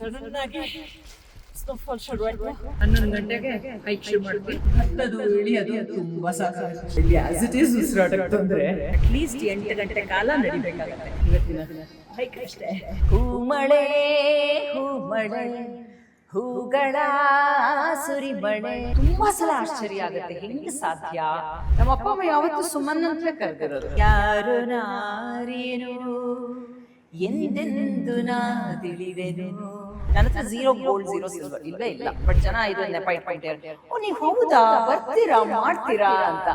Sudden ಆಗಿ snowfall ಶುರುವಾಯ್ತು. 11 ಗಂಟೆಗೆ ಹೈಕ್ ಶುರು ಮಾಡ್ತೀವಿ. ಹತ್ತದು ಇಳಿಯೋದು ತುಂಬಾ ಸಾಕಾಗುತ್ತೆ. ಇಲ್ಲಿ ಆಸ್ ಇಟ್ ಈಸ್ ಉಸಿರಾಟಕ್ಕೆ ತೊಂದರೆ. ಅಟ್ಲೀಸ್ಟ್ 8 ಗಂಟೆ ಕಾಲ ನಡಿಬೇಕಾಗುತ್ತೆ ಇವತ್ತಿನ ಹೈಕ್ ಅಷ್ಟೇ. ಹೂಮಳೆ ಹೂಮಳೆ ಹೂಗಳ ಸುರಿಮಳೆ. ತುಂಬಾ ಸಲ ಆಶ್ಚರ್ಯ ಆಗುತ್ತೆ, ಹೆಂಗೆ ಸಾಧ್ಯ? ನಮ್ಮ ಅಪ್ಪ ಅಮ್ಮ ಯಾವತ್ತೂ ಸುಮ್ಮನೆ ಅಂತಲೇ ಕರೆದಿರೋದು. ಯಾರು ನಾರೇನು ಎಂದೆಂದು ನಾ ತಿಳಿವೆನು. ನನ್ನ ಹತ್ರ 0 ಗೋಲ್ಡ್ 0 ಸಿಲ್ವರ್ ಇಲ್ಲೇ ಇಲ್ಲ. ಬಟ್ ಜನ ಇದು ಪಾಯಿಂಟ್ ಓ ನೀವು ಹೌದಾ ಬರ್ತೀರಾ ಮಾಡ್ತೀರಾ ಅಂತ.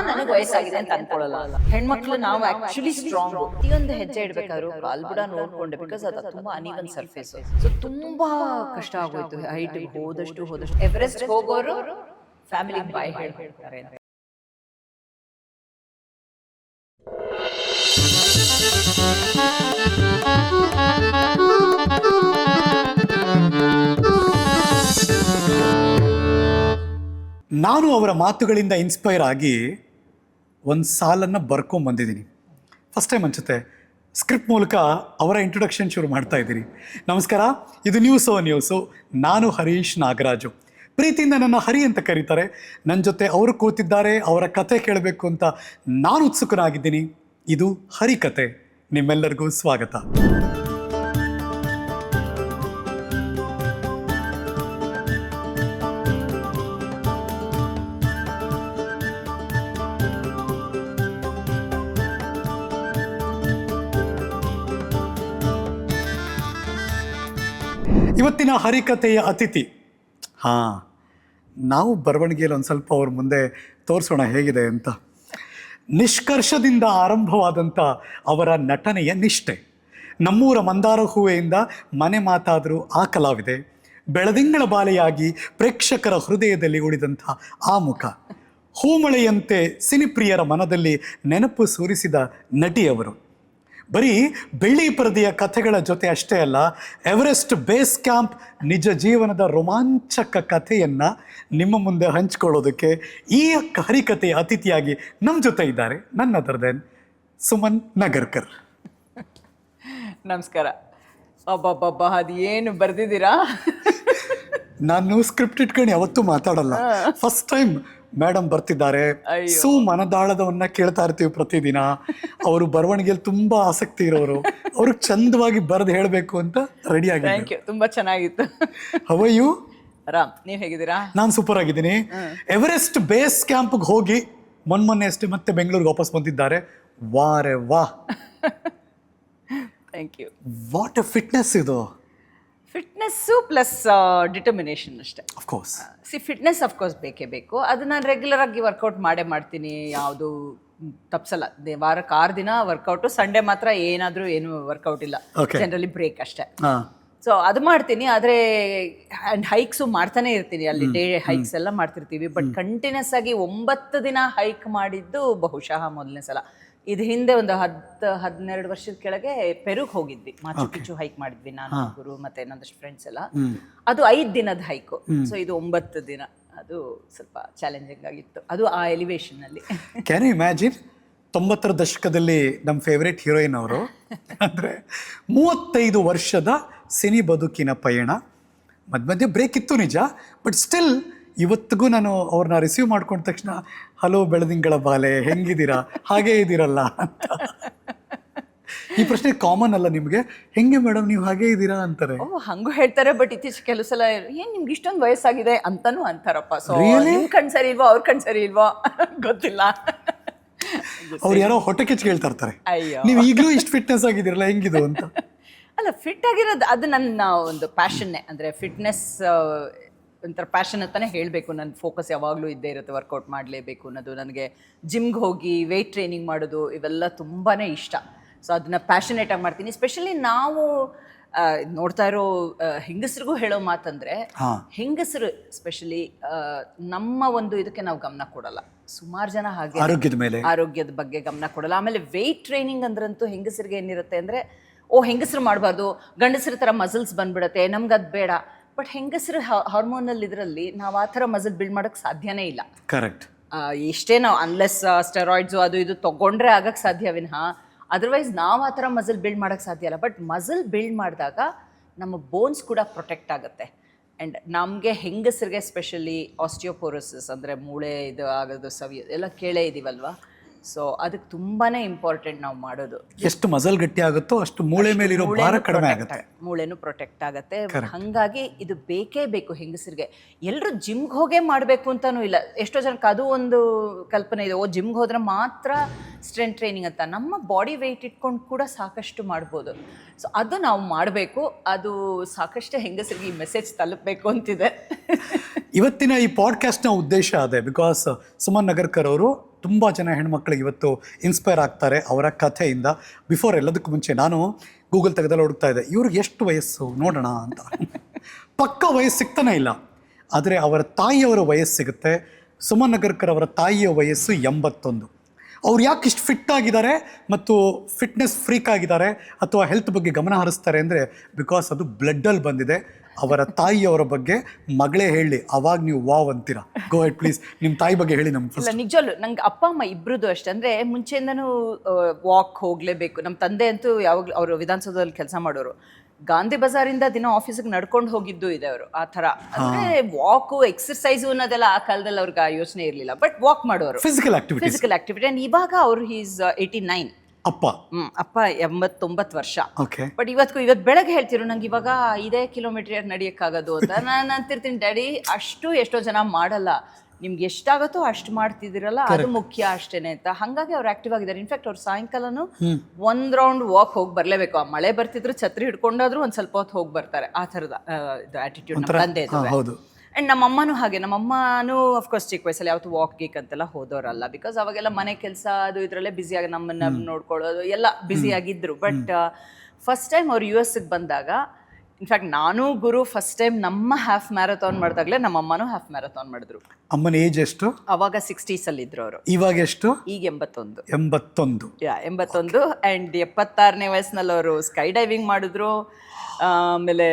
ನನಗೆ ವಯಸ್ಸಾಗಿದೆ ಅಂತ ಅನ್ಕೊಳ್ಳಲ್ಲ. ಹೆಣ್ಮಕ್ಳು ನಾವು ಆಕ್ಚುಲಿ ಸ್ಟ್ರಾಂಗ್. ಪ್ರತಿಯೊಂದು ಹೆಜ್ಜೆ ಇಡ್ಬೇಕಾದ್ರು ಕಾಲ್ ಬುಡ ನೋಡ್ಕೊಂಡೆ, ಬಿಕಾಸ್ ಅದು ತುಂಬಾ ಅನ್ಇವನ್ ಸರ್ಫೇಸ್. ಸೊ ತುಂಬಾ ಕಷ್ಟ ಆಗೋಯ್ತು. ಹೈಟ್ ಹೋದಷ್ಟು ಎವರೆಸ್ಟ್ ಹೋಗೋರು ಫ್ಯಾಮಿಲಿ ಬಾಯ್ ಹೇಳ್ತಾರೆ. ನಾನು ಅವರ ಮಾತುಗಳಿಂದ ಇನ್ಸ್ಪೈರ್ ಆಗಿ ಒಂದು ಸಾಲನ್ನು ಬರ್ಕೊಂಬಂದಿದ್ದೀನಿ. ಫಸ್ಟ್ ಟೈಮ್ ಅನ್ಸುತ್ತೆ ಸ್ಕ್ರಿಪ್ಟ್ ಮೂಲಕ ಅವರ ಇಂಟ್ರೊಡಕ್ಷನ್ ಶುರು ಮಾಡ್ತಾ ಇದ್ದೀನಿ. ನಮಸ್ಕಾರ, ಇದು ನ್ಯೂಸು. ನಾನು ಹರೀಶ್ ನಾಗರಾಜು. ಪ್ರೀತಿಯಿಂದ ನನ್ನ ಹರಿ ಅಂತ ಕರೀತಾರೆ. ನನ್ನ ಜೊತೆ ಅವರು ಕೂತಿದ್ದಾರೆ. ಅವರ ಕತೆ ಕೇಳಬೇಕು ಅಂತ ನಾನು ಉತ್ಸುಕನಾಗಿದ್ದೀನಿ. ಇದು ಹರಿ ಕತೆ. ನಿಮ್ಮೆಲ್ಲರಿಗೂ ಸ್ವಾಗತ. ಇವತ್ತಿನ ಹರಿಕತೆಯ ಅತಿಥಿ. ನಾವು ಬರವಣಿಗೆಯಲ್ಲಿ ಒಂದು ಸ್ವಲ್ಪ ಅವ್ರ ಮುಂದೆ ತೋರಿಸೋಣ ಹೇಗಿದೆ ಅಂತ. ನಿಷ್ಕರ್ಷದಿಂದ ಆರಂಭವಾದಂಥ ಅವರ ನಟನೆಯ ನಿಷ್ಠೆ. ನಮ್ಮೂರ ಮಂದಾರ ಹೂವೆಯಿಂದ ಮನೆ ಮಾತಾದರೂ ಆ ಕಲಾವಿದೆ. ಬೆಳದಿಂಗಳ ಬಾಲೆಯಾಗಿ ಪ್ರೇಕ್ಷಕರ ಹೃದಯದಲ್ಲಿ ಉಳಿದಂಥ ಆ ಮುಖ. ಹೂಮಳೆಯಂತೆ ಸಿನಿಪ್ರಿಯರ ಮನದಲ್ಲಿ ನೆನಪು ಸುರಿಸಿದ ನಟಿಯವರು. ಬರೀ ಬೆಳ್ಳಿ ಪರದೆಯ ಕಥೆಗಳ ಜೊತೆ ಅಷ್ಟೇ ಅಲ್ಲ, ಎವರೆಸ್ಟ್ ಬೇಸ್ ಕ್ಯಾಂಪ್ ನಿಜ ಜೀವನದ ರೋಮಾಂಚಕ ಕಥೆಯನ್ನು ನಿಮ್ಮ ಮುಂದೆ ಹಂಚಿಕೊಳ್ಳೋದಕ್ಕೆ ಈ ಹರಿಕತೆಯ ಅತಿಥಿಯಾಗಿ ನಮ್ಮ ಜೊತೆ ಇದ್ದಾರೆ ನನ್ನ ಅದರ್ದೇನ್ ಸುಮನ್ ನಗರ್ಕರ್. ನಮಸ್ಕಾರ. ಅಬ್ಬಬ್ಬಬ್ಬ, ಅದು ಏನು ಬರ್ದಿದ್ದೀರಾ? ನಾನು ಸ್ಕ್ರಿಪ್ಟ್ ಇಟ್ಕೊಂಡು ಯಾವತ್ತೂ ಮಾತಾಡಲ್ಲ. ಫಸ್ಟ್ ಟೈಮ್ ಮೇಡಮ್ ಬರ್ತಿದ್ದಾರೆ. ಮನದಾಳದವನ್ನ ಕೇಳ್ತಾ ಇರ್ತೀವಿ ಪ್ರತಿದಿನ. ಅವರು ಬರವಣಿಗೆಯಲ್ಲಿ ತುಂಬಾ ಆಸಕ್ತಿ ಇರೋರು. ಅವ್ರಿಗೆ ಚಂದವಾಗಿ ಬರೆದು ಹೇಳಬೇಕು ಅಂತ ರೆಡಿ ಆಗಿ. ಥ್ಯಾಂಕ್ ಯು, ತುಂಬಾ ಚೆನ್ನಾಗಿತ್ತು. How are you? ರಾಮ್, ನೀವ್ ಹೇಗಿದ್ದೀರಾ? ನಾನು ಸೂಪರ್ ಆಗಿದ್ದೀನಿ. ಎವರೆಸ್ಟ್ ಬೇಸ್ ಕ್ಯಾಂಪ್ಗೆ ಹೋಗಿ ಮೊನ್ನೆ ಅಷ್ಟೇ ಮತ್ತೆ ಬೆಂಗಳೂರಿಗೆ ವಾಪಸ್ ಬಂದಿದ್ದಾರೆ. ವಾರೆ ವಾ. Thank you. What a fitness ಇದು. ಫಿಟ್ನೆಸ್ಸು ಪ್ಲಸ್ ಡಿಟರ್ಮಿನೇಷನ್ ಅಷ್ಟೇ. ಅಫ್ಕೋರ್ಸ್ ಫಿಟ್ನೆಸ್ ಅಫ್ಕೋರ್ಸ್ ಬೇಕೇ ಬೇಕು. ಅದು ನಾನು ರೆಗ್ಯುಲರ್ ಆಗಿ ವರ್ಕೌಟ್ ಮಾಡ್ತೀನಿ. ಯಾವುದು ತಪ್ಸಲ್ಲ. ವಾರಕ್ಕೆ 6 ದಿನ ವರ್ಕೌಟು. ಸಂಡೇ ಮಾತ್ರ ಏನು ವರ್ಕೌಟ್ ಇಲ್ಲ. ಜನರಲಿ ಬ್ರೇಕ್ ಅಷ್ಟೇ. ಸೊ ಅದು ಮಾಡ್ತೀನಿ. ಆದರೆ ಆ್ಯಂಡ್ ಹೈಕ್ಸು ಮಾಡ್ತಾನೆ ಇರ್ತೀನಿ. ಅಲ್ಲಿ ಡೇ ಹೈಕ್ಸ್ ಎಲ್ಲ ಮಾಡ್ತಿರ್ತೀವಿ. ಬಟ್ ಕಂಟಿನ್ಯೂಸ್ ಆಗಿ 9 ದಿನ ಹೈಕ್ ಮಾಡಿದ್ದು ಬಹುಶಃ ಮೊದಲನೇ ಸಲ. ಇದು ಹಿಂದೆ ಒಂದು 10-12 ವರ್ಷದ ಕೆಳಗೆ ಪೆರುಗ್ ಹೋಗಿದ್ವಿ. ಮಾಚು ಪಿಚ್ಚು ಹೈಕ್ ಮಾಡಿದ್ವಿ ನಾನು, ಗುರು ಮತ್ತೆ ಇನ್ನೊಂದಷ್ಟು ಫ್ರೆಂಡ್ಸ್ ಎಲ್ಲ. ಅದು 5 ದಿನದ ಹೈಕು. ಸೊ ಇದು 9 ದಿನ. ಅದು ಸ್ವಲ್ಪ ಚಾಲೆಂಜಿಂಗ್ ಆಗಿತ್ತು, ಅದು ಆ ಎಲಿವೇಶನ್ ಅಲ್ಲಿ. Can you imagine? 90ರ ದಶಕದಲ್ಲಿ ನಮ್ಮ ಫೇವ್ರೇಟ್ ಹೀರೋಯಿನ್ ಅವರು. ಅಂದರೆ 35 ವರ್ಷದ ಸಿನಿ ಬದುಕಿನ ಪಯಣ. ಮಧ್ಯೆ ಬ್ರೇಕ್ ಇತ್ತು ನಿಜ, ಬಟ್ ಸ್ಟಿಲ್ ಇವತ್ತಿಗೂ ನಾನು ಅವ್ರನ್ನ ರಿಸೀವ್ ಮಾಡ್ಕೊಂಡ ತಕ್ಷಣ ಹಲೋ ಬೆಳದಿಂಗಳ ಬಾಲೆ, ಹೆಂಗಿದ್ದೀರಾ, ಹಾಗೇ ಇದ್ದೀರಲ್ಲ ಅಂತ. ಈ ಪ್ರಶ್ನೆ ಕಾಮನ್ ಅಲ್ಲ ನಿಮಗೆ? ಹೆಂಗೆ ಮೇಡಮ್ ನೀವು ಹಾಗೇ ಇದ್ದೀರಾ ಅಂತಾರೆ. ಹಂಗೂ ಹೇಳ್ತಾರೆ. ಬಟ್ ಇತ್ತೀಚೆಗೆ ಕೆಲವು ಸಲ ನಿಮ್ಗೆ ಇಷ್ಟೊಂದು ವಯಸ್ಸಾಗಿದೆ ಅಂತಾನು ಅಂತಾರಪ್ಪ. ಸೊ ನಿಮ್ ಕಣ್ ಸರಿ ಇಲ್ವಾ, ಅವ್ರ ಕಣ್ ಸರಿ ಇಲ್ವಾ ಗೊತ್ತಿಲ್ಲ. ಅವ್ರು ಯಾರೋ ಹೊಟ್ಟೆ ಕಿಚ್ಚು ಹೇಳ್ತಾ ಇರ್ತಾರೆ, ನೀವು ಈಗಲೂ ಇಷ್ಟು ಫಿಟ್ನೆಸ್ ಆಗಿದ್ದೀರಲ್ಲ ಹೆಂಗಿದು ಅಂತ. ಅಲ್ಲ, ಫಿಟ್ ಆಗಿರೋದು ಅದು ನನ್ನ ಒಂದು ಪ್ಯಾಷನ್ನೇ. ಅಂದರೆ ಫಿಟ್ನೆಸ್ ಒಂಥರ ಪ್ಯಾಷನ್ ಅಂತಾನೆ ಹೇಳಬೇಕು. ನನ್ನ ಫೋಕಸ್ ಯಾವಾಗಲೂ ಇದ್ದೇ ಇರುತ್ತೆ, ವರ್ಕೌಟ್ ಮಾಡಲೇಬೇಕು ಅನ್ನೋದು. ನನಗೆ ಜಿಮ್ಗೆ ಹೋಗಿ ವೆಯ್ಟ್ ಟ್ರೈನಿಂಗ್ ಮಾಡೋದು ಇವೆಲ್ಲ ತುಂಬಾ ಇಷ್ಟ. ಸೊ ಅದನ್ನ ಪ್ಯಾಷನೇಟಾಗಿ ಮಾಡ್ತೀನಿ. ಸ್ಪೆಷಲಿ ನಾವು ನೋಡ್ತಾ ಇರೋ ಹೆಂಗಸರಿಗೂ ಹೇಳೋ ಮಾತಂದರೆ, ಹೆಂಗಸರು ಸ್ಪೆಷಲಿ ನಮ್ಮ ಒಂದು ಇದಕ್ಕೆ ನಾವು ಗಮನ ಕೊಡಲ್ಲ. ಸುಮಾರು ಜನ ಹಾಗೆ ಆರೋಗ್ಯದ ಬಗ್ಗೆ ಗಮನ ಕೊಡಲ್ಲ. ಆಮೇಲೆ ವೆಯ್ಟ್ ಟ್ರೈನಿಂಗ್ ಅಂದ್ರಂತೂ ಹೆಂಗಸರಿಗೆ ಏನಿರುತ್ತೆ ಅಂದರೆ, ಹೆಂಗಸರು ಮಾಡಬಾರ್ದು, ಗಂಡಸರ ಥರ ಮಸಲ್ಸ್ ಬಂದ್ಬಿಡತ್ತೆ, ನಮ್ಗೆ ಅದು ಬೇಡ. ಬಟ್ ಹೆಂಗಸರು ಹಾರ್ಮೋನಲ್ ಇದರಲ್ಲಿ ನಾವು ಆ ಥರ ಮಸಲ್ ಬಿಲ್ಡ್ ಮಾಡೋಕ್ಕೆ ಸಾಧ್ಯನೇ ಇಲ್ಲ. ಕರೆಕ್ಟ್. ಎಷ್ಟೇ ನಾವು ಅನ್ಲೆಸ್ ಸ್ಟೆರಾಯ್ಡ್ಸು ಅದು ಇದು ತೊಗೊಂಡ್ರೆ ಆಗಕ್ಕೆ ಸಾಧ್ಯ ವಿನಃ ಅದರ್ವೈಸ್ ನಾವು ಆ ಥರ ಮಸಲ್ ಬಿಲ್ಡ್ ಮಾಡೋಕ್ಕೆ ಸಾಧ್ಯ ಇಲ್ಲ. ಬಟ್ ಮಸಲ್ ಬಿಲ್ಡ್ ಮಾಡಿದಾಗ ನಮ್ಮ ಬೋನ್ಸ್ ಕೂಡ ಪ್ರೊಟೆಕ್ಟ್ ಆಗುತ್ತೆ. ಆ್ಯಂಡ್ ನಮಗೆ ಹೆಂಗಸರಿಗೆ ಸ್ಪೆಷಲಿ ಆಸ್ಟಿಯೋಪೋರೋಸಿಸ್ ಅಂದರೆ ಮೂಳೆ ಇದು ಆಗೋದು ಸವಿಯೋದು ಎಲ್ಲ ಕೇಳೇ ಇದೀವಲ್ವಾ. ಸೊ ಅದಕ್ಕೆ ತುಂಬಾ ಇಂಪಾರ್ಟೆಂಟ್ ನಾವು ಮಾಡೋದು. ಎಷ್ಟು ಮಸಲ್ ಗಟ್ಟಿ ಆಗುತ್ತೋ ಅಷ್ಟು ಮೂಳೆ ಮೇಲಿರೋ ಭಾರ ಕಡಿಮೆ ಆಗುತ್ತೆ, ಮೂಳೆನೂ ಪ್ರೊಟೆಕ್ಟ್ ಆಗುತ್ತೆ. ಹಾಗಾಗಿ ಇದು ಬೇಕೇ ಬೇಕು ಹೆಂಗಸರಿಗೆ. ಎಲ್ಲರೂ ಜಿಮ್ಗೆ ಹೋಗೇ ಮಾಡಬೇಕು ಅಂತಲೂ ಇಲ್ಲ. ಎಷ್ಟೋ ಜನಕ್ಕೆ ಅದು ಒಂದು ಕಲ್ಪನೆ ಇದೆ, ಜಿಮ್ಗೆ ಹೋದ್ರೆ ಮಾತ್ರ ಸ್ಟ್ರೆಂತ್ ಟ್ರೈನಿಂಗ್ ಅಂತ. ನಮ್ಮ ಬಾಡಿ ವೆಯ್ಟ್ ಇಟ್ಕೊಂಡು ಕೂಡ ಸಾಕಷ್ಟು ಮಾಡ್ಬೋದು. ಸೊ ಅದು ನಾವು ಮಾಡಬೇಕು. ಅದು ಸಾಕಷ್ಟು ಹೆಂಗಸರಿಗೆ ಈ ಮೆಸೇಜ್ ತಲುಪಬೇಕು ಅಂತಿದೆ. ಇವತ್ತಿನ ಈ ಪಾಡ್ಕಾಸ್ಟ್ನ ಉದ್ದೇಶ ಅದೇ. ಬಿಕಾಸ್ ಸುಮನ್ ನಗರ್ಕರ್ ಅವರು ತುಂಬ ಜನ ಹೆಣ್ಮಕ್ಳಿಗೆ ಇವತ್ತು ಇನ್ಸ್ಪೈರ್ ಆಗ್ತಾರೆ ಅವರ ಕಥೆಯಿಂದ. ಬಿಫೋರ್ ಎಲ್ಲದಕ್ಕೂ ಮುಂಚೆ ನಾನು ಗೂಗಲ್ ತೆಗೆದಲ್ಲಿ ಹುಡುಕ್ತಾ ಇದ್ದೆ, ಇವ್ರಿಗೆ ಎಷ್ಟು ವಯಸ್ಸು ನೋಡೋಣ ಅಂತ. ಪಕ್ಕ ವಯಸ್ಸು ಸಿಗ್ತಾನೆ ಇಲ್ಲ. ಆದರೆ ಅವರ ತಾಯಿಯವರ ವಯಸ್ಸು ಸಿಗುತ್ತೆ. ಸುಮನ್ ನಗರ್ಕರ್ ಅವರ ತಾಯಿಯ ವಯಸ್ಸು 81. ಅವ್ರು ಯಾಕೆ ಇಷ್ಟು ಫಿಟ್ ಆಗಿದ್ದಾರೆ ಮತ್ತು ಫಿಟ್ನೆಸ್ ಫ್ರೀಕ್ ಆಗಿದ್ದಾರೆ ಅಥವಾ ಹೆಲ್ತ್ ಬಗ್ಗೆ ಗಮನ ಹರಿಸ್ತಾರೆ ಅಂದರೆ ಬಿಕಾಸ್ ಅದು ಬ್ಲಡ್ಡಲ್ಲಿ ಬಂದಿದೆ. ಅವರ ತಾಯಿಯವರ ಬಗ್ಗೆ ಮಗಳೇ ಹೇಳಿ, ಅವಾಗ ನೀವು ವಾವ್ ಅಂತೀರಾ. ಗೋ ಹೆಡ್ ಪ್ಲೀಸ್, ನಿಮ್ಮ ತಾಯಿ ಬಗ್ಗೆ ಹೇಳಿ ನಮ್ಗೆ. ಇಲ್ಲ, ನಿಜವಲ್ಲೂ ನಂಗೆ ಅಪ್ಪ ಅಮ್ಮ ಇಬ್ಬರದು ಅಷ್ಟೇ. ಅಂದರೆ ಮುಂಚೆಯಿಂದನೂ ವಾಕ್ ಹೋಗಲೇಬೇಕು. ನಮ್ಮ ತಂದೆ ಅಂತೂ ಯಾವಾಗಲೂ ಅವರು ವಿಧಾನಸೌಧದಲ್ಲಿ ಕೆಲಸ ಮಾಡೋರು. ಗಾಂಧಿ ಬಜಾರಿಂದ ದಿನ ಆಫೀಸಿಗೆ ನಡ್ಕೊಂಡು ಹೋಗಿದ್ದು ಇದೆ ಅವರು. ಆ ಥರ ಅಂದರೆ ವಾಕು ಎಕ್ಸರ್ಸೈಸು ಅನ್ನೋದೆಲ್ಲ ಆ ಕಾಲದಲ್ಲಿ ಅವ್ರಿಗೆ ಆ ಯೋಚನೆ ಇರಲಿಲ್ಲ. ಬಟ್ ವಾಕ್ ಮಾಡೋರು, ಫಿಸಿಕಲ್ ಆಕ್ಟಿವಿಟಿ. ಆ್ಯಂಡ್ ಇವಾಗ ಅವ್ರು ಈಸ್ 89. ಅಪ್ಪ 89 ವರ್ಷ. ಬಟ್ ಇವತ್ತು ಬೆಳಗ್ಗೆ ಹೇಳ್ತಿರು ನಂಗೆ ಇವಾಗ 5 ಕಿಲೋಮೀಟರ್ ನಡೆಯೋಕ್ಕಾಗೋದು ಅಂತ. ನಾನು ಅಂತಿರ್ತೀನಿ, ಡ್ಯಾಡಿ ಅಷ್ಟು ಎಷ್ಟೋ ಜನ ಮಾಡಲ್ಲ, ನಿಮ್ಗೆ ಎಷ್ಟಾಗತ್ತೋ ಅಷ್ಟು ಮಾಡ್ತಿದ್ದೀರಲ್ಲ, ಅದು ಮುಖ್ಯ ಅಷ್ಟೇನೆ ಅಂತ. ಹಾಗಾಗಿ ಅವ್ರು ಆಕ್ಟಿವ್ ಆಗಿದ್ದಾರೆ. ಇನ್ಫ್ಯಾಕ್ಟ್ ಅವ್ರು ಸಾಯಂಕಾಲನೂ 1 ರೌಂಡ್ ವಾಕ್ ಹೋಗಿ ಬರಲೇಬೇಕು. ಆ ಮಳೆ ಬರ್ತಿದ್ರು ಛತ್ರಿ ಹಿಡ್ಕೊಂಡಾದ್ರೂ ಒಂದು ಸ್ವಲ್ಪ ಹೊತ್ತು ಹೋಗಿ ಬರ್ತಾರೆ. ಆ ಥರದ ಇದು ಆಟಿಟ್ಯೂಡ್ ನಮ್ಮ ತಂದೆ ಇದೆ. ಆ್ಯಂಡ್ ನಮ್ಮ ಅಮ್ಮನೂ ಹಾಗೆ. ನಮ್ಮ ಅಮ್ಮನೂ ಅಫ್ಕೋರ್ಸ್ ಚಿಕ್ಕ ವಯಸ್ಸಲ್ಲಿ ಯಾವತ್ತು ವಾಕ್ ಗೀಕ್ ಅಂತೆಲ್ಲ ಹೋದವರಲ್ಲ. ಬಿಕಾಸ್ ಅವಾಗೆಲ್ಲ ಮನೆ ಕೆಲಸ ಅದು ಇದರಲ್ಲೇ ಬ್ಯುಸಿಯಾಗಿ ನಮ್ಮನ್ನು ನೋಡ್ಕೊಳ್ಳೋದು ಎಲ್ಲ ಬ್ಯುಸಿಯಾಗಿದ್ದರು. ಬಟ್ ಫಸ್ಟ್ ಟೈಮ್ ಅವ್ರು US ಬಂದಾಗ, ಇನ್ಫ್ಯಾಕ್ಟ್ ನಾನು ಗುರು ಫಸ್ಟ್ ಟೈಮ್ ನಮ್ಮ ಹಾಫ್ ಮ್ಯಾರಥಾನ್ ಮಾಡಿದಾಗಲೇ ನಮ್ಮ ಅಮ್ಮನೂ ಹಾಫ್ ಮ್ಯಾರಥಾನ್ ಮಾಡಿದ್ರು. ಅಮ್ಮನ ಏಜ್ ಎಷ್ಟು? ಅವಾಗ 60s ಇದ್ರು ಅವರು. ಇವಾಗ ಎಷ್ಟು? ಈಗ 81. 81. 81. ಆ್ಯಂಡ್ 76ನೇ ವಯಸ್ಸಿನಲ್ಲಿ ಅವರು ಸ್ಕೈ ಡೈವಿಂಗ್ ಮಾಡಿದ್ರು. ಆಮೇಲೆ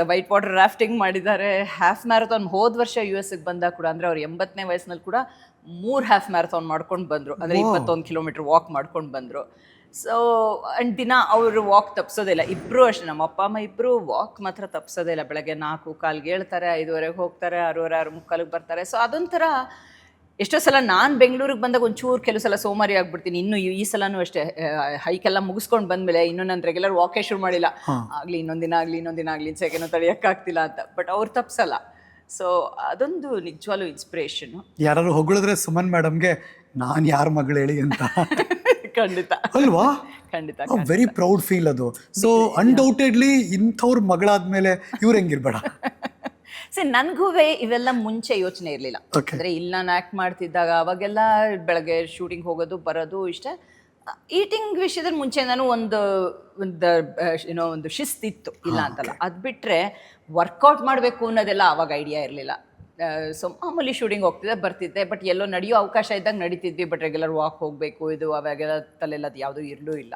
ವೈಟ್ ವಾಟರ್ ರಾಫ್ಟಿಂಗ್ ಮಾಡಿದ್ದಾರೆ. ಹಾಫ್ ಮ್ಯಾರಥಾನ್ ಹೋದ ವರ್ಷ US ಬಂದಾಗ ಕೂಡ, ಅಂದರೆ ಅವ್ರು 80ನೇ ವಯಸ್ಸಿನಲ್ಲಿ ಕೂಡ 3 ಹಾಫ್ ಮ್ಯಾರಥಾನ್ ಮಾಡ್ಕೊಂಡು ಬಂದರು. ಅಂದರೆ 21 ಕಿಲೋಮೀಟರ್ ವಾಕ್ ಮಾಡ್ಕೊಂಡು ಬಂದರು. ಸೊ ಆ್ಯಂಡ್ ದಿನ ಅವರು ವಾಕ್ ತಪ್ಪಿಸೋದೇ ಇಲ್ಲ. ಇಬ್ಬರು ಅಷ್ಟೇ, ನಮ್ಮ ಅಪ್ಪ ಅಮ್ಮ ಇಬ್ಬರು ವಾಕ್ ಮಾತ್ರ ತಪ್ಪಿಸೋದೇ ಇಲ್ಲ. ಬೆಳಗ್ಗೆ 4:15 ಹೇಳ್ತಾರೆ, 5:30 ಹೋಗ್ತಾರೆ, 6:30 6:45 ಬರ್ತಾರೆ. ಸೊ ಅದೊಂಥರ ಎಷ್ಟೋ ಸಲ ನಾನು ಬೆಂಗಳೂರಿಗೆ ಬಂದಾಗ ಒಂಚೂರು ಕೆಲವು ಸಲ ಸೋಮಾರಿ ಆಗ್ಬಿಡ್ತೀನಿ. ಇನ್ನು ಈ ಸಲನೂ ಅಷ್ಟೇ, ಹೈಕೆಲ್ಲ ಮುಗಿಸ್ಕೊಂಡು ಬಂದಮೇಲೆ ಇನ್ನೂ ನಾನು ರೆಗ್ಯುಲರ್ ವಾಕೇ ಶುರು ಮಾಡಿಲ್ಲ. ಆಗಲಿ ಇನ್ನೊಂದಿನ ಆಗಲಿ ಸೆಕೆಂಡ್ ತಡೆಯೋಕ್ಕಾಗ್ತಿಲ್ಲ ಅಂತ. ಬಟ್ ಅವ್ರು ತಪ್ಸಲ್ಲ. ಸೊ ಅದೊಂದು ನಿಜವಾಗ್ಲೂ ಇನ್ಸ್ಪಿರೇಷನು. ಯಾರು ಹೊಗಳಿದ್ರೆ ಸುಮನ್ ಮೇಡಮ್ಗೆ ನಾನು ಯಾರ ಮಗಳು ಹೇಳಿ ಅಂತ. ಖಂಡಿತ ಅಲ್ವಾ? ಖಂಡಿತ ವೆರಿ ಪ್ರೌಡ್ ಫೀಲ್ ಅದು. ಸೊ ಅನ್ಡೌಟೆಡ್ಲಿ ಇಂಥವ್ರ ಮಗಳಾದ್ಮೇಲೆ ಇವ್ರು ಹೆಂಗಿರ್ಬೇಡ. ಸರಿ, ನನಗೂ ಇವೆಲ್ಲ ಮುಂಚೆ ಯೋಚನೆ ಇರಲಿಲ್ಲ. ಅಂದರೆ ಇಲ್ಲಿ ನಾನು ಆ್ಯಕ್ಟ್ ಮಾಡ್ತಿದ್ದಾಗ ಅವಾಗೆಲ್ಲ ಬೆಳಗ್ಗೆ ಶೂಟಿಂಗ್ ಹೋಗೋದು ಬರೋದು ಇಷ್ಟ. ಈಟಿಂಗ್ ವಿಷಯದಲ್ಲಿ ಮುಂಚೆ ನಾನು ಒಂದು ಶಿಸ್ತಿತ್ತು, ಇಲ್ಲ ಅಂತಲ್ಲ. ಅದು ಬಿಟ್ಟರೆ ವರ್ಕೌಟ್ ಮಾಡಬೇಕು ಅನ್ನೋದೆಲ್ಲ ಆವಾಗ ಐಡಿಯಾ ಇರಲಿಲ್ಲ. ಸೊ ಮಾಮೂಲಿ ಶೂಟಿಂಗ್ ಹೋಗ್ತಿದ್ದೆ ಬರ್ತಿದ್ದೆ. ಬಟ್ ಎಲ್ಲೋ ನಡೆಯೋ ಅವಕಾಶ ಇದ್ದಾಗ ನಡೀತಿದ್ವಿ. ಬಟ್ ರೆಗ್ಯುಲರ್ ವಾಕ್ ಹೋಗಬೇಕು ಇದು ಅವಾಗೆಲ್ಲ ತಲೆಲ್ಲ ಅದು ಯಾವುದೂ ಇರಲೂ ಇಲ್ಲ.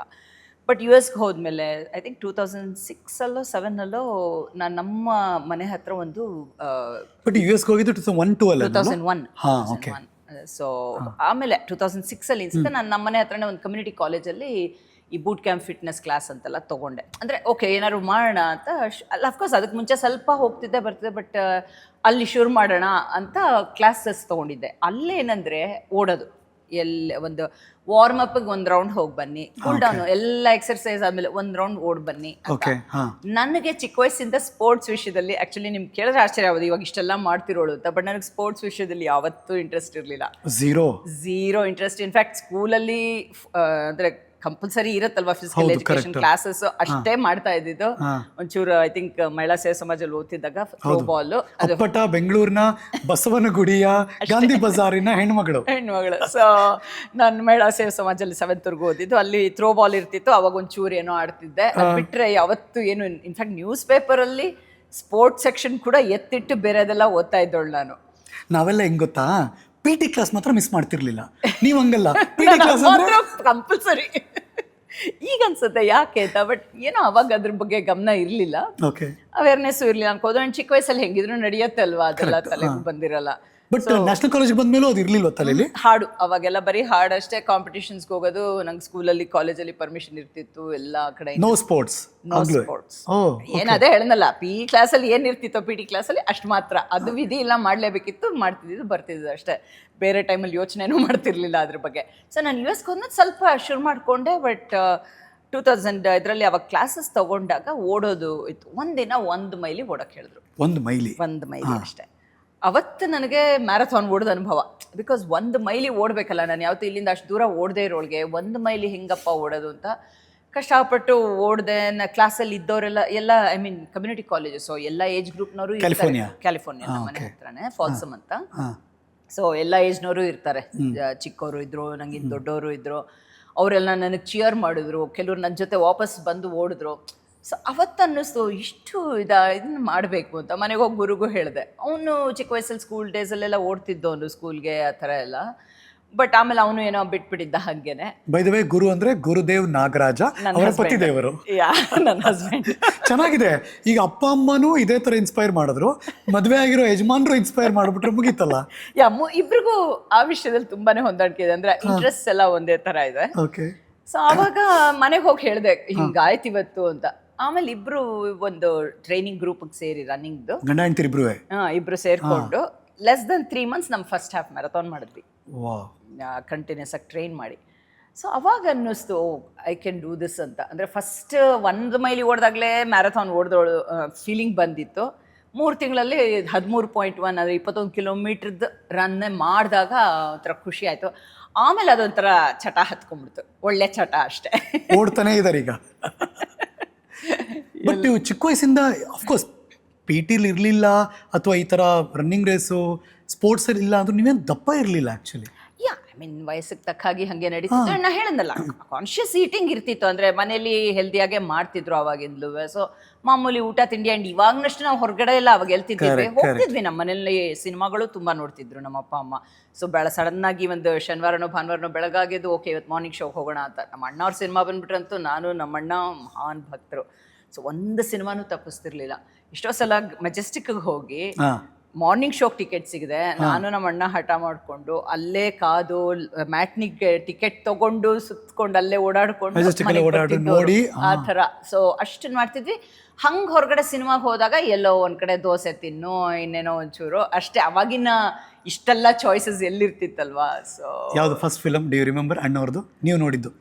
ಬಟ್ US ಹೋದ್ಮೇಲೆ ಐ ಥಿಂಕ್ 2006 7 ನಾನು ನಮ್ಮ ಮನೆ ಹತ್ರ ಒಂದು ಬಟ್ US ಹೋಗಿದ್ದು 2001. ಸೊ ಆಮೇಲೆ 2006 ಅನ್ಸುತ್ತೆ, ನಾನು ನಮ್ಮ ಮನೆ ಹತ್ರನೇ ಒಂದು ಕಮ್ಯುನಿಟಿ ಕಾಲೇಜಲ್ಲಿ ಈ ಬೂಟ್ ಕ್ಯಾಂಪ್ ಫಿಟ್ನೆಸ್ ಕ್ಲಾಸ್ ಅಂತೆಲ್ಲ ತೊಗೊಂಡೆ. ಅಂದರೆ ಓಕೆ ಏನಾದ್ರು ಮಾಡೋಣ ಅಂತ. ಅಲ್ಲ, ಅಫ್ಕೋರ್ಸ್ ಅದಕ್ಕೆ ಮುಂಚೆ ಸ್ವಲ್ಪ ಹೋಗ್ತಿದ್ದೆ ಬರ್ತಿದ್ದೆ. ಬಟ್ ಅಲ್ಲಿ ಶುರು ಮಾಡೋಣ ಅಂತ ಕ್ಲಾಸಸ್ ತೊಗೊಂಡಿದ್ದೆ. ಅಲ್ಲೇನಂದರೆ ಓಡೋದು, ಒಂದು ವಾರ್ಮ್ ಅಪ್ಗೆ 1 ರೌಂಡ್ ಹೋಗಿ ಬನ್ನಿ, ಕೂಲ್ ಡೌನ್ ಎಲ್ಲ ಎಕ್ಸರ್ಸೈಸ್ ಆದಮೇಲೆ 1 ರೌಂಡ್ ಓಡ್ ಬನ್ನಿ. ನನಗೆ ಚಿಕ್ಕ ವಯಸ್ಸಿಂದ ಸ್ಪೋರ್ಟ್ಸ್ ವಿಷಯದಲ್ಲಿ ಆ್ಯಕ್ಚುಲಿ ನಿಮ್ಗೆ ಕೇಳಿದ್ರೆ ಆಶ್ಚರ್ಯ ಆಗೋದು, ಇವಾಗ ಇಷ್ಟೆಲ್ಲ ಮಾಡ್ತಿರೋಳು ಅಂತ. ಬಟ್ ನನಗೆ ಸ್ಪೋರ್ಟ್ಸ್ ವಿಷಯದಲ್ಲಿ ಯಾವತ್ತೂ ಇಂಟ್ರೆಸ್ಟ್ ಇರಲಿಲ್ಲ. Zero interest. ಇನ್ಫ್ಯಾಕ್ಟ್ ಸ್ಕೂಲಲ್ಲಿ ಅಂದರೆ ಕಂಪಲ್ಸರಿ ಇರುತ್ತಲ್ವಾ ಫಿಸಿಕಲ್ ಎಜುಕೇಶನ್ ಕ್ಲಾಸಸ್, ಅಷ್ಟೇ ಮಾಡ್ತಾ ಇದ್ದಿದ್ದು. ಒಂಚೂರು ಐ ಥಿಂಕ್ ಮಹಿಳಾ ಸೇವಾ ಸಮಾಜದಲ್ಲಿ ಓದ್ತಿದ್ದಾಗ ಥ್ರೋಬಾಲ್, ಬೆಂಗಳೂರಿನ ಬಸವನಗುಡಿಯ ಗಾಂಧಿ ಬಜಾರಿನ ಹೆಣ್ಮಗಳು. ಸೊ ನಾನು ಮಹಿಳಾ ಸೇವಾ ಸಮಾಜದಲ್ಲಿ 7th ಓದಿದ್ದು. ಅಲ್ಲಿ ಥ್ರೋಬಾಲ್ ಇರ್ತಿತ್ತು. ಅವಾಗ ಒಂಚೂರು ಏನೋ ಆಡ್ತಿದ್ದೆ. ಬಿಟ್ಟರೆ ಯಾವತ್ತು ಏನು, ಇನ್ಫ್ಯಾಕ್ಟ್ ನ್ಯೂಸ್ ಪೇಪರಲ್ಲಿ ಸ್ಪೋರ್ಟ್ಸ್ ಸೆಕ್ಷನ್ ಕೂಡ ಎತ್ತಿಟ್ಟು ಬೇರೆದೆಲ್ಲ ಓದ್ತಾ ಇದ್ದವಳು ನಾನು. ನಾವೆಲ್ಲ ಹೆಂಗ್ ಗೊತ್ತಾ, PT ಕ್ಲಾಸ್ ಮಾತ್ರ ಮಿಸ್ ಮಾಡ್ತಿರ್ಲಿಲ್ಲ. ನೀವು ಹಂಗಲ್ಲ, PT ಕ್ಲಾಸ್ ಕಂಪಲ್ಸರಿ. ಈಗ ಅನ್ಸುತ್ತೆ ಯಾಕೆ ಅಂತ. ಬಟ್ ಏನೋ ಅವಾಗ ಅದ್ರ ಬಗ್ಗೆ ಗಮನ ಇರಲಿಲ್ಲ, ಅವೇರ್ನೆಸ್ಸು ಇರಲಿಲ್ಲ ಅನ್ಕೋದು. ಚಿಕ್ಕ ವಯಸ್ಸಲ್ಲಿ ಹೆಂಗಿದ್ರು ನಡೆಯುತ್ತೆ ಅಲ್ವಾ, ಅದೆಲ್ಲ ತಲೆಗೂ ಬಂದಿರಲ್ಲ. ಬಟ್ ನ್ಯಾಷನಲ್ ಕಾಲೇಜಿಗೆ ಬಂದ್ಮೇಲೂ ಅದು ಇರ್ಲಿಲ್ವ ತಲೆಯಲ್ಲಿ? ಹಾಡು ಅವಾಗೆಲ್ಲ ಬರೀ ಹಾಡು ಅಷ್ಟೇ. ಕಾಂಪಿಟೇಷನ್ಸ್ಗೆ ಹೋಗೋದು, ನಂಗೆ ಸ್ಕೂಲಲ್ಲಿ ಕಾಲೇಜಲ್ಲಿ ಪರ್ಮಿಷನ್ ಇರ್ತಿತ್ತು ಎಲ್ಲ ಕಡೆ. No sports? ಏನ್ ಅದೇ ಹೇಳನಲ್ಲ, ಪಿ ಕ್ಲಾಸಲ್ಲಿ ಏನ್ ಇರ್ತಿತ್ತೋ ಪಿ ಟಿ ಕ್ಲಾಸಲ್ಲಿ ಅಷ್ಟು ಮಾತ್ರ. ಅದು ವಿಧಿ ಇಲ್ಲ, ಮಾಡ್ಲೇಬೇಕಿತ್ತು, ಮಾಡ್ತಿದ್ದು ಬರ್ತಿದ್ದು ಅಷ್ಟೇ. ಬೇರೆ ಟೈಮಲ್ಲಿ ಯೋಚನೆನೂ ಮಾಡ್ತಿರ್ಲಿಲ್ಲ ಅದ್ರ ಬಗ್ಗೆ. ಸೊ ನಾನು ಯು ಎಸ್ಗೆ ಹೋದ್ಮೇಲೆ ಸ್ವಲ್ಪ ಶುರು ಮಾಡಿಕೊಂಡೆ. ಬಟ್ 2000 ಇದರಲ್ಲಿ ಅವಾಗ ಕ್ಲಾಸಸ್ ತಗೊಂಡಾಗ ಓಡೋದು ಇತ್ತು. ಒಂದಿನ 1 ಮೈಲಿ ಓಡಕ್ಕೆ ಹೇಳಿದ್ರು. 1 ಮೈಲಿ? 1 ಮೈಲಿ ಅಷ್ಟೇ. ಅವತ್ತು ನನಗೆ ಮ್ಯಾರಥಾನ್ ಓಡೋದು ಅನುಭವ. ಬಿಕಾಸ್ 1 ಮೈಲಿ ಓಡಬೇಕಲ್ಲ, ನಾನು ಯಾವತ್ತೂ ಇಲ್ಲಿಂದ ಅಷ್ಟು ದೂರ ಓಡದೆ ಇರೋಳಿಗೆ 1 ಮೈಲಿ ಹೆಂಗಪ್ಪ ಓಡೋದು ಅಂತ ಕಷ್ಟಪಟ್ಟು ಓಡಿದೆ. ಕ್ಲಾಸಲ್ಲಿ ಇದ್ದವರೆಲ್ಲ ಎಲ್ಲ I mean community colleges, so ಎಲ್ಲ ಏಜ್ ಗ್ರೂಪ್ನವರು ಇರ್ತಾರೆ. ಕ್ಯಾಲಿಫೋರ್ನಿಯಾ ನಮ್ಮ ಮನೆ ಹತ್ರನೇ, ಫಾಲ್ಸಮ್ ಅಂತ. ಸೊ ಎಲ್ಲ ಏಜ್ನವರು ಇರ್ತಾರೆ. ಚಿಕ್ಕವರು ಇದ್ರು, ನಂಗಿನ್ ದೊಡ್ಡವರು ಇದ್ರು. ಅವರೆಲ್ಲ ನನಗೆ ಚಿಯರ್ ಮಾಡಿದ್ರು. ಕೆಲವ್ರು ನನ್ನ ಜೊತೆ ವಾಪಸ್ ಬಂದು ಓಡಿದ್ರು. ಸೊ ಅವತ್ತು ಅನ್ನಿಸ್ತು ಇಷ್ಟು ಇದನ್ನು ಮಾಡಬೇಕು ಅಂತ. ಮನೆಗೆ ಹೋಗಿ ಗುರುಗೂ ಹೇಳಿದೆ. ಅವನು ಚಿಕ್ಕ ವಯಸ್ಸಲ್ಲಿ ಸ್ಕೂಲ್ ಡೇಸಲ್ಲೆಲ್ಲ ಓಡ್ತಿದ್ದು, ಅವನು ಸ್ಕೂಲ್ಗೆ ಆ ಥರ ಎಲ್ಲ. ಬಟ್ ಆಮೇಲೆ ಅವನು ಏನೋ ಬಿಟ್ಬಿಟ್ಟಿದ್ದ ಹಾಗೇನೆ. ಬೈ ದ ವೇ, ಗುರು ಅಂದ್ರೆ ಗುರುದೇವ್ ನಾಗರಾಜ, ಅವರ ಪತಿ ದೇವರು. ನನ್ನ ಹಸ್ಬೆಂಡ್. ಚೆನ್ನಾಗಿದೆ. ಈಗ ಅಪ್ಪ ಅಮ್ಮನೂ ಇದೇ ತರ ಇನ್ಸ್ಪೈರ್ ಮಾಡಿದ್ರು, ಮದುವೆ ಆಗಿರೋ ಯಜಮಾನ್ರು ಇನ್ಸ್ಪೈರ್ ಮಾಡ್ಬಿಟ್ರೆ ಮುಗೀತಲ್ಲ. ಇಬ್ರಿಗೂ ಆ ವಿಷಯದಲ್ಲಿ ತುಂಬಾನೇ ಹೊಂದಾಣಿಕೆ ಇದೆ. ಅಂದ್ರೆ ಇಂಟ್ರೆಸ್ಟ್ ಎಲ್ಲ ಒಂದೇ ತರ ಇದೆ. ಓಕೆ. ಸೊ ಆವಾಗ ಮನೆಗೆ ಹೋಗಿ ಹೇಳಿದೆ ಹಿಂಗಾಯ್ತು ಇವತ್ತು ಅಂತ. ಆಮೇಲೆ ಇಬ್ರು ಒಂದು ಟ್ರೈನಿಂಗ್ ಗ್ರೂಪ್ಗೆ ಸೇರಿ, ರನ್ನಿಂಗ್ದು ಗಂಡ ಹೆಂಡತಿ ಇಬ್ರು ಸೇರ್ಕೊಂಡು ಲೆಸ್ ದೆನ್ 3 months ನಮ್ಮ ಫಸ್ಟ್ ಹಾಫ್ ಮ್ಯಾರಥಾನ್ ಮಾಡಿದ್ವಿ, ಕಂಟಿನ್ಯೂಸ್ ಆಗಿ ಟ್ರೈನ್ ಮಾಡಿ. ಸೊ ಅವಾಗ ಅನ್ನಿಸ್ತು ಐ ಕ್ಯಾನ್ ಡೂ ದಿಸ್ ಅಂತ. ಅಂದರೆ ಫಸ್ಟ್ 1 ಮೈಲಿ ಓಡಿದಾಗಲೇ ಮ್ಯಾರಥಾನ್ ಓಡಿದೋಳು ಫೀಲಿಂಗ್ ಬಂದಿತ್ತು. 3 ತಿಂಗಳಲ್ಲಿ 13.1 ಅಂದರೆ 21 ಕಿಲೋಮೀಟ್ರದ್ದು ರನ್ನೇ ಮಾಡಿದಾಗ ಒಂಥರ ಖುಷಿ ಆಯಿತು. ಆಮೇಲೆ ಅದೊಂಥರ ಚಟ ಹತ್ಕೊಂಡ್ಬಿಡ್ತು, ಒಳ್ಳೆ ಚಟ ಅಷ್ಟೇ. ಓಡ್ತಾನೆ ಇದ್ದಾರೆ ಈಗ. ಬಟ್ ನೀವು ಚಿಕ್ಕ ವಯಸ್ಸಿಂದ ಅಫ್ಕೋರ್ಸ್ ಪಿ ಟಿಲಿ ಇರಲಿಲ್ಲ ಅಥವಾ ಈ ಥರ ರನ್ನಿಂಗ್ ರೇಸು ಸ್ಪೋರ್ಟ್ಸಲ್ಲಿ ಇಲ್ಲ ಅಂದ್ರೂ ನೀವೇನು ದಪ್ಪ ಇರಲಿಲ್ಲ ಆ್ಯಕ್ಚುಲಿ. ಐ ಮೀನ್ ವಯಸ್ಸಿಗೆ ತಕ್ಕ ಹಾಗೆ ಹಾಗೆ ನಡೀತಿತ್ತು. ನಾ ಹೇಳಂದಲ್ಲ, ಕಾನ್ಷಿಯಸ್ ಈಟಿಂಗ್ ಇರ್ತಿತ್ತು. ಅಂದರೆ ಮನೇಲಿ ಹೆಲ್ದಿಯಾಗೆ ಮಾಡ್ತಿದ್ರು ಅವಾಗಿಂದಲೂ. ಸೊ ಮಾಮೂಲಿ ಊಟ ತಿಂಡಿ. ಆ್ಯಂಡ್ ಇವಾಗನಷ್ಟು ನಾವು ಹೊರಗಡೆ ಎಲ್ಲ ಅವಾಗ ಹೋಗ್ತಿದ್ವಿ. ನಮ್ಮ ಮನೇಲಿ ಸಿನಿಮಾಗಳು ತುಂಬ ನೋಡ್ತಿದ್ರು ನಮ್ಮ ಅಪ್ಪ ಅಮ್ಮ. ಸೊ ಸಡನ್ನಾಗಿ ಒಂದು ಶನಿವಾರನೋ ಭಾನುವಾರನೋ ಬೆಳಗಾಗಿದ್ದು ಓಕೆ ಇವತ್ತು ಮಾರ್ನಿಂಗ್ ಶೋಗೆ ಹೋಗೋಣ ಅಂತ. ನಮ್ಮ ಅಣ್ಣವ್ರ ಸಿನಿಮಾ ಬಂದ್ಬಿಟ್ರಂತೂ ನಾನು ನಮ್ಮಣ್ಣ ಮಹಾನ್ ಭಕ್ತರು. ಸೊ ಒಂದು ಸಿನಿಮಾನೂ ತಪ್ಪಿಸ್ತಿರ್ಲಿಲ್ಲ. ಎಷ್ಟೋ ಸಲ ಮೆಜೆಸ್ಟಿಕ್ಗೆ ಹೋಗಿ ಮಾರ್ನಿಂಗ್ ಶೋಗೆ ಟಿಕೆಟ್ ಸಿಗಿದೆ, ನಾನು ನಮ್ಮ ಅಣ್ಣ ಹಠ ಮಾಡಿಕೊಂಡು ಅಲ್ಲೇ ಕಾದು ಮ್ಯಾಟ್ನಿಗೆ ಟಿಕೆಟ್ ತಗೊಂಡು ಸುತ್ಕೊಂಡು ಅಲ್ಲೇ ಓಡಾಡ್ಕೊಂಡು ಆ ಥರ. ಸೊ ಅಷ್ಟನ್ನು ಮಾಡ್ತಿದ್ವಿ. ಹಂಗೆ ಹೊರಗಡೆ ಸಿನಿಮಾಗೆ ಹೋದಾಗ ಎಲ್ಲೋ ಒಂದು ಕಡೆ ದೋಸೆ ತಿನ್ನು, ಇನ್ನೇನೋ ಒಂಚೂರು ಅಷ್ಟೇ. ಅವಾಗಿನ ಇಷ್ಟೆಲ್ಲ ಚಾಯ್ಸಸ್ ಎಲ್ಲಿರ್ತಿತ್ತಲ್ವಾ. ಸೊ ಯಾವುದು first film do you remember ಅಣ್ಣವ್ರದ್ದು ನೀವು ನೋಡಿದ್ದು?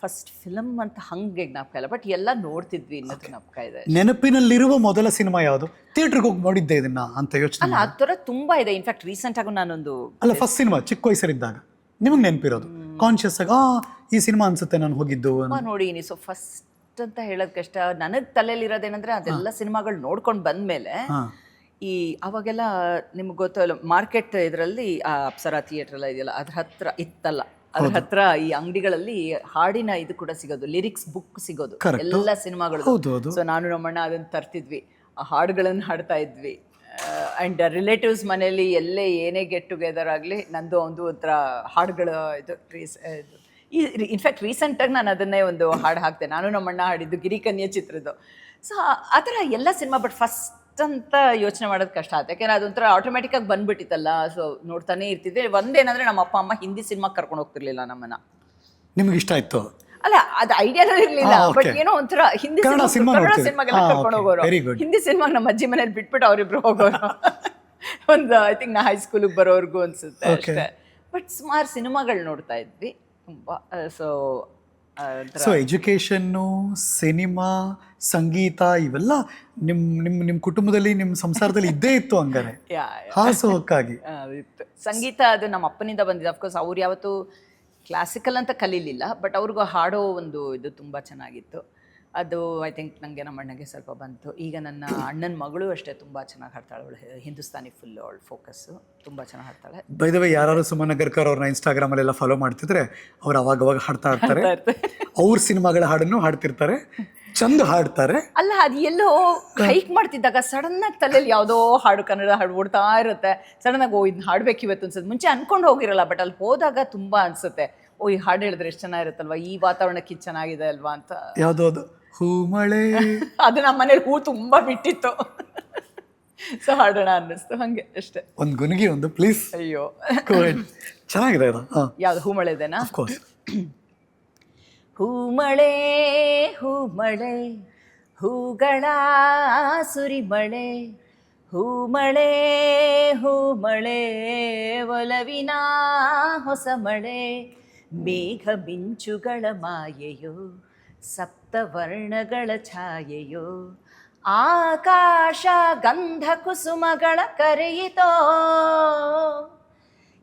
ಫಸ್ಟ್ ಫಿಲಮ್ ಅಂತ ಹಂಗೆ ಜ್ಞಾಪಕ ಇಲ್ಲ, ಬಟ್ ಎಲ್ಲ ನೋಡ್ತಿದ್ವಿ. ಇನ್ನೂ ಜ್ಞಾಪಕ ಇದೆ. ನೆನಪಿನಲ್ಲಿರುವ ಮೊದಲ ಸಿನಿಮಾ ಯಾವುದು? ಥಿಯೇಟ್ರಿಗೆ ಹೋಗಿ ನೋಡಿದ್ದೆ ಇದನ್ನ ಅಂತ ಯೋಚನೆ? ಅಲ್ಲ, ಆ ಥರ ತುಂಬಾ ಇದೆ. ಇನ್ಫ್ಯಾಕ್ಟ್ ರೀಸೆಂಟ್ ಆಗಿ ನಾನೊಂದು ಅಲ್ಲ ಫಸ್ಟ್ ಸಿನಿಮಾ ಚಿಕ್ಕ ವಯಸ್ಸರಿದ್ದಾಗ ನಿಮಗೆ ನೆನಪಿರೋದು ಕಾನ್ಶಿಯಸ್ ಆಗಿ ಈ ಸಿನಿಮಾ ಅನ್ಸುತ್ತೆ ನಾನು ಹೋಗಿದ್ದು ನೋಡಿನಿ. ಸೊ ಫಸ್ಟ್ ಅಂತ ಹೇಳೋದು ಕಷ್ಟ. ನನಗೆ ತಲೆಯಲ್ಲಿರೋದೇನಂದ್ರೆ ಅದೆಲ್ಲ ಸಿನಿಮಾಗಳು ನೋಡ್ಕೊಂಡು ಬಂದ್ಮೇಲೆ ಈ ಅವಾಗೆಲ್ಲ ನಿಮ್ಗೆ ಗೊತ್ತಲ್ಲ, ಮಾರ್ಕೆಟ್ ಇದರಲ್ಲಿ ಅಪ್ಸರಾ ಥಿಯೇಟರ್ ಎಲ್ಲ ಇದೆಯಲ್ಲ, ಅದ್ರ ಹತ್ರ ಇತ್ತಲ್ಲ, ಅದ್ರ ಹತ್ರ ಈ ಅಂಗಡಿಗಳಲ್ಲಿ ಹಾಡಿನ ಇದು ಕೂಡ ಸಿಗೋದು, ಲಿರಿಕ್ಸ್ ಬುಕ್ ಸಿಗೋದು ಎಲ್ಲ ಸಿನಿಮಾಗಳು. ಸೊ ನಾನು ನಮ್ಮಣ್ಣ ಅದನ್ನ ತರ್ತಿದ್ವಿ, ಆ ಹಾಡುಗಳನ್ನು ಹಾಡ್ತಾ ಇದ್ವಿ. ಆ್ಯಂಡ್ ರಿಲೇಟಿವ್ಸ್ ಮನೇಲಿ ಎಲ್ಲೇ ಏನೇ ಗೆಟ್ ಟುಗೆದರ್ ಆಗಲಿ ನಂದು ಒಂದು ಒಂಥರ ಹಾಡುಗಳ ಇದು ಇನ್ಫ್ಯಾಕ್ಟ್ ರೀಸೆಂಟಾಗಿ ನಾನು ಅದನ್ನೇ ಒಂದು ಹಾಡು ಹಾಕ್ತೆ. ನಾನು ನಮ್ಮಣ್ಣ ಹಾಡಿದ್ದು ಗಿರಿಕನ್ಯೆ ಚಿತ್ರದ್ದು. ಸೊ ಆ ಥರ ಎಲ್ಲ ಸಿನಿಮಾ. ಬಟ್ ಫಸ್ಟ್ ಅಂತ ಯೋಚನೆ ಮಾಡೋದು ಕಷ್ಟ ಆಗುತ್ತೆ, ಯಾಕೆಂದ್ರೆ ಅದೊಂಥರ ಆಟೋಮೆಟಿಕ್ಕಾಗಿ ಬಂದ್ಬಿಟ್ಟಿತ್ತಲ್ಲ. ಸೊ ನೋಡ್ತಾನೆ ಇರ್ತಿದ್ದೆ. ಒಂದೇನಂದ್ರೆ ನಮ್ಮ ಅಪ್ಪ ಅಮ್ಮ ಹಿಂದಿ ಸಿನಿಮಾ ಕರ್ಕೊಂಡು ಹೋಗ್ತಿರ್ಲಿಲ್ಲ ನಮ್ಮನ್ನ. ನಿಮ್ಗೆ ಇಷ್ಟ ಆಯ್ತು? ಅಲ್ಲ, ಅದು ಐಡಿಯಾನೂ ಇರಲಿಲ್ಲ. ಬಟ್ ಏನೋ ಒಂಥರ ಹಿಂದಿ ಸಿನಿಮಾಗೆಲ್ಲ ಕರ್ಕೊಂಡು ಹೋಗೋರು. ಹಿಂದಿ ಸಿನಿಮಾಗೆ ನಮ್ಮ ಅಜ್ಜಿ ಮನೇಲಿ ಬಿಟ್ಬಿಟ್ಟು ಅವರಿಬ್ರು ಹೋಗೋರು. ಒಂದು ಐ ಥಿಂಕ್ ನಾ ಹೈಸ್ಕೂಲಿಗೆ ಬರೋರ್ಗು ಅನ್ಸುತ್ತೆ ಅಷ್ಟೇ. ಬಟ್ ಸುಮಾರು ಸಿನಿಮಾಗಳು ನೋಡ್ತಾ ಇದ್ವಿ ತುಂಬ. ಸೊ ಎಜುಕೇಷನ್ನು, ಸಿನಿಮಾ, ಸಂಗೀತ ಇವೆಲ್ಲ ನಿಮ್ಮ ಕುಟುಂಬದಲ್ಲಿ ನಿಮ್ಮ ಸಂಸಾರದಲ್ಲಿ ಇದ್ದೇ ಇತ್ತು ಹಂಗಾರೆ ಹಾಸೋಕ್ಕಾಗಿ? ಇತ್ತು. ಸಂಗೀತ ಅದು ನಮ್ಮ ಅಪ್ಪನಿಂದ ಬಂದಿದೆ. ಅಫ್ಕೋರ್ಸ್ ಅವ್ರು ಯಾವತ್ತೂ ಕ್ಲಾಸಿಕಲ್ ಅಂತ ಕಲೀಲಿಲ್ಲ, ಬಟ್ ಅವ್ರಿಗೂ ಹಾಡೋ ಒಂದು ಇದು ತುಂಬ ಚೆನ್ನಾಗಿತ್ತು. ಅದು ಐ ಥಿಂಕ್ ನನಗೆ ನಮ್ಮ ಅಣ್ಣಗೆ ಸ್ವಲ್ಪ ಬಂತು. ಈಗ ನನ್ನ ಅಣ್ಣನ ಮಗಳು ಅಷ್ಟೇ ತುಂಬ ಚೆನ್ನಾಗಿ ಹಾಡ್ತಾಳೆ. ಅವಳು ಹಿಂದೂಸ್ತಾನಿ ಫುಲ್ ಅವಳು ಫೋಕಸ್ಸು, ತುಂಬ ಚೆನ್ನಾಗಿ ಹಾಡ್ತಾಳೆ. ಬೈ ದ ವೇ, ಯಾರು ಸುಮನ್ ನಗರ್ಕರ್ ಅವ್ರನ್ನ ಇನ್ಸ್ಟಾಗ್ರಾಮಲ್ಲೆಲ್ಲ ಫಾಲೋ ಮಾಡ್ತಿದ್ರೆ ಅವ್ರು ಅವಾಗ ಹಾಡ್ತಾ ಇರ್ತಾರೆ. ಅವ್ರ ಸಿನಿಮಾಗಳ ಹಾಡನ್ನು ಹಾಡ್ತಿರ್ತಾರೆ, ಚಂದ ಹಾಡ್ತಾರೆ. ಅಲ್ಲ, ಅದು ಎಲ್ಲೋ ಹೈಕ್ ಮಾಡ್ತಿದ್ದಾಗ ಸಡನ್ನಾಗಿ ತಲೆಯಲ್ಲಿ ಯಾವುದೋ ಹಾಡು, ಕನ್ನಡ ಹಾಡು ಓಡ್ತಾ ಇರುತ್ತೆ. ಸಡನ್ನಾಗಿ ಇದನ್ನ ಹಾಡ್ಬೇಕು ಇವತ್ತು ಅನ್ಸುತ್ತೆ. ಮುಂಚೆ ಅನ್ಕೊಂಡು ಹೋಗಿರಲ್ಲ, ಬಟ್ ಅಲ್ಲಿ ಹೋದಾಗ ತುಂಬ ಅನ್ಸುತ್ತೆ, ಈ ಹಾಡು ಹೇಳಿದ್ರೆ ಎಷ್ಟು ಚೆನ್ನಾಗಿರುತ್ತಲ್ವಾ, ಈ ವಾತಾವರಣಕ್ಕೆ ಚೆನ್ನಾಗಿದೆ ಅಲ್ವಾ ಅಂತ. ಯಾವುದೋ ಹೂ ಮಳೆ, ಅದು ನಮ್ಮ ಮನೇಲಿ ಹೂ ತುಂಬ ಬಿಟ್ಟಿತ್ತು. ಸೊ ಹಾಡೋಣ ಅನ್ನಿಸ್ತು ಹಂಗೆ ಅಷ್ಟೇ. ಒಂದು ಗುನುಗಿ ಒಂದು ಪ್ಲೀಸ್. ಅಯ್ಯೋ ಚೆನ್ನಾಗಿದೆ ಅದು. ಹಾಂ, ಯಾವ್ದು ಹೂಮಳೆದೇನಾ? Of course. ಹೂಮಳೆ ಹೂಮಳೆ ಹೂಗಳ ಸುರಿಮಳೆ, ಹೂಮಳೆ ಹೂಮಳೆ ಒಲವಿನ ಹೊಸ ಮಳೆ, ಮೇಘ ಮಿಂಚುಗಳ ಮಾಯೆಯೋ ಸಪ್ತವರ್ಣಗಳ ಛಾಯೆಯೋ, ಆಕಾಶ ಗಂಧ ಕುಸುಮಗಳ ಕರೆಯಿತೋ,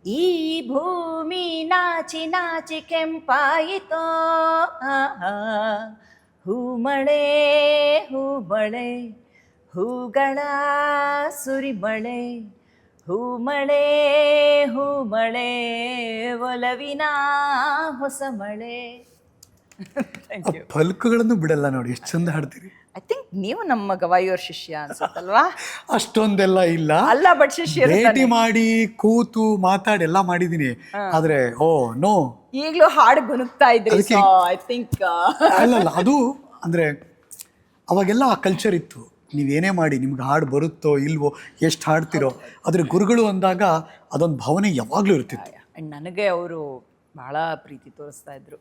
ಈ ಭೂಮಿ ನಾಚಿ ನಾಚಿ ಕೆಂಪಾಯಿತೋ, ಹೂಮಳೆ ಹೂಮಳೆ ಹೂಗಳ ಸುರಿಮಳೆ, ಹೂಮಳೆ ಹೂಮಳೆ ಒಲವಿನ ಹೊಸ ಮಳೆ. Thank you. ಪಲ್ಕುಗಳನ್ನು ಬಿಡಲ್ಲ ನೋಡಿ, ಎಷ್ಟು ಚಂದ ಹಾಡ್ತೀರಿ. ಐ ಥಿಂಕ್ ನೀವು ನಮ್ಮ ಗವಾಯಿಯವ್ರ ಶಿಷ್ಯ ಅನ್ಸುತ್ತಲ್ವಾ? ಅಷ್ಟೊಂದೆಲ್ಲ ಇಲ್ಲ, ಅಲ್ಲ ಬಟ್ ಶಿಷ್ಯರು ಭೇಟಿ ಮಾಡಿ ಕೂತು ಮಾತಾಡಿ ಎಲ್ಲ ಮಾಡಿದೀನಿ. ಆದ್ರೆ ನೋ, ಈಗಲೂ ಹಾಡು ಗುನುಗ್ತಾ ಇದ್ರಿ. ಐ ಥಿಂಕ್ ಅಲ್ಲಲ್ಲ, ಅದು ಅಂದ್ರೆ ಅವಾಗೆಲ್ಲ ಆ ಕಲ್ಚರ್ ಇತ್ತು. ನೀವೇನೇ ಮಾಡಿ ನಿಮ್ಗೆ ಹಾಡು ಬರುತ್ತೋ ಇಲ್ವೋ, ಎಷ್ಟು ಹಾಡ್ತಿರೋ, ಅದ್ರ ಗುರುಗಳು ಅಂದಾಗ ಅದೊಂದು ಭಾವನೆ ಯಾವಾಗಲೂ ಇರ್ತಿತ್ತು. ನನಗೆ ಅವರು ಬಹಳ ಪ್ರೀತಿ ತೋರಿಸ್ತಾ ಇದ್ರು.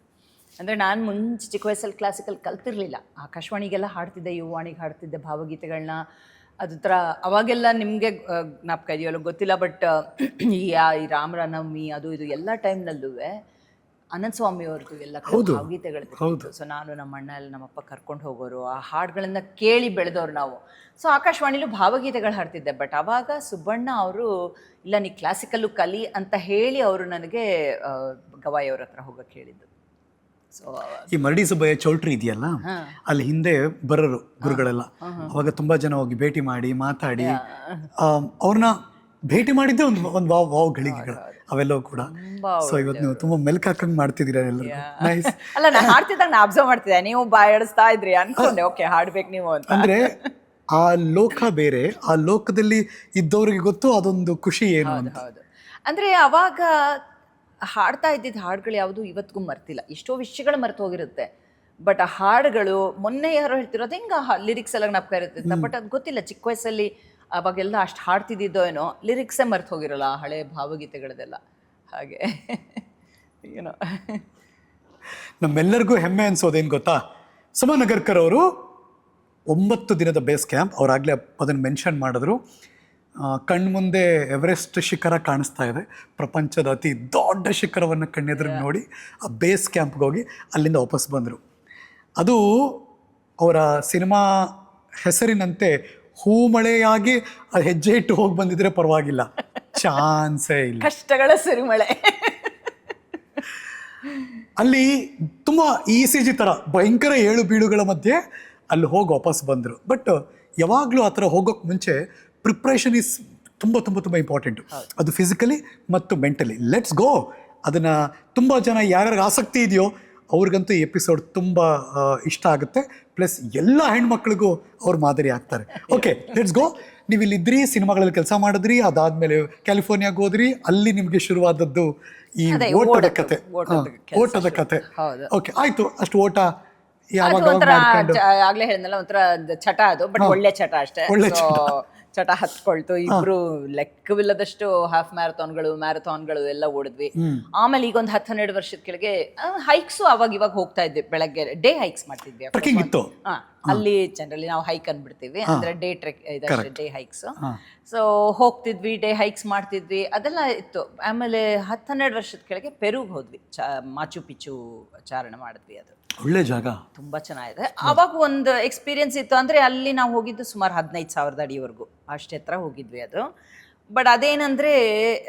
ಅಂದರೆ ನಾನು ಮುಂಚೆ ಚಿಕ್ಕ ವಯಸ್ಸಲ್ಲಿ ಕ್ಲಾಸಿಕಲ್ ಕಲ್ತಿರ್ಲಿಲ್ಲ. ಆಕಾಶವಾಣಿಗೆಲ್ಲ ಹಾಡ್ತಿದ್ದೆ, ಯುವವಾಣಿಗೆ ಹಾಡ್ತಿದ್ದೆ ಭಾವಗೀತೆಗಳನ್ನ. ಅದು ಥರ ಅವಾಗೆಲ್ಲ ನಿಮಗೆ ಜ್ಞಾಪಕ ಇದೆಯಲ್ಲ ಗೊತ್ತಿಲ್ಲ, ಬಟ್ ಈ ರಾಮನವಮಿ ಅದು ಇದು ಎಲ್ಲ ಟೈಮ್ನಲ್ಲೂ ಅನಂತ ಸ್ವಾಮಿ ಅವ್ರದ್ದು ಎಲ್ಲ ಭಾವಗೀತೆಗಳು. ಸೊ ನಾನು ನಮ್ಮ ಅಣ್ಣ ಎಲ್ಲ ನಮ್ಮಪ್ಪ ಕರ್ಕೊಂಡು ಹೋಗೋರು, ಆ ಹಾಡುಗಳನ್ನ ಕೇಳಿ ಬೆಳೆದವ್ರು ನಾವು. ಸೊ ಆಕಾಶವಾಣಿಲೂ ಭಾವಗೀತೆಗಳು ಹಾಡ್ತಿದ್ದೆ. ಬಟ್ ಆವಾಗ ಸುಬ್ಬಣ್ಣ ಅವರು ಇಲ್ಲ ನೀ ಕ್ಲಾಸಿಕಲ್ಲು ಕಲಿ ಅಂತ ಹೇಳಿ ಅವರು ನನಗೆ ಗವಾಯಿಯವ್ರ ಹತ್ರ ಹೋಗೋಕ್ಕೆ ಹೇಳಿದ್ದು. ಸೊ ಈ ಮರಡಿ ಸುಬ್ಬಯ್ಯ ಚೌಲ್ಟ್ರಿ ಇದೆಯಲ್ಲ, ಅಲ್ಲಿ ಹಿಂದೆ ಬರೋರು ಗುರುಗಳೆಲ್ಲ. ಅವಾಗ ತುಂಬಾ ಜನ ಹೋಗಿ ಭೇಟಿ ಮಾಡಿ ಮಾತಾಡಿ, ಅವ್ರನ್ನ ಭೇಟಿ ಮಾಡಿದ್ದೆ ಒಂದು ವಾವ್ ಗಳಿಗೆಗಳು ಅವೆಲ್ಲವೂ ಕೂಡ. ಸೊ ಇವತ್ತು ನೀವು ತುಂಬಾ ಮೆಲ್ಕ್ ಹಾಕಂಗ್ ಮಾಡ್ತಿದ್ದೀರಾ ಎಲ್ಲರೂ. ನೈಸ್. ಅಲ್ಲ ನಾನು ಹಾಡ್ತಿದ್ದಾಗ ನಾ ಅಬ್ಸರ್ವ್ ಮಾಡ್ತಿದ್ದೆ, ನೀವು ಬಾಯಾಡಿಸ್ತಾ ಇದ್ರಿ ಅನ್ಕೊಂಡೆ ಓಕೆ ಹಾಡ್ಬೇಕು ನೀವು ಅಂತ. ಅಂದ್ರೆ ಆ ಲೋಕ ಬೇರೆ, ಆ ಲೋಕದಲ್ಲಿ ಇದ್ದವ್ರಿಗೆ ಗೊತ್ತು ಅದೊಂದು ಖುಷಿ ಏನು ಅಂತ. ಹೌದು. ಅಂದ್ರೆ ಅವಾಗ ಹಾಡ್ತಾ ಇದ್ದಿದ್ದ ಹಾಡುಗಳು ಯಾವುದು ಇವತ್ತಿಗೂ ಮರ್ತಿಲ್ಲ. ಎಷ್ಟೋ ವಿಷಯಗಳು ಮರ್ತು ಹೋಗಿರುತ್ತೆ, ಬಟ್ ಆ ಹಾಡುಗಳು ಮೊನ್ನೆ ಯಾರೋ ಹೇಳ್ತಿರೋದು ಹಿಂಗೆ ಲಿರಿಕ್ಸ್ ಎಲ್ಲ ಜ್ಞಾಪಕ ಇರುತ್ತೆ. ಬಟ್ ಅದು ಗೊತ್ತಿಲ್ಲ, ಚಿಕ್ಕ ವಯಸ್ಸಲ್ಲಿ ಅವಾಗೆಲ್ಲ ಅಷ್ಟು ಹಾಡ್ತಿದ್ದಿದ್ದೋ ಏನೋ, ಲಿರಿಕ್ಸೇ ಮರ್ತು ಹೋಗಿರಲ್ಲ ಆ ಹಳೆ ಭಾವಗೀತೆಗಳದೆಲ್ಲ. ಹಾಗೆ ಏನೋ ನಮ್ಮೆಲ್ಲರಿಗೂ ಹೆಮ್ಮೆ ಅನ್ಸೋದೇನು ಗೊತ್ತಾ, ಸುಮಾ ನಗರ್ಕರ್ ಅವರು 9 ದಿನದ ಬೇಸ್ ಕ್ಯಾಂಪ್, ಅವ್ರಾಗಲೇ ಅದನ್ನು ಮೆನ್ಷನ್ ಮಾಡಿದ್ರು. ಕಣ್ಮುಂದೆ ಎವರೆಸ್ಟ್ ಶಿಖರ ಕಾಣಿಸ್ತಾ ಇದೆ, ಪ್ರಪಂಚದ ಅತಿ ದೊಡ್ಡ ಶಿಖರವನ್ನು ಕಣ್ಣೆದುರು ನೋಡಿ ಆ ಬೇಸ್ ಕ್ಯಾಂಪ್ಗೆ ಹೋಗಿ ಅಲ್ಲಿಂದ ವಾಪಸ್ ಬಂದರು. ಅದು ಅವರ ಸಿನಿಮಾ ಹೆಸರಿನಂತೆ ಹೂಮಳೆಯಾಗಿ ಹೆಜ್ಜೆ ಇಟ್ಟು ಹೋಗಿ ಬಂದಿದ್ರೆ ಪರವಾಗಿಲ್ಲ, ಚಾನ್ಸೇ ಇಲ್ಲ. ಕಷ್ಟಗಳ ಸುರಿಮಳೆ. ಅಲ್ಲಿ ತುಂಬ ECG ಥರ ಭಯಂಕರ ಏಳು ಬೀಳುಗಳ ಮಧ್ಯೆ ಅಲ್ಲಿ ಹೋಗಿ ವಾಪಸ್ ಬಂದರು. ಬಟ್ ಯಾವಾಗಲೂ ಆ ಥರ ಹೋಗೋಕ್ಕೆ ಮುಂಚೆ ಪ್ರಿಪ್ರೇಷನ್ ಈಸ್ ತುಂಬ ತುಂಬ ತುಂಬ ಇಂಪಾರ್ಟೆಂಟು. ಅದು ಫಿಸಿಕಲಿ ಮತ್ತು ಮೆಂಟಲಿ. Let's go. ಅದನ್ನು ತುಂಬ ಜನ ಯಾರ್ಯಾರಿಗೆ ಆಸಕ್ತಿ ಇದೆಯೋ ಅವ್ರಿಗಂತೂ ಈ ಎಪಿಸೋಡ್ ತುಂಬ ಇಷ್ಟ ಆಗುತ್ತೆ. ಪ್ಲಸ್ ಎಲ್ಲ ಹೆಣ್ಮಕ್ಳಿಗೂ ಅವ್ರು ಮಾದರಿ ಆಗ್ತಾರೆ. Okay, let's go. ನೀವು ಇಲ್ಲಿದ್ರಿ, ಸಿನಿಮಾಗಳಲ್ಲಿ ಕೆಲಸ ಮಾಡಿದ್ರಿ, ಅದಾದಮೇಲೆ ಕ್ಯಾಲಿಫೋರ್ನಿಯಾಗೆ ಹೋದ್ರಿ, ಅಲ್ಲಿ ನಿಮಗೆ ಶುರುವಾದದ್ದು ಈ ಓಟದ ಕತೆ. ಓಟದ ಕತೆ. ಓಕೆ, ಆಯಿತು. ಅಷ್ಟು ಓಟ ಯಾವಾಗ ಆಗ್ಲೇ ಹೇಳಿದ್ನಲ್ಲ, ಒಂಥರ ಚಟ ಅದು, ಬಟ್ ಒಳ್ಳೆ ಚಟ ಅಷ್ಟೇ. ಚಟ ಹತ್ಕೊಳ್ತು. ಇಬ್ರು ಲೆಕ್ಕವಿಲ್ಲದಷ್ಟು ಹಾಫ್ ಮ್ಯಾರಥಾನ್ಗಳು ಎಲ್ಲ ಓಡಿದ್ವಿ. ಆಮೇಲೆ ಈಗ ಒಂದು 10-12 ವರ್ಷದ ಕೆಳಗೆ ಹೈಕ್ಸು ಅವಾಗ ಇವಾಗ ಹೋಗ್ತಾ ಇದ್ವಿ. ಬೆಳಗ್ಗೆ ಡೇ ಹೈಕ್ಸ್ ಮಾಡ್ತಿದ್ವಿ. ಅಲ್ಲಿ ಜನರಲಿ ನಾವು ಹೈಕ್ ಅನ್ಬಿಡ್ತೀವಿ, ಅಂದ್ರೆ ಡೇ ಟ್ರೆಕ್ ಇದಷ್ಟೇ, ಡೇ ಹೈಕ್ಸ್. ಸೊ ಹೋಗ್ತಿದ್ವಿ, ಡೇ ಹೈಕ್ಸ್ ಮಾಡ್ತಿದ್ವಿ, ಅದೆಲ್ಲ ಇತ್ತು. ಆಮೇಲೆ 10-12 ವರ್ಷದ ಕೆಳಗೆ ಪೆರುಗ್ ಹೋದ್ವಿ, ಮಾಚು ಪಿಚ್ಚು ಚಾರಣ ಮಾಡಿದ್ವಿ. ಅದು ಒಳ್ಳೆ ಜಾಗ, ತುಂಬಾ ಚೆನ್ನಾಗಿದೆ. ಅವಾಗ ಒಂದು ಎಕ್ಸ್ಪೀರಿಯನ್ಸ್ ಇತ್ತು. ಅಂದ್ರೆ ಅಲ್ಲಿ ನಾವು ಹೋಗಿದ್ದು ಸುಮಾರು 15,000 ಅಡಿವರೆಗೂ, ಅಷ್ಟೇ ಹತ್ರ ಹೋಗಿದ್ವಿ ಅದು. ಬಟ್ ಅದೇನಂದ್ರೆ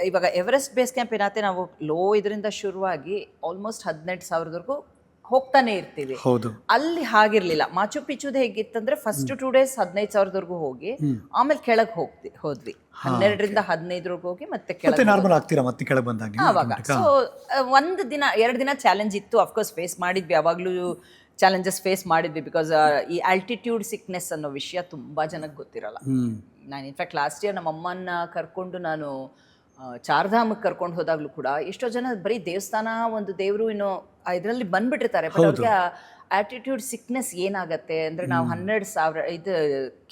ಇವಾಗ ಎವರೆಸ್ಟ್ ಬೇಸ್ ಕ್ಯಾಂಪ್ ಏನಾಗುತ್ತೆ, ನಾವು ಲೋ ಇದರಿಂದ ಶುರುವಾಗಿ ಆಲ್ಮೋಸ್ಟ್ 18,000ವರೆಗೂ ಹೋಗ್ತಾನೆ ಇರ್ತೀವಿ. ಅಲ್ಲಿ ಹಾಗಿರ್ಲಿಲ್ಲ. ಮಾಚು ಪಿಚ್ಚುದು ಹೇಗಿತ್ತಂದ್ರೆ ಫಸ್ಟ್ 2 days 15,000ವರೆಗೂ ಹೋಗಿ ಆಮೇಲೆ ಕೆಳಗೆ ಹೋದ್ವಿ. 12ರಿಂದ 15 ಹೋಗಿ ಮತ್ತೆ ಕೆಳಗೆ ನಾರ್ಮಲ್ ಆಗ್ತೀರಾ ಮತ್ತೆ ಕೆಳಗೆ ಬಂದಾಗ. ಆವಾಗ ಸೊ 1 ದಿನ 2 ದಿನ ಚಾಲೆಂಜ್ ಇತ್ತು. ಅಫ್ಕೋರ್ಸ್ ಫೇಸ್ ಮಾಡಿದ್ವಿ, ಯಾವಾಗಲೂ ಚಾಲೆಂಜಸ್ ಫೇಸ್ ಮಾಡಿದ್ವಿ. ಬಿಕಾಸ್ ಈ ಆಲ್ಟಿಟ್ಯೂಡ್ ಸಿಕ್ನೆಸ್ ಅನ್ನೋ ವಿಷಯ ತುಂಬಾ ಜನಕ್ಕೆ ಗೊತ್ತಿರಲ್ಲ. ನಾನು ಇನ್ಫ್ಯಾಕ್ಟ್ ಲಾಸ್ಟ್ ಇಯರ್ ನಮ್ಮ ಅಮ್ಮನ್ನ ಕರ್ಕೊಂಡು ನಾನು ಚಾರ್ಧಾಮಕ್ಕೆ ಕರ್ಕೊಂಡು ಹೋದಾಗ್ಲೂ ಕೂಡ ಎಷ್ಟೋ ಜನ ಬರೀ ದೇವಸ್ಥಾನ, ಒಂದು ದೇವರು, ಇನ್ನೋ ಇದರಲ್ಲಿ ಬಂದ್ಬಿಟ್ಟಿರ್ತಾರೆ. ಬಟ್ ಅವ್ರಿಗೆ ಆಟಿಟ್ಯೂಡ್ ಸಿಕ್ನೆಸ್ ಏನಾಗತ್ತೆ ಅಂದರೆ ನಾವು 12,000 ಇದು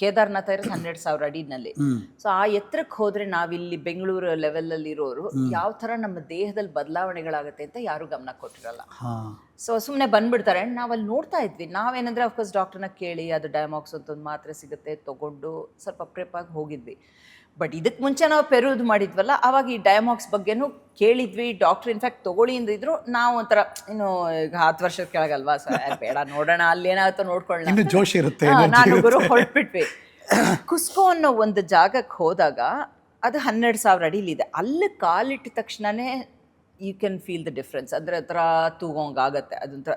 ಕೇದಾರ್ನಾಥ ಇರೋದು 12,000 ಅಡಿನಲ್ಲಿ. ಸೊ ಆ ಎತ್ತರಕ್ಕೆ ಹೋದರೆ ನಾವಿಲ್ಲಿ ಬೆಂಗಳೂರು ಲೆವೆಲಲ್ಲಿ ಇರೋರು ಯಾವ ಥರ ನಮ್ಮ ದೇಹದಲ್ಲಿ ಬದಲಾವಣೆಗಳಾಗತ್ತೆ ಅಂತ ಯಾರೂ ಗಮನ ಕೊಟ್ಟಿರಲ್ಲ. ಸೊ ಸುಮ್ಮನೆ ಬಂದ್ಬಿಡ್ತಾರೆ. ನಾವು ಅಲ್ಲಿ ನೋಡ್ತಾ ಇದ್ವಿ. ನಾವೇನಂದರೆ ಅಫ್ಕೋರ್ಸ್ ಡಾಕ್ಟ್ರನ್ನ ಕೇಳಿ ಅದು ಡಯಾಮಾಕ್ಸ್ ಅಂತ ಒಂದು ಮಾತ್ರೆ ಸಿಗುತ್ತೆ ತೊಗೊಂಡು ಸ್ವಲ್ಪ ಪ್ರಿಪಾಗಿ ಹೋಗಿದ್ವಿ. ಬಟ್ ಇದಕ್ಕೆ ಮುಂಚೆ ನಾವು ಪೆರೂದು ಮಾಡಿದ್ವಲ್ಲ, ಆವಾಗ ಈ ಡಯಾಮಾಕ್ಸ್ ಬಗ್ಗೆನೂ ಕೇಳಿದ್ವಿ. ಡಾಕ್ಟ್ರ್ ಇನ್ಫ್ಯಾಕ್ಟ್ ತೊಗೊಳ್ಳಿ ಅಂದಿದ್ರು. ನಾವು ಒಂಥರ ಇನ್ನು ಈಗ 10 ವರ್ಷದ ಕೆಳಗಲ್ವಾ, ಬೇಡ ನೋಡೋಣ ಅಲ್ಲಿ ಏನಾಗುತ್ತೋ ನೋಡ್ಕೊಳ್ಳೋಣ, ಜೋಶ್ ಇರುತ್ತೆ. ನಾನು ಗುರು ಹೊರಟ್ಬಿಟ್ವಿ. ಕುಸ್ಕೋ ಅನ್ನೋ ಒಂದು ಜಾಗಕ್ಕೆ ಹೋದಾಗ ಅದು 12,000 ಅಡಿಲಿದೆ. ಅಲ್ಲಿ ಕಾಲಿಟ್ಟ ತಕ್ಷಣನೇ you can feel the difference. ಅಂದರೆ ಒಂಥರ ತೂಗೋಂಗಾಗತ್ತೆ, ಅದೊಂಥರ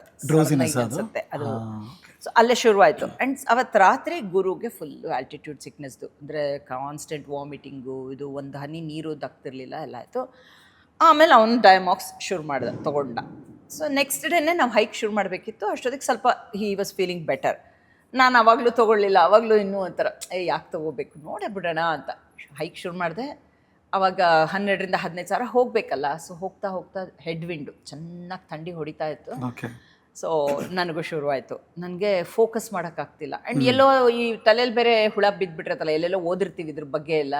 ಅನಿಸುತ್ತೆ ಅದು. ಸೊ ಅಲ್ಲೇ ಶುರುವಾಯಿತು. ಆ್ಯಂಡ್ ಅವತ್ತು ರಾತ್ರಿ ಗುರುಗೆ ಫುಲ್ಲು ಆಲ್ಟಿಟ್ಯೂಡ್ ಸಿಕ್ನೆಸ್ದು, ಅಂದರೆ ಕಾನ್ಸ್ಟೆಂಟ್ ವಾಮಿಟಿಂಗು, ಇದು ಒಂದು ಹನಿ ನೀರು ದಕ್ತಿರ್ಲಿಲ್ಲ, ಎಲ್ಲ ಆಯಿತು. ಆಮೇಲೆ ಅವನು ಡಯಾಮಾಕ್ಸ್ ಶುರು ಮಾಡ್ದೆ, ತೊಗೊಂಡ. ಸೊ ನೆಕ್ಸ್ಟ್ ಡೇನೇ ನಾವು ಹೈಕ್ ಶುರು ಮಾಡಬೇಕಿತ್ತು. ಅಷ್ಟೊತ್ತಿಗೆ ಸ್ವಲ್ಪ ಹಿ ವಾಸ್ ಫೀಲಿಂಗ್ ಬೆಟರ್. ನಾನು ಅವಾಗಲೂ ತೊಗೊಳ್ಳಿಲ್ಲ, ಅವಾಗಲೂ ಇನ್ನೂ ಒಂಥರ ಯಾಕೆ ತೊಗೋಬೇಕು, ನೋಡೇ ಬಿಡೋಣ ಅಂತ ಹೈಕ್ ಶುರು ಮಾಡಿದೆ. ಆವಾಗ 12,000 to 15,000 ಹೋಗಬೇಕಲ್ಲ. ಸೊ ಹೋಗ್ತಾ ಹೋಗ್ತಾ ಹೆಡ್ ವಿಂಡು ಚೆನ್ನಾಗಿ ಥಂಡಿ ಹೊಡಿತಾ ಇತ್ತು. ಸೊ ನನಗೂ ಶುರುವಾಯಿತು. ನನಗೆ ಫೋಕಸ್ ಮಾಡೋಕ್ಕಾಗ್ತಿಲ್ಲ. ಆ್ಯಂಡ್ ಎಲ್ಲೋ ಈ ತಲೆಯಲ್ಲಿ ಬೇರೆ ಹುಳ ಬಿದ್ದುಬಿಟ್ಟಿರತ್ತಲ್ಲ, ಎಲ್ಲೆಲ್ಲೋ ಓದಿರ್ತೀವಿ ಇದ್ರ ಬಗ್ಗೆ ಎಲ್ಲ.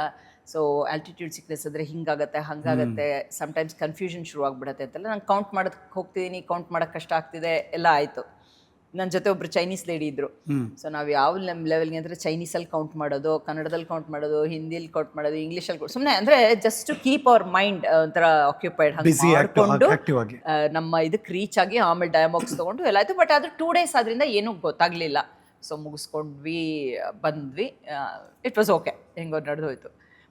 ಸೊ ಆಲ್ಟಿಟ್ಯೂಡ್ ಸಿಕ್ನೆಸ್ ಅಂದರೆ ಹಿಂಗಾಗತ್ತೆ ಹಾಗಾಗತ್ತೆ, ಸಮ್ಟೈಮ್ಸ್ ಕನ್ಫ್ಯೂಷನ್ ಶುರು ಆಗಿಬಿಡತ್ತೆ ಅಂತೆಲ್ಲ ನಾನು ಕೌಂಟ್ ಮಾಡೋಕ್ಕೆ ಹೋಗ್ತಿದ್ದೀನಿ. ಕೌಂಟ್ ಮಾಡೋಕ್ಕೆ ಕಷ್ಟ ಆಗ್ತಿದೆ, ಎಲ್ಲ ಆಯಿತು. ನನ್ನ ಜೊತೆ ಒಬ್ಬರು ಚೈನೀಸ್ ಲೇಡಿ ಇದ್ದರು. ಸೊ ನಾವು ಯಾವ ಲೆವೆಲ್ಗೆ ಅಂದರೆ ಚೈನೀಸಲ್ಲಿ ಕೌಂಟ್ ಮಾಡೋದು, ಕನ್ನಡದಲ್ಲಿ ಕೌಂಟ್ ಮಾಡೋದು, ಹಿಂದಿಲಿ ಕೌಂಟ್ ಮಾಡೋದು, ಇಂಗ್ಲೀಷಲ್ಲಿ ಸುಮ್ಮನೆ ಅಂದರೆ just to keep our mind ಒಂಥರ ಆಕ್ಯುಪೈಡ್ ಮಾಡಿಕೊಂಡು ನಮ್ಮ ಇದಕ್ಕೆ ರೀಚ್ ಆಗಿ ಆಮೇಲೆ ಡಯಾಮಾಕ್ಸ್ ತೊಗೊಂಡು ಎಲ್ಲ ಆಯಿತು. ಬಟ್ ಅದು 2 days ಅದರಿಂದ ಏನೂ ಗೊತ್ತಾಗಲಿಲ್ಲ. ಸೊ ಮುಗಿಸ್ಕೊಂಡ್ವಿ, ಬಂದ್ವಿ, ಇಟ್ ವಾಸ್ ಓಕೆ, ಹೆಂಗೋ ನಡೆದೋಯ್ತು.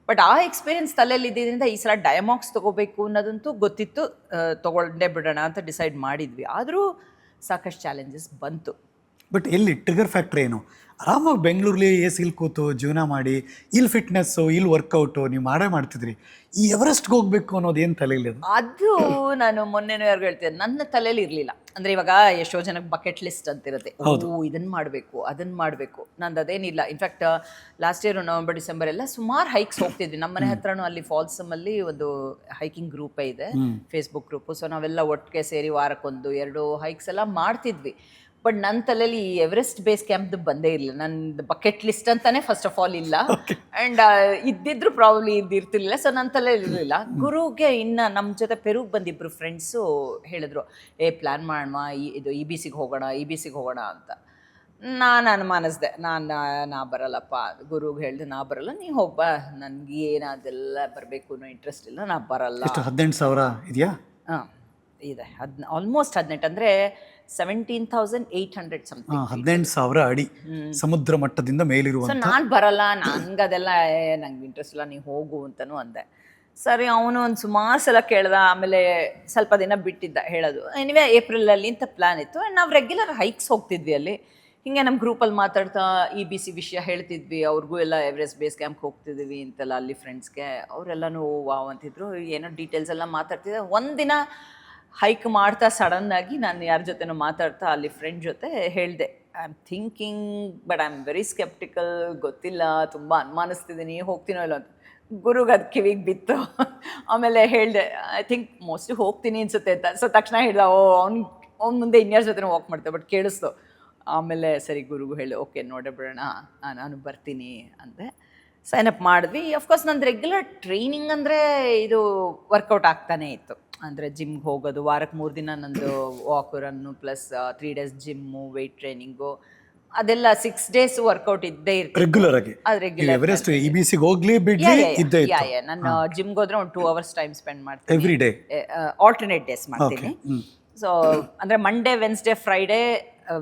ಬಟ್ ಆ ಎಕ್ಸ್ಪೀರಿಯನ್ಸ್ ತಲೆಯಲ್ಲಿ ಇದ್ದಿದ್ದರಿಂದ ಈ ಸಲ ಡಯಾಮಾಕ್ಸ್ ತೊಗೋಬೇಕು ಅನ್ನೋದಂತೂ ಗೊತ್ತಿತ್ತು. ತೊಗೊಂಡೇ ಬಿಡೋಣ ಅಂತ ಡಿಸೈಡ್ ಮಾಡಿದ್ವಿ. ಆದರೂ ಸಾಕಷ್ಟು ಚಾಲೆಂಜಸ್ ಬಂತು. ಬಟ್ ಎಲ್ಲಿ ಟ್ರಿಗರ್ ಫ್ಯಾಕ್ಟ್ರಿ ಏನು? ಆರಾಮಾಗಿ ಬೆಂಗಳೂರಲ್ಲಿ ಇಲ್ಲಿ ಕೂತು ಜೀವನ ಮಾಡಿ, ಇಲ್ಲಿ ಫಿಟ್ನೆಸ್ಸು, ಇಲ್ಲಿ ವರ್ಕೌಟು ನೀವು ಮಾಡ್ತಿದ್ರಿ. ಈ ಎವರೆಸ್ಟ್ಗೆ ಹೋಗ್ಬೇಕು ಅನ್ನೋದು ಏನು ತಲೆಯಲ್ಲಿ? ಅದು ನಾನು ಮೊನ್ನೆನೂ ಯಾರಿಗೂ ಹೇಳ್ತೇನೆ, ನನ್ನ ತಲೆಯಲ್ಲಿ ಇರಲಿಲ್ಲ. ಅಂದರೆ ಇವಾಗ ಎಷ್ಟೋ ಜನಕ್ಕೆ ಬಕೆಟ್ ಲಿಸ್ಟ್ ಅಂತಿರುತ್ತೆ, ಇದನ್ನು ಮಾಡಬೇಕು ಅದನ್ನು ಮಾಡಬೇಕು. ನಂದು ಅದೇನಿಲ್ಲ. In fact last year November December ಎಲ್ಲ ಸುಮಾರು ಹೈಕ್ಸ್ ಹೋಗ್ತಿದ್ವಿ. ನಮ್ಮ ಮನೆ ಹತ್ರನೂ ಅಲ್ಲಿ ಫಾಲ್ಸಮಲ್ಲಿ ಒಂದು ಹೈಕಿಂಗ್ ಗ್ರೂಪೇ ಇದೆ, ಫೇಸ್ಬುಕ್ ಗ್ರೂಪು. ಸೊ ನಾವೆಲ್ಲ ಒಟ್ಟಿಗೆ ಸೇರಿ ವಾರಕ್ಕೊಂದು 2 ಹೈಕ್ಸ್ ಎಲ್ಲ ಮಾಡ್ತಿದ್ವಿ. ಬಟ್ ನನ್ನ ತಲೆಯಲ್ಲಿ ಈ ಎವರೆಸ್ಟ್ ಬೇಸ್ ಕ್ಯಾಂಪ್ದು ಬಂದೇ ಇಲ್ಲ. ನಂದು ಬಕೆಟ್ ಲಿಸ್ಟ್ ಅಂತಾನೆ ಫಸ್ಟ್ ಆಫ್ ಆಲ್ ಇಲ್ಲ. ಆ್ಯಂಡ್ ಇದ್ದಿದ್ರು ಪ್ರಾಬ್ಲಿ ಇರ್ತಿರ್ಲಿಲ್ಲ. ಸೊ ನನ್ನ ತಲೆಯಲ್ಲಿ ಇರಲಿಲ್ಲ. ಗುರುಗೆ ಇನ್ನು ನಮ್ಮ ಜೊತೆ ಪೆರುಗೆ ಬಂದಿಬ್ಬರು ಫ್ರೆಂಡ್ಸು ಹೇಳಿದ್ರು, ಪ್ಲ್ಯಾನ್ ಮಾಡೋಣ, ಇದು EBCಗೆ ಹೋಗೋಣ ಅಂತ. ನಾನು ಅನುಮಾನಿಸ್ದೆ, ನಾ ಬರಲ್ಲಪ್ಪ. ಗುರುಗೆ ಹೇಳಿದೆ, ನಾ ಬರಲ್ಲ, ನೀ ಹೋಗ್ಬಾ, ನನಗೆ ಅದೆಲ್ಲ ಬರಬೇಕು ಅನ್ನೋ ಇಂಟ್ರೆಸ್ಟ್ ಇಲ್ಲ, ನಾ ಬರಲ್ಲ. 18,000 ಇದೆಯಾ? ಹಾಂ ಇದೆ, ಆಲ್ಮೋಸ್ಟ್ 18, ಅಂದರೆ 17,800 ಸಮಥಿಂಗ್. 18,000 ಅಡಿ ಸಮುದ್ರ ಮಟ್ಟದಿಂದ ಮೇಲಿರುವ. ಸೊ ನಾನು ಬರಲ್ಲ, ನಂಗೆ ಅದೆಲ್ಲ ನಂಗೆ ಇಂಟ್ರೆಸ್ಟ್ ಇಲ್ಲ, ನೀವು ಹೋಗು ಅಂತಲೂ ಅಂದೆ. ಸರಿ, ಅವನು ಒಂದು ಸುಮಾರು ಸಲ ಕೇಳ್ದ. ಆಮೇಲೆ ಸ್ವಲ್ಪ ದಿನ ಬಿಟ್ಟಿದ್ದ ಹೇಳೋದು. ಎನಿವೆ ಏಪ್ರಿಲಲ್ಲಿ ಅಂತ ಪ್ಲ್ಯಾನ್ ಇತ್ತು. ಆ್ಯಂಡ್ ನಾವು ರೆಗ್ಯುಲರ್ ಹೈಕ್ಸ್ ಹೋಗ್ತಿದ್ವಿ ಅಲ್ಲಿ. ಹೀಗೆ ನಮ್ಮ ಗ್ರೂಪಲ್ಲಿ ಮಾತಾಡ್ತಾ EBC ವಿಷಯ ಹೇಳ್ತಿದ್ವಿ. ಅವ್ರಿಗೂ ಎಲ್ಲ ಎವರೆಸ್ಟ್ ಬೇಸ್ ಕ್ಯಾಂಪ್ಗೆ ಹೋಗ್ತಿದ್ವಿ ಅಂತೆಲ್ಲ ಅಲ್ಲಿ ಫ್ರೆಂಡ್ಸ್ಗೆ. ಅವರೆಲ್ಲನೂ ವಾವ್ ಅಂತಿದ್ರು. ಏನೋ ಡೀಟೇಲ್ಸ್ ಎಲ್ಲ ಮಾತಾಡ್ತಿದ್ದೆ. ಒಂದಿನ ಹೈಕ್ ಮಾಡ್ತಾ ಸಡನ್ನಾಗಿ ನಾನು ಯಾರ ಜೊತೆನೋ ಮಾತಾಡ್ತಾ ಅಲ್ಲಿ ಫ್ರೆಂಡ್ ಜೊತೆ ಹೇಳಿದೆ, I am thinking but I am very sceptical, ಗೊತ್ತಿಲ್ಲ, ತುಂಬ ಅನುಮಾನಿಸ್ತಿದ್ದೀನಿ, ಹೋಗ್ತೀನೋ ಇಲ್ಲ ಅಂತ. ಗುರುಗೆ ಅದು ಕಿವಿಗೆ ಬಿತ್ತು. ಆಮೇಲೆ ಹೇಳಿದೆ, ಐ ಥಿಂಕ್ ಮೋಸ್ಟ್ಲಿ ಹೋಗ್ತೀನಿ ಅನ್ಸುತ್ತೆ ಅಂತ. ಸೊ ತಕ್ಷಣ ಹೇಳ್ದ, ಅವ್ನು ಮುಂದೆ ಇನ್ಯಾರ ಜೊತೆ ವಾಕ್ ಮಾಡ್ತೇವೆ, ಬಟ್ ಕೇಳಿಸ್ತು. ಆಮೇಲೆ ಸರಿ ಗುರುಗೂ ಹೇಳಿ, ಓಕೆ ನೋಡೇ ಬಿಡೋಣ, ನಾನು ಬರ್ತೀನಿ ಅಂದೆ. ಸೈನಪ್ ಮಾಡಿದ್ವಿ. ಅಫ್ಕೋರ್ಸ್ ನಂದು ರೆಗ್ಯುಲರ್ ಟ್ರೈನಿಂಗ್ ಅಂದರೆ ಇದು ವರ್ಕೌಟ್ ಆಗ್ತಾನೇ ಇತ್ತು. ಅಂದರೆ ಜಿಮ್ಗೆ ಹೋಗೋದು, ವಾರಕ್ಕೆ 3 ದಿನ ನಂದು walk run plus 3 days gym, weight training, ಅದೆಲ್ಲ 6 days ವರ್ಕೌಟ್ ಇದ್ದೇ ಇರ್ತದೆ ರೆಗ್ಯುಲರ್ ಆಗಿ. ಅದು ರೆಗ್ಯುಲರ್. ಎವರೆಸ್ಟ್ EBCಗೆ ಹೋಗ್ಲಿ ಬಿಡ್ಲಿ ಇದ್ದೇ ಇತ್ತು. ನಾನು ಜಿಮ್ಗೆ ಹೋದ್ರೆ ಒಂದು 2 hours ಟೈಮ್ ಸ್ಪೆಂಡ್ ಮಾಡ್ತೀನಿ ಎವ್ರಿ ಡೇ. ಆಲ್ಟರ್ನೇಟ್ ಡೇಸ್ ಮಾಡ್ತೀನಿ. ಸೊ ಅಂದರೆ Monday, Wednesday, Friday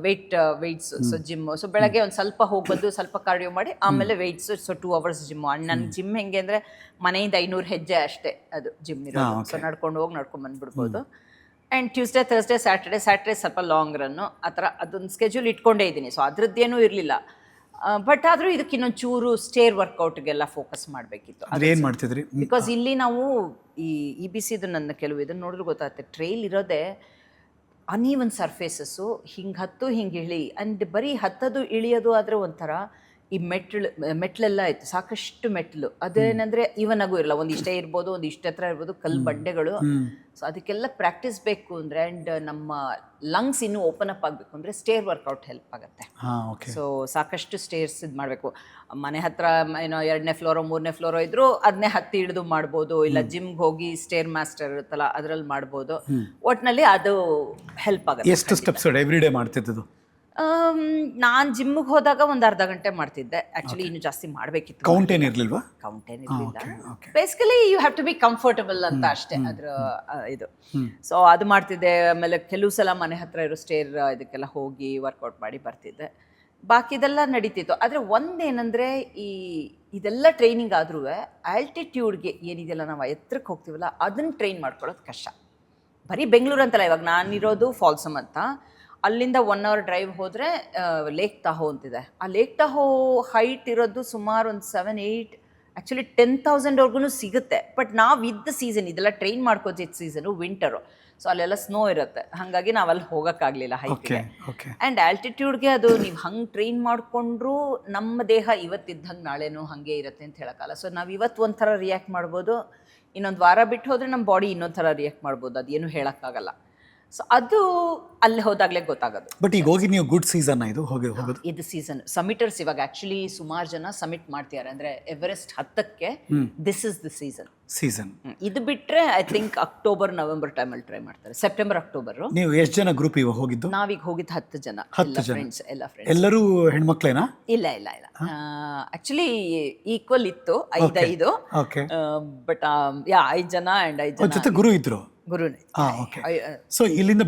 weights. So gym. So ಬೆಳಗ್ಗೆ ಒಂದು ಸ್ವಲ್ಪ ಹೋಗ್ಬಂದು ಸ್ವಲ್ಪ ಕಾರ್ಡಿಯೋ ಮಾಡಿ ಆಮೇಲೆ ವೆಯ್ಟ್ಸ್. So 2 hours gym. ನನ್ನ ಜಿಮ್ ಹೆಂಗೆ ಅಂದರೆ ಮನೆಯಿಂದ 500 ಹೆಜ್ಜೆ ಅಷ್ಟೇ ಅದು ಜಿಮ್ ಇರೋದು. ಸೊ ನಡ್ಕೊಂಡು ಹೋಗಿ ನಡ್ಕೊಂಡು ಬಂದ್ಬಿಡ್ಬೋದು. ಆ್ಯಂಡ್ ಟ್ಯೂಸ್ಡೇ, ಥರ್ಸ್ಡೇ, ಸ್ಯಾಟರ್ಡೇ ಸ್ವಲ್ಪ ಲಾಂಗ್ ರನ್ನು, ಆ ಥರ ಅದೊಂದು ಸ್ಕೆಡ್ಯೂಲ್ ಇಟ್ಕೊಂಡೇ ಇದ್ದೀನಿ. ಸೊ ಅದ್ರದ್ದೇನೂ ಇರಲಿಲ್ಲ. ಬಟ್ ಆದರೂ ಇದಕ್ಕೆ ಇನ್ನೊಂದು ಚೂರು ಸ್ಟೇರ್ ವರ್ಕೌಟ್ಗೆಲ್ಲ ಫೋಕಸ್ ಮಾಡಬೇಕಿತ್ತು. ಏನು ಮಾಡ್ತಿದ್ರಿ? ಬಿಕಾಸ್ ಇಲ್ಲಿ ನಾವು ಈ EBCದು ನನ್ನ ಕೆಲವು ಇದನ್ನು ನೋಡಿದ್ರೆ ಗೊತ್ತಾಗುತ್ತೆ, ಟ್ರೈಲ್ ಇರೋದೇ ಅನ್ಈವನ್ ಸರ್ಫೇಸಸ್ಸು, ಹಿಂಗೆ ಹತ್ತು ಹಿಂಗೆ ಇಳಿ. ಆ್ಯಂಡ್ ಬರೀ ಹತ್ತದು ಇಳಿಯೋದು ಆದರೆ ಒಂಥರ, ಈ ಮೆಟ್ಲೆಲ್ಲ ಆಯ್ತು, ಸಾಕಷ್ಟು ಮೆಟ್ಲು. ಅದೇನಂದ್ರೆ ಇವನ್ ಆಗು ಇರಲ್ಲ, ಒಂದು ಇಷ್ಟೇ ಇರ್ಬೋದು, ಒಂದು ಇಷ್ಟ ಹತ್ರ ಇರ್ಬೋದು, ಕಲ್ಲು ಬಂಡೆಗಳು. ಸೊ ಅದಕ್ಕೆಲ್ಲ ಪ್ರಾಕ್ಟೀಸ್ ಬೇಕು ಅಂದ್ರೆ, ಅಂಡ್ ನಮ್ಮ ಲಂಗ್ಸ್ ಇನ್ನೂ ಓಪನ್ ಅಪ್ ಆಗಬೇಕು ಅಂದ್ರೆ ಸ್ಟೇರ್ ವರ್ಕೌಟ್ ಹೆಲ್ಪ್ ಆಗುತ್ತೆ. ಸೊ ಸಾಕಷ್ಟು ಸ್ಟೇರ್ಸ್ ಇದು ಮಾಡಬೇಕು. ಮನೆ ಹತ್ರ ಏನೋ 2ನೇ ಫ್ಲೋರೋ 3ನೇ ಫ್ಲೋರೋ ಇದ್ರು ಅದನ್ನೇ ಹತ್ತಿ ಹಿಡಿದು ಮಾಡ್ಬೋದು, ಇಲ್ಲ ಜಿಮ್ಗೆ ಹೋಗಿ ಸ್ಟೇರ್ ಮಾಸ್ಟರ್ ಇರುತ್ತಲ್ಲ ಅದ್ರಲ್ಲಿ ಮಾಡ್ಬೋದು. ಒಟ್ನಲ್ಲಿ ಅದು ಹೆಲ್ಪ್ ಆಗುತ್ತೆ. ಎಷ್ಟು ಸ್ಟೆಪ್ಸ್ ಎವ್ರಿ ಡೇ ಮಾಡ್ತಿದ್ದು? ನಾನು ಜಿಮ್ಗೆ ಹೋದಾಗ ಒಂದು ಅರ್ಧ ಗಂಟೆ ಮಾಡ್ತಿದ್ದೆ. ಆಕ್ಚುಲಿ ಇನ್ನು ಜಾಸ್ತಿ ಮಾಡಬೇಕಿತ್ತು. ಕೌಂಟ್ ಏನಿರ್ಲಿಲ್ವಾ? ಕೌಂಟ್ ಏನಿರಲಿಲ್ಲ. Basically you have to be comfortable ಅಂತ ಅಷ್ಟೇ ಅದ್ರ ಇದು. ಸೊ ಅದು ಮಾಡ್ತಿದ್ದೆ. ಆಮೇಲೆ ಕೆಲವು ಸಲ ಮನೆ ಹತ್ರ ಇರೋ ಸ್ಟೇರ್ ಇದಕ್ಕೆಲ್ಲ ಹೋಗಿ ವರ್ಕೌಟ್ ಮಾಡಿ ಬರ್ತಿದ್ದೆ. ಬಾಕಿದೆಲ್ಲ ನಡೀತಿತ್ತು. ಆದರೆ ಒಂದೇನಂದರೆ ಇದೆಲ್ಲ ಟ್ರೈನಿಂಗ್ ಆದ್ರೂ ಆಲ್ಟಿಟ್ಯೂಡ್ಗೆ ಏನಿದೆಯಲ್ಲ, ನಾವು ಎತ್ತರಕ್ಕೆ ಹೋಗ್ತೀವಲ್ಲ ಅದನ್ನು ಟ್ರೈನ್ ಮಾಡ್ಕೊಳ್ಳೋದು ಕಷ್ಟ. ಬರೀ ಬೆಂಗಳೂರು ಅಂತಲ್ಲ, ಇವಾಗ ನಾನಿರೋದು ಫಾಲ್ಸಮ್ ಅಂತ, ಅಲ್ಲಿಂದ 1 hour ಡ್ರೈವ್ ಹೋದರೆ ಲೇಕ್ ತಾಹೋ ಅಂತಿದೆ. ಆ ಲೇಕ್ ತಾಹೋ ಹೈಟ್ ಇರೋದು ಸುಮಾರು ಒಂದು 7-8 ಆ್ಯಕ್ಚುಲಿ 10,000ವರ್ಗೂ ಸಿಗುತ್ತೆ. ಬಟ್ ನಾವು ಇದ್ದ ಸೀಸನ್ ಇದೆಲ್ಲ ಟ್ರೈನ್ ಮಾಡ್ಕೋತಿದ್ದ ಸೀಸನು ವಿಂಟರು. ಸೊ ಅಲ್ಲೆಲ್ಲ ಸ್ನೋ ಇರುತ್ತೆ, ಹಾಗಾಗಿ ನಾವು ಅಲ್ಲಿ ಹೋಗೋಕ್ಕಾಗಲಿಲ್ಲ ಹೈಕ್ಗೆ. ಆ್ಯಂಡ್ ಆಲ್ಟಿಟ್ಯೂಡ್ಗೆ ಅದು ನೀವು ಹಂಗೆ ಟ್ರೈನ್ ಮಾಡಿಕೊಂಡ್ರೂ ನಮ್ಮ ದೇಹ ಇವತ್ತಿದ್ದಂಗೆ ನಾಳೆನೂ ಹಾಗೆ ಇರುತ್ತೆ ಅಂತ ಹೇಳೋಕ್ಕಲ್ಲ. ಸೊ ನಾವು ಇವತ್ತು ಒಂಥರ ರಿಯಾಕ್ಟ್ ಮಾಡ್ಬೋದು, ಇನ್ನೊಂದು ವಾರ ಬಿಟ್ಟು ಹೋದರೆ ನಮ್ಮ ಬಾಡಿ ಇನ್ನೊಂದು ಥರ ರಿಯಾಕ್ಟ್ ಮಾಡ್ಬೋದು, ಅದೇನು ಹೇಳೋಕ್ಕಾಗಲ್ಲ. ಸೊ ಅದು ಅಲ್ಲಿ ಹೋದಾಗಲೇ ಗೊತ್ತಾಗೋದು. ಬಟ್ ಈಗ ಹೋಗಿ ನೀವು ಗುಡ್ ಸೀಸನ್ ಇದು ಹೋಗೋದು? ಇದು ಸೀಸನ್ ಸಮಿಟರ್ಸ್ ಇವಾಗ ಆಕ್ಚುಲಿ ಸುಮಾರು ಜನ ಸಮಿಟ್ ಮಾಡ್ತಿದ್ದಾರೆ. ಅಂದ್ರೆ ಎವರೆಸ್ಟ್ 10ಕ್ಕೆ ದಿಸ್ ಇಸ್ ದ ಸೀಸನ್. ಇದು ಬಿಟ್ರೆ ಐ ಥಿಂಕ್ ಅಕ್ಟೋಬರ್ ನವೆಂಬರ್ ಟೈಮಲ್ಲಿ ಟ್ರೈ ಮಾಡ್ತಾರೆ, ಸೆಪ್ಟೆಂಬರ್ ಅಕ್ಟೋಬರ್. ನೀವು ಎಷ್ಟು ಜನ ಗ್ರೂಪ್ ಇವಾಗ ಹೋಗಿದ್ದು? ನಾವೀಗ ಹೋಗಿದ್ದು 10 ಜನ. ಫ್ರೆಂಡ್ಸ್ ಎಲ್ಲರೂ ಹೆಣ್ಮಕ್ಳೇನಾ? ಇಲ್ಲ ಆಕ್ಚುಲಿ ಈಕ್ವಲ್ ಇತ್ತು, 5 ಬಟ್ 5 ಜನ ಅಂಡ್ 5 ಜನ ಗುರು ಇದ್ರು. ಗುರುನೇ. ಸೊ ಇಲ್ಲಿಂದ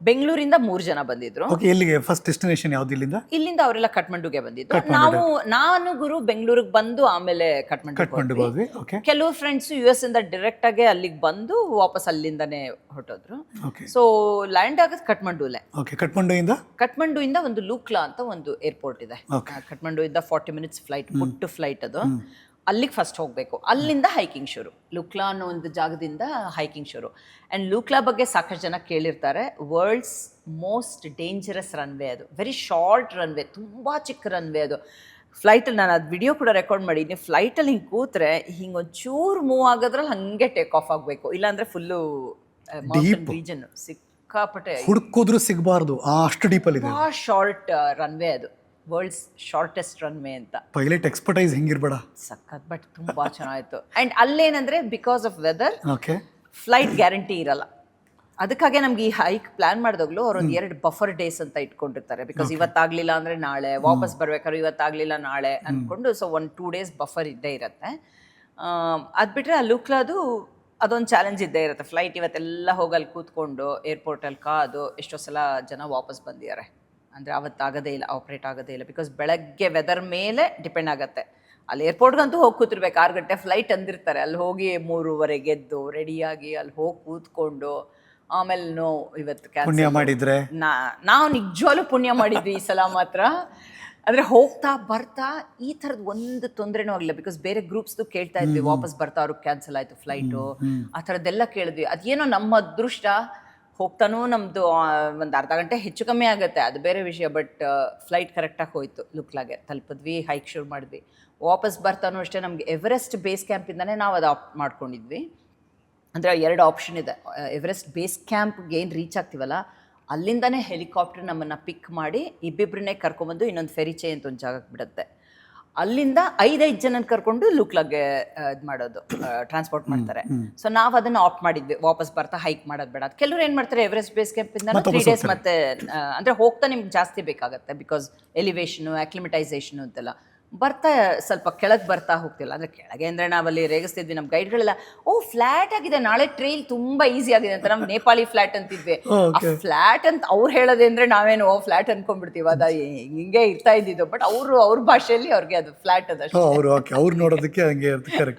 ಬೆಂಗಳೂರಿಂದ 3 ಜನ ಬಂದಿದ್ರು. ಎಲ್ಲಿಗೆ ಫಸ್ಟ್ ಡೆಸ್ಟಿನೇಷನ್ ಯಾವ್ದು? ಇಲ್ಲಿಂದ ಅವರೆಲ್ಲ ಕಠ್ಮಂಡುಗೆ ಬಂದಿದ್ರು. ನಾನು ಗುರು ಬೆಂಗಳೂರಿಗೆ ಬಂದು ಆಮೇಲೆ ಕಠ್ಮಂಡು ಹೋದ್ವಿ. ಕೆಲವು ಫ್ರೆಂಡ್ಸ್ US ಇಂದ ಡೈರೆಕ್ಟ್ ಆಗಿ ಅಲ್ಲಿಗೆ ಬಂದು ವಾಪಸ್ ಅಲ್ಲಿಂದಾನೆ ಹೊರಟೋದ್ರು. ಸೊ ಲ್ಯಾಂಡ್ ಆಗೋದು ಕಠ್ಮಂಡುಯಿಂದ ಒಂದು ಲೂಕ್ಲಾ ಅಂತ ಒಂದು ಏರ್ಪೋರ್ಟ್ ಇದೆ. ಕಠ್ಮಂಡುಯಿಂದ 40 minutes ಫ್ಲೈಟ್, ಪುಟ್ಟು ಫ್ಲೈಟ್ ಅದು. ಅಲ್ಲಿಗೆ ಫಸ್ಟ್ ಹೋಗಬೇಕು, ಅಲ್ಲಿಂದ ಹೈಕಿಂಗ್ ಶುರು. ಲುಕ್ಲಾ ಅನ್ನೋ ಒಂದು ಜಾಗದಿಂದ ಹೈಕಿಂಗ್ ಶುರು. ಆ್ಯಂಡ್ ಲುಕ್ಲಾ ಬಗ್ಗೆ ಸಾಕಷ್ಟು ಜನ ಕೇಳಿರ್ತಾರೆ. ವರ್ಲ್ಡ್ಸ್ ಮೋಸ್ಟ್ ಡೇಂಜರಸ್ ರನ್ವೇ ಅದು. ವೆರಿ ಶಾರ್ಟ್ ರನ್ವೇ, ತುಂಬ ಚಿಕ್ಕ ರನ್ವೇ ಅದು. ಫ್ಲೈಟಲ್ಲಿ ನಾನು ಅದು ವಿಡಿಯೋ ಕೂಡ ರೆಕಾರ್ಡ್ ಮಾಡಿದ್ದೀನಿ. ಫ್ಲೈಟಲ್ಲಿ ಹಿಂಗೆ ಕೂತ್ರೆ ಹಿಂಗೆ ಒಂಚೂರು ಮೂವ್ ಆಗೋದ್ರಲ್ಲಿ ಹಾಗೆ ಟೇಕ್ ಆಫ್ ಆಗಬೇಕು, ಇಲ್ಲಾಂದರೆ ಫುಲ್ಲು ಮೌಂಟೇನ್ ರೀಜನ್ ಸಿಕ್ಕಾಪಟ್ಟೆ ಹುಡುಕಿದ್ರು ಸಿಗಬಾರ್ದು, ಅಷ್ಟು ಡೀಪಲ್ಲಿ ಇದೆ. ಶಾರ್ಟ್ ರನ್ವೇ ಅದು, ವರ್ಲ್ಡ್ಸ್ ಶಾರ್ಟೆಸ್ಟ್ ರನ್ವೇ ಅಂತ. ಪೈಲಟ್ ಎಕ್ಸ್ಪರ್ಟೈಸ್ ಹೆಂಗಿರ್ಬೇಡ, ಸಖತ್. ಬಟ್ ತುಂಬಾ ಚೆನ್ನಾಗಿತ್ತು. ಅಂಡ್ ಅಲ್ಲೇನಂದ್ರೆ because of weather flight guarantee ಇರಲ್ಲ. ಅದಕ್ಕಾಗೆ ನಮ್ಗೆ ಈ ಹೈಕ್ ಪ್ಲಾನ್ ಮಾಡಿದಾಗ್ಲೂ ಅವ್ರೊಂದು 2 ಬಫರ್ ಡೇಸ್ ಅಂತ ಇಟ್ಕೊಂಡಿರ್ತಾರೆ. ಬಿಕಾಸ್ ಇವತ್ತಾಗ್ಲಿಲ್ಲ ಅಂದ್ರೆ ನಾಳೆ ವಾಪಸ್ ಬರ್ಬೇಕಾದ್ರೆ ಇವತ್ತಾಗ್ಲಿಲ್ಲ ನಾಳೆ ಅನ್ಕೊಂಡು. ಸೊ 1-2 days ಬಫರ್ ಇದ್ದೇ ಇರುತ್ತೆ. ಅದು ಬಿಟ್ರೆ ಆ ಲುಕ್ಲಾದು ಅದೊಂದು ಚಾಲೆಂಜ್ ಇದ್ದೇ ಇರುತ್ತೆ. ಫ್ಲೈಟ್ ಇವತ್ತೆಲ್ಲ ಹೋಗಲ್ಲಿ ಕೂತ್ಕೊಂಡು ಏರ್ಪೋರ್ಟಲ್ಲಿ ಕಾದು ಎಷ್ಟೋ ಸಲ ಜನ ವಾಪಸ್ ಬಂದಿದ್ದಾರೆ. ಅಂದರೆ ಅವತ್ತಾಗೋದೇ ಇಲ್ಲ, ಆಪ್ರೇಟ್ ಆಗೋದೇ ಇಲ್ಲ. ಬಿಕಾಸ್ ಬೆಳಗ್ಗೆ ವೆದರ್ ಮೇಲೆ ಡಿಪೆಂಡ್ ಆಗುತ್ತೆ. ಅಲ್ಲಿ ಏರ್ಪೋರ್ಟ್ಗಂತೂ ಹೋಗಿ ಕೂತಿರ್ಬೇಕು, 6 ಗಂಟೆ ಫ್ಲೈಟ್ ಅಂದಿರ್ತಾರೆ. ಅಲ್ಲಿ ಹೋಗಿ 3:30 ಎದ್ದು ರೆಡಿಯಾಗಿ ಅಲ್ಲಿ ಹೋಗಿ ಕೂತ್ಕೊಂಡು ಆಮೇಲೆ ಇವತ್ತು ಪುಣ್ಯ ಮಾಡಿದ್ರೆ ನಾವು ನಿಜವಾಗ್ಲೂ ಪುಣ್ಯ ಮಾಡಿದ್ವಿ ಈ ಸಲ ಮಾತ್ರ. ಅಂದರೆ ಹೋಗ್ತಾ ಬರ್ತಾ ಈ ಥರದ್ದು ಒಂದು ತೊಂದರೆನೂ ಆಗಲಿಲ್ಲ. ಬಿಕಾಸ್ ಬೇರೆ ಗ್ರೂಪ್ಸ್ದು ಕೇಳ್ತಾ ಇದ್ವಿ, ವಾಪಸ್ ಬರ್ತಾ ಅವ್ರಿಗೆ ಕ್ಯಾನ್ಸಲ್ ಆಯಿತು ಫ್ಲೈಟು, ಆ ಥರದ್ದೆಲ್ಲ ಕೇಳಿದ್ವಿ. ಅದೇನೋ ನಮ್ಮ ಅದೃಷ್ಟ, ಹೋಗ್ತಾನೂ ನಮ್ಮದು ಒಂದು ಅರ್ಧ ಗಂಟೆ ಹೆಚ್ಚು ಕಮ್ಮಿ ಆಗುತ್ತೆ, ಅದು ಬೇರೆ ವಿಷಯ. ಬಟ್ ಫ್ಲೈಟ್ ಕರೆಕ್ಟಾಗಿ ಹೋಯಿತು, ಲುಕ್ಲಾಗೆ ತಲುಪಿದ್ವಿ, ಹೈಕ್ ಶುರು ಮಾಡಿದ್ವಿ. ವಾಪಸ್ ಬರ್ತಾನೂ ಅಷ್ಟೇ ನಮಗೆ ಎವರೆಸ್ಟ್ ಬೇಸ್ ಕ್ಯಾಂಪಿಂದನೇ ನಾವು ಅದು ಆಪ್ಟ್ ಮಾಡ್ಕೊಂಡಿದ್ವಿ. ಅಂದರೆ 2 ಆಪ್ಷನ್ ಇದೆ. ಎವರೆಸ್ಟ್ ಬೇಸ್ ಕ್ಯಾಂಪ್ಗೆ ಏನು ರೀಚ್ ಆಗ್ತೀವಲ್ಲ ಅಲ್ಲಿಂದನೇ ಹೆಲಿಕಾಪ್ಟರ್ ನಮ್ಮನ್ನು ಪಿಕ್ ಮಾಡಿ ಇಬ್ಬಿಬ್ಬರನ್ನೇ ಕರ್ಕೊಂಬಂದು ಇನ್ನೊಂದು ಫೆರಿಚೆ ಅಂತ ಒಂದು ಜಾಗಕ್ಕೆ ಬಿಡುತ್ತೆ. ಅಲ್ಲಿಂದ 5 ಜನನ ಕರ್ಕೊಂಡು ಲುಕ್ಲಾಗೆ ಇದು ಮಾಡೋದು, ಟ್ರಾನ್ಸ್ಪೋರ್ಟ್ ಮಾಡ್ತಾರೆ. ಸೊ ನಾವು ಅದನ್ನು ಆಪ್ಟ್ ಮಾಡಿದ್ವಿ, ವಾಪಸ್ ಬರ್ತಾ ಹೈಕ್ ಮಾಡೋದು ಬೇಡ. ಕೆಲವ್ರು ಏನು ಮಾಡ್ತಾರೆ, ಎವರೆಸ್ಟ್ ಬೇಸ್ ಕ್ಯಾಂಪಿಂದ 3 days ಮತ್ತೆ ಅಂದರೆ ಹೋಗ್ತಾ ನಿಮ್ಗೆ ಜಾಸ್ತಿ ಬೇಕಾಗುತ್ತೆ. ಬಿಕಾಸ್ ಎಲಿವೇಶನು, ಅಕ್ಲಿಮಟೈಸೇಷನು ಅಂತೆಲ್ಲ. ಬರ್ತಾ ಸ್ವಲ್ಪ ಕೆಳಗೆ ಬರ್ತಾ ಹೋಗ್ತಿಲ್ಲ. ಅಂದರೆ ಕೆಳಗೆ ಅಂದರೆ ನಾವಲ್ಲಿ ರೇಗಿಸ್ತಿದ್ವಿ ನಮ್ಮ ಗೈಡ್ಗಳೆಲ್ಲ, ಫ್ಲಾಟ್ ಆಗಿದೆ, ನಾಳೆ ಟ್ರೈಲ್ ತುಂಬ ಈಸಿ ಆಗಿದೆ ಅಂತ. ನಮ್ಮ ನೇಪಾಳಿ ಫ್ಲಾಟ್ ಅಂತಿದ್ವಿ. ಆ ಫ್ಲಾಟ್ ಅಂತ ಅವ್ರು ಹೇಳೋದೇ ಅಂದರೆ ನಾವೇನು ಫ್ಲಾಟ್ ಅನ್ಕೊಂಡ್ಬಿಡ್ತೀವಿ, ಅದ ಹಿಂಗೆ ಇರ್ತಾ ಇದ್ದಿದ್ದು. ಬಟ್ ಅವ್ರ ಭಾಷೆಯಲ್ಲಿ ಅವ್ರಿಗೆ ಅದು ಫ್ಲಾಟ್ ಅದಷ್ಟು ಅವ್ರು ನೋಡೋದಕ್ಕೆ ಹಂಗೆ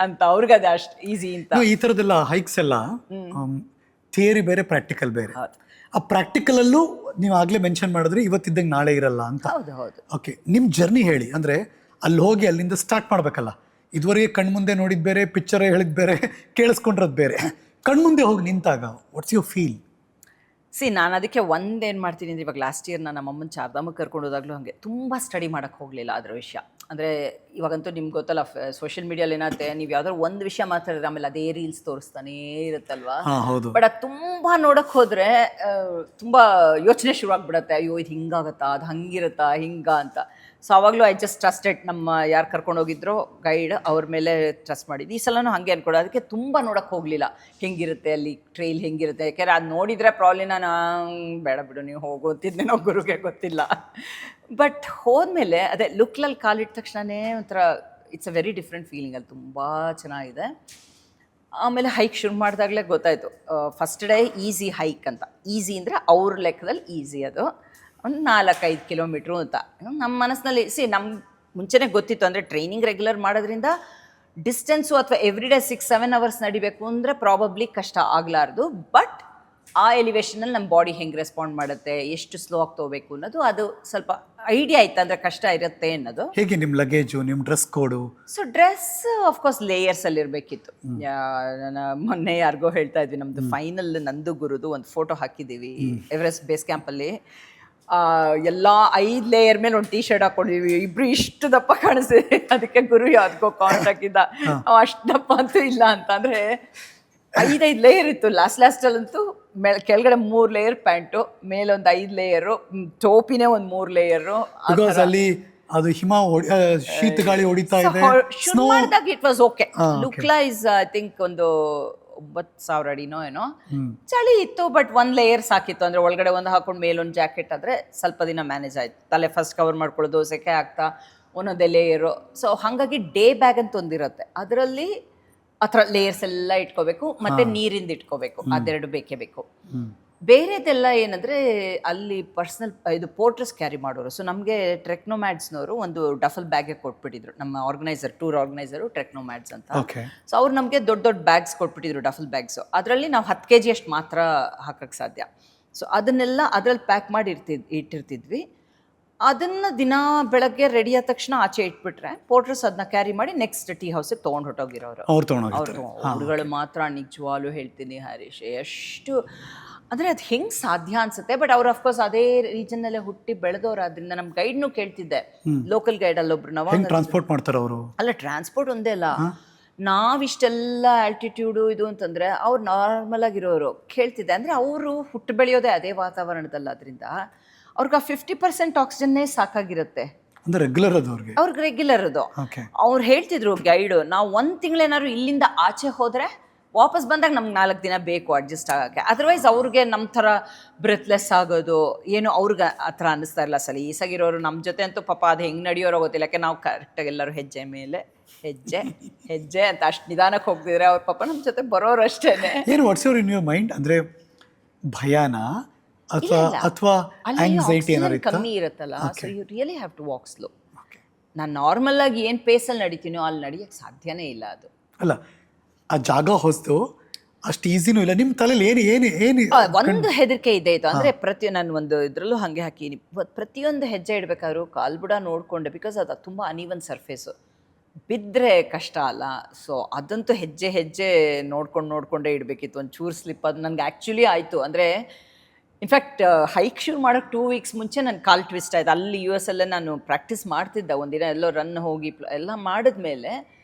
ಅಂತ, ಅವ್ರಿಗೆ ಅದು ಅಷ್ಟು ಈಸಿ ಅಂತ. ಈ ಥರದ್ದೆಲ್ಲ ಹೈಕ್ಸ್ ಎಲ್ಲ ಥಿಯರಿ ಬೇರೆ, ಪ್ರಾಕ್ಟಿಕಲ್ ಬೇರೆ. ಆ ಪ್ರಾಕ್ಟಿಕಲಲ್ಲೂ ನೀವು ಆಗಲೇ ಮೆನ್ಷನ್ ಮಾಡಿದ್ರೆ ಇವತ್ತಿದ್ದಂಗೆ ನಾಳೆ ಇರಲ್ಲ ಅಂತ. ಹೌದು. ಓಕೆ, ನಿಮ್ಮ ಜರ್ನಿ ಹೇಳಿ. ಅಂದರೆ ಅಲ್ಲಿ ಹೋಗಿ ಅಲ್ಲಿಂದ ಸ್ಟಾರ್ಟ್ ಮಾಡಬೇಕಲ್ಲ. ಇದುವರೆಗೆ ಕಣ್ಮುಂದೆ ನೋಡಿದ್ದು ಬೇರೆ, ಪಿಕ್ಚರ್ ಹೇಳಿದ್ ಬೇರೆ, ಕೇಳಿಸ್ಕೊಂಡಿರೋದು ಬೇರೆ. ಕಣ್ಮುಂದೆ ಹೋಗಿ ನಿಂತಾಗ ವಾಟ್ಸ್ ಯುವರ್ ಫೀಲ್? ನಾನು ಅದಕ್ಕೆ ಒಂದೇನು ಮಾಡ್ತೀನಿ ಅಂದರೆ, ಇವಾಗ ಲಾಸ್ಟ್ ಇಯರ್ ನಾನು ನಮ್ಮಮ್ಮನ ಚಾರ್ಧಾಮಕ್ಕೆ ಕರ್ಕೊಂಡು ಹೋದಾಗಲೂ ಹಾಗೆ ತುಂಬ ಸ್ಟಡಿ ಮಾಡೋಕ್ಕೆ ಹೋಗಲಿಲ್ಲ ಅದರ ವಿಷಯ. ಅಂದರೆ ಇವಾಗಂತೂ ನಿಮ್ಗೆ ಗೊತ್ತಲ್ಲ, ಸೋಷಿಯಲ್ ಮೀಡಿಯಲ್ಲಿ ಏನಾಗುತ್ತೆ, ನೀವು ಯಾವ್ದಾದ್ರು ಒಂದು ವಿಷಯ ಮಾತಾಡಿದ್ರೆ ಆಮೇಲೆ ಅದೇ ರೀಲ್ಸ್ ತೋರಿಸ್ತಾನೇ ಇರುತ್ತಲ್ವಾ. ಬಟ್ ಅದು ತುಂಬ ನೋಡೋಕ್ಕೆ ಹೋದರೆ ತುಂಬ ಯೋಚನೆ ಶುರುವಾಗ್ಬಿಡತ್ತೆ. ಅಯ್ಯೋ ಇದು ಹಿಂಗಾಗತ್ತಾ, ಅದು ಹಂಗಿರುತ್ತಾ, ಅಂತ. ಸೊ ಆವಾಗಲೂ ಐ ಜಸ್ಟ್ ಟ್ರಸ್ಟೆಡ್, ನಮ್ಮ ಯಾರು ಕರ್ಕೊಂಡು ಹೋಗಿದ್ರೋ ಗೈಡ್ ಅವ್ರ ಮೇಲೆ ಟ್ರಸ್ಟ್ ಮಾಡಿದ್ದು. ಈ ಸಲನೂ ಹಾಗೆ ಅನ್ಕೊಡೋ, ಅದಕ್ಕೆ ತುಂಬ ನೋಡೋಕ್ಕೆ ಹೋಗಲಿಲ್ಲ ಹೆಂಗಿರುತ್ತೆ ಅಲ್ಲಿ ಟ್ರೈಲ್ ಹೆಂಗಿರುತ್ತೆ. ಯಾಕೆಂದರೆ ಅದು ನೋಡಿದರೆ ಪ್ರಾಬ್ಲಿ ನಾನು ಬೇಡ ಬಿಡು ನೀವು ಹೋಗೋತಿದ್ದೇನೋ ಗುರುಗೆ ಗೊತ್ತಿಲ್ಲ. ಬಟ್ ಹೋದ್ಮೇಲೆ ಅದೇ ಲುಕ್ಲಲ್ಲಿ ಕಾಲಿಟ್ಟ ತಕ್ಷಣವೇ ಒಂಥರ it's a very different feeling. ಅಲ್ಲಿ ತುಂಬ ಚೆನ್ನಾಗಿದೆ. ಆಮೇಲೆ ಹೈಕ್ ಶುರು ಮಾಡಿದಾಗಲೇ ಗೊತ್ತಾಯಿತು, ಫಸ್ಟ್ ಡೇ ಈಸಿ ಹೈಕ್ ಅಂತ. ಈಸಿ ಅಂದರೆ ಅವ್ರ ಲೆಕ್ಕದಲ್ಲಿ ಈಸಿ, ಅದು ಒಂದು 4-5 ಕಿಲೋಮೀಟ್ರು ಅಂತ ನಮ್ಮ ಮನಸ್ಸಿನಲ್ಲಿ. ನಮ್ಗೆ ಮುಂಚೆನೇ ಗೊತ್ತಿತ್ತು, ಅಂದರೆ ಟ್ರೈನಿಂಗ್ ರೆಗ್ಯುಲರ್ ಮಾಡೋದ್ರಿಂದ ಡಿಸ್ಟೆನ್ಸು ಅಥವಾ ಎವ್ರಿ ಡೇ 6-7 ಅವರ್ಸ್ ನಡಿಬೇಕು ಅಂದರೆ ಪ್ರಾಬಬ್ಲಿ ಕಷ್ಟ ಆಗಲಾರ್ದು. ಬಟ್ ಆ ಎಲಿವೇಶನಲ್ಲಿ ನಮ್ಮ ಬಾಡಿ ಹೆಂಗೆ ರೆಸ್ಪಾಂಡ್ ಮಾಡುತ್ತೆ, ಎಷ್ಟು ಸ್ಲೋ ಆಗಿ ತೊಗೋಬೇಕು ಅನ್ನೋದು ಅದು ಸ್ವಲ್ಪ ಐಡಿಯಾ ಆಯ್ತು. ಅಂದರೆ ಕಷ್ಟ ಇರುತ್ತೆ ಅನ್ನೋದು. ಹೇಗೆ ನಿಮ್ಮ ಲಗೇಜು, ನಿಮ್ಮ dress code? So dress of course ಲೇಯರ್ಸಲ್ಲಿ ಇರಬೇಕಿತ್ತು. ನಾನು ಮೊನ್ನೆ ಯಾರಿಗೋ ಹೇಳ್ತಾ ಇದ್ವಿ, ನಮ್ಮದು ಫೈನಲ್ ನಂದು ಗುರುದು ಒಂದು ಫೋಟೋ ಹಾಕಿದ್ದೀವಿ ಎವರೆಸ್ಟ್ ಬೇಸ್ ಕ್ಯಾಂಪಲ್ಲಿ. ಎಲ್ಲ 5 ಲೇಯರ್ ಮೇಲೆ ಒಂದು ಶರ್ಟ್ ಹಾಕೊಂಡಿದ್ವಿ. ಇಬ್ರು ಇಷ್ಟು ದಪ್ಪ ಕಾಣಿಸ್ತೀವಿ. ಅದಕ್ಕೆ ಗುರು ಯಾವ್ದಕ್ಕೋ ಕಾಂಟ್ ಹಾಕಿದ್ದ, ಅಷ್ಟು ದಪ್ಪ ಅಂತೂ ಇಲ್ಲ ಅಂತ. ಅಂದರೆ 5 ಲೇಯರ್ ಇತ್ತು. ಲಾಸ್ಟಲ್ಲಂತೂ ಕೆಳಗಡೆ 3 ಲೇಯರ್ ಪ್ಯಾಂಟು, ಮೇಲೊಂದು 5 ಲೇಯರು, ಟೋಪಿನೇ ಒಂದು 3 ಲೇಯರು. ಅಲ್ಲಿ ಅದು ಹಿಮ ಶೀತ ಗಾಳಿ ಹೊಡಿತಾ ಇದೆ. ಶುರು ಮಾಡಿದಾಗ it was okay. Lukla is I think ಒಂದು 9,000 ಅಡಿನೋ ಏನೋ. ಚಳಿ ಇತ್ತು, ಬಟ್ 1 ಲೇಯರ್ ಸಾಕಿತ್ತು. ಅಂದರೆ ಒಳಗಡೆ ಒಂದು ಹಾಕೊಂಡು ಮೇಲೊಂದು ಜಾಕೆಟ್ ಆದರೆ ಸ್ವಲ್ಪ ದಿನ ಮ್ಯಾನೇಜ್ ಆಯ್ತು. ತಲೆ ಫಸ್ಟ್ ಕವರ್ ಮಾಡ್ಕೊಳ್ಳೋದು, ಸೆಕೆ ಆಗ್ತಾ ಒಂದೊಂದೇ ಲೇಯರು. ಸೊ ಹಾಗಾಗಿ ಡೇ ಬ್ಯಾಗ್ ಅಂತ ಒಂದಿರುತ್ತೆ, ಅದರಲ್ಲಿ ಆ ಥರ ಲೇಯರ್ಸ್ ಎಲ್ಲ ಇಟ್ಕೋಬೇಕು. ಮತ್ತು ನೀರಿಂದ ಇಟ್ಕೋಬೇಕು, ಅದೆರಡು ಬೇಕೇ ಬೇಕು. ಬೇರೆದೆಲ್ಲ ಏನಂದರೆ ಅಲ್ಲಿ ಪರ್ಸ್ನಲ್ ಇದು ಪೋರ್ಟ್ರಸ್ ಕ್ಯಾರಿ ಮಾಡೋರು. ಸೊ ನಮಗೆ ಟ್ರೆಕ್ನೋಮ್ಯಾಡ್ಸ್ನವರು ಒಂದು ಡಫಲ್ ಬ್ಯಾಗೆ ಕೊಟ್ಬಿಟ್ಟಿದ್ರು, ನಮ್ಮ ಆರ್ಗನೈಸರ್, ಟೂರ್ ಆರ್ಗನೈಸರು ಟ್ರೆಕ್ನೋಮ್ಯಾಡ್ಸ್ ಅಂತ. ಸೊ ಅವ್ರು ನಮಗೆ ದೊಡ್ಡ ದೊಡ್ಡ ಬ್ಯಾಗ್ಸ್ ಕೊಟ್ಬಿಟ್ಟಿದ್ರು, ಡಫಲ್ ಬ್ಯಾಗ್ಸು. ಅದರಲ್ಲಿ ನಾವು 10 kg ಅಷ್ಟು ಮಾತ್ರ ಹಾಕೋಕ್ಕೆ ಸಾಧ್ಯ. ಸೊ ಅದನ್ನೆಲ್ಲ ಅದರಲ್ಲಿ ಪ್ಯಾಕ್ ಮಾಡಿ ಇಟ್ಟಿರ್ತಿದ್ವಿ. ಅದನ್ನು ದಿನ ಬೆಳಗ್ಗೆ ರೆಡಿ ಆದ ತಕ್ಷಣ ಆಚೆ ಇಟ್ಬಿಟ್ರೆ ಪೋರ್ಟ್ರಸ್ ಅದನ್ನ ಕ್ಯಾರಿ ಮಾಡಿ ನೆಕ್ಸ್ಟ್ ಟೀ ಹೌಸಿಗೆ ತೊಗೊಂಡು ಹೊಟ್ಟೋಗಿರೋರು. ಅವ್ರುಗಳು ಮಾತ್ರ ನಿಜವಾಗ್ಲೂ ಹೇಳ್ತೀನಿ ಹರೀಶ್, ಎಷ್ಟು ಅಂದರೆ ಅದು ಹೆಂಗೆ ಸಾಧ್ಯ ಅನ್ಸುತ್ತೆ. ಬಟ್ ಅವ್ರು ಅಫ್ಕೋರ್ಸ್ ಅದೇ ರೀಜನ್ನಲ್ಲೇ ಹುಟ್ಟಿ ಬೆಳೆದವ್ರು. ಅದರಿಂದ ನಮ್ಮ ಗೈಡ್ನು ಕೇಳ್ತಿದ್ದೆ, ಲೋಕಲ್ ಗೈಡ್ ಅಲ್ಲೊಬ್ರು ಟ್ರಾನ್ಸ್ಪೋರ್ಟ್ ಮಾಡ್ತಾರೆ ಅವರು. ಅಲ್ಲ, ಟ್ರಾನ್ಸ್ಪೋರ್ಟ್ ಒಂದೇ ಅಲ್ಲ, ನಾವಿಷ್ಟೆಲ್ಲ ಆಲ್ಟಿಟ್ಯೂಡು ಇದು ಅಂತಂದರೆ ಅವ್ರು ನಾರ್ಮಲ್ ಆಗಿರೋರು. ಕೇಳ್ತಿದ್ದೆ, ಅಂದರೆ ಅವರು ಹುಟ್ಟು ಬೆಳೆಯೋದೇ ಅದೇ ವಾತಾವರಣದಲ್ಲ, ಅದರಿಂದ ಅವ್ರಿಗೆ ಆ 50% ಆಕ್ಸಿಜನ್ನೇ ಸಾಕಾಗಿರುತ್ತೆ. ಅವ್ರಿಗೆ ರೆಗ್ಯುಲರ್ ಅದು. ಅವ್ರು ಹೇಳ್ತಿದ್ರು ಗೈಡು, ನಾವು 1 ತಿಂಗಳೇನಾದ್ರು ಇಲ್ಲಿಂದ ಆಚೆ ಹೋದರೆ ವಾಪಸ್ ಬಂದಾಗ ನಮ್ಗೆ 4 ದಿನ ಬೇಕು ಅಡ್ಜಸ್ಟ್ ಆಗೋಕ್ಕೆ. ಅದರ್ವೈಸ್ ಅವ್ರಿಗೆ ನಮ್ಮ ಥರ ಬ್ರೆತ್ಲೆಸ್ ಆಗೋದು ಏನು ಅವ್ರಿಗೆ ಆ ಥರ ಅನ್ನಿಸ್ತಾ ಇಲ್ಲ. ಸಲೀಸಾಗಿರೋರು. ನಮ್ಮ ಜೊತೆ ಅಂತೂ ಪಾಪ ಅದು ಹೆಂಗೆ ನಡೆಯೋರೋ ಗೊತ್ತಿಲ್ಲ, ಯಾಕೆ ನಾವು ಕರೆಕ್ಟಾಗಿ ಎಲ್ಲರೂ ಹೆಜ್ಜೆ ಮೇಲೆ ಹೆಜ್ಜೆ ಹೆಜ್ಜೆ ಅಂತ ಅಷ್ಟು ನಿಧಾನಕ್ಕೆ ಹೋಗ್ತಿದ್ರೆ ಅವ್ರ ಪಾಪ ನಮ್ಮ ಜೊತೆ ಬರೋರು ಅಷ್ಟೇ. ಏನು what's your in your mind? ಅಂದರೆ ಭಯನಾ ಅಥವಾ ಆಂಗ್ಸೈಟಿ ಏನಾದ್ರು ಕಮ್ಮಿ ಇರುತ್ತಲ್ಲ, so you really have to walk slow. ನಾನು ನಾರ್ಮಲ್ ಆಗಿ ಏನು ಪೇಸಲ್ಲಿ ನಡಿತೀನೋ ಅಲ್ಲಿ ನಡೆಯೋಕ್ಕೆ ಸಾಧ್ಯನೇ ಇಲ್ಲ. ಅದು ಅಲ್ಲ, ಆ ಜಾಗ ಹೊಸ್ತು ಅಷ್ಟು ಈಸಿನೂ ಇಲ್ಲ. ನಿಮ್ಮ ತಲೆಯಲ್ಲಿ ಏನು ಒಂದು ಹೆದರಿಕೆ ಇದೆ ಇದು. ಅಂದರೆ ನಾನು ಒಂದು ಇದರಲ್ಲೂ ಹಾಗೆ ಹಾಕೀನಿ, ಪ್ರತಿಯೊಂದು ಹೆಜ್ಜೆ ಇಡಬೇಕಾದ್ರೂ ಕಾಲ್ಬುಡ ನೋಡಿಕೊಂಡೆ. ಬಿಕಾಸ್ ಅದು ತುಂಬ ಅನ್ಈವನ್ ಸರ್ಫೇಸು, ಬಿದ್ದರೆ ಕಷ್ಟ ಅಲ್ಲ. ಸೊ ಅದಂತೂ ಹೆಜ್ಜೆ ಹೆಜ್ಜೆ ನೋಡ್ಕೊಂಡೇ ಇಡಬೇಕಿತ್ತು. ಒಂದು ಚೂರು ಸ್ಲಿಪ್ ಅದು ನನಗೆ ಆ್ಯಕ್ಚುಲಿ ಆಯಿತು. ಅಂದರೆ ಇನ್ಫ್ಯಾಕ್ಟ್ ಹೈಕ್ ಶುರು ಮಾಡೋಕ್ಕೆ 2 weeks ಮುಂಚೆ ನನ್ನ ಕಾಲು ಟ್ವಿಸ್ಟ್ ಆಯಿತು. ಅಲ್ಲಿ US ಅಲ್ಲೇ ನಾನು ಪ್ರಾಕ್ಟೀಸ್ ಮಾಡ್ತಿದ್ದೆ. ಒಂದಿನ ಎಲ್ಲೋ ರನ್ ಹೋಗಿ ಎಲ್ಲ ಮಾಡಿದ್ಮೇಲೆ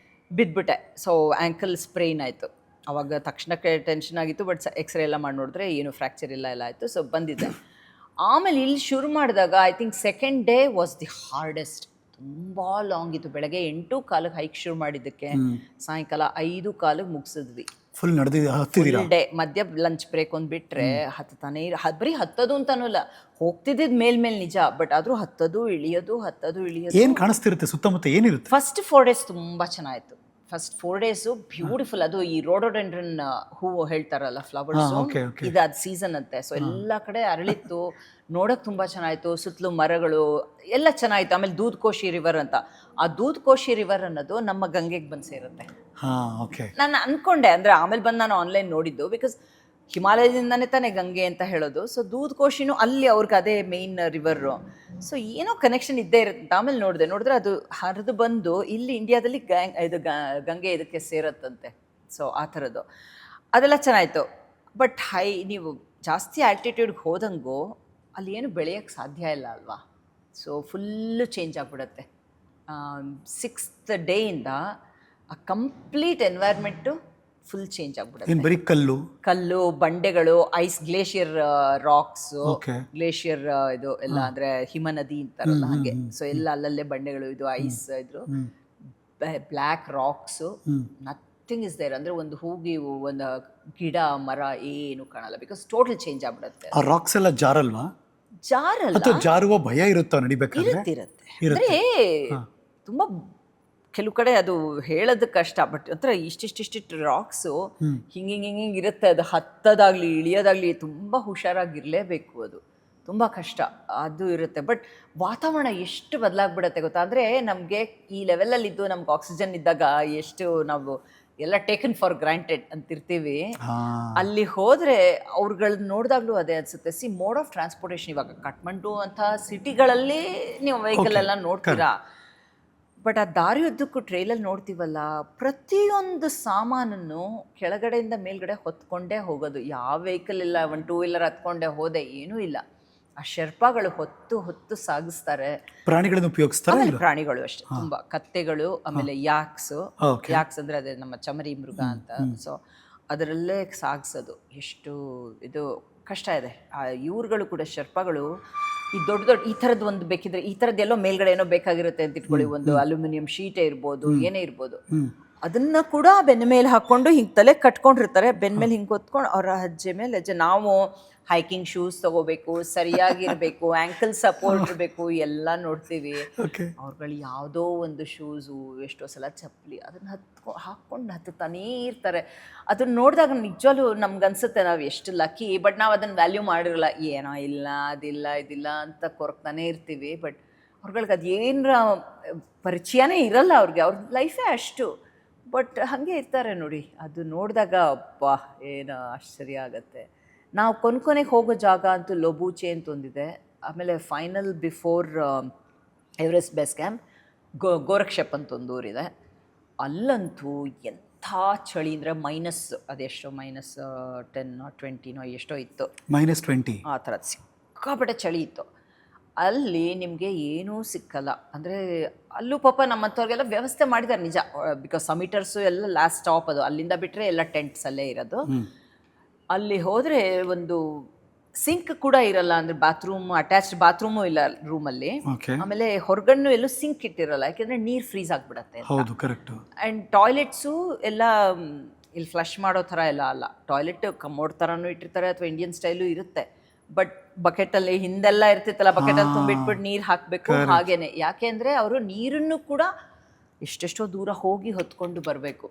ಬಿದ್ದುಬಿಟ್ಟೆ. ಸೊ ಆ್ಯಂಕಲ್ ಸ್ಪ್ರೈನ್ ಆಯಿತು. ಆವಾಗ ತಕ್ಷಣಕ್ಕೆ ಟೆನ್ಷನ್ ಆಗಿತ್ತು. ಬಟ್ ಎಕ್ಸ್ರೇ ಎಲ್ಲ ಮಾಡಿ ನೋಡಿದ್ರೆ ಏನು ಫ್ರ್ಯಾಕ್ಚರ್ ಇಲ್ಲ ಆಯಿತು. ಸೊ ಬಂದಿದ್ದೆ. ಆಮೇಲೆ ಇಲ್ಲಿ ಶುರು ಮಾಡಿದಾಗ I think 2nd day was the hardest. ತುಂಬ ಲಾಂಗ್ ಇತ್ತು. ಬೆಳಗ್ಗೆ 8:15 ಹೈಕ್ ಶುರು ಮಾಡಿದ್ದಕ್ಕೆ ಸಾಯಂಕಾಲ 5:15 ಮುಗಿಸಿದ್ವಿ. Full day. ಮಧ್ಯ ಲಂಚ್ ಬ್ರೇಕ್ ಒಂದು ಬಿಟ್ಟರೆ ಹತ್ತಾನೆ ಬರೀ ಹತ್ತದು ಅಂತನೂ ಇಲ್ಲ, ಹೋಗ್ತಿದ್ದಿದ್ದು ಮೇಲ್ಮೇಲೆ ನಿಜ. ಬಟ್ ಆದರೂ ಹತ್ತದು ಇಳಿಯೋದು. ಏನು ಕಾಣಿಸ್ತಿರುತ್ತೆ ಸುತ್ತಮುತ್ತ, ಏನಿರುತ್ತೆ? ಫಸ್ಟ್ 4 days ತುಂಬ ಚೆನ್ನಾಗಿತ್ತು. First 4 days beautiful. ಅದು ಈ ರೋಡೋಡೆಂಡ್ರನ್ ಹೂವು ಹೇಳ್ತಾರಲ್ಲ, ಫ್ಲವರ್ಸ್, ಇದು ಅದು ಸೀಸನ್ ಅಂತೆ. ಸೊ ಎಲ್ಲ ಕಡೆ ಅರಳಿತ್ತು, ನೋಡೋಕೆ ತುಂಬ ಚೆನ್ನಾಗಿತ್ತು. ಸುತ್ತಲೂ ಮರಗಳು ಎಲ್ಲ ಚೆನ್ನಾಗಿತ್ತು. ಆಮೇಲೆ ದೂದ್ಕೋಶಿ ರಿವರ್ ಅಂತ, ಆ ದೂದ್ಕೋಶಿ ರಿವರ್ ಅನ್ನೋದು ನಮ್ಮ ಗಂಗೆಗೆ ಬಂದು ಸೇರುತ್ತೆ. ನಾನು ಅಂದ್ಕೊಂಡೆ, ಅಂದರೆ ಆಮೇಲೆ ಬಂದು ನಾನು ಆನ್ಲೈನ್ ನೋಡಿದ್ದು, ಬಿಕಾಸ್ ಹಿಮಾಲಯದಿಂದನೇ ತಾನೇ ಗಂಗೆ ಅಂತ ಹೇಳೋದು. ಸೊ ದೂದ್ಕೋಶಿನೂ ಅಲ್ಲಿ ಅವ್ರಿಗೆ ಅದೇ ಮೇಯ್ನ್ ರಿವರು. ಸೊ ಏನೋ ಕನೆಕ್ಷನ್ ಇದ್ದೇ ಇರುತ್ತೆ. ಆಮೇಲೆ ನೋಡಿದ್ರೆ ಅದು ಹರಿದು ಬಂದು ಇಲ್ಲಿ ಇಂಡಿಯಾದಲ್ಲಿ ಇದು ಗಂಗೆ ಇದಕ್ಕೆ ಸೇರತ್ತಂತೆ. ಸೊ ಆ ಥರದ್ದು ಅದೆಲ್ಲ ಚೆನ್ನಾಯಿತು. ಬಟ್ ನೀವು ಜಾಸ್ತಿ ಆಲ್ಟಿಟ್ಯೂಡ್ಗೆ ಹೋದಂಗೂ ಅಲ್ಲಿ ಏನು ಬೆಳೆಯೋಕ್ಕೆ ಸಾಧ್ಯ ಇಲ್ಲ ಅಲ್ವಾ. ಸೊ ಫುಲ್ಲು ಚೇಂಜ್ ಆಗಿಬಿಡುತ್ತೆ. 6th ಡೇಯಿಂದ ಆ ಕಂಪ್ಲೀಟ್ ಎನ್ವೈರ್ಮೆಂಟು ಫುಲ್ ಚೇಂಜ್ ಆಗ್ಬಿಡುತ್ತೆ. ಏನು ಬರೀ ಕಲ್ಲು ಬಂಡೆಗಳು, ice glacier rocks, Okay. Glacier ಇದು ಎಲ್ಲ ಅಂದರೆ ಹಿಮ ನದಿ ಅಂತಾರಲ್ಲ ಹಾಗೆ. ಸೊ ಎಲ್ಲ ಅಲ್ಲಲ್ಲೇ ಬಂಡೆಗಳು, ಇದು ಐಸ್ ಇದ್ರು, black rocks, nothing is there. ಅಂದರೆ ಒಂದು ಹೂಗಿ ಒಂದು ಗಿಡ ಮರ ಏನು ಕಾಣಲ್ಲ, ಬಿಕಾಸ್ ಟೋಟಲ್ ಚೇಂಜ್ ಆಗ್ಬಿಡುತ್ತೆ. ಆ ರಾಕ್ಸ್ ಎಲ್ಲ ಜಾರಲ್ವಾ? ಜಾರಲ್ಲ, ಅಥವಾ ಜಾರುವ ಭಯ ಇರುತ್ತಾ ನಡಿಬೇಕಾದ್ರೆ? ಇರುತ್ತೆ. ಅಂದರೆ ತುಂಬ ಕೆಲವು ಕಡೆ ಅದು ಹೇಳೋದು ಕಷ್ಟ, ಬಟ್ ಒಂಥರ ಇಷ್ಟಿಷ್ಟು ರಾಕ್ಸು ಹಿಂಗೆ ಇರುತ್ತೆ. ಅದು ಹತ್ತೋದಾಗ್ಲಿ ಇಳಿಯೋದಾಗ್ಲಿ ತುಂಬ ಹುಷಾರಾಗಿರಲೇಬೇಕು, ಅದು ತುಂಬ ಕಷ್ಟ ಅದು ಇರುತ್ತೆ. ಬಟ್ ವಾತಾವರಣ ಎಷ್ಟು ಬದಲಾಗ್ಬಿಡತ್ತೆ ಗೊತ್ತಾ. ಅಂದರೆ ನಮಗೆ ಈ ಲೆವೆಲಲ್ಲಿದ್ದು ನಮ್ಗೆ ಆಕ್ಸಿಜನ್ ಇದ್ದಾಗ ಎಷ್ಟು ನಾವು ಎಲ್ಲ ಟೇಕನ್ ಫಾರ್ ಗ್ರಾಂಟೆಡ್ ಅಂತಿರ್ತೀವಿ. ಅಲ್ಲಿ ಹೋದರೆ ಅವ್ರುಗಳನ್ನ ನೋಡಿದಾಗ್ಲೂ ಅದೇ ಅನಿಸುತ್ತೆ. ಮೋಡ್ ಆಫ್ ಟ್ರಾನ್ಸ್ಪೋರ್ಟೇಷನ್ ಇವಾಗ ಕಠ್ಮಂಡು ಅಂತ ಸಿಟಿಗಳಲ್ಲಿ ನೀವು ವೆಹಿಕಲ್ ಎಲ್ಲ ನೋಡ್ತೀರಾ, ಬಟ್ ಆ ದಾರಿಯುದ್ದಕ್ಕೂ ಟ್ರೈಲಲ್ಲಿ ನೋಡ್ತೀವಲ್ಲ, ಪ್ರತಿಯೊಂದು ಸಾಮಾನನ್ನು ಕೆಳಗಡೆಯಿಂದ ಮೇಲ್ಗಡೆ ಹೊತ್ಕೊಂಡೇ ಹೋಗೋದು. ಯಾವ ವೆಹಿಕಲ್ ಇಲ್ಲ, ಒಂದು 2 ವೀಲರ್ ಹತ್ಕೊಂಡೇ ಹೋದೆ ಏನೂ ಇಲ್ಲ. ಆ ಶೆರ್ಪಾಗಳು ಹೊತ್ತು ಸಾಗಿಸ್ತಾರೆ. ಪ್ರಾಣಿಗಳನ್ನು ಉಪಯೋಗಿಸ್ತಾರೆ. ಪ್ರಾಣಿಗಳು ಅಷ್ಟೇ, ತುಂಬ ಕತ್ತೆಗಳು, ಆಮೇಲೆ ಯಾಕ್ಸ್ ಅಂದರೆ ಅದೇ ನಮ್ಮ ಚಮರಿ ಮೃಗ ಅಂತ. ಸೊ ಅದರಲ್ಲೇ ಸಾಗಿಸೋದು ಎಷ್ಟು ಇದು ಕಷ್ಟ ಇದೆ. ಆ ಇವ್ರುಗಳು ಕೂಡ ಶೆರ್ಪಾಗಳು ಈ ದೊಡ್ಡ ಈ ಥರದ್ದು ಒಂದು ಬೇಕಿದ್ರೆ ಈ ಥರದ್ದು ಎಲ್ಲೋ ಮೇಲ್ಗಡೆ ಏನೋ ಬೇಕಾಗಿರುತ್ತೆ ಅಂತ ಇಟ್ಕೊಳ್ಳಿ, ಒಂದು ಅಲ್ಯೂಮಿನಿಯಂ ಶೀಟೇ ಇರ್ಬೋದು, ಏನೇ ಇರ್ಬೋದು, ಅದನ್ನ ಕೂಡ ಬೆನ್ನ ಮೇಲೆ ಹಾಕ್ಕೊಂಡು ಹಿಂಗೆ ತಲೆ ಕಟ್ಕೊಂಡಿರ್ತಾರೆ. ಬೆನ್ನ ಮೇಲೆ ಹಿಂಗೆ ಹೊತ್ಕೊಂಡು ಅವರ ಹೆಜ್ಜೆ ಮೇಲೆ ಹೆಜ್ಜೆ. ನಾವು ಹೈಕಿಂಗ್ ಶೂಸ್ ತಗೋಬೇಕು, ಸರಿಯಾಗಿರ್ಬೇಕು, ಆ್ಯಂಕಲ್ ಸಪೋರ್ಟ್ ಇರಬೇಕು, ಎಲ್ಲ ನೋಡ್ತೀವಿ. ಅವ್ರುಗಳು ಯಾವುದೋ ಒಂದು ಶೂಸು, ಎಷ್ಟೋ ಸಲ ಚಪ್ಪಲಿ, ಅದನ್ನು ಹಾಕ್ಕೊಂಡು ಹತ್ತುತ್ತಾನೇ ಇರ್ತಾರೆ. ಅದನ್ನ ನೋಡಿದಾಗ ನಿಜವಾಗ್ಲೂ ನಮ್ಗೆ ಅನ್ಸುತ್ತೆ ನಾವು ಎಷ್ಟು ಲಕ್ಕಿ. ಬಟ್ ನಾವು ಅದನ್ನು ವ್ಯಾಲ್ಯೂ ಮಾಡಿರಲ್ಲ, ಏನೋ ಇಲ್ಲ ಅದಿಲ್ಲ ಇದಿಲ್ಲ ಅಂತ ಕೊರಕ್ತಾನೆ ಇರ್ತೀವಿ. ಬಟ್ ಅವ್ರುಗಳ್ಗೆ ಅದು ಏನರ ಪರಿಚಯನೇ ಇರಲ್ಲ ಅವ್ರಿಗೆ, ಅವ್ರ ಲೈಫೇ ಅಷ್ಟು. ಬಟ್ ಹಾಗೆ ಇರ್ತಾರೆ ನೋಡಿ. ಅದು ನೋಡಿದಾಗ ಅಪ್ಪ ಏನು ಆಶ್ಚರ್ಯ ಆಗತ್ತೆ. ನಾವು ಕೊನೆಗೆ ಹೋಗೋ ಜಾಗ ಅಂತೂ ಲೊಬೂಚೆ ಅಂತ ಒಂದಿದೆ. ಆಮೇಲೆ final before Everest base camp Gorakshep ಅಂತ ಒಂದು ಊರಿದೆ. ಅಲ್ಲಂತೂ ಎಂಥ ಚಳಿ ಅಂದರೆ ಅದೆಷ್ಟೋ -10 20 ಎಷ್ಟೋ ಇತ್ತು, -20 ಆ ಥರ ಸಿಕ್ಕಾಪಟ್ಟೆ ಚಳಿ ಇತ್ತು. ಅಲ್ಲಿ ನಿಮಗೆ ಏನೂ ಸಿಕ್ಕಲ್ಲ. ಅಂದರೆ ಅಲ್ಲೂ ಪಾಪ ನಮ್ಮಂಥವ್ರಿಗೆಲ್ಲ ವ್ಯವಸ್ಥೆ ಮಾಡಿದ್ದಾರೆ ನಿಜ, ಬಿಕಾಸ್ ಸಮಿಟರ್ಸು ಎಲ್ಲ ಲಾಸ್ಟ್ ಸ್ಟಾಪ್ ಅದು. ಅಲ್ಲಿಂದ ಬಿಟ್ಟರೆ ಎಲ್ಲ ಟೆಂಟ್ಸಲ್ಲೇ ಇರೋದು. ಅಲ್ಲಿ ಹೋದರೆ ಒಂದು ಸಿಂಕ್ ಕೂಡ ಇರಲ್ಲ, ಅಂದರೆ ಬಾತ್ರೂಮ್ ಅಟ್ಯಾಚ್ಡ್ ಬಾತ್ರೂಮು ಇಲ್ಲ ರೂಮಲ್ಲಿ. ಆಮೇಲೆ ಹೊರಗಣ್ಣು ಎಲ್ಲೂ ಸಿಂಕ್ ಇಟ್ಟಿರಲ್ಲ, ಯಾಕೆಂದರೆ ನೀರು ಫ್ರೀಸ್ ಆಗಿಬಿಡತ್ತೆ. ಆ್ಯಂಡ್ ಟಾಯ್ಲೆಟ್ಸು ಎಲ್ಲ ಇಲ್ಲಿ ಫ್ಲಶ್ ಮಾಡೋ ಥರ ಎಲ್ಲ ಅಲ್ಲ, ಟಾಯ್ಲೆಟ್ ಕಮೋಡ್ ಥರನೂ ಇಟ್ಟಿರ್ತಾರೆ, ಅಥವಾ ಇಂಡಿಯನ್ ಸ್ಟೈಲು ಇರುತ್ತೆ. ಬಟ್ ಬಕೆಟಲ್ಲಿ ಹಿಂದೆಲ್ಲ ಇರ್ತಿತ್ತಲ್ಲ, ಬಕೆಟಲ್ಲಿ ತುಂಬಿಟ್ಬಿಟ್ಟು ನೀರು ಹಾಕಬೇಕು. ಹಾಗೇನೆ, ಯಾಕೆ ಅಂದರೆ ಅವರು ನೀರನ್ನು ಕೂಡ ಎಷ್ಟೆಷ್ಟೋ ದೂರ ಹೋಗಿ ಹೊತ್ಕೊಂಡು ಬರಬೇಕು.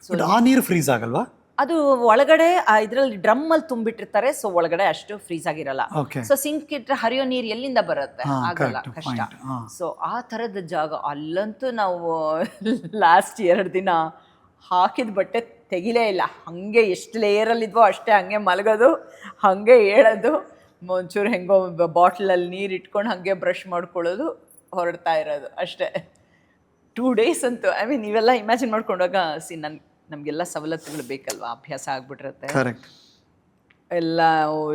ಸೊ ಆ ನೀರು ಫ್ರೀಸ್ ಆಗಲ್ವಾ? ಅದು ಒಳಗಡೆ ಇದರಲ್ಲಿ ಡ್ರಮ್ಮಲ್ಲಿ ತುಂಬಿಟ್ಟಿರ್ತಾರೆ. ಸೊ ಒಳಗಡೆ ಅಷ್ಟು ಫ್ರೀಸ್ ಆಗಿರಲ್ಲ. ಸೊ ಸಿಂಕ್ ಇಟ್ಟರೆ ಹರಿಯೋ ನೀರು ಎಲ್ಲಿಂದ ಬರುತ್ತೆ, ಆಗಲ್ಲ, ಕಷ್ಟ. ಸೊ ಆ ಥರದ ಜಾಗ. ಅಲ್ಲಂತೂ ನಾವು ಲಾಸ್ಟ್ 2 ದಿನ ಹಾಕಿದ ಬಟ್ಟೆ ತೆಗಿಲೇ ಇಲ್ಲ, ಹಾಗೆ ಎಷ್ಟು ಲೇಯರಲ್ಲಿದ್ವೋ ಅಷ್ಟೇ ಹಂಗೆ ಮಲಗೋದು, ಹಾಗೆ ಹೇಳೋದು, ಒಂಚೂರು ಹೆಂಗೋ ಬಾಟ್ಲಲ್ಲಿ ನೀರು ಇಟ್ಕೊಂಡು ಹಾಗೆ ಬ್ರಷ್ ಮಾಡ್ಕೊಳ್ಳೋದು, ಹೊರಡ್ತಾ ಇರೋದು ಅಷ್ಟೇ. 2 ಡೇಸ್ ಅಂತೂ ಇವೆಲ್ಲ ಇಮ್ಯಾಜಿನ್ ಮಾಡ್ಕೊಂಡಾಗ ನಮಗೆಲ್ಲ ಸವಲತ್ತುಗಳು ಬೇಕಲ್ವಾ, ಅಭ್ಯಾಸ ಆಗ್ಬಿಟ್ಟಿರುತ್ತೆ ಎಲ್ಲ.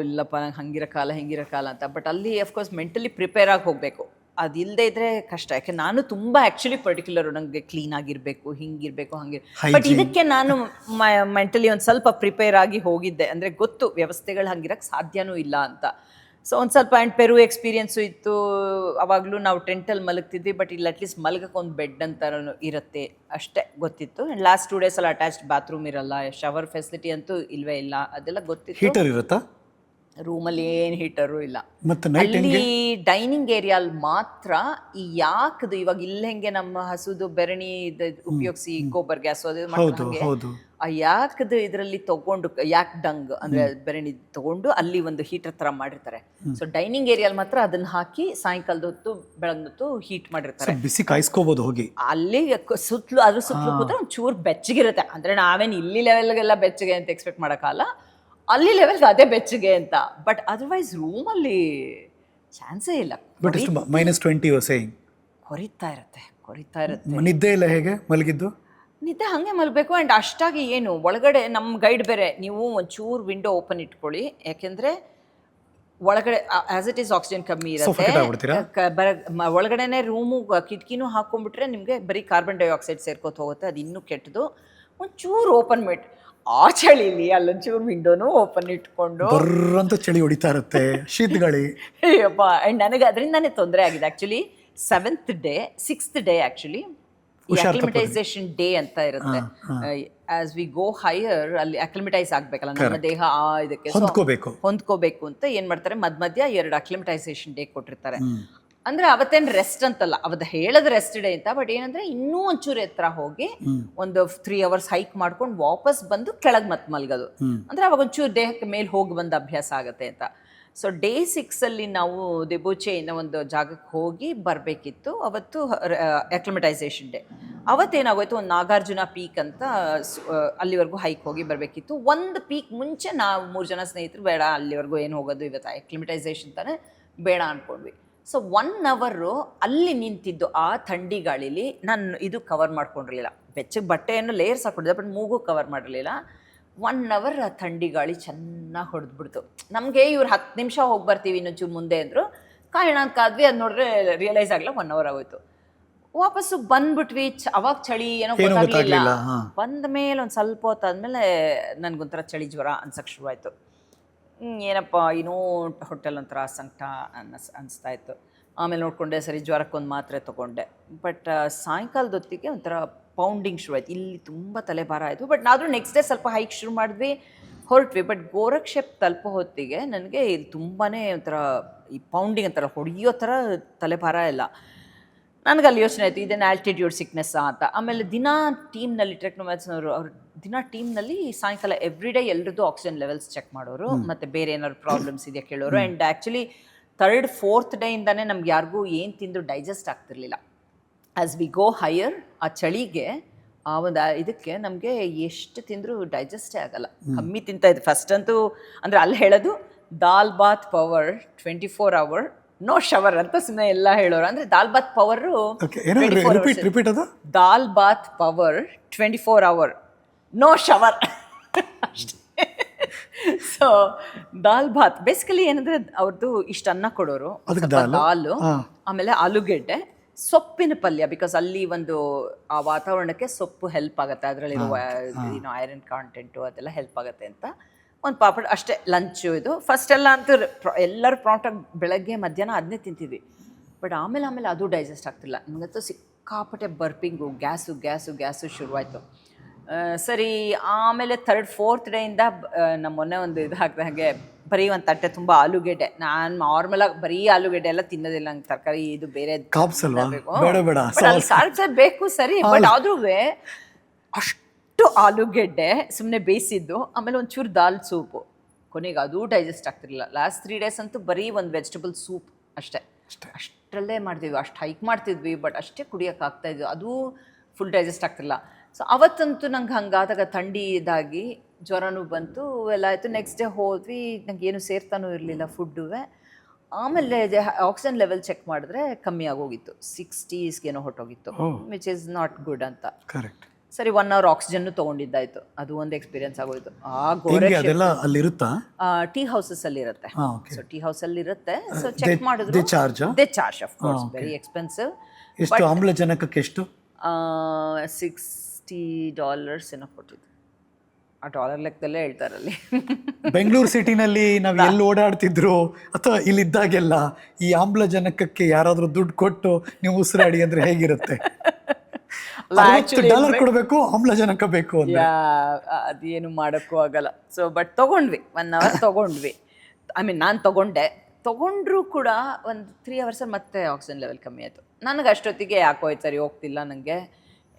ಇಲ್ಲಪ್ಪ ನಂಗೆ ಹಂಗಿರೋ ಕಾಲ ಅಂತ. ಬಟ್ ಅಲ್ಲಿ ಅಫ್ಕೋರ್ಸ್ ಮೆಂಟಲಿ ಪ್ರಿಪೇರ್ ಆಗಿ ಹೋಗಬೇಕು. ಅದಿಲ್ಲದೆ ಇದ್ರೆ ಕಷ್ಟ. ಯಾಕೆ ನಾನು ತುಂಬ ಆ್ಯಕ್ಚುಲಿ ಪರ್ಟಿಕ್ಯುಲರು, ನನಗೆ ಕ್ಲೀನ್ ಆಗಿರಬೇಕು, ಹಿಂಗಿರಬೇಕು, ಹಂಗೆ. ಬಟ್ ಇದಕ್ಕೆ ನಾನು ಮೆಂಟಲಿ ಒಂದು ಸ್ವಲ್ಪ ಪ್ರಿಪೇರ್ ಆಗಿ ಹೋಗಿದ್ದೆ. ಅಂದರೆ ಗೊತ್ತು ವ್ಯವಸ್ಥೆಗಳು ಹಂಗಿರೋಕ್ಕೆ ಸಾಧ್ಯನೂ ಇಲ್ಲ ಅಂತ. ಸೊ ಒಂದು ಸ್ವಲ್ಪ ಆ್ಯಂಡ್ ಪೆರು ಎಕ್ಸ್ಪೀರಿಯೆನ್ಸು ಇತ್ತು. ಅವಾಗಲೂ ನಾವು ಟೆಂಟಲ್ಲಿ ಮಲಗ್ತಿದ್ವಿ, ಬಟ್ ಇಲ್ಲಿ ಅಟ್ಲೀಸ್ಟ್ ಮಲಗಕ್ಕೆ ಒಂದು ಬೆಡ್ ಅಂತಾನು ಇರುತ್ತೆ ಅಷ್ಟೇ ಗೊತ್ತಿತ್ತು. ಆ್ಯಂಡ್ ಲಾಸ್ಟ್ 2 ಡೇಸಲ್ಲಿ ಅಟ್ಯಾಚ್ಡ್ ಬಾತ್ರೂಮ್ ಇರಲ್ಲ, ಶವರ್ ಫೆಸಿಲಿಟಿ ಅಂತೂ ಇಲ್ವೇ ಇಲ್ಲ, ಅದೆಲ್ಲ ಗೊತ್ತಿತ್ತು. ಹೀಟರ್ ಇರುತ್ತಾ ರೂಮಲ್ಲಿ? ಏನು ಹೀಟರು ಇಲ್ಲ. ಅಲ್ಲಿ ಡೈನಿಂಗ್ ಏರಿಯಾಲ್ ಮಾತ್ರ ಈ ಯಾಕದು ಇವಾಗ ಇಲ್ಲ ಹೆಂಗೆ ನಮ್ಮ ಹಸುದು ಬೆರಣಿ ಉಪಯೋಗಿಸಿ ಗೋಬರ್ ಗ್ಯಾಸ್ ಅದು ಮಾಡ್ತಾರೆ, ಆ ಯಾಕದು ಇದರಲ್ಲಿ ತಗೊಂಡು ಯಾಕ್ ಡಂಗ್ ಅಂದ್ರೆ ಬೆರಣಿ ತಗೊಂಡು ಅಲ್ಲಿ ಒಂದು ಹೀಟರ್ ತರ ಮಾಡಿರ್ತಾರೆ. ಸೊ ಡೈನಿಂಗ್ ಏರಿಯಾಲ್ ಮಾತ್ರ ಅದನ್ನ ಹಾಕಿ ಸಾಯಂಕಾಲದ ಹೊತ್ತು ಬೆಳಗ್ನೊತ್ತು ಹೀಟ್ ಮಾಡಿರ್ತಾರೆ. ಬಿಸಿ ಕಾಯಿಸ್ಕೋಬಹುದು ಹೋಗಿ ಅಲ್ಲಿ ಸುತ್ತಲೂ. ಅದ್ರ ಸುತ್ತಲೂ ಕೂತ್ರೆ ಒಂದು ಚೂರು ಬೆಚ್ಚಗಿರುತ್ತೆ. ಅಂದ್ರೆ ನಾವೇನು ಇಲ್ಲಿ ಲೆವೆಲ್ಗೆಲ್ಲ ಬೆಚ್ಚಗೆ ಅಂತ ಎಕ್ಸ್ಪೆಕ್ಟ್ ಮಾಡೋಕ್ಕಲ್ಲ, ಅಲ್ಲಿ ಲೆವೆಲ್ಗೆ ಅದೇ ಬೆಚ್ಚಗೆ ಅಂತ. ಬಟ್ ಅದರ್ವೈಸ್ ರೂಮಲ್ಲಿ ಚಾನ್ಸೇ ಇಲ್ಲ. ಬಟ್ -20 ಕೊರಿತಾ ಇರುತ್ತೆ. ನಿದ್ದೆ ಇಲ್ಲ? ಹೇಗೆ ಮಲಗಿದ್ದು? ನಿದ್ದೆ ಹಾಗೆ ಮಲಗಬೇಕು. ಆ್ಯಂಡ್ ಅಷ್ಟಾಗಿ ಏನು ಒಳಗಡೆ ನಮ್ಮ ಗೈಡ್ ಬೇರೆ, ನೀವು ಒಂಚೂರು ವಿಂಡೋ ಓಪನ್ ಇಟ್ಕೊಳ್ಳಿ, ಯಾಕೆಂದರೆ ಒಳಗಡೆ ಆ್ಯಸ್ ಇಟ್ ಈಸ್ ಆಕ್ಸಿಜನ್ ಕಮ್ಮಿ ಇರುತ್ತೆ. ಒಳಗಡೆನೆ ರೂಮು ಕಿಟಕಿನೂ ಹಾಕೊಂಡ್ಬಿಟ್ರೆ ನಿಮಗೆ ಬರೀ ಕಾರ್ಬನ್ ಡೈಆಕ್ಸೈಡ್ ಸೇರ್ಕೋತ ಹೋಗುತ್ತೆ, ಅದು ಇನ್ನೂ ಕೆಟ್ಟದು. ಒಂಚೂರು ಓಪನ್ ಮಾಡಿ ಆ ಚಳಿಲಿ ಅಲ್ಲೊಂಚೂರು ವಿಂಡೋನು ಓಪನ್ ಇಟ್ಕೊಂಡು ಬರ್ರಂತ ಚಳಿ ಹೊಡಿತಾ ಇರುತ್ತೆ, ಶೀತಗಾಳಿ. ಅಯ್ಯಪ್ಪ. ಆ್ಯಂಡ್ ನನಗೆ ಅದರಿಂದನೇ ತೊಂದರೆ ಆಗಿದೆ actually. 6th day actually acclimatization day ಅಂತ ಇರುತ್ತೆ. ಆಸ್ ವಿ ಗೋ ಹೈಯರ್ ಅಲ್ಲಿ ಅಕ್ಲಿಮಟೈಸ್ ಆಗ್ಬೇಕಲ್ಲ ನಮ್ಮ ದೇಹ, ಇದಕ್ಕೆ ಹೊಂದ್ಕೋಬೇಕು ಅಂತ ಏನ್ ಮಾಡ್ತಾರೆ, ಮಧ್ಯ 2 ಅಕ್ಲಿಮಟೈಸೇಷನ್ ಡೇ ಕೊಟ್ಟಿರ್ತಾರೆ. ಅಂದ್ರೆ ಅವತ್ತೇನು ರೆಸ್ಟ್ ಅಂತಲ್ಲ, ಅವತ್ತು ಹೇಳೋದು ರೆಸ್ಟ್ ಡೇ ಅಂತ, ಬಟ್ ಏನಂದ್ರೆ ಇನ್ನೂ ಒಂಚೂರು ಎತ್ತರ ಹೋಗಿ ಒಂದು 3 hours ಹೈಕ್ ಮಾಡ್ಕೊಂಡು ವಾಪಸ್ ಬಂದು ಕೆಳಗೆ ಮತ್ತೆ ಮಲ್ಗೋದು. ಅಂದ್ರೆ ಅವಾಗ ಒಂಚೂರು ದೇಹಕ್ಕೆ ಮೇಲೆ ಹೋಗಿ ಬಂದ ಅಭ್ಯಾಸ ಆಗುತ್ತೆ ಅಂತ. ಸೊ ಡೇ 6 ನಾವು ದೆಬೋಚೆಯಿಂದ ಒಂದು ಜಾಗಕ್ಕೆ ಹೋಗಿ ಬರಬೇಕಿತ್ತು. ಅವತ್ತು ಅಕ್ಲಿಮಟೈಸೇಷನ್ ಡೇ. ಅವತ್ತೇನಾಗೋಯ್ತು, ಒಂದು ನಾಗಾರ್ಜುನ ಪೀಕ್ ಅಂತ ಅಲ್ಲಿವರೆಗೂ ಹೈಕ್ ಹೋಗಿ ಬರಬೇಕಿತ್ತು. ಒಂದು ಪೀಕ್ ಮುಂಚೆ ನಾವು 3 ಜನ ಸ್ನೇಹಿತರು ಬೇಡ ಅಲ್ಲಿವರೆಗೂ ಏನು ಹೋಗೋದು, ಇವತ್ತು ಅಕ್ಲಿಮಟೈಸೇಷನ್ ತಾನೇ ಬೇಡ ಅಂದ್ಕೊಂಡ್ವಿ. ಸೊ 1 hour ಅಲ್ಲಿ ನಿಂತಿದ್ದು ಆ ಥಂಡಿ ಗಾಳೀಲಿ ನಾನು ಇದು ಕವರ್ ಮಾಡ್ಕೊಂಡಿರಲಿಲ್ಲ. ಬೆಚ್ಚಗೆ ಬಟ್ಟೆಯನ್ನು ಲೇಯರ್ಸ್ ಹಾಕೊಂಡಿದ್ದೆ, ಬಟ್ ಮೂಗು ಕವರ್ ಮಾಡಿರಲಿಲ್ಲ. 1 hour ಆ ಥಂಡಿ ಗಾಳಿ ಚೆನ್ನಾಗಿ ಹೊಡೆದ್ಬಿಡ್ತು ನಮಗೆ. ಇವ್ರು 10 ನಿಮಿಷ ಹೋಗಿ ಬರ್ತೀವಿ ಇನ್ನೊಂಚೂರು ಮುಂದೆ ಅಂದರು. ಕಾಯೋಣ ಅಂತ ಕಾದ್ವಿ, ಅದು ನೋಡಿದ್ರೆ ರಿಯಲೈಸ್ ಆಗಲ್ಲ 1 hour ಆಗೋಯ್ತು. ವಾಪಸ್ಸು ಬಂದ್ಬಿಟ್ವಿ. ಅವಾಗ ಚಳಿ ಏನೋ ಗೊತ್ತಾಗಲಿಲ್ಲ. ಬಂದ ಮೇಲೆ ಒಂದು ಸ್ವಲ್ಪ ಹೊತ್ತಾದ್ಮೇಲೆ ನನಗೊಂಥರ ಚಳಿ ಜ್ವರ ಅನ್ಸಕ್ಕೆ ಶುರುವಾಯಿತು. ಏನಪ್ಪ ಏನೋ ಹೋಟೆಲ್ ಒಂಥರ ಸಂಕಟ ಅನಿಸ್ತಾ ಇತ್ತು. ಆಮೇಲೆ ನೋಡಿಕೊಂಡೆ, ಸರಿ ಜ್ವರಕ್ಕೊಂದು ಮಾತ್ರೆ ತೊಗೊಂಡೆ. ಬಟ್ ಸಾಯಂಕಾಲದ ಹೊತ್ತಿಗೆ ಒಂಥರ ಪೌಂಡಿಂಗ್ ಶುರುವಾಯಿತು. ಇಲ್ಲಿ ತುಂಬ ತಲೆಭಾರ ಆಯಿತು. ಬಟ್ ನಾದರೂ ನೆಕ್ಸ್ಟ್ ಡೇ ಸ್ವಲ್ಪ ಹೈಕ್ ಶುರು ಮಾಡಿದ್ವಿ, ಹೊರಟ್ವಿ. ಬಟ್ ಗೋರಕ್ಷೇಪ್ ತಲುಪೋ ಹೊತ್ತಿಗೆ ನನಗೆ ಇಲ್ಲಿ ತುಂಬಾ ಒಂಥರ ಈ ಪೌಂಡಿಂಗ್ ಅಂತಾರ, ಹೊಡೆಯೋ ಥರ ತಲೆಭಾರ ಎಲ್ಲ. ನನಗೆ ಅಲ್ಲಿ ಯೋಚನೆ ಆಯಿತು, ಇದೇನು ಆಲ್ಟಿಟ್ಯೂಡ್ ಸಿಕ್ನೆಸ್ಸಾ ಅಂತ. ಆಮೇಲೆ ದಿನ ಟೀಮ್ನಲ್ಲಿ ಟ್ರೆಕ್ನೋಮ್ಯಾನ್ಸ್ನವರು ಅವ್ರು ದಿನ ಟೀಮ್ನಲ್ಲಿ ಸಾಯಂಕಾಲ ಎವ್ರಿ ಡೇ ಎಲ್ರದ್ದು ಆಕ್ಸಿಜನ್ ಲೆವೆಲ್ಸ್ ಚೆಕ್ ಮಾಡೋರು, ಮತ್ತು ಬೇರೆ ಏನಾದ್ರು ಪ್ರಾಬ್ಲಮ್ಸ್ ಇದೆಯಾ ಕೇಳೋರು. ಆ್ಯಂಡ್ ಆ್ಯಕ್ಚುಲಿ 3rd, 4th ಡೇಯಿಂದನೇ ನಮ್ಗೆ ಯಾರಿಗೂ ಏನು ತಿಂದು ಡೈಜೆಸ್ಟ್ ಆಗ್ತಿರ್ಲಿಲ್ಲ. ಆ್ಯಸ್ ವಿ ಗೋ ಹೈಯರ್ ಆ ಚಳಿಗೆ ಆ ಒಂದು ಇದಕ್ಕೆ ನಮಗೆ ಎಷ್ಟು ತಿಂದರೂ ಡೈಜೆಸ್ಟೇ ಆಗಲ್ಲ. ಕಮ್ಮಿ ತಿಂತಾಯಿದ್ದೆ ಫಸ್ಟ್ ಅಂತೂ. ಅಂದರೆ ಅಲ್ಲಿ ಹೇಳೋದು dal bhat power 24 hour no shower ಅಂತ ಸುಮ್ಮನೆ ಎಲ್ಲ ಹೇಳೋರು. ಅಂದರೆ dal bhat power dal bhat power 24 hour no shower ಅಷ್ಟೇ. ಸೊ ದಾಲ್ ಬಾತ್ ಬೇಸಿಕಲಿ ಏನಂದರೆ ಅವ್ರದ್ದು ಇಷ್ಟು ಅನ್ನ ಕೊಡೋರು, ದಾಲು, ಆಮೇಲೆ ಆಲೂಗೆಡ್ಡೆ, ಸೊಪ್ಪಿನ ಪಲ್ಯ. ಬಿಕಾಸ್ ಅಲ್ಲಿ ಒಂದು ಆ ವಾತಾವರಣಕ್ಕೆ ಸೊಪ್ಪು ಹೆಲ್ಪ್ ಆಗುತ್ತೆ, ಅದರಲ್ಲಿರುವ ಏನೋ ಐರನ್ ಕಾಂಟೆಂಟು ಅದೆಲ್ಲ ಹೆಲ್ಪ್ ಆಗುತ್ತೆ ಅಂತ. ಒಂದು ಪಾಪಡ್ ಅಷ್ಟೇ ಲಂಚು. ಇದು ಫಸ್ಟ್ ಎಲ್ಲ ಅಂತೂ ಎಲ್ಲರೂ ಪ್ರಾಂಟಾಗಿ ಬೆಳಗ್ಗೆ ಮಧ್ಯಾಹ್ನ ಅದನ್ನೇ ತಿಂತಿದ್ವಿ. ಬಟ್ ಆಮೇಲೆ ಅದು ಡೈಜೆಸ್ಟ್ ಆಗ್ತಿಲ್ಲ. ನನಗಂತೂ ಸಿಕ್ಕಾಪಟ್ಟೆ ಬರ್ಪಿಂಗು, ಗ್ಯಾಸು ಶುರುವಾಯಿತು. ಸರಿ, ಆಮೇಲೆ 3rd, 4th ಡೇಯಿಂದ ನಮ್ಮ ಮೊನ್ನೆ ಒಂದು ಇದು ಹಾಕಿದ ಹಾಗೆ ಬರೀ ಒಂದು ತಟ್ಟೆ ತುಂಬ ಆಲೂಗೆಡ್ಡೆ. ನಾನು ನಾರ್ಮಲಾಗಿ ಬರೀ ಆಲೂಗೆಡ್ಡೆ ಎಲ್ಲ ತಿನ್ನೋದಿಲ್ಲ, ನಂಗೆ ತರಕಾರಿ ಇದು ಬೇರೆ ಬೇಕು ಸರಿ. ಬಟ್ ಆದ್ರೂ ಅಷ್ಟು ಆಲೂಗೆಡ್ಡೆ ಸುಮ್ಮನೆ ಬೇಯಿಸಿದ್ದು, ಆಮೇಲೆ ಒಂಚೂರು ದಾಲ್ ಸೂಪು, ಕೊನೆಗೆ ಅದು ಡೈಜೆಸ್ಟ್ ಆಗ್ತಿರಲಿಲ್ಲ. ಲಾಸ್ಟ್ 3 days ಅಂತೂ ಬರೀ ಒಂದು ವೆಜಿಟಬಲ್ ಸೂಪ್ ಅಷ್ಟರಲ್ಲೇ ಮಾಡ್ತಿದ್ವಿ. ಅಷ್ಟು ಹೈಕ್ ಮಾಡ್ತಿದ್ವಿ, ಬಟ್ ಅಷ್ಟೇ ಕುಡಿಯೋಕ್ಕಾಗ್ತಾಯಿದ್ವಿ, ಅದು ಫುಲ್ ಡೈಜೆಸ್ಟ್ ಆಗ್ತಿರಲಿಲ್ಲ. ಸೊ ಅವತ್ತಂತೂ ನಂಗೆ ಹಂಗಾದಾಗ ಥಂಡಿ ಇದಾಗಿ ಜ್ವರನೂ ಬಂತು, ಎಲ್ಲ ಆಯಿತು. ನೆಕ್ಸ್ಟ್ ಡೇ ಹೋದ್ವಿ, ನಂಗೆ ಏನು ಸೇರ್ತಾನೂ ಇರಲಿಲ್ಲ ಫುಡ್ಡು. ಆಮೇಲೆ ಆಕ್ಸಿಜನ್ ಲೆವೆಲ್ ಚೆಕ್ ಮಾಡಿದ್ರೆ ಕಮ್ಮಿ ಆಗೋಗಿತ್ತು, 60sಗೇನೋ ಹೊಟ್ಟೋಗಿತ್ತು, ವಿಚ್ ಈಸ್ ನಾಟ್ ಗುಡ್ ಅಂತ. ಕರೆಕ್ಟ್. ಸರಿ, 1 hour ಆಕ್ಸಿಜನ್ ತೊಗೊಂಡಿದ್ದಾಯಿತು. ಅದು ಒಂದು ಎಕ್ಸ್ಪೀರಿಯನ್ಸ್ ಆಗೋಯ್ತು. ಟೀ ಹೌಸಸ್ ಅಲ್ಲಿ ಇರುತ್ತೆ. ಸೊ ಟೀ ಹೌಸ್ ಅಲ್ಲಿ ಇರುತ್ತೆ. ಸೊ ಚೆಕ್ ಮಾಡಿದ್ರು they charge of course, very expensive. ಎಷ್ಟು ಆಮ್ಲಜನಕಕ್ಕೆ? ಎಷ್ಟು? $60 ಏನೋ ಕೊಟ್ಟಿದ್ದು. ಆ ಡಾಲರ್ ಲೆಕ್ಕದಲ್ಲೇ ಹೇಳ್ತಾರಲ್ಲಿ. ಬೆಂಗಳೂರು ಸಿಟಿನಲ್ಲಿ ನಾವು ಎಲ್ಲಿ ಓಡಾಡ್ತಿದ್ರು ಅಥವಾ ಇಲ್ಲಿದ್ದಾಗೆಲ್ಲ ಈ ಆಮ್ಲಜನಕಕ್ಕೆ ಯಾರಾದರೂ ದುಡ್ಡು ಕೊಟ್ಟು ನೀವು ಉಸಿರಾಡಿ ಅಂದ್ರೆ ಹೇಗಿರುತ್ತೆ? $60 ಕೊಡಬೇಕು, ಆಮ್ಲಜನಕ ಬೇಕು ಅಂದ್ರೆ ಅದೇನು ಮಾಡೋಕ್ಕೂ ಆಗಲ್ಲ. ಸೊ ಬಟ್ ತೊಗೊಂಡ್ವಿ, 1 hour ತೊಗೊಂಡ್ವಿ. ನಾನು ತೊಗೊಂಡ್ರೂ ಕೂಡ ಒಂದು 3 hours ಮತ್ತೆ ಆಕ್ಸಿಜನ್ ಲೆವೆಲ್ ಕಮ್ಮಿ ಆಯಿತು. ನನಗೆ ಅಷ್ಟೊತ್ತಿಗೆ ಯಾಕೋ ಆಯ್ತು, ಸರಿ ಹೋಗ್ತಿಲ್ಲ ನನಗೆ,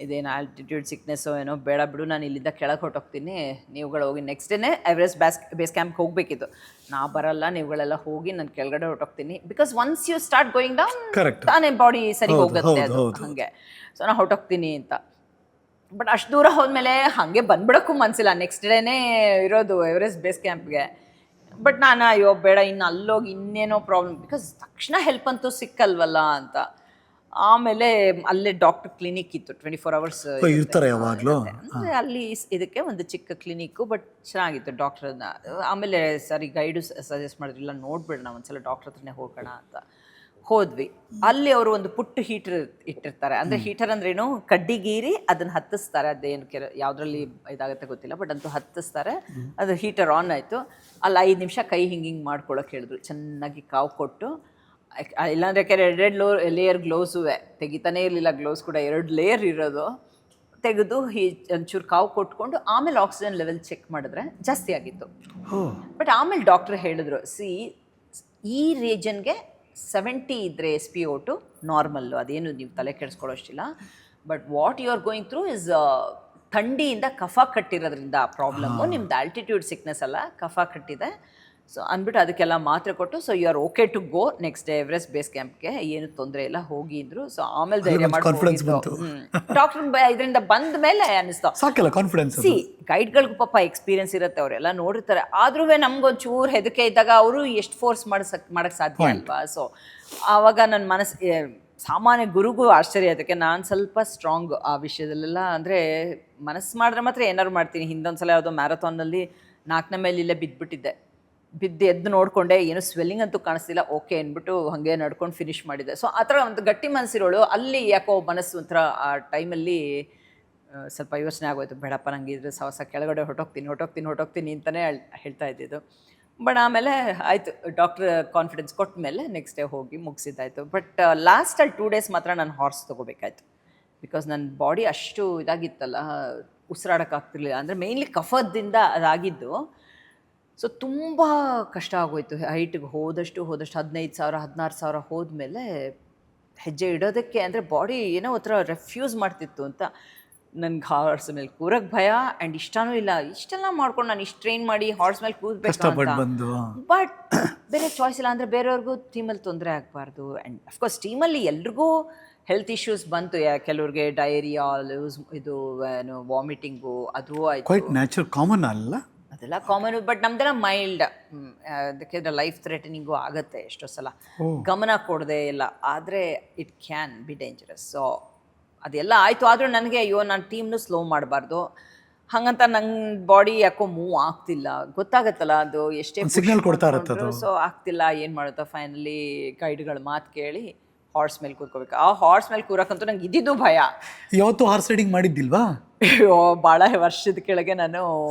ಇದೇನು ಆಲ್ಟಿಟ್ಯೂಡ್ ಸಿಕ್ನೆಸ್ಸೋ ಏನೋ, ಬೇಡ ಬಿಡು, ನಾನು ಇಲ್ಲಿಂದ ಕೆಳಗೆ ಹೊಟ್ಟೋಗ್ತೀನಿ, ನೀವುಗಳು ಹೋಗಿ. ನೆಕ್ಸ್ಟ್ ಡೇನೇ ಎವರೆಸ್ಟ್ ಬೇಸ್ ಕ್ಯಾಂಪ್ಗೆ ಹೋಗಬೇಕಿತ್ತು. ನಾ ಬರಲ್ಲ, ನೀವುಗಳೆಲ್ಲ ಹೋಗಿ ನಾನು ಕೆಳಗಡೆ ಹೊಟ್ಟೋಗ್ತೀನಿ. Because once you start going down ತಾನೇ ಬಾಡಿ ಸರಿ ಹೋಗುತ್ತೆ, ಅದು ಹಾಗೆ. ಸೊ ನಾನು ಹೊಟ್ಟೋಗ್ತೀನಿ ಅಂತ. ಬಟ್ ಅಷ್ಟು ದೂರ ಹೋದ್ಮೇಲೆ ಹಾಗೆ ಬಂದ್ಬಿಡೋಕ್ಕೂ ಮನಸ್ಸಿಲ್ಲ. ನೆಕ್ಸ್ಟ್ ಡೇನೇ ಇರೋದು ಎವರೆಸ್ಟ್ ಬೇಸ್ ಕ್ಯಾಂಪ್ಗೆ. ಬಟ್ ನಾನು ಅಯ್ಯೋ ಬೇಡ, ಇನ್ನು ಅಲ್ಲೋಗಿ ಇನ್ನೇನೋ ಪ್ರಾಬ್ಲಮ್, ಬಿಕಾಸ್ ತಕ್ಷಣ ಹೆಲ್ಪ್ ಅಂತೂ ಸಿಕ್ಕಲ್ವಲ್ಲ ಅಂತ. ಆಮೇಲೆ ಅಲ್ಲೇ ಡಾಕ್ಟರ್ ಕ್ಲಿನಿಕ್ ಇತ್ತು 24 hours ಇರ್ತಾರೆ ಯಾವಾಗಲೂ. ಅಂದರೆ ಅಲ್ಲಿ ಇದಕ್ಕೆ ಒಂದು ಚಿಕ್ಕ ಕ್ಲಿನಿಕ್ಕು, ಬಟ್ ಚೆನ್ನಾಗಿತ್ತು ಡಾಕ್ಟ್ರನ್ನ. ಆಮೇಲೆ ಸರಿ ಗೈಡು ಸಜೆಸ್ಟ್ ಮಾಡಿದ್ರು, ಇಲ್ಲ ನೋಡ್ಬೇಡ ನಾವು ಒಂದ್ಸಲ ಡಾಕ್ಟ್ರ್ ಹತ್ರನೇ ಹೋಗೋಣ ಅಂತ ಹೋದ್ವಿ. ಅಲ್ಲಿ ಅವರು ಒಂದು ಪುಟ್ಟ ಹೀಟರ್ ಇಟ್ಟಿರ್ತಾರೆ. ಅಂದರೆ ಹೀಟರ್ ಅಂದ್ರೇನು, ಕಡ್ಡಿಗೀರಿ ಅದನ್ನು ಹತ್ತಿಸ್ತಾರೆ. ಅದೇನು ಯಾವುದ್ರಲ್ಲಿ ಇದಾಗುತ್ತೆ ಗೊತ್ತಿಲ್ಲ, ಬಟ್ ಅಂತೂ ಹತ್ತಿಸ್ತಾರೆ. ಅದು ಹೀಟರ್ ಆನ್ ಆಯಿತು. ಅಲ್ಲಿ 5 ನಿಮಿಷ ಕೈ ಹಿಂಗೆ ಮಾಡ್ಕೊಳಕ್ಕೆ ಹೇಳಿದ್ರು. ಚೆನ್ನಾಗಿ ಕಾವು ಕೊಟ್ಟು, ಇಲ್ಲಾಂದ್ರೆ ಎರಡು ಲೇಯರ್ ಗ್ಲೌಸು ತೆಗಿತಾನೇ ಇರಲಿಲ್ಲ. ಗ್ಲೌಸ್ ಕೂಡ 2 ಲೇಯರ್ ಇರೋದು ತೆಗೆದು ಒಂಚೂರು ಕಾವು ಕೊಟ್ಕೊಂಡು ಆಮೇಲೆ ಆಕ್ಸಿಜನ್ ಲೆವೆಲ್ ಚೆಕ್ ಮಾಡಿದ್ರೆ ಜಾಸ್ತಿ ಆಗಿತ್ತು. ಬಟ್ ಆಮೇಲೆ ಡಾಕ್ಟ್ರ್ ಹೇಳಿದ್ರು, ಈ ರೀಜನ್ಗೆ 70 ಇದ್ದರೆ SpO2 ನಾರ್ಮಲ್ಲು, ಅದೇನು ನೀವು ತಲೆ ಕೆಡಿಸ್ಕೊಳ್ಳೋಷ್ಟಿಲ್ಲ. But what you are going through is ಥಂಡಿಯಿಂದ ಕಫ ಕಟ್ಟಿರೋದ್ರಿಂದ ಪ್ರಾಬ್ಲಮ್ಮು. ನಿಮ್ದು ಆಲ್ಟಿಟ್ಯೂಡ್ ಸಿಕ್ನೆಸ್ ಅಲ್ಲ, ಕಫ ಕಟ್ಟಿದೆ. ಸೊ ಅಂದ್ಬಿಟ್ಟು ಅದಕ್ಕೆಲ್ಲ ಮಾತ್ರೆ ಕೊಟ್ಟು, so you are okay to go next day Everest base ಕ್ಯಾಂಪ್ಗೆ, ಏನು ತೊಂದರೆ ಇಲ್ಲ ಹೋಗಿ ಅಂದರು. ಸೊ ಆಮೇಲೆ ಧೈರ್ಯ ಮಾಡ್ಕೊಂಡು ಡಾಕ್ಟರ್ ಇದರಿಂದ ಬಂದ ಮೇಲೆ ಅನ್ನಿಸ್ತು ಸಾಕಲ್ಲ ಕಾನ್ಫಿಡೆನ್ಸ್. ಗೈಡ್ಗಳಿಗೂ ಪಾಪ ಎಕ್ಸ್ಪೀರಿಯನ್ಸ್ ಇರುತ್ತೆ, ಅವರೆಲ್ಲ ನೋಡಿರ್ತಾರೆ. ಆದ್ರೂ ನಮ್ಗೊಂಚೂರು ಹೆದರಿಕೆ ಇದ್ದಾಗ ಅವರು ಎಷ್ಟು ಫೋರ್ಸ್ ಮಾಡಕ್ಕೆ ಸಾಧ್ಯ ಅಲ್ವಾ. ಸೊ ಆವಾಗ ನನ್ನ ಮನಸ್ಸು, ಸಾಮಾನ್ಯ ಗುರುಗೂ ಆಶ್ಚರ್ಯ ಅದಕ್ಕೆ. ನಾನು ಸ್ವಲ್ಪ ಸ್ಟ್ರಾಂಗ್ ಆ ವಿಷಯದಲ್ಲೆಲ್ಲ. ಅಂದರೆ ಮನಸ್ಸು ಮಾಡಿದ್ರೆ ಮಾತ್ರ ಏನಾದ್ರು ಮಾಡ್ತೀನಿ. ಹಿಂದೊಂದ್ಸಲ ಯಾವುದೋ ಮ್ಯಾರಥಾನಲ್ಲಿ 4ನೇ ಮೇಲೆ ಇಲ್ಲೇ ಬಿದ್ದುಬಿಟ್ಟಿದ್ದೆ. ಬಿದ್ದು ಎದ್ದು ನೋಡಿಕೊಂಡೆ, ಏನೂ ಸ್ವೆಲ್ಲಿಂಗ್ ಅಂತೂ ಕಾಣಿಸ್ತಿಲ್ಲ, ಓಕೆ ಅಂದ್ಬಿಟ್ಟು ಹಾಗೆ ನಡ್ಕೊಂಡು ಫಿನಿಷ್ ಮಾಡಿದ್ದೆ. ಸೊ ಆ ಥರ ಒಂದು ಗಟ್ಟಿ ಮನಸ್ಸಿರೋಳು. ಅಲ್ಲಿ ಯಾಕೋ ಮನಸ್ಸು ಒಂಥರ ಆ ಟೈಮಲ್ಲಿ ಸ್ವಲ್ಪ ಯೋಚನೆ ಆಗೋಯ್ತು, ಬೇಡಪ್ಪ ನಂಗೆ ಇದ್ರೆ ಸವಸ ಕೆಳಗಡೆ ಹೊರಟೋಗ್ತೀನಿ ಅಂತಲೇ ಹೇಳ್ತಾ ಇದ್ದಿದ್ದು. ಬಟ್ ಆಮೇಲೆ ಆಯಿತು, ಡಾಕ್ಟ್ರ್ ಕಾನ್ಫಿಡೆನ್ಸ್ ಕೊಟ್ಟ ಮೇಲೆ ನೆಕ್ಸ್ಟ್ ಡೇ ಹೋಗಿ ಮುಗಿಸಿದ್ದಾಯಿತು. ಬಟ್ ಲಾಸ್ಟಲ್ಲಿ 2 days ಮಾತ್ರ ನಾನು ಹಾರ್ಸ್ ತೊಗೋಬೇಕಾಯ್ತು. ಬಿಕಾಸ್ ನನ್ನ ಬಾಡಿ ಅಷ್ಟು ಇದಾಗಿತ್ತಲ್ಲ, ಉಸಿರಾಡೋಕ್ಕಾಗ್ತಿರ್ಲಿಲ್ಲ. ಅಂದರೆ ಮೇಯ್ನ್ಲಿ ಕಫದಿಂದ ಅದಾಗಿದ್ದು. ಸೊ ತುಂಬ ಕಷ್ಟ ಆಗೋಯ್ತು. ಹೈಟಿಗೆ ಹೋದಷ್ಟು 15,000 16,000 ಹೋದ್ಮೇಲೆ ಹೆಜ್ಜೆ ಇಡೋದಕ್ಕೆ ಅಂದರೆ ಬಾಡಿ ಏನೋ ಒಂಥರ ರೆಫ್ಯೂಸ್ ಮಾಡ್ತಿತ್ತು ಅಂತ. ನನ್ಗೆ ಹಾರ್ಸ್ ಮೇಲೆ ಕೂರಕ್ಕೆ ಭಯ ಆ್ಯಂಡ್ ಇಷ್ಟನೂ ಇಲ್ಲ. ಇಷ್ಟೆಲ್ಲ ಮಾಡ್ಕೊಂಡು ನಾನು ಇಷ್ಟು ಟ್ರೈನ್ ಮಾಡಿ ಹಾರ್ಸ್ ಮೇಲೆ ಕೂರ್ಬೇಕು, ಬಟ್ ಬೇರೆ ಚಾಯ್ಸ್ ಇಲ್ಲ. ಅಂದರೆ ಬೇರೆಯವ್ರಿಗೂ ಟೀಮಲ್ಲಿ ತೊಂದರೆ ಆಗಬಾರ್ದು. ಆ್ಯಂಡ್ ಅಫ್ಕೋರ್ಸ್ ಟೀಮಲ್ಲಿ ಎಲ್ರಿಗೂ ಹೆಲ್ತ್ ಇಶ್ಯೂಸ್ ಬಂತು. ಕೆಲವ್ರಿಗೆ ಡಯರಿಯಾ, ಇದು ಏನು ವಾಮಿಟಿಂಗು, ಅದು ಆಯಿತು. ಕ್ವೈಟ್ ನ್ಯಾಚುರಲ್, ಕಾಮನ್ ಅಲ್ಲ ಅದೆಲ್ಲ ಕಾಮನ್. ಬಟ್ ನಮ್ದೆಲ್ಲ ಮೈಲ್ಡ್, ಅದಕ್ಕೆ ಲೈಫ್ ಥ್ರೆಟನಿಂಗು ಆಗುತ್ತೆ ಎಷ್ಟೋ ಸಲ, ಗಮನ ಕೊಡದೆ ಇಲ್ಲ. ಆದರೆ it can be dangerous. So ಅದೆಲ್ಲ ಆಯಿತು. ಆದರೂ ನನಗೆ ಅಯ್ಯೋ ನಾನು ಟೀಮ್ನು ಸ್ಲೋ ಮಾಡಬಾರ್ದು ಹಾಗಂತ ನನ್ನ ಬಾಡಿ ಯಾಕೋ ಮೂವ್ ಆಗ್ತಿಲ್ಲ. ಗೊತ್ತಾಗತ್ತಲ್ಲ ಅದು ಎಷ್ಟೇ ಸಿಗ್ನಲ್ ಕೊಡ್ತಾ ಇರುತ್ತೆ. ಸೊ ಆಗ್ತಿಲ್ಲ, ಏನು ಮಾಡುತ್ತೋ ಫೈನಲಿ ಗೈಡ್ಗಳ ಮಾತು ಕೇಳಿ ಹಾರ್ಸ್ ಮೇಲೆ ಕೂರ್ಕೋಬೇಕು. ಆ ಹಾರ್ಸ್ ಮೇಲೆ ಕೂರಕ್ಕಂತೂ ನಂಗೆ ಇದ್ದಿದ್ದು ಭಯ. ಯಾವತ್ತು ಹಾರ್ಸ್ ರೈಡಿಂಗ್ ಮಾಡಿದ್ದಿಲ್ವಾ? ಅಯ್ಯೋ ಭಾಳ ವರ್ಷದ ಕೆಳಗೆ ನಾನು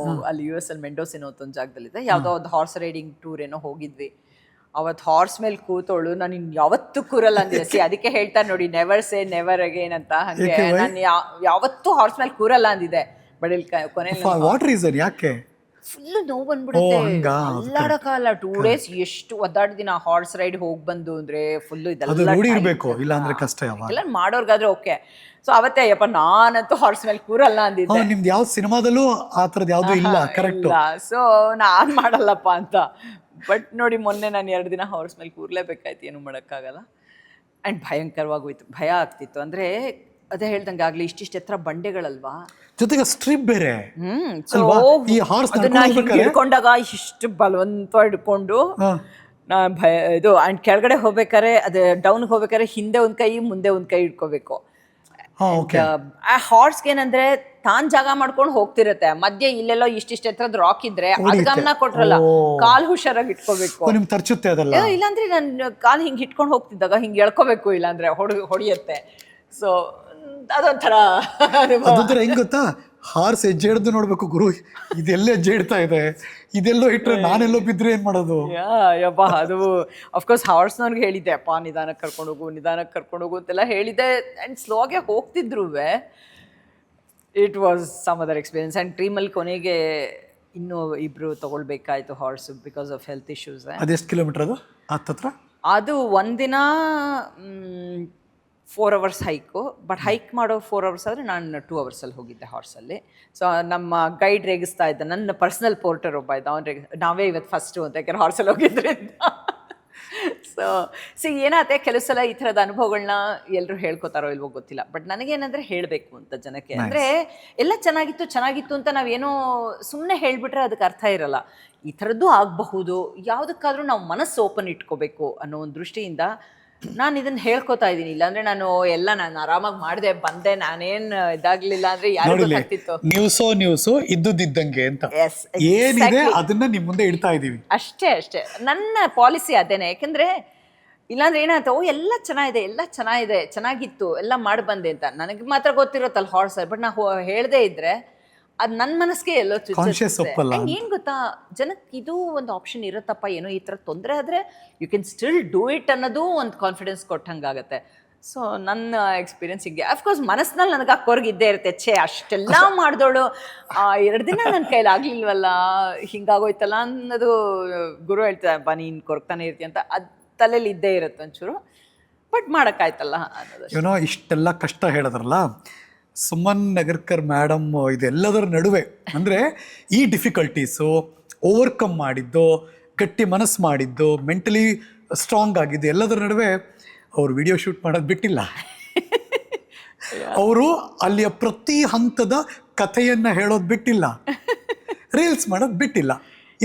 ಅಲ್ಲಿ US ಅಲ್ಲಿ ಮೆಂಡೋಸ್ ಏನೋ ಒಂದು ಜಾಗದಲ್ಲಿದ್ದೆ. ಯಾವುದೋ ಒಂದು ಹಾರ್ಸ್ ರೈಡಿಂಗ್ ಟೂರ್ ಏನೋ ಹೋಗಿದ್ವಿ. ಅವತ್ತು ಹಾರ್ಸ್ ಮೇಲೆ ಕೂತೋಳು ನಾನು ಇನ್ನು ಯಾವತ್ತೂ ಕೂರಲ್ಲ ಅಂದಿದ್ದೆ. ಅದಕ್ಕೆ ಹೇಳ್ತಾರೆ ನೋಡಿ, ನೆವರ್ ಸೇ ನೆವರ್ ಅಗೇನ್ ಅಂತ. ಹಾಗೆ ನಾನು ಯಾವತ್ತೂ ಹಾರ್ಸ್ ಮೇಲೆ ಕೂರಲ್ಲ ಅಂದಿದ್ದೆ. ಬಟ್ ಇಲ್ಲಿ ಕೊನೆಯಲ್ಲಿ ವಾಟ್ ರೀಸನ್, ಯಾಕೆ? ಫುಲ್ಲು ನೋವು ಬಂದ್ಬಿಡುತ್ತೆ, ಅಲ್ಲಾಡಕ್ಕಾಗಲ್ಲ. 2 days ಎಷ್ಟು ಒದ್ದಾಡಿದಿನ ಹಾರ್ಸ್ ರೈಡ್ ಹೋಗಿ ಬಂದು ಅಂದರೆ ಫುಲ್ಲು ಇದೆಲ್ಲ ಇರಬೇಕು, ಇಲ್ಲ ಅಂದ್ರೆ ಕಷ್ಟ. ಎಲ್ಲ ಮಾಡೋರ್ಗಾದ್ರೆ ಓಕೆ. ಸೊ ಅವತ್ತೇ ಅಯ್ಯಪ್ಪ ನಾನಂತೂ ಹಾರ್ಸ್ ಮೇಲೆ ಕೂರಲ್ಲ ಅಂದಿದ್ದೆ. ನಿಮ್ದು ಯಾವ ಸಿನಿಮಾದಲ್ಲೂ ಆ ಥರದ್ದು ಯಾವುದೂ ಇಲ್ಲ, ಕರೆಕ್ಟ್. ಸೊ ನಾನು ಮಾಡಲ್ಲಪ್ಪ ಅಂತ. ಬಟ್ ನೋಡಿ ಮೊನ್ನೆ ನಾನು 2 ದಿನ ಹಾರ್ಸ್ ಮೇಲೆ ಕೂರ್ಲೇಬೇಕಾಯ್ತು, ಏನು ಮಾಡೋಕ್ಕಾಗಲ್ಲ. ಆ್ಯಂಡ್ ಭಯಂಕರವಾಗೋಯ್ತು, ಭಯ ಆಗ್ತಿತ್ತು. ಅಂದರೆ ಅದೇ ಹೇಳ್ದಂಗೆ ಆಗಲಿ ಇಷ್ಟಿಷ್ಟು ಎತ್ತರ ಬಂಡೆಗಳಲ್ವಾ, ಜೊತೆಗೆ ಸ್ಟ್ರಿಪ್ ಬೇರೆ. ಈ ಹಾರ್ಸ್ ಹಿಡ್ಕೊಂಡಾಗ ಇಷ್ಟು ಬಲವಂತ ಹಿಡ್ಕೊಂಡು ಭಯ ಇದು. ಆ್ಯಂಡ್ ಕೆಳಗಡೆ ಹೋಗ್ಬೇಕಾರೆ, ಅದು ಡೌನ್ಗೆ ಹೋಗ್ಬೇಕಾದ್ರೆ ಹಿಂದೆ ಒಂದು ಕೈ ಮುಂದೆ ಒಂದು ಕೈ ಹಿಡ್ಕೋಬೇಕು. ಆ ಹಾರ್ಸ್ಗೆ ಏನಂದ್ರೆ ತಾನ್ ಜಾಗ ಮಾಡ್ಕೊಂಡು ಹೋಗ್ತಿರತ್ತೆ, ಮಧ್ಯೆ ಇಲ್ಲೆಲ್ಲೋ ಇಷ್ಟಿಷ್ಟು ಎತ್ತರದ ರಾಕ್ ಇದ್ರೆ ಅದ್ ಗಮನ ಕೊಟ್ರಲ್ಲ, ಕಾಲ್ ಹುಷಾರಾಗಿ ಇಟ್ಕೋಬೇಕು. ಇಲ್ಲಾಂದ್ರೆ ನಾನು ಕಾಲ್ ಹಿಂಗ್ ಇಟ್ಕೊಂಡು ಹೋಗ್ತಿದ್ದಾಗ ಹಿಂಗ್ ಎಳ್ಕೋಬೇಕು, ಇಲ್ಲಾಂದ್ರೆ ಹೊಡಿಯತ್ತೆ. ಸೊ ಅದೊಂಥರ ಹೆಂಗ್ ಗೊತ್ತಾ, ಹಾರ್ಸ್ ಹೆಜ್ಜೆ ಹಿಡ್ದು ನೋಡ್ಬೇಕು, ಗುರು ಇದೆಲ್ಲ ಹೆಜ್ಜೆ ಇಡ್ತಾ ಇದೆ, ಇದೆಲ್ಲೋ ಇಟ್ರೆ ನಾನೆಲ್ಲೋ ಬಿದ್ರೆ ಏನ್ ಮಾಡೋದು. ಯಪ್ಪ ಅದು ಅಫ್ಕೋರ್ಸ್ ಹಾರ್ಸ್ನವ್ರಿಗೆ ಹೇಳಿದ್ದೆ, ಅಪ್ಪ ನಿಧಾನಕ್ಕೆ ಕರ್ಕೊಂಡು ಹೋಗು ಅಂತೆಲ್ಲ ಹೇಳಿದ್ದೆ. ಆ್ಯಂಡ್ ಸ್ಲೋ ಆಗಿ ಹೋಗ್ತಿದ್ರು. It was some other experience. And ಟ್ರೀಮಲ್ಲಿ ಕೊನೆಗೆ ಇನ್ನೂ 2 ತೊಗೊಳ್ಬೇಕಾಯ್ತು horse because of health issues. ಅದೆಷ್ಟು ಕಿಲೋಮೀಟರ್ ಅದು ಹತ್ತತ್ರ? ಅದು ಒಂದಿನ 4 hours ಹೈಕು. ಬಟ್ ಹೈಕ್ ಮಾಡೋ 4 hours ಆದರೆ ನಾನು 2 hours ಹೋಗಿದ್ದೆ ಹಾರ್ಸಲ್ಲಿ. ಸೊ ನಮ್ಮ ಗೈಡ್ ರೇಗಿಸ್ತಾ ಇದ್ದ, ನನ್ನ ಪರ್ಸ್ನಲ್ ಪೋರ್ಟರ್ ಒಬ್ಬ ಇದ್ದ, ಅವ್ನು ನಾವೇ ಇವತ್ತು ಫಸ್ಟು ಅಂತ, ಯಾಕೆಂದ್ರೆ ಹಾರ್ಸಲ್ಲಿ ಹೋಗಿದ್ರಿಂದ. ಸೊ ಏನಾಗುತ್ತೆ, ಕೆಲವು ಸಲ ಈ ಥರದ ಅನುಭವಗಳನ್ನ ಎಲ್ಲರೂ ಹೇಳ್ಕೊತಾರೋ ಇಲ್ವೋ ಗೊತ್ತಿಲ್ಲ. ಬಟ್ ನನಗೇನಂದರೆ ಹೇಳಬೇಕು ಅಂತ ಜನಕ್ಕೆ. ಅಂದರೆ ಎಲ್ಲ ಚೆನ್ನಾಗಿತ್ತು ಅಂತ ನಾವೇನೋ ಸುಮ್ಮನೆ ಹೇಳಿಬಿಟ್ರೆ ಅದಕ್ಕೆ ಅರ್ಥ ಇರಲ್ಲ. ಈ ಥರದ್ದು ಆಗಬಹುದು, ಯಾವುದಕ್ಕಾದ್ರೂ ನಾವು ಮನಸ್ಸು ಓಪನ್ ಇಟ್ಕೋಬೇಕು ಅನ್ನೋ ಒಂದು ದೃಷ್ಟಿಯಿಂದ ನಾನು ಇದನ್ನ ಹೇಳ್ಕೊತಾ ಇದ್ದೀನಿ, ಇಲ್ಲಾಂದ್ರೆ ನಾನು ನಾನು ಆರಾಮಾಗಿ ಮಾಡಿದೆ ಬಂದೆ, ನಾನೇನ್ ಇದಾಗ್ಲಿಲ್ಲ ಅಂದ್ರೆ ಯಾರು ನೋಡಿಲಿ ಗೊತ್ತಾಗ್ತಿತ್ತು. ನ್ಯೂಸು ಇದ್ದಂಗೆ ಅಂತ Yes, ಏನಿದೆ ಅದನ್ನ ನಿಮ್ ಮುಂದೆ ಇಡ್ತಾ ಇದೀವಿ. ಅಷ್ಟೇ ನನ್ನ ಪಾಲಿಸಿ ಅದೇನೆ. ಯಾಕಂದ್ರೆ ಇಲ್ಲಾಂದ್ರೆ ಏನಾಯ್ತು, ಎಲ್ಲ ಚೆನ್ನಾಗಿದೆ ಚೆನ್ನಾಗಿತ್ತು ಎಲ್ಲ ಮಾಡಿ ಬಂದೆ ಅಂತ ನನಗೆ ಮಾತ್ರ ಗೊತ್ತಿರುತ್ತಲ್ಲ ಹಾರ್ಸ್. ಬಟ್ ನಾ ಹೇಳ್ದೇ ಇದ್ರೆ ಅದು ನನ್ನ ಮನಸ್ಸಿಗೆ ಎಲ್ಲೋ Conscious ಒಪ್ಪಲ್ಲ. ಏನ್ ಗೊತ್ತಾ, ಜನಕ್ಕೆ ಇದು ಒಂದು ಆಪ್ಷನ್ ಇರುತ್ತಪ್ಪ, ಏನೋ ಈ ಥರ ತೊಂದರೆ ಆದರೆ you can still do it ಅನ್ನೋದು ಒಂದು ಕಾನ್ಫಿಡೆನ್ಸ್ ಕೊಟ್ಟಂಗಾಗತ್ತೆ. ಸೊ ನನ್ನ ಎಕ್ಸ್ಪೀರಿಯನ್ಸ್ ಹಿಂಗೆ. ಅಫ್ಕೋರ್ಸ್ ಮನಸ್ಸಿನಲ್ಲಿ ನನಗೆ ಇದ್ದೇ ಇರುತ್ತೆ, ಅಷ್ಟೆಲ್ಲ ಮಾಡಿದವಳು 2 ದಿನ ನನ್ನ ಕೈಲಿ ಆಗ್ಲಿಲ್ವಲ್ಲ, ಹಿಂಗಾಗೋಯ್ತಲ್ಲ ಅನ್ನೋದು ಗುರು ಹೇಳ್ತಾರೆ, ಬಾ ನೀನು ಕೊರಗ್ತಾನೆ ಇರ್ತೀಯ ಅಂತ. ಅದು ತಲೆಯಲ್ಲಿ ಇದ್ದೇ ಇರುತ್ತೆ ಒಂಚೂರು, ಬಟ್ ಮಾಡೋಕ್ಕಾಯ್ತಲ್ಲ ಅನ್ನೋದು. ಏನೋ ಇಷ್ಟೆಲ್ಲ ಕಷ್ಟ ಹೇಳಿದ್ರಲ್ಲ, ಸುಮನ್ ನಗರ್ಕರ್ ಮೇಡಮ್ ಇದೆಲ್ಲದರ ನಡುವೆ ಅಂದರೆ ಈ ಡಿಫಿಕಲ್ಟೀಸು ಓವರ್ಕಮ್ ಮಾಡಿದ್ದು, ಗಟ್ಟಿ ಮನಸ್ಸು ಮಾಡಿದ್ದು, ಮೆಂಟಲಿ ಸ್ಟ್ರಾಂಗ್ ಆಗಿದ್ದು, ಎಲ್ಲದರ ನಡುವೆ ಅವರು ವಿಡಿಯೋ ಶೂಟ್ ಮಾಡೋದು ಬಿಟ್ಟಿಲ್ಲ. ಅವರು ಅಲ್ಲಿಯ ಪ್ರತಿ ಹಂತದ ಕಥೆಯನ್ನು ಹೇಳೋದು ಬಿಟ್ಟಿಲ್ಲ, ರೀಲ್ಸ್ ಮಾಡೋದು ಬಿಟ್ಟಿಲ್ಲ,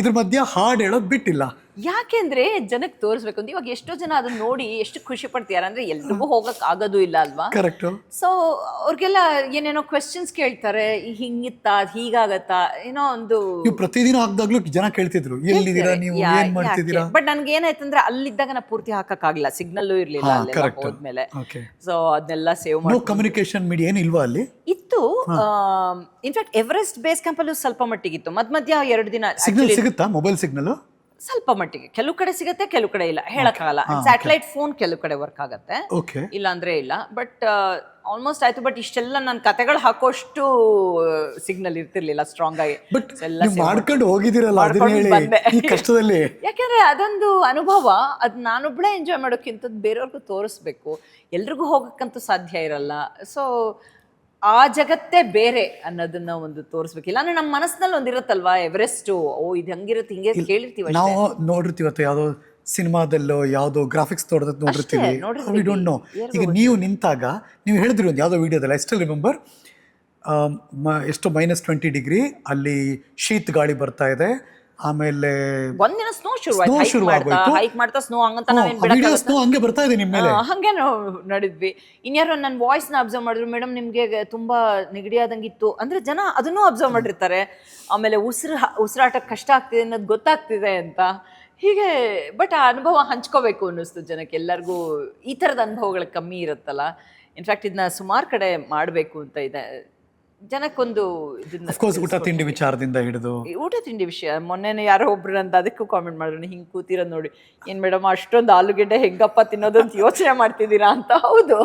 ಇದ್ರ ಮಧ್ಯೆ ಹಾಡು ಹೇಳೋದು ಬಿಟ್ಟಿಲ್ಲ. ಯಾಕೆಂದ್ರೆ ಜನಕ್ಕೆ ತೋರಿಸ್ಬೇಕು ಅಂತ. ಇವಾಗ ಎಷ್ಟೋ ಜನ ಅದನ್ನ ನೋಡಿ ಎಷ್ಟು ಖುಷಿ ಪಡ್ತೀಯಾರ ಅಂದ್ರೆ ಎಲ್ರಿಗೂ ಹೋಗಕ್ ಆಗೋದು ಇಲ್ಲ ಅಲ್ವಾ. ಕರೆಕ್ಟ್. ಸೊ ಅವ್ರಿಗೆಲ್ಲ ಏನೇನೋ ಕ್ವೆಶ್ಚನ್ಸ್ ಕೇಳ್ತಾರೆ, ಹಿಂಗಿತ್ತಾ ಹೀಗಾಗತ್ತಾ ಏನೋ ಒಂದು. ನೀವು ಪ್ರತಿದಿನ ಹಾಕ್ದಾಗ್ಲೂ ಜನ ಕೇಳ್ತಿದ್ರು, ಎಲ್ಲಿದ್ದೀರಾ ನೀವು, ಏನ್ ಮಾಡ್ತಿದ್ದೀರಾ. ಬಟ್ ನನ್ಗೆ ಏನಾಯ್ತಂದ್ರೆ ಅಲ್ಲಿದ್ದಾಗ ನಾ ಪೂರ್ತಿ ಹಾಕಕ್ ಆಗಿಲ್ಲ, ಸಿಗ್ನಲ್ಲೂ ಇರ್ಲಿಲ್ಲ ಅಲ್ಲೆಲ್ಲ ಹೋದ್ಮೇಲೆ. ಸೊ ಅದನ್ನೆಲ್ಲ ಸೇವ್ ಮಾಡಿ. ಕಮ್ಯುನಿಕೇಶನ್ ಮೀಡಿಯಾ ಏನ್ ಇಲ್ವಾ ಅಲ್ಲಿ? ಇತ್ತು. ಇನ್ಫ್ಯಾಕ್ಟ್ ಎವರೆಸ್ಟ್ ಬೇಸ್ ಕ್ಯಾಂಪಲ್ಲೂ ಸ್ವಲ್ಪ ಮಟ್ಟಿಗಿತ್ತು. ಮಧ್ಯ 2 ದಿನ ಸಿಗ್ನಲ್ ಸಿಗುತ್ತಾ, ಮೊಬೈಲ್ ಸಿಗ್ನಲ್ ಸ್ವಲ್ಪ ಮಟ್ಟಿಗೆ ಕೆಲವು ಕಡೆ ಸಿಗತ್ತೆ, ಕೆಲವು ಕಡೆ ಇಲ್ಲ, ಹೇಳಕ್ಕಾಗಲ್ಲ. ಸ್ಯಾಟಲೈಟ್ ಫೋನ್ ಕೆಲವು ಕಡೆ ವರ್ಕ್ ಆಗತ್ತೆ, ಇಲ್ಲ ಅಂದ್ರೆ ಇಲ್ಲ. ಬಟ್ ಆಲ್ಮೋಸ್ಟ್ ಆಯ್ತು. ಬಟ್ ಇಷ್ಟೆಲ್ಲ ನನ್ನ ಕತೆಗಳು ಹಾಕೋಷ್ಟು ಸಿಗ್ನಲ್ ಇರ್ತಿರ್ಲಿಲ್ಲ ಸ್ಟ್ರಾಂಗ್ ಆಗಿ. ಮಾಡ್ಕೊಂಡು ಹೋಗಿದಿರಲ್ಲ ಕಷ್ಟದಲ್ಲಿ. ಯಾಕಂದ್ರೆ ಅದೊಂದು ಅನುಭವ, ಅದ್ ನಾನೊಬ್ಳೆ ಎಂಜಾಯ್ ಮಾಡೋಕ್ಕಿಂತ ಬೇರೆಯವ್ರಿಗೂ ತೋರಿಸ್ಬೇಕು, ಎಲ್ರಿಗೂ ಹೋಗಕ್ಕಂತೂ ಸಾಧ್ಯ ಇರಲ್ಲ. ಸೊ ಆ ಜಗತ್ತೇ ಬೇರೆ ಅನ್ನೋದನ್ನ ಒಂದು ತೋರಿಸ್ಬೇಕು. ಇಲ್ಲಾಂದ್ರೆ ನಮ್ಮ ಮನಸ್ಸಿನಲ್ಲಿ ಒಂದಿರುತ್ತಲ್ವಾ, ಎವರೆಸ್ಟ್, ಇದು ಹಂಗಿರುತ್ತೆ ಹಿಂಗೆ ಕೇಳಿರ್ತೀವಿ. ನಾವು ನೋಡಿರ್ತೀವಿ ಯಾವುದೋ ಸಿನಿಮಾದಲ್ಲೋ ಯಾವುದೋ ಗ್ರಾಫಿಕ್ಸ್ ನೋಡಿರ್ತೀವಿ, ವಿ ಡೋಂಟ್ ನೋ. ಈಗ ನೀವು ನಿಂತಾಗ ನೀವು ಹೇಳಿದ್ರಿ ಒಂದು ಯಾವುದೋ ವಿಡಿಯೋದಲ್ಲಿ, ಐ ಸ್ಟಿಲ್ ರಿಮೆಂಬರ್, ಎಷ್ಟು -20 ಡಿಗ್ರಿ ಅಲ್ಲಿ ಶೀತ ಗಾಳಿ ಬರ್ತಾ ಇದೆ. ಆಮೇಲೆ ಒಂದಿನ ಸ್ನೋ ಶುರುವಾಯ್ತು, ಹೈಕ್ ಮಾಡ್ತಾ ಸ್ನೋ ಹಂಗೆ ಬರ್ತಾ ಇದೆ ನಿಮ್ಮ ಮೇಲೆ. ಹಂಗೆ ನಾವು ನೋಡಿದ್ವಿ. ಇನ್ಯಾರೋ ನನ್ನ ವಾಯ್ಸ್ ನ ಅಬ್ಸರ್ವ್ ಮಾಡಿದ್ರು, ಮೇಡಮ್ ನಿಮ್ಗೆ ತುಂಬಾ ನೆಗಡಿ ಆದಂಗಿತ್ತು ಅಂದ್ರೆ ಜನ ಅದನ್ನೂ ಅಬ್ಸರ್ವ್ ಮಾಡಿರ್ತಾರೆ. ಆಮೇಲೆ ಉಸಿರಾಟಕ್ಕೆ ಕಷ್ಟ ಆಗ್ತಿದೆ ಅನ್ನೋದು ಗೊತ್ತಾಗ್ತಿದೆ ಅಂತ ಹೀಗೆ. ಬಟ್ ಆ ಅನುಭವ ಹಂಚ್ಕೋಬೇಕು ಅನ್ನಿಸ್ತು ಜನಕ್ಕೆ. ಎಲ್ಲರಿಗೂ ಈ ಥರದ ಅನುಭವಗಳು ಕಮ್ಮಿ ಇರುತ್ತಲ್ಲ. ಇನ್ಫ್ಯಾಕ್ಟ್ ಇದನ್ನ ಸುಮಾರು ಕಡೆ ಮಾಡಬೇಕು ಅಂತ ಇದೆ. ಜನಕ್ಕೊಂದು ಊಟ ತಿಂಡಿ ವಿಚಾರದಿಂದ ಹಿಡಿದು ಊಟ ತಿಂಡಿ ವಿಷಯ. ಮೊನ್ನೆ ಯಾರೋ ಒಬ್ರು ಅಂತ ಅದಕ್ಕೂ ಕಾಮೆಂಟ್ ಮಾಡಿದ್ರು, ಹಿಂಗೆ ಕೂತಿರೋದು ನೋಡಿ, ಏನ್ ಮೇಡಮ್ ಅಷ್ಟೊಂದು ಆಲೂಗೆಡ್ಡೆ ಹೆಂಗಪ್ಪ ತಿನ್ನೋದು ಅಂತ ಯೋಚನೆ ಮಾಡ್ತಿದ್ದೀರಾ ಅಂತ. ಹೌದು,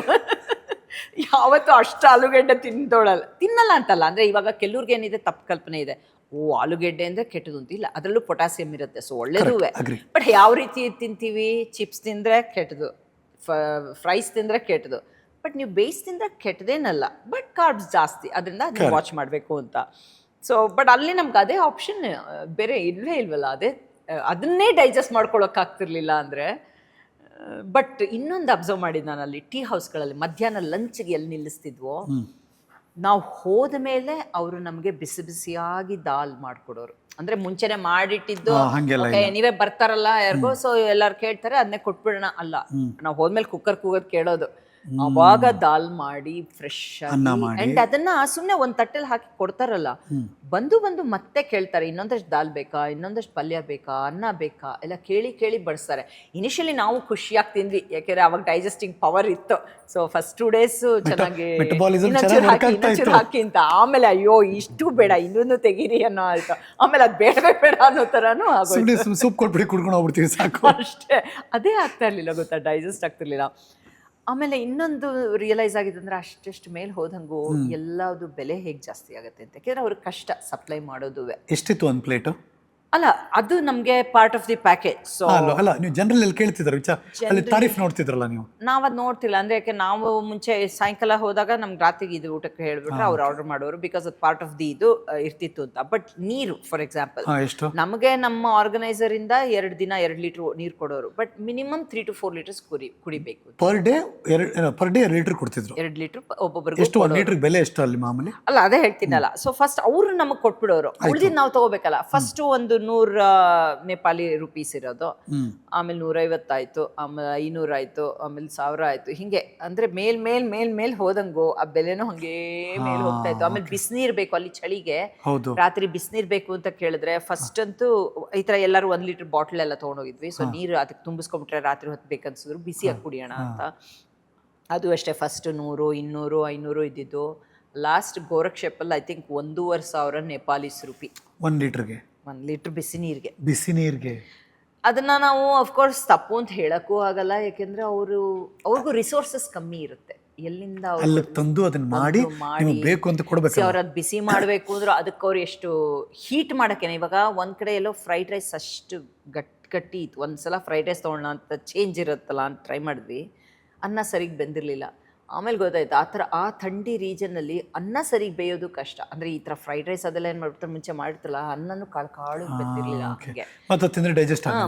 ಯಾವತ್ತೂ ಅಷ್ಟು ಆಲೂಗೆಡ್ಡೆ ತಿನ್ನಲ್ಲ ಅಂತಲ್ಲ. ಅಂದ್ರೆ ಇವಾಗ ಕೆಲವ್ರಿಗೆ ಏನಿದೆ ತಪ್ಪು ಕಲ್ಪನೆ ಇದೆ, ಆಲೂಗೆಡ್ಡೆ ಅಂದ್ರೆ ಕೆಟ್ಟದು ಅಂತ. ಇಲ್ಲ, ಅದರಲ್ಲೂ ಪೊಟ್ಯಾಸಿಯಂ ಇರುತ್ತೆ, ಸೊ ಒಳ್ಳೇದುವೆ. ಬಟ್ ಯಾವ ರೀತಿ ತಿಂತೀವಿ, ಚಿಪ್ಸ್ ತಿಂದ್ರೆ ಕೆಟ್ಟದು, ಫ್ರೈಸ್ ತಿಂದ್ರೆ ಕೆಟ್ಟದು. ಬಟ್ ನೀವು ಬೇಯಿಸಿ ತಿಂದ್ರೆ ಕೆಟ್ಟದೇನಲ್ಲ, ಬಟ್ ಕಾರ್ಬ್ಸ್ ಜಾಸ್ತಿ, ಅದರಿಂದ ಅದನ್ನ ವಾಚ್ ಮಾಡಬೇಕು ಅಂತ. ಸೊ ಬಟ್ ಅಲ್ಲಿ ನಮ್ಗೆ ಅದೇ ಆಪ್ಷನ್ ಬೇರೆ ಇಲ್ವೇ ಇಲ್ವಲ್ಲ, ಅದನ್ನೇ ಡೈಜೆಸ್ಟ್ ಮಾಡ್ಕೊಳಕ್ಕಾಗ್ತಿರ್ಲಿಲ್ಲ ಅಂದರೆ. ಬಟ್ ಇನ್ನೊಂದು ಅಬ್ಸರ್ವ್ ಮಾಡಿದ್ದು ನಾನು, ಅಲ್ಲಿ ಟೀ ಹೌಸ್ಗಳಲ್ಲಿ ಮಧ್ಯಾಹ್ನ ಲಂಚ್ಗೆ ಎಲ್ಲಿ ನಿಲ್ಲಿಸ್ತಿದ್ವೋ, ನಾವು ಹೋದ ಮೇಲೆ ಅವರು ನಮಗೆ ಬಿಸಿ ಬಿಸಿಯಾಗಿ ದಾಲ್ ಮಾಡಿಕೊಡೋರು. ಅಂದ್ರೆ ಮುಂಚೆನೆ ಮಾಡಿಟ್ಟಿದ್ದು, ನೀವೇ ಬರ್ತಾರಲ್ಲ ಯಾರಿಗೋ, ಸೊ ಎಲ್ಲಾರು ಕೇಳ್ತಾರೆ ಅದನ್ನೇ ಕೊಟ್ಬಿಡೋಣ ಅಲ್ಲ, ನಾವು ಹೋದ್ಮೇಲೆ ಕುಕ್ಕರ್ ಕೂಗೋದು ಕೇಳೋದು. ಅವಾಗ ದಾಲ್ ಮಾಡಿ ಫ್ರೆಶ್ ಅಂಡ್ ಅದನ್ನ ಸುಮ್ನೆ ಒಂದ್ ತಟ್ಟೆಲ್ ಹಾಕಿ ಕೊಡ್ತಾರಲ್ಲ. ಬಂದು ಮತ್ತೆ ಕೇಳ್ತಾರೆ, ಇನ್ನೊಂದಷ್ಟು ದಾಲ್ ಬೇಕಾ, ಇನ್ನೊಂದಷ್ಟು ಪಲ್ಯ ಬೇಕಾ, ಅನ್ನ ಬೇಕಾ, ಎಲ್ಲ ಕೇಳಿ ಬಡಿಸ್ತಾರೆ. ಇನಿಷಿಯಲಿ ನಾವು ಖುಷಿಯಾಗಿ ತಿಂದ್ವಿ, ಯಾಕೆಂದ್ರೆ ಅವಾಗ ಡೈಜೆಸ್ಟಿಂಗ್ ಪವರ್ ಇತ್ತು. ಸೊ ಫಸ್ಟ್ 2 days ಚೆನ್ನಾಗಿ ಇನ್ನೊಂಚೂರು ಹಾಕಿ ಅಂತ. ಆಮೇಲೆ ಅಯ್ಯೋ ಇಷ್ಟು ಬೇಡ, ಇನ್ನೊಂದು ತೆಗೀರಿ ಅನ್ನೋ ಆಯ್ತು. ಆಮೇಲೆ ಅದು ಬೇಡ ಅನ್ನೋ ತರಾನು ಆಗೋಯ್ತು. ಸಾಕು ಅಷ್ಟೇ. ಅದೇ ಆಗ್ತಾ ಇರ್ಲಿಲ್ಲ ಗೊತ್ತಾ, ಡೈಜೆಸ್ಟ್ ಆಗ್ತಿರ್ಲಿಲ್ಲ. ಆಮೇಲೆ ಇನ್ನೊಂದು ರಿಯಲೈಸ್ ಆಗಿದೆ ಅಂದ್ರೆ, ಅಷ್ಟೆಷ್ಟು ಮೇಲೆ ಹೋದಂಗೂ ಎಲ್ಲದು ಬೆಲೆ ಹೇಗೆ ಜಾಸ್ತಿ ಆಗುತ್ತೆ ಅಂತ. ಯಾಕೆಂದ್ರೆ ಅವ್ರಿಗೆ ಕಷ್ಟ ಸಪ್ಲೈ ಮಾಡೋದುವೆ. ಎಷ್ಟಿತ್ತು ಒಂದು ಪ್ಲೇಟು? ಅಲ್ಲ, ಅದು ನಮಗೆ part of the package. So ಅಲ್ಲ, ನೀವು ಜನರಲ್ ಅಲ್ಲಿ ಕೇಳ್ತಿದ್ರ ಅಲ್ಲಿ ತಾರೀಫ್ ನೋಡ್ತಿದ್ರಲ್ಲ ನೀವು? ನಾವ್ ಅದ್ ನೋಡ್ತಿಲ್ಲ. ಅಂದ್ರೆ ಯಾಕೆ ನಾವು ಮುಂಚೆ ಸಾಯಂಕಾಲ ಹೋದಾಗ ನಮ್ಗೆ ರಾತ್ರಿಗೆ ಇದು ಊಟಕ್ಕೆ ಹೇಳ್ಬಿಟ್ರೆ ಅವ್ರು ಆರ್ಡರ್ ಮಾಡೋರು, ಬಿಕಾಸ್ ಅದು ಪಾರ್ಟ್ ಆಫ್ ದಿ ಇದು ಇರ್ತಿತ್ತು ಅಂತ. ಬಟ್ ನೀರು ಫಾರ್ ಎಕ್ಸಾಂಪಲ್ ನಮಗೆ ನಮ್ಮ ಆರ್ಗನೈಸರ್ ಇಂದ 2 ದಿನ 2 ಲೀಟರ್ ನೀರು ಕೊಡೋರು. ಬಟ್ ಮಿನಿಮಮ್ 3 to 4 ಲೀಟರ್ಸ್ ಕುಡಿಬೇಕು ಪರ್ ಡೇ. 2 ಲೀಟರ್ ಕೊಡ್ತಿದ್ರು. 2 ಲೀಟರ್ ಒಬ್ಬೊಬ್ಬರಿಗೆ. ಎಷ್ಟು 1 ಲೀಟರ್ ಬೆಲೆ ಎಷ್ಟು ಅಲ್ಲಿ ಮಾಮೂಲಿ? ಅಲ್ಲ, ಅದೇ ಹೇಳ್ತೀನಲ್ಲ. ಸೊ ಫಸ್ಟ್ ಅವ್ರು ನಮಗೆ ಕೊಟ್ಬಿಡೋರು, ಉಳಿದಿದ್ದು ನಾವು ತಗೋಬೇಕಲ್ಲ. ಫಸ್ಟ್ ಒಂದು 100 ನೇಪಾಳಿ ರುಪೀಸ್ ಇರೋದು, ಆಮೇಲೆ 150 ಆಯ್ತು, ಆಮೇಲೆ 500 ಆಯ್ತು, ಆಮೇಲೆ 1000 ಆಯ್ತು. ಹಿಂಗೆ ಅಂದ್ರೆ ಮೇಲ್ ಹೋದಂಗು ಆ ಬೆಲೆನೂ ಹಂಗೇ ಮೇಲ್ ಹೋಗ್ತಾ ಇತ್ತು. ಆಮೇಲೆ ಬಿಸಿನೀರ್ ಬೇಕು ಅಲ್ಲಿ ಚಳಿಗೆ, ರಾತ್ರಿ ಬಿಸಿನೀರ್ ಬೇಕು ಅಂತ ಕೇಳಿದ್ರೆ ಫಸ್ಟ್ ಅಂತೂ ಈ ತರ ಎಲ್ಲರೂ 1 ಲೀಟರ್ ಬಾಟ್ಲ್ ಎಲ್ಲ ತಗೊಂಡೋಗಿದ್ವಿ. ಸೊ ನೀರು ಅದಕ್ಕೆ ತುಂಬಿಸ್ಕೊಂಡ್ಬಿಟ್ರೆ ರಾತ್ರಿ ಹೊತ್ತು ಬೇಕನ್ಸಿದ್ರು, ಬಿಸಿಯಾಗಿ ಕುಡಿಯೋಣ ಅಂತ. ಅದು ಅಷ್ಟೇ, ಫಸ್ಟ್ 100, 200, 500 ಇದ್ದಿದ್ದು. ಲಾಸ್ಟ್ ಗೋರಕ್ಷೆಪಲ್ಲಿ ಐ ಥಿಂಕ್ 1,500 ನೇಪಾಲಿ ರೂಪಿ 1 ಲೀಟರ್ಗೆ, 1 ಲೀಟರ್ ಬಿಸಿ ನೀರಿಗೆ. ಅದನ್ನ ನಾವು ಅಫ್ಕೋರ್ಸ್ ತಪ್ಪು ಅಂತ ಹೇಳಕ್ಕೂ ಆಗಲ್ಲ, ಯಾಕೆಂದ್ರೆ ಅವ್ರಿಗೂ ರಿಸೋರ್ಸಸ್ ಕಮ್ಮಿ ಇರುತ್ತೆ. ಎಲ್ಲಿಂದ ಅಲ್ಲಿ ತಂದು ಅದನ್ನ ಮಾಡಿ ಬೇಕು ಅಂತ ಕೊಡ್ಬೇಕು. ಅವ್ರು ಅದು ಬಿಸಿ ಮಾಡಬೇಕು ಅಂದ್ರೆ ಅದಕ್ಕೆ ಅವ್ರು ಎಷ್ಟು ಹೀಟ್ ಮಾಡಕ್ಕೇನೆ. ಇವಾಗ ಒಂದ್ ಕಡೆ ಎಲ್ಲೋ ಫ್ರೈಡ್ ರೈಸ್ ಅಷ್ಟು ಗಟ್ಟಿ ಇತ್ತು, ಒಂದ್ಸಲ ಫ್ರೈಡ್ ರೈಸ್ ತೊಗೊಳ್ಳೋಣ ಅಂತ ಚೇಂಜ್ ಇರುತ್ತಲ್ಲ ಅಂತ ಟ್ರೈ ಮಾಡಿದ್ವಿ, ಅನ್ನ ಸರಿಗೆ ಬೆಂದಿರಲಿಲ್ಲ. ಆಮೇಲೆ ಗೊತ್ತಾಯ್ತು ಆ ಥಂಡಿ ರೀಜನಲ್ಲಿ ಅನ್ನ ಸರಿಗೆ ಬೇಯೋದು ಕಷ್ಟ. ಅಂದರೆ ಈ ಥರ ಫ್ರೈಡ್ ರೈಸ್ ಅದೆಲ್ಲ ಏನು ಮಾಡ್ಬಿಡ್ತಾರೆ, ಮುಂಚೆ ಮಾಡಿರ್ತಲ್ಲ, ಅನ್ನನೂ ಕಾಳು ಬೆಂದಿರಲಿಲ್ಲ, ಹಾಗೆ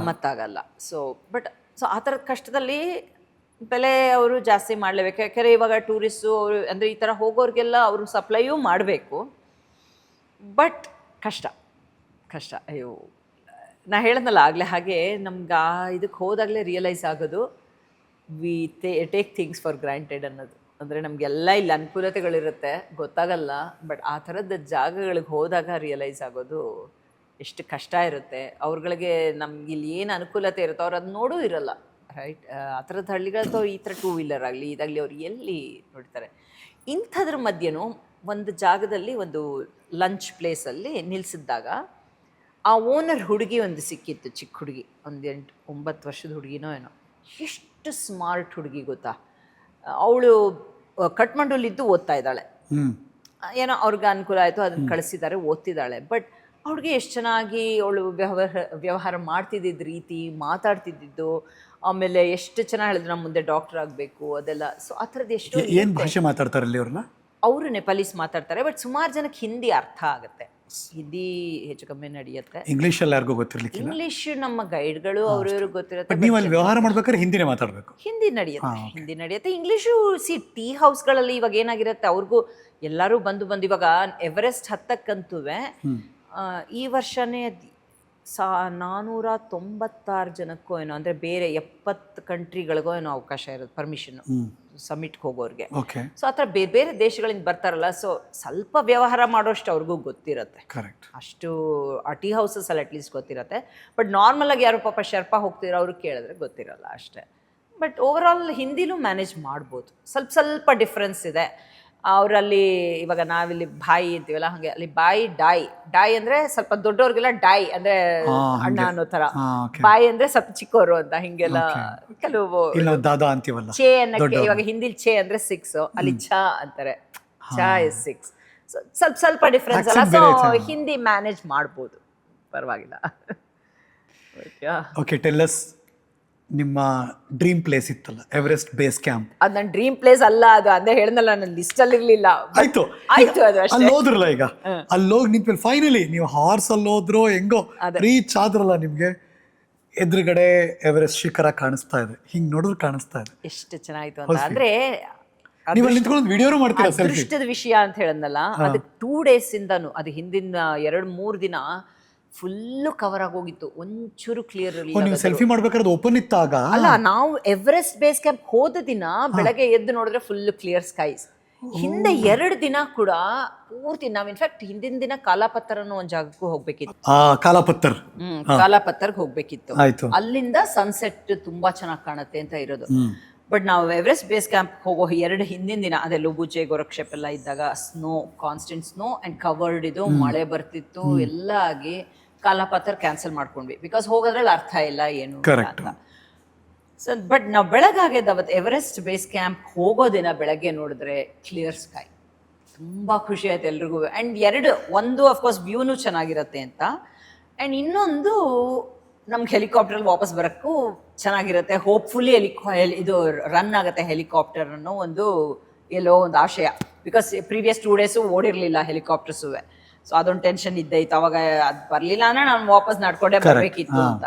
ಮತ್ತಾಗಲ್ಲ. ಸೊ ಆ ಥರದ ಕಷ್ಟದಲ್ಲಿ ಬೆಲೆ ಅವರು ಜಾಸ್ತಿ ಮಾಡಲೇಬೇಕು. ಯಾಕೆಂದರೆ ಇವಾಗ ಟೂರಿಸ್ಟು ಅವರು ಅಂದರೆ ಈ ಥರ ಹೋಗೋರಿಗೆಲ್ಲ ಅವರು ಸಪ್ಲೈಯೂ ಮಾಡಬೇಕು. ಬಟ್ ಕಷ್ಟ. ಅಯ್ಯೋ, ನಾ ಹೇಳಿದ್ನಲ್ಲ ಆಗಲೇ, ಹಾಗೆ ನಮ್ಗೆ ಇದಕ್ಕೆ ಹೋದಾಗಲೇ ರಿಯಲೈಸ್ ಆಗೋದು we take things for granted ಅನ್ನೋದು. ಅಂದರೆ ನಮಗೆಲ್ಲ ಇಲ್ಲಿ ಅನುಕೂಲತೆಗಳಿರುತ್ತೆ, ಗೊತ್ತಾಗಲ್ಲ. ಬಟ್ ಆ ಥರದ ಜಾಗಗಳಿಗೆ ಹೋದಾಗ ರಿಯಲೈಸ್ ಆಗೋದು ಎಷ್ಟು ಕಷ್ಟ ಇರುತ್ತೆ. ಅವ್ರುಗಳಿಗೆ ನಮ್ಗೆ ಇಲ್ಲಿ ಏನು ಅನುಕೂಲತೆ ಇರುತ್ತೋ ಅವ್ರು ಅದು ನೋಡೂ ಇರಲ್ಲ, ರೈಟ್? ಆ ಥರದ ಹಳ್ಳಿಗಳಂತೂ ಈ ಥರ 2 ವೀಲರ್ ಆಗಲಿ ಇದಾಗಲಿ ಅವ್ರು ಎಲ್ಲಿ ನೋಡ್ತಾರೆ. ಇಂಥದ್ರ ಮಧ್ಯೆನೂ ಒಂದು ಜಾಗದಲ್ಲಿ ಒಂದು ಲಂಚ್ ಪ್ಲೇಸಲ್ಲಿ ನಿಲ್ಲಿಸಿದಾಗ ಆ ಓನರ್ ಹುಡುಗಿ ಒಂದು ಸಿಕ್ಕಿತ್ತು, ಚಿಕ್ಕ ಹುಡುಗಿ, ಒಂದು 8-9 ವರ್ಷದ ಹುಡುಗಿನೋ ಏನೋ. ಎಷ್ಟು ಸ್ಮಾರ್ಟ್ ಹುಡುಗಿ ಗೊತ್ತಾ. ಅವಳು ಕಠ್ಮಂಡುಲಿದ್ದು ಓದ್ತಾ ಇದ್ದಾಳೆ, ಏನೋ ಅವ್ರಿಗೆ ಅನುಕೂಲ ಆಯಿತು ಅದನ್ನು ಕಳಿಸಿದ್ದಾರೆ, ಓದ್ತಿದ್ದಾಳೆ. ಬಟ್ ಅವ್ಳಿಗೆ ಎಷ್ಟು ಚೆನ್ನಾಗಿ ಅವಳು ವ್ಯವಹಾರ ಮಾಡ್ತಿದ್ದಿದ್ದು ರೀತಿ, ಮಾತಾಡ್ತಿದ್ದು, ಆಮೇಲೆ ಎಷ್ಟು ಚೆನ್ನಾಗಿ ಹೇಳಿದ್ರು ನಮ್ಮ ಮುಂದೆ ಡಾಕ್ಟರ್ ಆಗಬೇಕು ಅದೆಲ್ಲ. ಸೊ ಆ ಥರದ್ದು ಎಷ್ಟು. ಏನು ಭಾಷೆ ಮಾತಾಡ್ತಾರೆ ಅಲ್ಲಿ ಅವ್ರನ್ನ? ಅವರು ನೆಪಾಲೀಸ್ ಮಾತಾಡ್ತಾರೆ, ಬಟ್ ಸುಮಾರು ಜನಕ್ಕೆ ಹಿಂದಿ ಅರ್ಥ ಆಗುತ್ತೆ. ಹಿಂದಿ ಹೆಚ್ಚು ಕಮ್ಮಿ ನಡೆಯುತ್ತೆ. ಇಂಗ್ಲೀಷಲ್ಲಿ ಯಾರಿಗೂ ಗೊತ್ತಿರಲಿಕ್ಕಿಲ್ಲ. ಇಂಗ್ಲೀಷ್ ನಮ್ಮ ಗೈಡ್ಗಳು ಅವರು ಗೊತ್ತಿರುತ್ತೆ. ನೀವು ಅಲ್ಲಿ ವ್ಯವಹಾರ ಮಾಡ್ಬೇಕಾದ್ರೆ ಹಿಂದಿನೇ ಮಾತಾಡಬೇಕು. ಹಿಂದಿ ನಡೆಯುತ್ತೆ. ಇಂಗ್ಲೀಷು ಟೀ ಹೌಸ್ಗಳಲ್ಲಿ ಇವಾಗ ಏನಾಗಿರುತ್ತೆ, ಅವ್ರಿಗೂ ಎಲ್ಲರೂ ಬಂದು ಇವಾಗ ಎವರೆಸ್ಟ್ ಹತ್ತಕ್ಕಂತೂ ಈ ವರ್ಷನೇ 496 ಜನಕ್ಕೋ ಏನೋ, ಅಂದರೆ ಬೇರೆ 70 ಕಂಟ್ರಿಗಳಿಗೋ ಏನೋ ಅವಕಾಶ ಇರೋದು, ಪರ್ಮಿಷನ್ನು ಸಮಿಟ್ಗೆ ಹೋಗೋರಿಗೆ. ಸೊ ಆ ಥರ ಬೇರೆ ದೇಶಗಳಿಂದ ಬರ್ತಾರಲ್ಲ, ಸೊ ಸ್ವಲ್ಪ ವ್ಯವಹಾರ ಮಾಡೋಷ್ಟು ಅವ್ರಿಗೂ ಗೊತ್ತಿರುತ್ತೆ. ಅಷ್ಟು ಆ ಟೀ ಹೌಸಸ್ಸಲ್ಲಿ ಅಟ್ಲೀಸ್ಟ್ ಗೊತ್ತಿರುತ್ತೆ. ಬಟ್ ನಾರ್ಮಲಾಗಿ ಯಾರು ಪಾಪ ಶರ್ಪಾ ಹೋಗ್ತಿರೋ ಅವ್ರು ಕೇಳಿದ್ರೆ ಗೊತ್ತಿರಲ್ಲ ಅಷ್ಟೇ. ಬಟ್ ಓವರ್ ಆಲ್ ಹಿಂದಿಲೂ ಮ್ಯಾನೇಜ್ ಮಾಡ್ಬೋದು. ಸ್ವಲ್ಪ ಡಿಫ್ರೆನ್ಸ್ ಇದೆ ಅವರಲ್ಲಿ. ಇವಾಗ ನಾವಿಲ್ಲಿ ಬಾಯಿ ಅಂತೀವಲ್ಲ, ಹಾಗೆ ಅಲ್ಲಿ ಡಾಯ್ ಅಂದ್ರೆ ಸ್ವಲ್ಪ ದೊಡ್ಡವ್ರಿಗೆಲ್ಲ ಡಾಯ್ ಅಂದ್ರೆ ಅಣ್ಣ ಅನ್ನೋ ತರ, ಬಾಯಿ ಅಂದ್ರೆ ಸ್ವಲ್ಪ ಚಿಕ್ಕವರು ಅಂತ, ಹಿಂಗೆಲ್ಲ ಕೆಲವು ದಾದಾ ಅಂತೀವಲ್ಲ. ಛೇ ಅನ್ನಕ್ಕೆ ಇವಾಗ ಹಿಂದಿಲ್ ಛೇ ಅಂದ್ರೆ 6, ಅಲ್ಲಿ ಛ ಅಂತಾರೆ, ಛ ಇಸ್ 6. ಸ್ವಲ್ಪ ಡಿಫ್ರೆನ್ಸ್ ಅಲ್ಲ. ಸೊ ಹಿಂದಿ ಮ್ಯಾನೇಜ್ ಮಾಡ್ಬೋದು, ಪರವಾಗಿಲ್ಲ. ಓಕೆ, ಟೆಲ್ ಅಸ್ ನಿಮ್ಮ ಡ್ರೀಮ್ ಪ್ಲೇಸ್ ಇತ್ತಲ್ಲ, ಎವರೆಸ್ಟ್ ಬೇಸ್ ಕ್ಯಾಂಪ್. ಅದು ನನ್ನ ಡ್ರೀಮ್ ಪ್ಲೇಸ್ ಅಲ್ಲ, ಅದು ಅದೇ ಹೇಳ್ದಲ್ಲ, ನನ್ನ ಲಿಸ್ಟ್ ಅಲ್ಲಿ ಇರ್ಲಿಲ್ಲ. ಆಯ್ತು ಅದು ಅಲ್ಲಿ ಹೋದ್ರಲ್ಲ, ಈಗ ಅಲ್ಲಿ ಹೋಗಿ ನಿಂತ್ಮೇಲೆ ಫೈನಲಿ ನೀವು ಹಾರ್ಸ್ ಅಲ್ಲಿ ಹೋದ್ರೋ ಹೆಂಗೋ ರೀಚ್ ಆದ್ರಲ್ಲ, ನಿಮ್ಗೆ ಎದುರುಗಡೆ ಎವರೆಸ್ಟ್ ಶಿಖರ ಕಾಣಿಸ್ತಾ ಇದೆ, ಹಿಂಗ್ ನೋಡಿದ್ರೆ ಕಾಣಿಸ್ತಾ ಇದೆ. ಎಷ್ಟು ಚೆನ್ನಾಗಿತ್ತು ಅಂತ ಅಂದ್ರೆ, ನೀವು ಅಲ್ಲಿ ನಿಂತ್ಕೊಂಡು ವಿಡಿಯೋನು ಮಾಡ್ತೀರಾ? ಅದೃಷ್ಟದ ವಿಷಯ ಅಂತ ಹೇಳದ್ನಲ್ಲ, ಅದಕ್ಕೆ 2 days ಇಂದಾನು, ಅದು ಹಿಂದಿನ 2-3 ದಿನ ಫುಲ್ಲು ಕವರ್ ಆಗೋಗಿತ್ತು, ಒಂಚೂರು ಕ್ಲಿಯರ್ ಇರಲಿಲ್ಲ. ನೀವು ಸೆಲ್ಫಿ ಮಾಡ್ಬೇಕಾದ್ರೆ ಓಪನ್ ಇತ್ತಾಗ ಅಲ್ಲ, ನಾವು ಎವರೆಸ್ಟ್ ಬೇಸ್ ಕ್ಯಾಂಪ್ ಹೋದ ದಿನ ಬೆಳಗ್ಗೆ ಎದ್ದು ನೋಡಿದ್ರೆ ಫುಲ್ ಕ್ಲಿಯರ್ ಸ್ಕೈಸ್. ಹಿಂದೆ 2 ದಿನ ಕೂಡ ಪೂರ್ತಿ ನಾವು ಇನ್ಫ್ಯಾಕ್ಟ್ ಹಿಂದಿನ ದಿನ ಕಾಲಾಪತ್ತರ್ ಅನ್ನೋ ಒಂದು ಜಾಗಕ್ಕೂ ಹೋಗ್ಬೇಕಿತ್ತು. ಕಾಲಾಪತ್ತರ್ಗೆ ಹೋಗ್ಬೇಕಿತ್ತು. ಅಲ್ಲಿಂದ ಸನ್ಸೆಟ್ ತುಂಬಾ ಚೆನ್ನಾಗಿ ಕಾಣುತ್ತೆ ಅಂತ ಇರೋದು. ಬಟ್ ನಾವು ಎವರೆಸ್ಟ್ ಬೇಸ್ ಕ್ಯಾಂಪ್ ಹೋಗೋ 2 ಹಿಂದಿನ ದಿನ, ಅದೇ ಲುಬುಚೆ ಗೋರಕ್ಷೆಪ್ ಎಲ್ಲ ಇದ್ದಾಗ ಕಾನ್ಸ್ಟೆಂಟ್ ಸ್ನೋ ಅಂಡ್ ಕವರ್ಡ್, ಇದು ಮಳೆ ಬರ್ತಿತ್ತು ಎಲ್ಲ ಆಗಿ ಕಾಲಾಪತ್ತರ್ ಕ್ಯಾನ್ಸಲ್ ಮಾಡ್ಕೊಂಡ್ವಿ. ಬಿಕಾಸ್ ಹೋಗೋದ್ರಲ್ಲಿ ಅರ್ಥ ಇಲ್ಲ ಏನು ಅಂತ. ಸೊ ಬಟ್ ನಾವು ಬೆಳಗಾಗಿದ್ದ ಅವತ್ತು ಎವರೆಸ್ಟ್ ಬೇಸ್ ಕ್ಯಾಂಪ್ ಹೋಗೋ ದಿನ ಬೆಳಗ್ಗೆ ನೋಡಿದ್ರೆ ಕ್ಲಿಯರ್ ಸ್ಕೈ, ತುಂಬ ಖುಷಿ ಆಯ್ತು ಎಲ್ರಿಗೂ. ಆ್ಯಂಡ್ ಒಂದು ಅಫ್ಕೋರ್ಸ್ ವ್ಯೂನು ಚೆನ್ನಾಗಿರುತ್ತೆ ಅಂತ, ಆ್ಯಂಡ್ ಇನ್ನೊಂದು ನಮ್ಗೆ ಹೆಲಿಕಾಪ್ಟರ್ ವಾಪಸ್ ಬರೋಕ್ಕೂ ಚೆನ್ನಾಗಿರುತ್ತೆ. ಹೋಪ್ಫುಲಿ ಇದು ರನ್ ಆಗುತ್ತೆ ಹೆಲಿಕಾಪ್ಟರ್ ಅನ್ನೋ ಎಲ್ಲೋ ಒಂದು ಆಶಯ. Because previous 2 days ಓಡಿರಲಿಲ್ಲ ಹೆಲಿಕಾಪ್ಟರ್ಸು. ಸೊ ಅದೊಂದು ಟೆನ್ಷನ್ ಇದ್ದಾಯ್ತು. ಅವಾಗ ಅದು ಬರಲಿಲ್ಲ ಅಂದರೆ ನಾನು ವಾಪಸ್ ನಡ್ಕೊಂಡೇ ಬರಬೇಕಿತ್ತು ಅಂತ.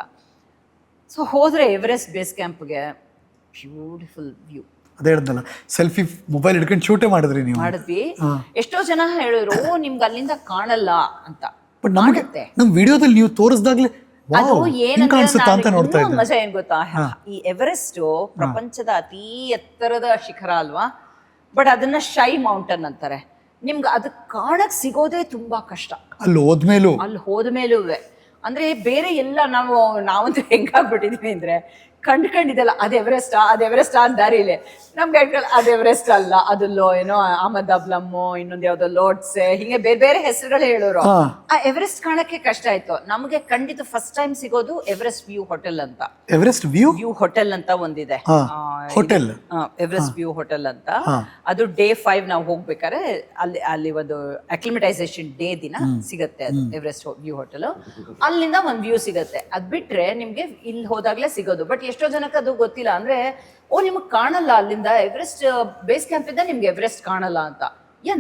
ಸೊ ಹೋದ್ರೆ ಎವರೆಸ್ಟ್ ಬೇಸ್ ಕ್ಯಾಂಪ್ಗೆ ಬ್ಯೂಟಿಫುಲ್ ವ್ಯೂ. ಅದೇ ಹೇಳ್ದಲ್ಲ, ಸೆಲ್ಫಿ ಮೊಬೈಲ್ ಹಿಡ್ಕೊಂಡು ಶೂಟೇ ಮಾಡಿದ್ವಿ. ಎಷ್ಟೋ ಜನ ಹೇಳಿದ್ರು, ನಿಮ್ಗೆ ಅಲ್ಲಿಂದ ಕಾಣಲ್ಲ ಅಂತ. ಬಟ್ ನಮಗೆ ಕಾಣುತ್ತೆ. ನಮ್ಮ ವಿಡಿಯೋದಲ್ಲಿ ನೀವು ತೋರಿಸ್ದಾಗ್ಲೇ ಅದು ಹಿಂಗ್ ಕಾಣಿಸುತ್ತಾ ಅಂತ ನೋಡ್ತಾ ಇನ್ನೊಂದು ಇದ್ದೆ. ಮಜಾ ಏನ್ ಗೊತ್ತಾ, ಈ ಎವರೆಸ್ಟ್ ಪ್ರಪಂಚದ ಅತಿ ಎತ್ತರದ ಶಿಖರ ಅಲ್ವಾ, ಬಟ್ ಅದನ್ನ ಶೈ ಮೌಂಟನ್ ಅಂತಾರೆ. ನಿಮ್ಗೆ ಅದು ಕಾಣಕ್ ಸಿಗೋದೇ ತುಂಬಾ ಕಷ್ಟ ಅಲ್ಲಿ ಹೋದ್ಮೇಲೂ. ಅಲ್ಲಿ ಹೋದ್ಮೇಲೂ. ಅಂದ್ರೆ ಬೇರೆ ಎಲ್ಲ ನಾವಂದ್ರೆ ಹೆಂಗಾಗ್ಬಿಟ್ಟಿದೀವಿ ಅಂದ್ರೆ ಕಂಡಿದ್ದೆಲ್ಲ ಅದು ಎವರೆಸ್ಟ್ ಅಂತ ದಾರಿಲೆ ನಮ್ಗೆ ಅದು ಎವರೆಸ್ಟ್ ಅಲ್ಲ, ಅದು ಏನೋ ಅಹಮದಾಬ್ಲಮ್ಮು, ಇನ್ನೊಂದು ಯಾವ್ದೋ ಲೋಡ್ಸೆ, ಹಿಂಗೆ ಬೇರೆ ಬೇರೆ ಹೆಸರುಗಳು ಹೇಳೋರು. ಆ ಎವರೆಸ್ಟ್ ಕಾಣಕ್ಕೆ ಕಷ್ಟ ಆಯ್ತು ನಮ್ಗೆ. ಖಂಡಿತ ಫಸ್ಟ್ ಟೈಮ್ ಸಿಗೋದು ಎವರೆಸ್ಟ್ ವ್ಯೂ ಹೋಟೆಲ್ ಅಂತ. ಎವರೆಸ್ಟ್ ವ್ಯೂ ಹೋಟೆಲ್ ಅಂತ ಒಂದಿದೆ, ಹೋಟೆಲ್ ಎವರೆಸ್ಟ್ ವ್ಯೂ ಹೋಟೆಲ್ ಅಂತ. ಅದು ಡೇ 5 ನಾವು ಹೋಗ್ಬೇಕಾದ್ರೆ ಅಲ್ಲಿ ಒಂದು ಅಕ್ಲಿಮಟೈಸೇಷನ್ ಡೇ ದಿನ ಸಿಗತ್ತೆ ಅದು ಎವರೆಸ್ಟ್ ವ್ಯೂ ಹೋಟೆಲ್. ಅಲ್ಲಿಂದ ಒಂದು ವ್ಯೂ ಸಿಗತ್ತೆ. ಅದ್ ಬಿಟ್ರೆ ನಿಮ್ಗೆ ಇಲ್ಲಿ ಹೋದಾಗ್ಲೇ ಸಿಗೋದು. ಬಟ್ ಎಷ್ಟೋ ಜನಕ್ಕೆ ಅದು ಗೊತ್ತಿಲ್ಲ. ಅಂದ್ರೆ ನಿಮಗ್ ಕಾಣಲ್ಲ ಅಲ್ಲಿಂದ ಎವರೆಸ್ಟ್ ಬೇಸ್ ಕ್ಯಾಂಪ್ ಇಂದ ನಿಮ್ಗೆ ಎವರೆಸ್ಟ್ ಕಾಣಲ್ಲ ಅಂತ.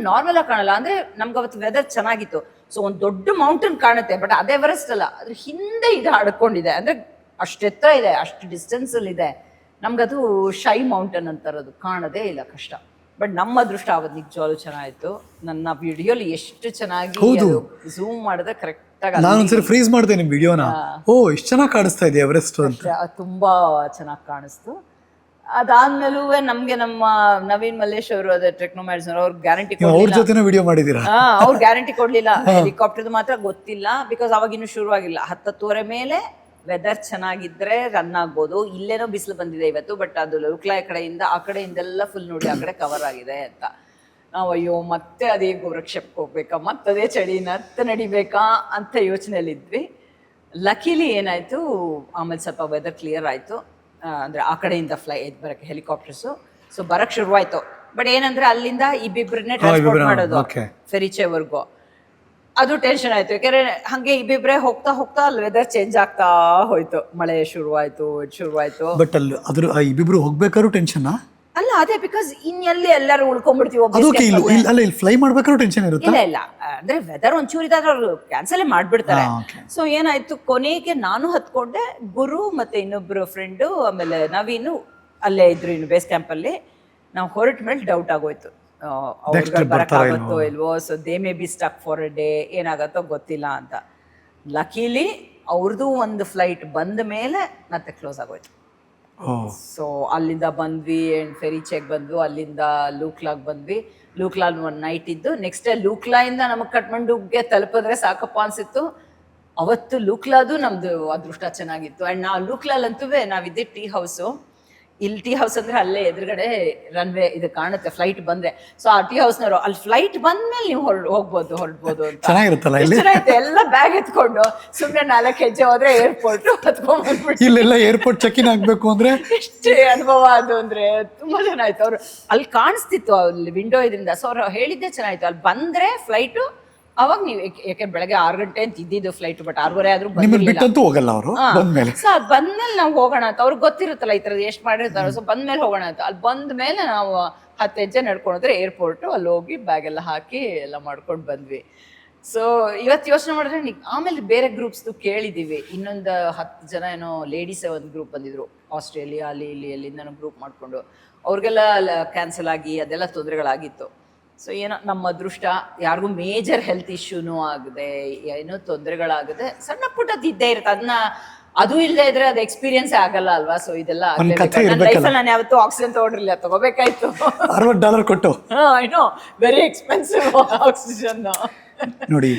ನಾರ್ಮಲ್ ಆಗಿ ಕಾಣಲ್ಲ. ಅಂದ್ರೆ ನಮ್ಗೆ ಅವತ್ತು ವೆದರ್ ಚೆನ್ನಾಗಿತ್ತು, ಸೊ ಒಂದ್ ದೊಡ್ಡ ಮೌಂಟೇನ್ ಕಾಣುತ್ತೆ, ಬಟ್ ಅದೇ ಎವರೆಸ್ಟ್ ಅಲ್ಲ, ಅದ್ರ ಹಿಂದೆ ಇದು ಹಡ್ಕೊಂಡಿದೆ. ಅಂದ್ರೆ ಅಷ್ಟು ಎತ್ತರ ಇದೆ, ಅಷ್ಟು ಡಿಸ್ಟೆನ್ಸ್ ಅಲ್ಲಿ ಇದೆ. ನಮ್ಗದು ಶೈ ಮೌಂಟೇನ್ ಅಂತಾರದು, ಕಾಣದೇ ಇಲ್ಲ, ಕಷ್ಟ. ಬಟ್ ನಮ್ಮ ಅದೃಷ್ಟ ಅವತ್ತು ನಿಜವಾಗ್ಲೂ ಚೆನ್ನಾಗಿತ್ತು. ನನ್ನ ವಿಡಿಯೋಲಿ ಎಷ್ಟು ಚೆನ್ನಾಗಿ ಝೂಮ್ ಮಾಡಿದ್ರೆ ಕರೆಕ್ಟ್ ಆಗಿ ನಾನು ಒಂದ್ಸರಿ ಫ್ರೀಸ್ ಮಾಡಿದೆ ನಿಮ್ ವಿಡಿಯೋನ. ಇಷ್ಟು ಚೆನ್ನಾಗಿ ಕಾಣಿಸ್ತಾ ಇದೆ ಎವರೆಸ್ಟ್ ಅಂತ. ತುಂಬಾ ಚೆನ್ನಾಗಿ ಕಾಣಿಸ್ತು. ಅದಾದ್ಮೇಲೂ ನಮ್ಗೆ ನಮ್ಮ ನವೀನ್ ಮಲ್ಲೇಶ್ ಅವರು, ಅದೇ ಟೆಕ್ನೋಮ್ಯಾಡ್ಸ್ ಅವ್ರು ಗ್ಯಾರಂಟಿ ಅವ್ರ ಜೊತೆನೂ ವಿಡಿಯೋ ಮಾಡಿದೀರಾ? ಅವ್ರು ಗ್ಯಾರಂಟಿ ಕೊಡ್ಲಿಲ್ಲ. ಹೆಲಿಕಾಪ್ಟರ್ ಮಾತ್ರ ಗೊತ್ತಿಲ್ಲ, ಬಿಕಾಸ್ ಅವಾಗ ಇನ್ನೂ ಶುರುವಾಗಿಲ್ಲ. 10:30 ಮೇಲೆ ವೆದರ್ ಚೆನ್ನಾಗಿದ್ರೆ ರನ್ ಆಗ್ಬೋದು. ಇಲ್ಲೇನೋ ಬಿಸಿಲು ಬಂದಿದೆ ಇವತ್ತು, ಬಟ್ ಅದು ಲೋಕ್ಲಾಯ್ ಕಡೆಯಿಂದ ಆ ಕಡೆಯಿಂದೆಲ್ಲ ಫುಲ್ ನೋಡಿ ಆ ಕಡೆ ಕವರ್ ಆಗಿದೆ ಅಂತ. ನಾವು ಅಯ್ಯೋ ಮತ್ತೆ ಅದೇ ಗೋರಕ್ಷಕ್ಕೆ ಹೋಗ್ಬೇಕಾ, ಮತ್ತದೇ ಚಳಿ ನಡಿಬೇಕಾ ಅಂತ ಯೋಚನೆಯಲ್ಲಿದ್ವಿ. ಲಕಿಲಿ ಏನಾಯ್ತು, ಆಮೇಲೆ ಸ್ವಲ್ಪ ವೆದರ್ ಕ್ಲಿಯರ್ ಆಯ್ತು. ಅಂದ್ರೆ ಆ ಕಡೆಯಿಂದ ಎದ್ದು ಬರಕ್ಕೆ ಹೆಲಿಕಾಪ್ಟರ್ಸು ಸೊ ಬರಕ್ ಶುರುವಾಯ್ತು. ಬಟ್ ಏನಂದ್ರೆ ಅಲ್ಲಿಂದ ಇಬ್ಬಿಬ್ರನ್ನೇ ಟ್ರಾನ್ಸ್ಪೋರ್ಟ್ ಮಾಡೋದು ಫೆರಿಚೆವರೆಗೂ. ಅದು ಟೆನ್ಷನ್ ಆಯ್ತು, ಯಾಕಂದ್ರೆ ಹಂಗೆ ಇಬ್ಬಿಬ್ರೆ ಹೋಗ್ತಾ ಹೋಗ್ತಾ ಅಲ್ಲಿ ವೆದರ್ ಚೇಂಜ್ ಆಗ್ತಾ ಹೋಯ್ತು. ಮಳೆ ಶುರುವಾಯ್ತು. ಬಟ್ ಅಲ್ಲಿ ಅದ್ರ ಇಬ್ಬಿಬ್ರು ಹೋಗ್ಬೇಕಾದ್ರು ಟೆನ್ಷನ್ ಅಲ್ಲ, ಅದೇ ಬಿಕಾಸ್ ಇನ್ನೆಲ್ಲಿ ಎಲ್ಲರೂ ಉಳ್ಕೊಂಡ್ಬಿಡ್ತೀವಿ. ಇಲ್ಲಿ ಫ್ಲೈ ಮಾಡ್ಬೇಕಾದ್ರೂ ಟೆನ್ಷನ್ ಇರುತ್ತೆ. ಇಲ್ಲ ಅಂದ್ರೆ ವೆದರ್ ಒಂಚೂರು ಇದಾದ್ರೆ ಅವ್ರು ಕ್ಯಾನ್ಸಲ್ ಮಾಡ್ಬಿಡ್ತಾರೆ. ಸೊ ಏನಾಯ್ತು, ಕೊನೆಗೆ ನಾನು ಹತ್ಕೊಂಡೆ, ಗುರು ಮತ್ತೆ ಇನ್ನೊಬ್ರು ಫ್ರೆಂಡು ಆಮೇಲೆ ನವೀನು ಅಲ್ಲೇ ಇದ್ರು ಇನ್ನು ಬೇಸ್ ಕ್ಯಾಂಪ್ ಅಲ್ಲಿ. ನಾವು ಹೊರಟ ಮೇಲೆ ಡೌಟ್ ಆಗೋಯ್ತು, ಅವ್ರಿಗೆ ಬರಕ್ಕಾಗತ್ತೋ ಇಲ್ವೋ. So they may be stuck for a day, ಏನಾಗತ್ತೋ ಗೊತ್ತಿಲ್ಲ ಅಂತ. ಲಕೀಲಿ ಅವ್ರದ್ದು ಒಂದು ಫ್ಲೈಟ್ ಬಂದ ಮೇಲೆ ಮತ್ತೆ ಕ್ಲೋಸ್ ಆಗೋಯ್ತು. ಸೊ ಅಲ್ಲಿಂದ ಬಂದ್ವಿ, ಫೆರಿಚೆಗೆ ಬಂದ್ವಿ, ಅಲ್ಲಿಂದ ಲೂಕ್ಲಾಗ್ ಬಂದ್ವಿ. ಲೂಕ್ಲಾಲ್ ಒಂದು ನೈಟ್ ಇದ್ದು, ನೆಕ್ಸ್ಟ್ ಡೇ ಲೂಕ್ಲಾಯಿಂದ ನಮಗೆ ಕಠ್ಮಂಡುಗೆ ತಲುಪಿದ್ರೆ ಸಾಕಪ್ಪ ಅನ್ಸಿತ್ತು. ಅವತ್ತು ಲೂಕ್ಲಾದು ನಮ್ದು ಅದೃಷ್ಟ ಚೆನ್ನಾಗಿತ್ತು. ಅಂಡ್ ನಾವು ಲೂಕ್ಲಾಲ್ ಅಂತೂ ನಾವಿದ್ದೆ ಟೀ ಹೌಸು. ಇಲ್ಲಿ ಟೀ ಹೌಸ್ ಅಂದ್ರೆ ಅಲ್ಲೇ ಎದುರುಗಡೆ ರನ್ವೇ ಇದು ಕಾಣುತ್ತೆ ಫ್ಲೈಟ್ ಬಂದ್ರೆ. ಸೊ ಆ ಟೀ ಹೌಸ್ನವರು ಅಲ್ಲಿ ಫ್ಲೈಟ್ ಬಂದ್ಮೇಲೆ ನೀವು ಹೊರಡ್ಬೋದು ಅಂತ ಚೆನ್ನಾಗಿರುತ್ತಲ್ಲ. ಎಲ್ಲ ಬ್ಯಾಗ್ ಎತ್ಕೊಂಡು ಸುಮ್ಮನೆ 4 ಹೆಜ್ಜೆ ಹೋದ್ರೆ ಏರ್ಪೋರ್ಟ್ ಹತ್ಕೊಂಡ್ಬಂದ್ಬಿಟ್ಟು ಇಲ್ಲೆಲ್ಲ ಏರ್ಪೋರ್ಟ್ ಚೆಕ್ ಇನ್ ಆಗ್ಬೇಕು ಅಂದ್ರೆ ಎಷ್ಟೇ ಅನುಭವ ಅದು ಅಂದ್ರೆ ತುಂಬಾ ಚೆನ್ನಾಯ್ತು. ಅವ್ರು ಅಲ್ಲಿ ಕಾಣಿಸ್ತಿತ್ತು ಅಲ್ಲಿ ವಿಂಡೋ ಇದರಿಂದ. ಸೊ ಅವ್ರು ಹೇಳಿದ್ದೆ ಚೆನ್ನಾಯ್ತು. ಅಲ್ಲಿ ಬಂದ್ರೆ ಫ್ಲೈಟು ಅವಾಗ ನೀವು, ಯಾಕೆ ಬೆಳಗ್ಗೆ 6 ಗಂಟೆ ಅಂತ ಇದ್ದಿದ್ದು ಫ್ಲೈಟ್, ಬಟ್ 6:30 ಆದ್ರೂ ಬಿಟ್ಟಂತೂ ಹೋಗಲ್ಲ ಅವರು. ಸೊ ಅದ್ ಬಂದ್ಮೇಲೆ ನಾವು ಹೋಗೋಣ ಅಂತ ಅವ್ರಿಗೆ ಗೊತ್ತಿರುತ್ತಲ್ಲ ಈ ತರದ್ ಎಷ್ಟು ಮಾಡಿರ್ತಾರೋ. ಸೊ ಬಂದ್ಮೇಲೆ ಹೋಗೋಣ ಅಂತ. ಅಲ್ಲಿ ಬಂದ ಮೇಲೆ ನಾವು 10 ಹೆಜ್ಜೆ ನಡ್ಕೊಂಡ್ರೆ ಏರ್ಪೋರ್ಟು, ಅಲ್ಲಿ ಹೋಗಿ ಬ್ಯಾಗ್ ಎಲ್ಲ ಹಾಕಿ ಎಲ್ಲ ಮಾಡ್ಕೊಂಡು ಬಂದ್ವಿ. ಸೊ ಇವತ್ತು ಯೋಚನೆ ಮಾಡಿದ್ರೆ ಆಮೇಲೆ ಬೇರೆ ಗ್ರೂಪ್ಸ್ದು ಕೇಳಿದೀವಿ. ಇನ್ನೊಂದು 10 ಜನ ಏನೋ ಲೇಡೀಸೇ ಒಂದು ಗ್ರೂಪ್ ಬಂದಿದ್ರು, ಆಸ್ಟ್ರೇಲಿಯಾ ಅಲ್ಲಿ ಎಲ್ಲಿಂದ ಗ್ರೂಪ್ ಮಾಡ್ಕೊಂಡು. ಅವ್ರಿಗೆಲ್ಲ ಕ್ಯಾನ್ಸಲ್ ಆಗಿ ಅದೆಲ್ಲ ತೊಂದರೆಗಳಾಗಿತ್ತು. ಸೊ ಏನೋ ನಮ್ಮ ಅದೃಷ್ಟ, ಯಾರಿಗೂ ಮೇಜರ್ ಹೆಲ್ತ್ ಇಶ್ಯೂನೂ ಆಗದೆ, ಏನೋ ತೊಂದರೆಗಳಾಗದೆ, ಸಣ್ಣ ಪುಟ್ಟದ್ದು ಇದ್ದೇ ಇರುತ್ತೆ. ಅದು ಇಲ್ಲದೆ ಇದ್ರೆ ಅದು ಎಕ್ಸ್ಪೀರಿಯನ್ಸ್ ಆಗಲ್ಲ ಅಲ್ವಾ. ಸೊ ಇದೆಲ್ಲ ಲೈಫಲ್ಲಿ ನಾನು ಯಾವತ್ತೂ ಆಕ್ಸಿಜನ್ ತಗೊಂಡಿರ್ಲಿಲ್ಲ, ತಗೋಬೇಕಾಯ್ತು. $60 ಕೊಟ್ಟು. ಏನೋ ವೆರಿ ಎಕ್ಸ್ಪೆನ್ಸಿವ್ ಆಕ್ಸಿಜನ್. ನೋಡಿ,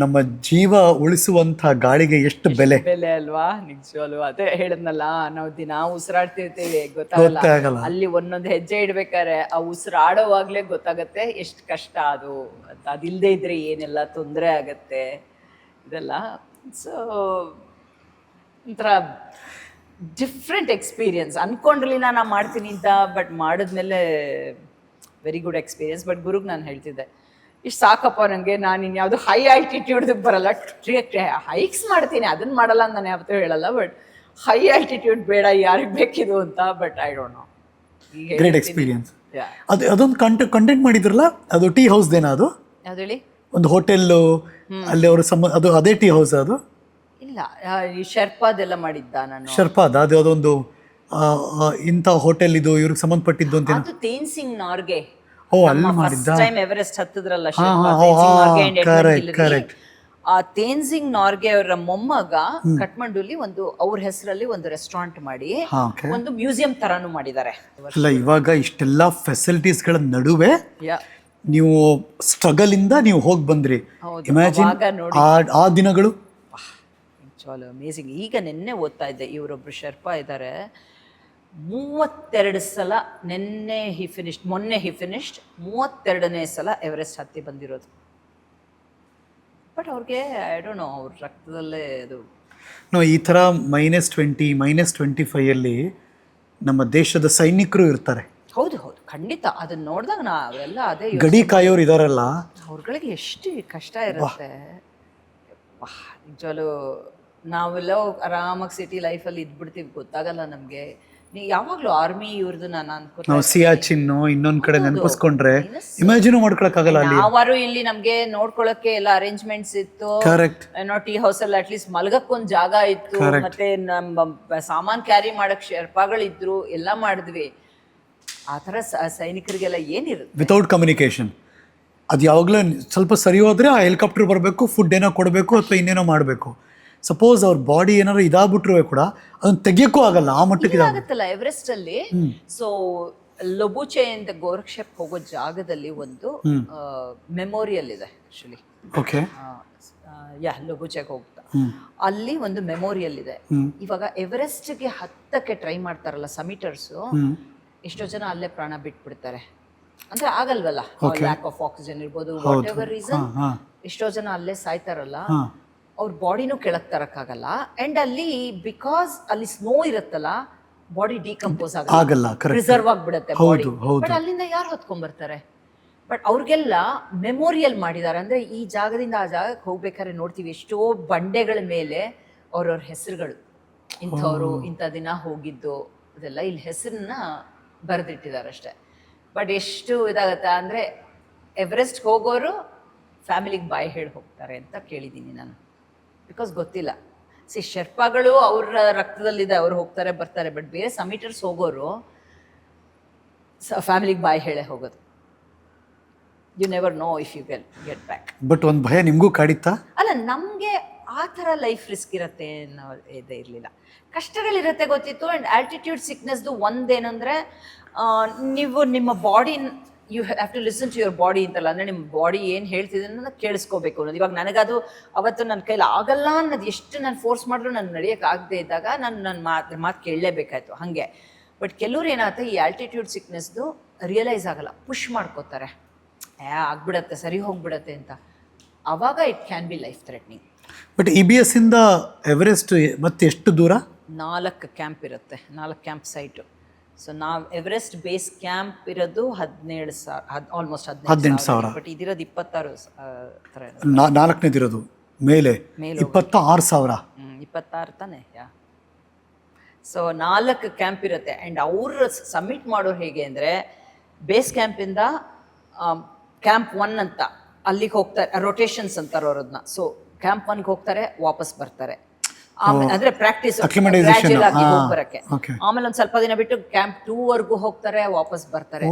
ನಮ್ಮ ಜೀವ ಉಳಿಸುವಂತ ಗಾಳಿಗೆ ಎಷ್ಟು ಬೆಲೆ ಅಲ್ವಾ. ನಿಜವಾಗ್ಲೂ ಅದೇ ಹೇಳದ್ನಲ್ಲ, ನಾವು ದಿನ ಉಸಿರಾಡ್ತಿರ್ತೀವಿ, ಗೊತ್ತಾಗಲ್ಲ. ಅಲ್ಲಿ ಒಂದೊಂದು ಹೆಜ್ಜೆ ಇಡ್ಬೇಕಾದ್ರೆ ಆ ಉಸಿರಾಡೋವಾಗ್ಲೇ ಗೊತ್ತಾಗತ್ತೆ ಎಷ್ಟು ಕಷ್ಟ ಅದು ಅಂತ. ಅದಿಲ್ಲದೆ ಇದ್ರೆ ಏನೆಲ್ಲ ತೊಂದರೆ ಆಗತ್ತೆ ಇದೆಲ್ಲ. ಸೊ ಒಂಥರ ಡಿಫ್ರೆಂಟ್ ಎಕ್ಸ್ಪೀರಿಯನ್ಸ್. ಅನ್ಕೊಂಡಿರ್ಲಿಲ್ಲ ನಾನು ಮಾಡ್ತೀನಿ ಅಂತ, ಬಟ್ ಮಾಡಿದ್ಮೇಲೆ ವೆರಿ ಗುಡ್ ಎಕ್ಸ್ಪೀರಿಯನ್ಸ್. ಬಟ್ ಗುರುಗೆ ನಾನು ಹೇಳ್ತಿದ್ದೆ, ಇಷ್ಟು ಸಾಕಪ್ಪ ನನಗೆ, ನಾನು ಇನ್ಯಾವುದು ಹೈ ಆಲ್ಟಿಟ್ಯೂಡ್ಗೆ ಬರಲ್ಲ. ಹೈಕ್ಸ್ ಮಾಡ್ತೀನಿ, ಅದನ್ನ ಮಾಡಲ್ಲ ಅಂತ ನಾನು ಯಾವತ್ತೂ ಹೇಳಲ್ಲ. ಬಟ್ ಹೈ ಆಲ್ಟಿಟ್ಯೂಡ್ ಬೇಡ, ಯಾರಿಗೆ ಬೇಕಿದು ಅಂತ. But I don't no. Great experience. ಅದೊಂದು ಕಂಟೆಂಟ್ ಮಾಡಿದ್ರಲ್ಲ, ಅದು ಟೀ ಹೌಸ್ ದೇನಾ? ಅದು ಯಾವ್ದು ಹೇಳಿ? ಒಂದು ಹೋಟೆಲ್ಲು ಅಲ್ಲಿ ಅವರು ಅದು ಅದೇ ಟೀ ಹೌಸ್? ಅದು ಇಲ್ಲ, ಈ ಶರ್ಪಾದೆಲ್ಲ ಮಾಡಿದ್ದ ನಾನು. ಶರ್ಪಾದ ಅದು ಅದೊಂದು ಇಂಥ ಹೋಟೆಲ್ ಇದು ಇವ್ರಿಗೆ ಸಂಬಂಧಪಟ್ಟಿದ್ದು ಅಂತ. ಅದು ತೇನ್ಸಿಂಗ್ ನಾರ್ಗೆ. ಅಲ್ಲಿ ಮಾಡಿದ್ದ ಟೈಮ್ ಎವರೆಸ್ಟ್ ಹತ್ತಿದ್ರಲ್ಲ, ಆ ತೇನ್ಸಿಂಗ್ ನಾರ್ಗೆ ಅವರ ಮೊಮ್ಮಗ ಕಠ್ಮಂಡುಲಿ ಒಂದು ಅವ್ರ ಹೆಸರಲ್ಲಿ ಒಂದು ರೆಸ್ಟೋರೆಂಟ್ ಮಾಡಿ ಓಕೆ. ಒಂದು ಮ್ಯೂಸಿಯಂ ತರಾನು ಮಾಡಿದ್ದಾರೆ. ಅಲ್ಲ, ಇವಾಗ ಇಷ್ಟೆಲ್ಲ ಫೆಸಿಲಿಟೀಸ್ಗಳ ನಡುವೆ ಯಾ ನೀವು ಸ್ಟ್ರಗಲ್ ಇಂದ ನೀವು ಹೋಗಿ ಬಂದ್ರಿ. ಹೌದು. ಇಮ್ಯಾಜಿನ್ ಅವಾಗ ನೋಡಿ. ಆ ದಿನಗಳು. ಚಾಲು ಅಮೇಸಿಂಗ್. ಈಗ ನಿನ್ನೆ ಓದ್ತಾ ಇದ್ದೆ, ಇವರೊಬ್ರು ಶರ್ಪಾ ಇದ್ದಾರೆ, 32 ಸಲ ಮೊನ್ನೆ ಹಿ ಫಿನಿಶ್ಡ್ 32ನೇ ಸಲ ಎವರೆಸ್ಟ್ ಹತ್ತಿ ಬಂದಿರೋದು. ಬಟ್ ಅವ್ರಿಗೆ ಐ ಡೋಂಟ್ ನೋ, ಅವ್ರ ರಕ್ತದಲ್ಲೇ ಅದು. ಈ ಥರ -20 -25 ನಮ್ಮ ದೇಶದ ಸೈನಿಕರು ಇರ್ತಾರೆ. ಹೌದು ಹೌದು, ಖಂಡಿತ. ಅದನ್ನ ನೋಡಿದಾಗ ನಾವೆಲ್ಲ ಅದೇ ಗಡಿ ಕಾಯೋರು ಇದಾರಲ್ಲ, ಅವ್ರಗಳಿಗೆ ಎಷ್ಟು ಕಷ್ಟ ಇರುತ್ತೆ. ನಿಜವಾಗ್ಲೂ ನಾವೆಲ್ಲ ಆರಾಮಾಗಿ ಸಿಟಿ ಲೈಫಲ್ಲಿ ಇದ್ಬಿಡ್ತೀವಿ, ಗೊತ್ತಾಗಲ್ಲ ನಮಗೆ. ನೀವು ಯಾವಾಗಲೂ ಆರ್ಮಿ ಇವ್ರದ್ದು ನಾನು ಅನ್ಕೋತೀನಿ, ನಾವು ಸಿಯಾಚಿನ್ನು ಇನ್ನೊಂದ್ ಕಡೆ ನೆನಪಿಸ್ಕೊಂಡ್ರೆ ಇಮ್ಯಾಜಿನ್ ಮಾಡ್ಕೊಳಕ್ಕಾಗಲ್ಲ. ಅಲ್ಲಿ ನಾವಾರು ಇಲ್ಲಿ ನಮ್ಗೆ ನೋಡ್ಕೊಳಕ್ಕೆ ಎಲ್ಲ ಅರೇಂಜ್ಮೆಂಟ್ಸ್ ಇತ್ತು. ಕರೆಕ್ಟ್. ಏನೋ ಟೀ ಹೌಸ್ ಅಲ್ಲಿ ಅಟ್ಲೀಸ್ಟ್ ಮಲ್ಗಕ್ಕೊಂದ್ ಜಾಗ ಇತ್ತು, ಮತ್ತೆ ನಮ್ಮ ಸಾಮಾನ್ ಕ್ಯಾರಿ ಮಾಡಕ್ ಶೆರ್ಪಾಗಳಿದ್ರು, ಎಲ್ಲ ಮಾಡಿದ್ವಿ. ಆ ಥರ ಸೈನಿಕರಿಗೆಲ್ಲ ಏನಿರುತ್ತೆ ವಿತೌಟ್ ಕಮ್ಯುನಿಕೇಶನ್. ಅದು ಯಾವಾಗಲೂ ಸ್ವಲ್ಪ ಸರಿ ಹೋದ್ರೆ ಆ ಹೆಲಿಕಾಪ್ಟರ್ ಬರಬೇಕು, ಫುಡ್ ಏನೋ ಕೊಡಬೇಕು ಅಥವಾ ಇನ್ನೇನೋ ಮಾಡಬೇಕು. ಸಪೋಸ್ ಅವ್ರ ಬಾಡಿ ಏನಾದ್ರು ಇದಾಗ್ಬಿಟ್ರೂ ಕೂಡ ಅದನ್ನ ತೆಗಿಯೋಕ್ಕೂ ಆಗಲ್ಲ, ಆ ಮಟ್ಟಕ್ಕೆ ಆಗುತ್ತಲ್ಲ ಎವರೆಸ್ಟ್ ಅಲ್ಲಿ. ಸೊ ಲೊಬುಚೆ ಅಂತ ಗೋರಕ್ಷಪ್ ಹೋಗೋ ಜಾಗದಲ್ಲಿ ಒಂದು ಮೆಮೋರಿಯಲ್ ಇದೆ ಆಕ್ಚುಲಿ. ಓಕೆ. ಲೊಬುಚೆಗೆ ಹೋಗ್ತಾ ಅಲ್ಲಿ ಒಂದು ಮೆಮೋರಿಯಲ್ ಇದೆ. ಇವಾಗ ಎವರೆಸ್ಟ್ಗೆ ಹತ್ತಕ್ಕೆ ಟ್ರೈ ಮಾಡ್ತಾರಲ್ಲ ಸಮಿಟರ್ಸು, ಎಷ್ಟೋ ಜನ ಅಲ್ಲೇ ಪ್ರಾಣ ಬಿಟ್ಬಿಡ್ತಾರೆ. ಅಂದ್ರೆ ಆಗಲ್ವಲ್ಲ, ಲ್ಯಾಕ್ ಆಫ್ ಆಕ್ಸಿಜನ್ ಇರ್ಬೋದು, ವಾಟ್ ಎವರ್ ರೀಸನ್, ಎಷ್ಟೋ ಜನ ಅಲ್ಲೇ ಸಾಯ್ತಾರಲ್ಲ. ಅವ್ರ ಬಾಡಿನೂ ಕೆಳಕ್ ತರಕ್ಕಾಗಲ್ಲ. ಅಂಡ್ ಅಲ್ಲಿ ಬಿಕಾಸ್ ಅಲ್ಲಿ ಸ್ನೋ ಇರುತ್ತಲ್ಲ, ಬಾಡಿ ಡಿಕಂಪೋಸ್ ಆಗಲ್ಲ, ಪ್ರಿಸರ್ವ್ ಆಗ್ಬಿಡುತ್ತೆ ಬಾಡಿ. ಬಟ್ ಅಲ್ಲಿಂದ ಯಾರು ಹೊತ್ಕೊಂಡ್ಬರ್ತಾರೆ? ಬಟ್ ಅವ್ರಿಗೆಲ್ಲ ಮೆಮೋರಿಯಲ್ ಮಾಡಿದ್ದಾರೆ. ಅಂದ್ರೆ ಈ ಜಾಗದಿಂದ ಆ ಜಾಗಕ್ಕೆ ಹೋಗ್ಬೇಕಾದ್ರೆ ನೋಡ್ತೀವಿ ಎಷ್ಟೋ ಬಂಡೆಗಳ ಮೇಲೆ ಅವ್ರವ್ರ ಹೆಸರುಗಳು, ಇಂಥವ್ರು ಇಂಥ ದಿನ ಹೋಗಿದ್ದು, ಅದೆಲ್ಲ ಇಲ್ಲಿ ಹೆಸರನ್ನ ಬರೆದಿಟ್ಟಿದ್ದಾರೆ ಅಷ್ಟೇ. ಬಟ್ ಎಷ್ಟು ಇದಾಗತ್ತ ಅಂದ್ರೆ ಎವರೆಸ್ಟ್ ಹೋಗೋರು ಫ್ಯಾಮಿಲಿಗೆ ಬಾಯಿ ಹೇಳಿ ಹೋಗ್ತಾರೆ ಅಂತ ಕೇಳಿದ್ದೀನಿ ನಾನು. ಬಿಕಾಸ್ ಗೊತ್ತಿಲ್ಲ. ಶೆರ್ಪಾಗಳು ಅವ್ರ ರಕ್ತದಲ್ಲಿದೆ, ಅವ್ರು ಹೋಗ್ತಾರೆ ಬರ್ತಾರೆ. ಬಟ್ ಬೇರೆ ಸಮಿಟರ್ಸ್ ಹೋಗೋರು ಫ್ಯಾಮಿಲಿಗೆ ಬಾಯಿ ಹೇಳೇ ಹೋಗೋದು. You never know if you get back. But ಒಂದು ಭಯ ನಿಮಗೂ ಕಾಡಿತ್ತಾ? ಅಲ್ಲ, ನಮಗೆ ಆ ಥರ ಲೈಫ್ ರಿಸ್ಕ್ ಇರುತ್ತೆ ಅನ್ನೋ ಇದೇ ಇರಲಿಲ್ಲ. ಕಷ್ಟಗಳಿರುತ್ತೆ ಗೊತ್ತಿತ್ತು. ಆ್ಯಂಡ್ ಆಲ್ಟಿಟ್ಯೂಡ್ ಸಿಕ್ನೆಸ್ದು ಒಂದೇನಂದರೆ, ನೀವು ನಿಮ್ಮ body you have to listen to your body ಅಂತಲ್ಲ, ಅಂದರೆ ನಿಮ್ಮ ಬಾಡಿ ಏನು ಹೇಳ್ತಿದೆ ಅನ್ನೋದನ್ನ ಕೇಳಿಸ್ಕೋಬೇಕು ಅನ್ನೋದು. ಇವಾಗ ನನಗದು ಅವತ್ತು ನನ್ನ ಕೈಲಿ ಆಗಲ್ಲ ಅನ್ನೋದು, ಎಷ್ಟು ನಾನು ಫೋರ್ಸ್ ಮಾಡಿದ್ರು ನಾನು ನಡೆಯೋಕ್ಕಾಗದೇ ಇದ್ದಾಗ ನನ್ನ ಮಾತು ಕೇಳಲೇಬೇಕಾಯ್ತು ಹಾಗೆ. ಬಟ್ ಕೆಲವ್ರು ಏನಾಗುತ್ತೆ, ಈ ಆಲ್ಟಿಟ್ಯೂಡ್ ಸಿಕ್ನೆಸ್ದು ರಿಯಲೈಸ್ ಆಗಲ್ಲ, ಪುಷ್ ಮಾಡ್ಕೋತಾರೆ, ಆಗ್ಬಿಡತ್ತೆ, ಸರಿ ಹೋಗ್ಬಿಡತ್ತೆ ಅಂತ. ಆವಾಗ it can be life threatening. But EBS ಇಂದ ಎವರೆಸ್ಟ್ ಮತ್ತೆ ಎಷ್ಟು ದೂರ? 4 ಕ್ಯಾಂಪ್ ಇರುತ್ತೆ, 4 ಕ್ಯಾಂಪ್ ಸೈಟು. ಸೊ ನಾವು ಎವರೆಸ್ಟ್ ಬೇಸ್ ಕ್ಯಾಂಪ್ ಇರೋದು 17,000, ಆಲ್ಮೋಸ್ಟ್ 18,000. ಬಟ್ ಇದಿರೋದು 26,000 ನಾಲ್ಕನೇದಿರೋದು ಮೇಲೆ 26,000. 26 ತಾನೆ. ಸೊ 4 ಕ್ಯಾಂಪ್ ಇರುತ್ತೆ. ಆ್ಯಂಡ್ ಅವರು ಸಬ್ಮಿಟ್ ಮಾಡೋರು ಹೇಗೆ ಅಂದರೆ, ಬೇಸ್ ಕ್ಯಾಂಪಿಂದ ಕ್ಯಾಂಪ್ 1 ಅಂತ ಅಲ್ಲಿಗೆ ಹೋಗ್ತಾರೆ, ರೊಟೇಷನ್ಸ್ ಅಂತಾರೆ ಅವ್ರದನ್ನ. ಸೊ ಕ್ಯಾಂಪ್ 1ಗೆ ಹೋಗ್ತಾರೆ, ವಾಪಸ್ ಬರ್ತಾರೆ. ಅಂದ್ರೆ ಪ್ರಾಕ್ಟೀಸ್ ಗ್ರಾಜುಯಲ್ ಆಗಿ ಹೋಗ್ಬರಕ್ಕೆ. ಆಮೇಲೆ ಒಂದ್ ಸ್ವಲ್ಪ ದಿನ ಬಿಟ್ಟು ಕ್ಯಾಂಪ್ 2 ವರ್ಗೂ ಹೋಗ್ತಾರೆ, ವಾಪಸ್ ಬರ್ತಾರೆ.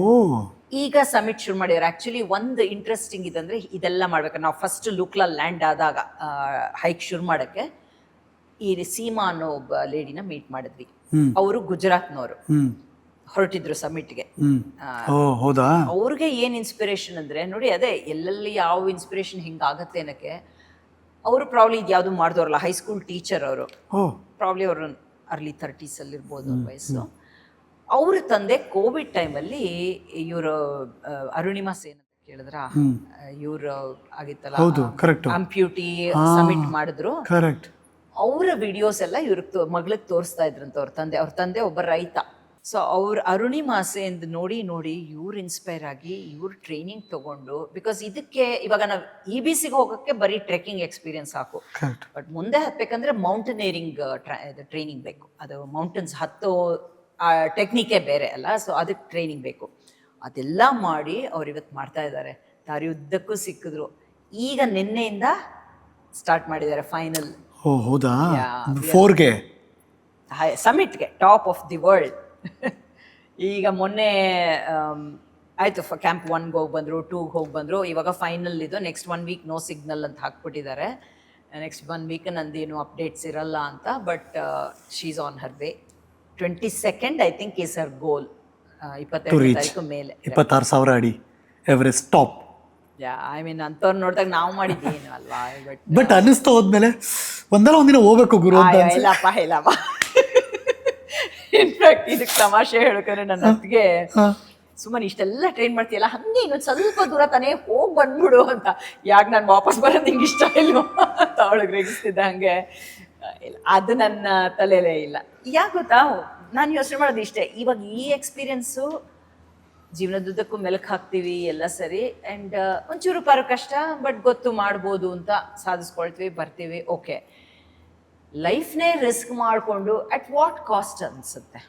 ಈಗ ಸಮಿಟ್ ಶುರು ಮಾಡಿದ್ದಾರೆ. ಆಕ್ಚುಲಿ ಒಂದು ಇಂಟ್ರೆಸ್ಟಿಂಗ್ ಇದಂದ್ರೆ, ಇದೆಲ್ಲ ಮಾಡ್ಬೇಕು. ನಾವು ಫಸ್ಟ್ ಲುಕ್ಲಾ ಲ್ಯಾಂಡ್ ಆದಾಗ ಹೈಕ್ ಶುರು ಮಾಡಕ್ಕೆ ಈ ಸೀಮಾ ಅನ್ನೋ ಒಬ್ಬ ಲೇಡಿನ ಮೀಟ್ ಮಾಡಿದ್ವಿ. ಅವರು ಗುಜರಾತ್ನವರು, ಹೊರಟಿದ್ರು ಸಮಿಟ್ಗೆ. ಅವ್ರಿಗೆ ಏನ್ ಇನ್ಸ್ಪಿರೇಷನ್ ಅಂದ್ರೆ, ನೋಡಿ ಅದೇ ಎಲ್ಲೆಲ್ಲಿ ಯಾವ ಇನ್ಸ್ಪಿರೇಷನ್ ಹಿಂಗಾಗತ್ತೆ ಅನ್ನಕ್ಕೆ. ಅವರು ಪ್ರಾಬ್ಲಿ ಇದು ಯಾವುದು ಮಾಡಿದವ್ರಲ್ಲ, ಹೈಸ್ಕೂಲ್ ಟೀಚರ್ ಅವರು, ಪ್ರಾಬ್ಲಿ ಅವರು ಅರ್ಲಿ 30s ಇರ್ಬೋದು ವಯಸ್ಸು. ಅವ್ರ ತಂದೆ ಕೋವಿಡ್ ಟೈಮಲ್ಲಿ ಇವರು ಅರುಣಿಮಾ ಸೇನ್ ಅಂತ ಕೇಳಿದ್ರ, ಇವ್ರು ಆಗಿತ್ತಲ್ಲ ಅಂಪ್ಯೂಟಿ ಸಮಿಟ್ ಮಾಡಿದ್ರು. ಅವರ ವಿಡಿಯೋಸ್ ಎಲ್ಲ ಇವ್ರಿಗೆ ಮಗಳಿಗೆ ತೋರಿಸ್ತಾ ಇದ್ರಂತ ಅವ್ರ ತಂದೆ ಒಬ್ಬ ರೈತ. ಸೊ ಅವ್ರ ಅರುಣಿಮಾ ಸೇನ್ ನೋಡಿ ಇವ್ರು ಇನ್ಸ್ಪೈರ್ ಆಗಿ ಇವ್ರು ಟ್ರೈನಿಂಗ್ ತಗೊಂಡು, ಬಿಕಾಸ್ ಇದಕ್ಕೆ ಇವಾಗ ನಾವು EBCಗೆ ಹೋಗೋಕ್ಕೆ ಬರೀ ಟ್ರೆಕ್ಕಿಂಗ್ ಎಕ್ಸ್ಪೀರಿಯನ್ಸ್ ಸಾಕು. ಬಟ್ ಮುಂದೆ ಹತ್ಬೇಕಂದ್ರೆ ಮೌಂಟನೇರಿಂಗ್ ಟ್ರೈನಿಂಗ್ ಬೇಕು. ಅದು ಮೌಂಟನ್ಸ್ ಹತ್ತೋ ಟೆಕ್ನಿಕೇ ಬೇರೆ ಅಲ್ಲ. ಸೊ ಅದಕ್ಕೆ ಟ್ರೈನಿಂಗ್ ಬೇಕು. ಅದೆಲ್ಲ ಮಾಡಿ ಅವ್ರು ಇವತ್ತು ಮಾಡ್ತಾ ಇದ್ದಾರೆ. ದಾರಿ ಉದ್ದಕ್ಕೂ ಸಿಕ್ಕಿದ್ರು. ಈಗ ನಿನ್ನೆಯಿಂದ ಸ್ಟಾರ್ಟ್ ಮಾಡಿದ್ದಾರೆ ಫೈನಲ್. ಹೌದಾ? 4ಗೆ ಸಮಿಟ್ಗೆ, ಟಾಪ್ ಆಫ್ ದಿ ವರ್ಲ್ಡ್. ಈಗ ಮೊನ್ನೆ ಆಯ್ತು, ಕ್ಯಾಂಪ್ 1ಗೆ ಹೋಗಿ ಬಂದರು, 2ಗೆ ಹೋಗಿ ಬಂದರು. ಇವಾಗ ಫೈನಲ್ ಇದು. ನೆಕ್ಸ್ಟ್ 1 ವೀಕ್ ನೋ ಸಿಗ್ನಲ್ ಅಂತ ಹಾಕ್ಬಿಟ್ಟಿದ್ದಾರೆ. ನೆಕ್ಸ್ಟ್ 1 ವೀಕ್ ನಂದೇನು ಅಪ್ಡೇಟ್ಸ್ ಇರಲ್ಲ ಅಂತ, but she is on her way. 22nd I think is her goal. 22 ತಾರೀಕು ಮೇಲೆ 26,000 ಅಡಿ ಎವರೆಸ್ಟ್ ಟಾಪ್. ಐ ಮೀನ್ ಅಂಥವ್ರು ನೋಡಿದಾಗ ನಾವು ಮಾಡಿದ್ದೇನು ಅಲ್ವಾ, ಬಟ್ ಅನ್ನಿಸ್ತಾ ಹೋದ್ಮೇಲೆ ಒಂದಲ್ಲ ಒಂದಿನ ಹೋಗ್ಬೇಕು ಗುರು ಅಂತ ಇಲ್ಲಪ್ಪ. ಇನ್ಫ್ಯಾಕ್ಟ್ ಇದಕ್ಕೆ ತಮಾಷೆ ಹೇಳ್ಕೊಂಡ್ರೆ ನನ್ನ ಅತ್ತಿಗೆ ಸುಮ್ಮನೆ ಇಷ್ಟೆಲ್ಲ ಟ್ರೈನ್ ಮಾಡ್ತೀಯಲ್ಲ, ಹಂಗೆ ಇನ್ನೊಂದು ಸ್ವಲ್ಪ ದೂರ ತಾನೇ ಹೋಗಿ ಬಂದ್ಬಿಡು ಅಂತ. ಯಾಕೆ ನಾನು ವಾಪಸ್ ಬರೋದು ನಿಂಗೆ ಇಷ್ಟ ಇಲ್ವ ಅಂತ ಅವಳಿಗೆ ರೇಗಿಸ್ತಿದ್ದ. ಹಂಗೆ ಇಲ್ಲ, ಅದು ನನ್ನ ತಲೆಯಲ್ಲೇ ಇಲ್ಲ. ಯಾಕೆ ಗೊತ್ತಾ, ನಾನು ಯೋಚನೆ ಮಾಡೋದು ಇಷ್ಟೇ, ಇವಾಗ ಈ ಎಕ್ಸ್ಪೀರಿಯನ್ಸು ಜೀವನದುದ್ದಕ್ಕೂ ಮೆಲುಕು ಹಾಕ್ತೀವಿ ಎಲ್ಲ ಸರಿ, ಆ್ಯಂಡ್ ಒಂಚೂರು ಪಾರು ಕಷ್ಟ, ಬಟ್ ಗೊತ್ತು ಮಾಡ್ಬೋದು ಅಂತ ಸಾಧಿಸ್ಕೊಳ್ತೀವಿ, ಬರ್ತೀವಿ, ಓಕೆ. ಲೈಫ್ನೇ ರಿಸ್ಕ್ ಮಾಡಿಕೊಂಡು ಅಟ್ ವಾಟ್ ಕಾಸ್ಟ್ ಅನಿಸುತ್ತೆ.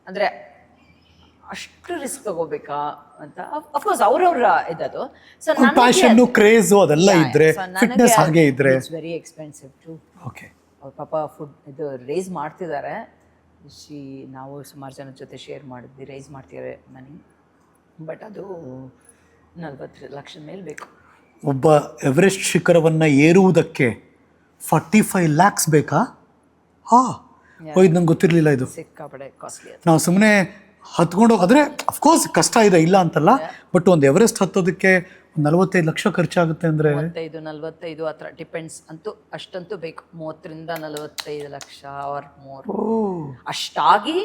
ಅಂದರೆ ಅಷ್ಟು ರಿಸ್ಕ್ ತಗೋಬೇಕಾ ಅಂತ. ಅಫ್ಕೋರ್ಸ್ ಅವ್ರವ್ರ ಇದದು. ಸೊ ಪ್ಯಾಷನ್ ಕ್ರೇಜ್ ಅದೆಲ್ಲ ಇದ್ರೆ, ಫಿಟ್ನೆಸ್ ಹಾಗೆ ಇದ್ರೆ it's very expensive too. Okay, ಅವ್ರ ಪಾಪ ಫುಡ್ ಇದು ರೇಸ್ ಮಾಡ್ತಿದ್ದಾರೆ. ನಾವು ಸುಮಾರು ಜನ ಜೊತೆ ಶೇರ್ ಮಾಡಿದ್ವಿ, ರೈಸ್ ಮಾಡ್ತಿದ್ದಾರೆ ಮನಿ, ಬಟ್ ಅದು 40 ಲಕ್ಷ ಮೇಲೆ ಬೇಕು. ಒಬ್ಬ ಎವರೆಸ್ಟ್ ಶಿಖರವನ್ನು ಏರುವುದಕ್ಕೆ 45 lakhs ಬೇಕಾ? ಇದು ನಂಗೆ ಗೊತ್ತಿರಲಿಲ್ಲ. ಇದು ಸಿಕ್ಕಾಪಡೆ ಕಾಸ್ಟ್ಲಿ. ನಾವು ಸುಮ್ಮನೆ ಹತ್ಕೊಂಡು ಹೋದ್ರೆ ಅಫ್ಕೋರ್ಸ್ ಕಷ್ಟ ಇದೆ, ಇಲ್ಲ ಅಂತಲ್ಲ, ಬಟ್ ಒಂದು ಎವರೆಸ್ಟ್ ಹತ್ತೋದಕ್ಕೆ 45 ಲಕ್ಷ ಖರ್ಚಾಗುತ್ತೆ ಅಂದರೆ 45 ಆ ಥರ ಡಿಪೆಂಡ್ಸ್. ಅಂತೂ ಅಷ್ಟಂತೂ ಬೇಕು, 30ರಿಂದ 45 ಲಕ್ಷ ಆರ್ ಮೋರ್. ಅಷ್ಟಾಗಿ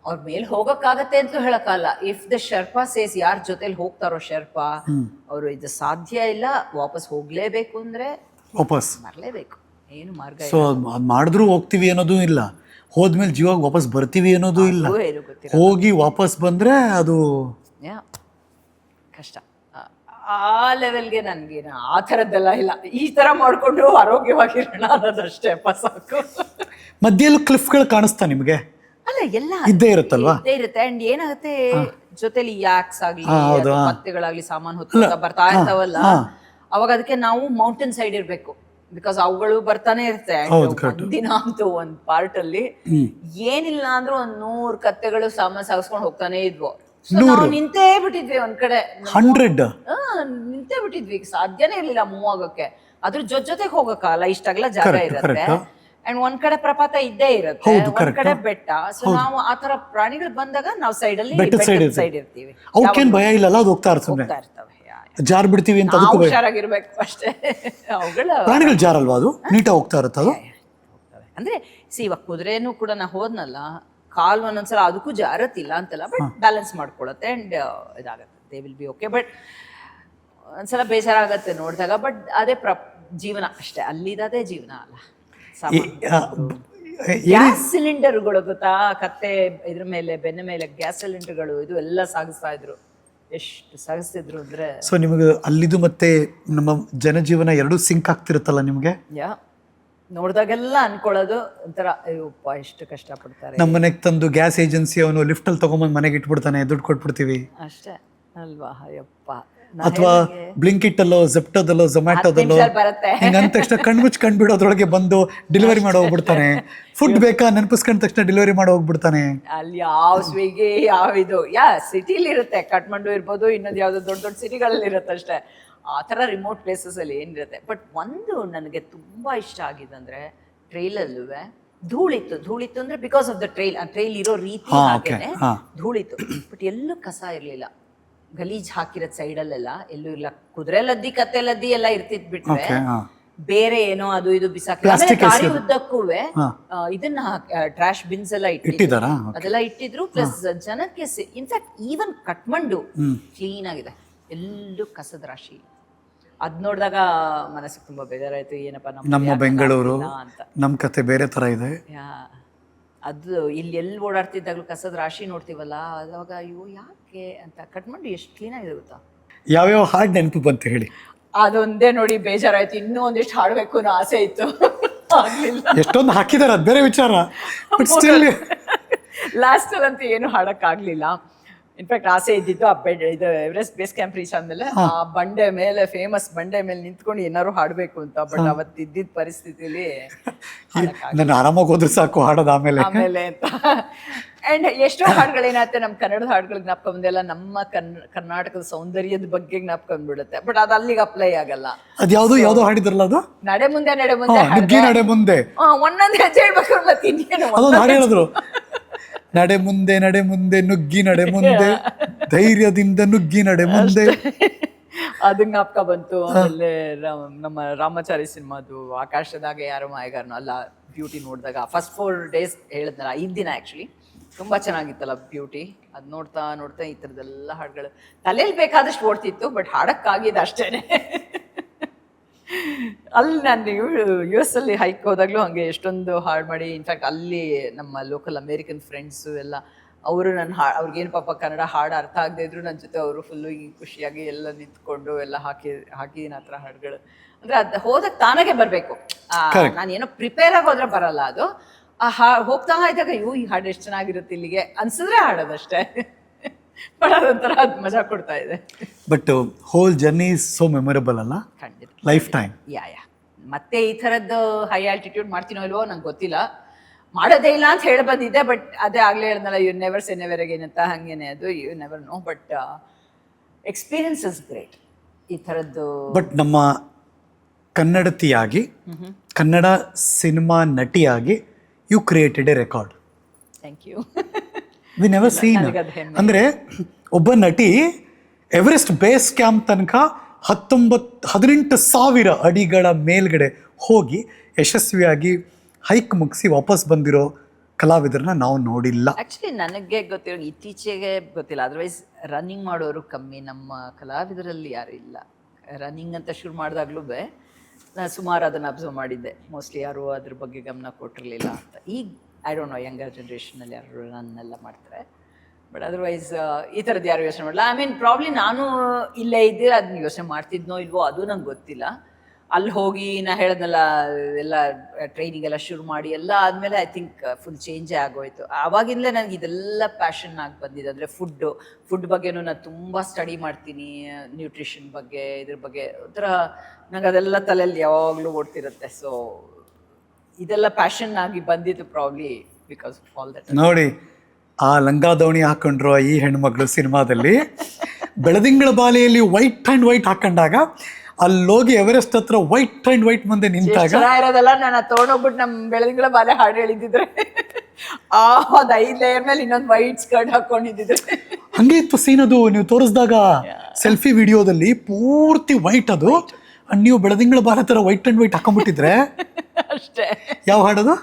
ಅವ್ರ ಮೇಲೆ ಹೋಗೋಕ್ಕಾಗತ್ತೆ ಅಂತಲೂ ಹೇಳೋಕ್ಕಲ್ಲ. ಇಫ್ ದ ಶರ್ಪಾ ಸೇಸ್, ಯಾರ ಜೊತೆಲಿ ಹೋಗ್ತಾರೋ ಶರ್ಪಾ ಅವರು ಇದು ಸಾಧ್ಯ ಇಲ್ಲ, ವಾಪಸ್ ಹೋಗಲೇಬೇಕು ಅಂದರೆ ವಾಪಸ್ ಬರಲೇಬೇಕು, ಏನು ಮಾರ್ಗ. ಸೊ ಅದು ಮಾಡಿದ್ರೂ ಹೋಗ್ತೀವಿ ಅನ್ನೋದು ಇಲ್ಲ, ಹೋದ್ಮೇಲೆ ಜೀವ ವಾಪಸ್ ಬರ್ತೀವಿ ಅನ್ನೋದು ಇಲ್ಲ. ಹೋಗಿ ವಾಪಸ್ ಬಂದರೆ ಅದು ಕಷ್ಟ. ಆ ಲೆವೆಲ್ಗೆ ನನಗೆ ಆ ಥರದ್ದೆಲ್ಲ ಇಲ್ಲ. ಈ ಥರ ಮಾಡಿಕೊಂಡು ಆರೋಗ್ಯವಾಗಿರೋಣ ಅನ್ನೋದಷ್ಟೇ ಸಾಕು. ಮಧ್ಯೆಲ್ಲೂ ಕ್ಲಿಫ್ಗಳು ಕಾಣಿಸ್ತಾ ನಿಮಗೆ? ಅಲ್ಲ, ಎಲ್ಲ ಇದ್ದೇ ಇರುತ್ತಲ್ವಾ? ಇದ್ದೇ ಇರುತ್ತೆ. ಅಂಡ್ ಏನಾಗುತ್ತೆ, ಜೊತೆಲಿ ಯಾಕ್ಸ್ ಆಗ್ಲಿ ಪತ್ತೆಗಳಾಗ್ಲಿ ಸಾಮಾನು ಹೊತ್ತು ಬರ್ತಾ ಇರ್ತಾವಲ್ಲ, ಅವಾಗ ಅದಕ್ಕೆ ನಾವು ಮೌಂಟೇನ್ ಸೈಡ್ ಇರ್ಬೇಕು. ಬಿಕಾಸ್ ಅವುಗಳು ಬರ್ತಾನೆ ಇರುತ್ತೆ. ದಿನ ಅಂತೂ ಒಂದ್ ಪಾರ್ಟ್ ಅಲ್ಲಿ ಏನಿಲ್ಲ ಅಂದ್ರೂ 100 ಕತ್ತೆಗಳು ಸಾಮಾನು ಸಾಗಿಸ್ಕೊಂಡು ಹೋಗ್ತಾನೆ ಇದ್ವು. ನಾವು ನಿಂತೇ ಬಿಟ್ಟಿದ್ವಿ ಒಂದ್ ಕಡೆ, 100 ನಿಂತೇ ಬಿಟ್ಟಿದ್ವಿ, ಸಾಧ್ಯನೇ ಇರ್ಲಿಲ್ಲ ಮೂವ್ ಆಗೋಕೆ. ಅದ್ರ ಜೊತೆಗೆ ಹೋಗಕ್ಕಲ್ಲ, ಇಷ್ಟಾಗಲ್ಲ ಜಾಗ ಇರುತ್ತೆ. ಅಂಡ್ ಒಂದ್ ಕಡೆ ಪ್ರಪಾತ ಇದ್ದೇ ಇರುತ್ತೆ, ಒಂದ್ ಕಡೆ ಬೆಟ್ಟ. ಸೊ ನಾವು ಆತರ ಪ್ರಾಣಿಗಳು ಬಂದಾಗ ನಾವು ಸೈಡ್ ಅಲ್ಲಿ ಸೈಡ್ ಇರ್ತೀವಿ. ಅವಕ್ಕೇನ್ ಭಯ ಇಲ್ಲಲ್ಲ, ಅದು ಹೋಗ್ತಾ ಇರ್ತವೆ, ಜಾರ್ ಬಿಡ್ತೀವಿ ಅಂತ ಅದಕ್ಕೂ ಹುಷಾರಾಗಿರ್ಬೇಕು ಅಷ್ಟೇ. ಅವುಗಳ ಪ್ರಾಣಿಗಳು ಜಾರಲ್ವಾ, ಅದು ನೀಟಾಗಿ ಹೋಗ್ತಾ ಇರುತ್ತೆ. ಅದು ಅಂದ್ರೆ ಇವಾಗ ಕುದುರೆನೂ ಕೂಡ ನಾ ಹೋದ್ನಲ್ಲ, ಕಾಲ್ ಒಂದೊಂದ್ಸಲ ಅದಕ್ಕೂ ಜಾರತ್ತಿಲ್ಲ ಅಂತಲ್ಲ, ಬಟ್ ಬ್ಯಾಲೆನ್ಸ್ ಮಾಡ್ಕೊಳತ್ತೆ ಅಂಡ್ ಇದಾಗತ್ತೆ, they will be okay. But ಒಂದ್ಸಲ ಬೇಜಾರ ಆಗತ್ತೆ ನೋಡಿದಾಗ, ಬಟ್ ಅದೇ ಜೀವನ ಅಷ್ಟೇ, ಅಲ್ಲಿದೇ ಜೀವನ ಅಲ್ಲ. ಗ್ಯಾಸ್ ಸಿಲಿಂಡರ್ಗಳು ಗೊತ್ತಾ, ಕತ್ತೆ ಇದ್ರ ಮೇಲೆ ಬೆನ್ನ ಮೇಲೆ ಗ್ಯಾಸ್ ಸಿಲಿಂಡರ್ಗಳು ಇದು ಎಲ್ಲ ಸಾಗಿಸ್ತಾ ಇದ್ರು. ಎಷ್ಟು ಸಾಗಿಸ್ತಿದ್ರು ಅಂದ್ರೆ, ಸೊ ನಿಮಗೆ ಅಲ್ಲಿದು ಮತ್ತೆ ನಮ್ಮ ಜನಜೀವನ ಎರಡೂ ಸಿಂಕ್ ಆಗ್ತಿರುತ್ತಲ್ಲ ನಿಮಗೆ? ನೋಡಿದಾಗೆಲ್ಲ ಅನ್ಕೊಳ್ಳೋದು ಒಂಥರ, ಅಯ್ಯಪ್ಪ ಎಷ್ಟು ಕಷ್ಟಪಡ್ತಾರೆ. ನಮ್ಮ ಮನೆಗೆ ತಂದು ಗ್ಯಾಸ್ ಏಜೆನ್ಸಿ ಅವನು ಲಿಫ್ಟ್ ಅಲ್ಲಿ ತಗೊಂಬಂದು ಮನೆಗೆ ಇಟ್ಬಿಡ್ತಾನೆ, ದುಡ್ಡು ಕೊಟ್ಬಿಡ್ತೀವಿ ಅಷ್ಟೇ ಅಲ್ವಾ? ಅಯ್ಯಪ್ಪ. ಅಥವಾ ಬ್ಲಿಂಕಿಟ್ ಅಲ್ಲೋ ಝೆಪ್ಟೋದಲ್ಲೋ ಝೊಮ್ಯಾಟೋದಲ್ಲೋ ಹಿಂಗಂದ ತಕ್ಷಣ ಕಣ್ಮುಚ್ಚಿ ಕಂಡ್ಬಿಡೋದ್ರೊಳಗೆ ಬಂದು ಡೆಲಿವರಿ ಮಾಡಿ ಹೋಗ್ಬಿಡ್ತಾನೆ. ಫುಡ್ ಬೇಕಾ ನೆನಪಿಸ್ಕೊಂಡ ತಕ್ಷಣ ಡೆಲಿವರಿ ಮಾಡಿ ಹೋಗ್ಬಿಡ್ತಾನೆ. ಅಲ್ಲಿ ಯಾವ ಸ್ವಿಗ್ಗಿ ಯಾವ ಇದು ಸಿಟಿಲಿ ಇರುತ್ತೆ, ಕಾಠ್ಮಂಡು ಇರ್ಬೋದು, ಇನ್ನೊಂದು ಯಾವ್ದೋ ದೊಡ್ಡ ದೊಡ್ಡ ಸಿಟಿಗಳಲ್ಲಿ ಇರುತ್ತೆ ಅಷ್ಟೇ. ಆ ಥರ ರಿಮೋಟ್ ಪ್ಲೇಸಸ್ ಅಲ್ಲಿ ಏನಿರುತ್ತೆ. ಬಟ್ ಒಂದು ನನಗೆ ತುಂಬಾ ಇಷ್ಟ ಆಗಿದಂದ್ರೆ, ಟ್ರೈಲಲ್ಲೂ ಧೂಳಿತ್ತು ಅಂದ್ರೆ ಬಿಕಾಸ್ ಆಫ್ ದ ಟ್ರೈಲ್ ಇರೋ ರೀತಿ ಹಾಗೇನೆ ಧೂಳಿತ್ತು. ಬಟ್ ಎಲ್ಲೂ ಕಸ ಇರ್ಲಿಲ್ಲ, ಗಲೀಜ್ ಹಾಕಿರೋದ್ ಸೈಡಲ್ಲೆಲ್ಲ ಎಲ್ಲೂ ಇಲ್ಲ. ಕುದುರೆ ಲದ್ದಿ ಕತ್ತೆ ಲದ್ದಿ ಎಲ್ಲ ಇರ್ತಿದ್ ಬಿಟ್ರೆ ಬೇರೆ ಏನೋ ಅದು ಇದು ಬಿಸಾಕಿ, ದಾರಿ ಉದ್ದಕ್ಕೂ ಇದನ್ನ ಟ್ರಾಶ್ ಬಿನ್ಸ್ ಎಲ್ಲ ಇಟ್ಟಿದ್ದಾರೆ, ಅದೆಲ್ಲ ಇಟ್ಟಿದ್ರು. ಪ್ಲಸ್ ಜನಕ್ಕೆ ಇನ್ಫ್ಯಾಕ್ಟ್ ಈವನ್ ಕಾಠ್ಮಂಡು ಕ್ಲೀನ್ ಆಗಿದೆ, ಎಲ್ಲೂ ಕಸದ ರಾಶಿ. ಅದ್ ನೋಡಿದಾಗ ಮನಸ್ಸಿಗೆ ತುಂಬಾ ಬೇಜಾರಾಯ್ತು, ಏನಪ್ಪ ನಮ್ಮ ಬೆಂಗಳೂರು ನಮ್ ಕತೆ ಬೇರೆ ತರ ಇದೆ. ಅದು ಇಲ್ಲಿ ಎಲ್ಲಿ ಓಡಾಡ್ತಿದ್ದಾಗಲೂ ಕಸದ ರಾಶಿ ನೋಡ್ತೀವಲ್ಲ, ಅದಾಗ ಅಯ್ಯೋ ಯಾಕೆ ಅಂತ. ಕಾಠ್ಮಂಡು ಎಷ್ಟು ಕ್ಲೀನ್ ಆಗಿದೆ ಗೊತ್ತಾ. ಯಾವ್ಯಾವ ಹಾಡು ನೆನಪು ಬಂತು ಹೇಳಿ? ಅದೊಂದೇ ನೋಡಿ ಬೇಜಾರಾಯ್ತು, ಇನ್ನೂ ಒಂದಿಷ್ಟು ಹಾಡ್ಬೇಕು ಅನ್ನೋ ಆಸೆ ಇತ್ತು, ಆಗ್ಲಿಲ್ಲ. ಎಷ್ಟೊಂದು ಹಾಕಿದಾರೆ, ಅದ್ ಬೇರೆ ವಿಚಾರ. ಲಾಸ್ಟ್ ಅಲ್ಲಂತೂ ಏನು ಹಾಡಕ್ ಆಗ್ಲಿಲ್ಲ. ಇನ್ಫ್ಯಾಕ್ಟ್ ಆಸೆ ಇದ್ದಿದ್ದು ಆ ಬೆಡ್ ಇದು ಎವರೆಸ್ಟ್ ಬೇಸ್ ಕ್ಯಾಂಪ್ ರೀಚ್ ಆದ್ಮೇಲೆ ಆ ಬಂಡೆ ಮೇಲೆ ಫೇಮಸ್ ಬಂಡೆ ಮೇಲೆ ನಿಂತ್ಕೊಂಡು ಏನಾದ್ರು ಹಾಡ್ಬೇಕು ಅಂತ. ಬಟ್ ಅವತ್ತು ಇದ್ದಿದ್ದ ಪರಿಸ್ಥಿತಿಲಿ ನಾನು ಆರಾಮಾಗಿ ಹೋದ್ರೆ ಸಾಕು ಹಾಡೋದು ಆಮೇಲೆ ಅಂತ. ಅಂಡ್ ಎಷ್ಟೋ ಹಾಡುಗಳೇನಾಗುತ್ತೆ ನಮ್ಮ ಕನ್ನಡದ ಹಾಡುಗಳು ಜ್ಞಾಪಕ ಬಂದೆಲ್ಲ ನಮ್ಮ ಕರ್ನಾಟಕದ ಸೌಂದರ್ಯದ ಬಗ್ಗೆ ಜ್ಞಾಪಕ ಬಂದ್ಬಿಡುತ್ತೆ. ಬಟ್ ಅದು ಅಲ್ಲಿಗೆ ಅಪ್ಲೈ ಆಗಲ್ಲ. ಅದು ಯಾವ್ದು ಹಾಡಿದ್ರಲ್ಲ ಅದು ನಡೆ ಮುಂದೆ ನಡೆ ಮುಂದೆ ಒಂದೊಂದು ಹೆಜ್ಜೆ ಹೇಳ್ಬೇಕು ಮತ್ತೆ ಇನ್ನೇನು ಅದೊಂದು ಹಾಡು ಹೇಳಿದ್ರು. ನಡೆ ಮುಂದೆ ನುಗ್ಗಿ ನಡೆ ಮುಂದೆ ಧೈರ್ಯದಿಂದ ನುಗ್ಗಿ ನಡೆ ಮುಂದೆ. ಅದು ಜ್ಞಾಪಕ ಬಂತು. ಆಮೇಲೆ ನಮ್ಮ ರಾಮಾಚಾರಿ ಸಿನಿಮಾದು ಆಕಾಶದಾಗ ಯಾರೋ ಮಾಯಗಾರನು ಅಲ್ಲ ಬ್ಯೂಟಿ ನೋಡಿದಾಗ ಫಸ್ಟ್ 4 days ಹೇಳಿದ್ನಲ್ಲ, 5 ದಿನ ಆ್ಯಕ್ಚುಲಿ ತುಂಬ ಚೆನ್ನಾಗಿತ್ತಲ್ಲ ಬ್ಯೂಟಿ. ಅದು ನೋಡ್ತಾ ನೋಡ್ತಾ ಈ ಥರದ್ದೆಲ್ಲ ಹಾಡುಗಳು ತಲೆಯಲ್ಲಿ ಬೇಕಾದಷ್ಟು ಓಡ್ತಿತ್ತು. ಬಟ್ ಹಾಡಕ್ಕಾಗಿದ್ದು ಅಷ್ಟೇನೆ. ಅಲ್ಲಿ ನಾನು US ಅಲ್ಲಿ ಹೈಕ್ ಹೋದಾಗಲೂ ಹಾಗೆ ಎಷ್ಟೊಂದು ಹಾಡು ಮಾಡಿ, ಇನ್ಫ್ಯಾಕ್ಟ್ ಅಲ್ಲಿ ನಮ್ಮ ಲೋಕಲ್ ಅಮೇರಿಕನ್ ಫ್ರೆಂಡ್ಸು ಎಲ್ಲ ಅವರು ನನ್ನ ಅವ್ರಿಗೇನು ಪಾಪ ಕನ್ನಡ ಹಾಡು ಅರ್ಥ ಆಗದೆ ಇದ್ರು ನನ್ನ ಜೊತೆ ಅವರು ಫುಲ್ಲು ಈ ಖುಷಿಯಾಗಿ ಎಲ್ಲ ನಿಂತ್ಕೊಂಡು ಎಲ್ಲ ಹಾಕಿದ್ದೀನಿ ಆ ಥರ ಹಾಡುಗಳು. ಅಂದರೆ ಅದು ಹೋದಾಗ ತಾನಾಗೆ ಬರಬೇಕು. ನಾನೇನೋ ಪ್ರಿಪೇರ್ ಆಗಿ ಹೋದ್ರೆ ಬರಲ್ಲ ಅದು. ಆ ಹೋಗ್ತಾ ಇದ್ದಾಗ ಈ ಹಾಡು ಎಷ್ಟು ಚೆನ್ನಾಗಿರುತ್ತೆ ಇಲ್ಲಿಗೆ ಅನ್ಸಿದ್ರೆ ಹಾಡೋದಷ್ಟೇ. ಬಟ್ ಅದೊಂಥರ ಅದು ಮಜಾ ಕೊಡ್ತಾ ಇದೆ. But hole journey is so memorable ಅಲ್ಲ, ಖಂಡಿತ ಲೈಫ್ ಟೈಮ್. ಯಾ ಮತ್ತೆ ಈ ಥರದ್ದು ಹೈ ಆಲ್ಟಿಟ್ಯೂಡ್ ಮಾಡ್ತೀನೋ ಇಲ್ವೋ ನಂಗೆ ಗೊತ್ತಿಲ್ಲ, ಮಾಡೋದೇ ಇಲ್ಲ ಅಂತ ಹೇಳಿ ಬಂದಿದ್ದೆ. ಬಟ್ ಅದೇ ಆಗಲೇ ಹೇಳಿದ್ನಲ್ಲ, you never say never again ಅಂತ, ಹಾಗೇನೆ ಅದು you never know. But experience is great ಈ ಥರದ್ದು. ಬಟ್ ನಮ್ಮ ಕನ್ನಡತಿಯಾಗಿ, ಕನ್ನಡ ಸಿನಿಮಾ ನಟಿಯಾಗಿ you created a record. Thank you. We never seen. ಅಂದರೆ ಒಬ್ಬ ನಟಿ ಎವರೆಸ್ಟ್ ಬೇಸ್ ಕ್ಯಾಂಪ್ ತನಕ 18,000 ಅಡಿಗಳ ಮೇಲ್ಗಡೆ ಹೋಗಿ ಯಶಸ್ವಿಯಾಗಿ ಹೈಕ್ ಮುಗಿಸಿ ವಾಪಸ್ ಬಂದಿರೋ ಕಲಾವಿದರನ್ನ ನಾವು ನೋಡಿಲ್ಲ. ಆ್ಯಕ್ಚುಲಿ ನನಗೆ ಗೊತ್ತಿರೋ ಇತ್ತೀಚೆಗೆ ಗೊತ್ತಿಲ್ಲ, ಅದರ್ವೈಸ್ ರನ್ನಿಂಗ್ ಮಾಡೋರು ಕಮ್ಮಿ ನಮ್ಮ ಕಲಾವಿದರಲ್ಲಿ ಯಾರು ಇಲ್ಲ. ರನ್ನಿಂಗ್ ಅಂತ ಶುರು ಮಾಡಿದಾಗ್ಲೂ ನಾನು ಸುಮಾರು ಅದನ್ನು ಅಬ್ಸರ್ವ್ ಮಾಡಿದ್ದೆ. ಮೋಸ್ಟ್ಲಿ ಯಾರು ಅದ್ರ ಬಗ್ಗೆ ಗಮನ ಕೊಟ್ಟಿರಲಿಲ್ಲ ಅಂತ. ಈಗ ಐ ಡೋಂಟ್ ನೋ, ಯಂಗರ್ ಜನ್ರೇಷನಲ್ಲಿ ಯಾರು ರನ್ನೆಲ್ಲ ಮಾಡ್ತಾರೆ. ಬಟ್ ಅದರ್ವೈಸ್ ಈ ಥರದ್ದು ಯಾರು ಯೋಚನೆ ಮಾಡಲ್ಲ. ಐ ಮೀನ್ ಪ್ರಾಬ್ಲಿ ನಾನು ಇಲ್ಲೇ ಇದ್ದರೆ ಅದನ್ನ ಯೋಚನೆ ಮಾಡ್ತಿದ್ನೋ ಇಲ್ವೋ ಅದು ನಂಗೆ ಗೊತ್ತಿಲ್ಲ. ಅಲ್ಲಿ ಹೋಗಿ ನಾ ಹೇಳಿದ್ನಲ್ಲ ಎಲ್ಲ ಟ್ರೈನಿಂಗ್ ಎಲ್ಲ ಶುರು ಮಾಡಿ ಎಲ್ಲ ಆದಮೇಲೆ ಐ ಥಿಂಕ್ ಫುಲ್ ಚೇಂಜೇ ಆಗೋಯ್ತು. ಆವಾಗಿಂದಲೇ ನನಗೆ ಇದೆಲ್ಲ ಪ್ಯಾಷನ್ ಆಗಿ ಬಂದಿದೆ. ಅಂದರೆ ಫುಡ್ ಬಗ್ಗೆನೂ ನಾನು ತುಂಬ ಸ್ಟಡಿ ಮಾಡ್ತೀನಿ, ನ್ಯೂಟ್ರಿಷನ್ ಬಗ್ಗೆ, ಇದ್ರ ಬಗ್ಗೆ ಒಂಥರ ನಂಗೆ ಅದೆಲ್ಲ ತಲೆಯಲ್ಲಿ ಯಾವಾಗಲೂ ಓಡ್ತಿರುತ್ತೆ. ಸೊ ಇದೆಲ್ಲ ಪ್ಯಾಷನ್ ಆಗಿ ಬಂದಿದ್ದು probably because of all that. ನೋಡಿ, ಆ ಲಂಗಾದವಣಿ ಹಾಕೊಂಡ್ರು ಈ ಹೆಣ್ಮಗಳು ಸಿನಿಮಾದಲ್ಲಿ ಬೆಳದಿಂಗಳ ಬಾಲೆಯಲ್ಲಿ ವೈಟ್ ಆ್ಯಂಡ್ ವೈಟ್ ಹಾಕೊಂಡಾಗ ಅಲ್ಲೋಗಿ ಎವರೆಸ್ಟ್ ಹತ್ರ ವೈಟ್ ಆ್ಯಂಡ್ ವೈಟ್ ಮುಂದೆ ನಿಂತಾಗ ಇರೋದಲ್ಲ, ನಾನು ತೊಗೊಂಡೋಗ್ಬಿಟ್ಟು ನಮ್ಮ ಬೆಳದಿಂಗಳ ಬಾಲೆ ಹಾಡು ಹೇಳಿದ್ದಿದ್ರೆ ಒಂದು 5 ಲೇಯರ್ ಮೇಲೆ ಇನ್ನೊಂದು ವೈಟ್ ಸ್ಕರ್ಟ್ ಹಾಕೊಂಡಿದ್ದಿದ್ರೆ ಹಂಗೆ ಇತ್ತು ಸೀನ್. ಅದು ನೀವು ತೋರಿಸಿದಾಗ ಸೆಲ್ಫಿ ವಿಡಿಯೋದಲ್ಲಿ ಪೂರ್ತಿ ವೈಟ್ ಅದು, ನೀವು ಬೆಳದಿಂಗಳ ಬಾಲೆ ಥರ ವೈಟ್ ಆ್ಯಂಡ್ ವೈಟ್ ಹಾಕೊಂಡ್ಬಿಟ್ಟಿದ್ರೆ ಅಷ್ಟೇ. ಯಾವ ಹಾಡೋದು?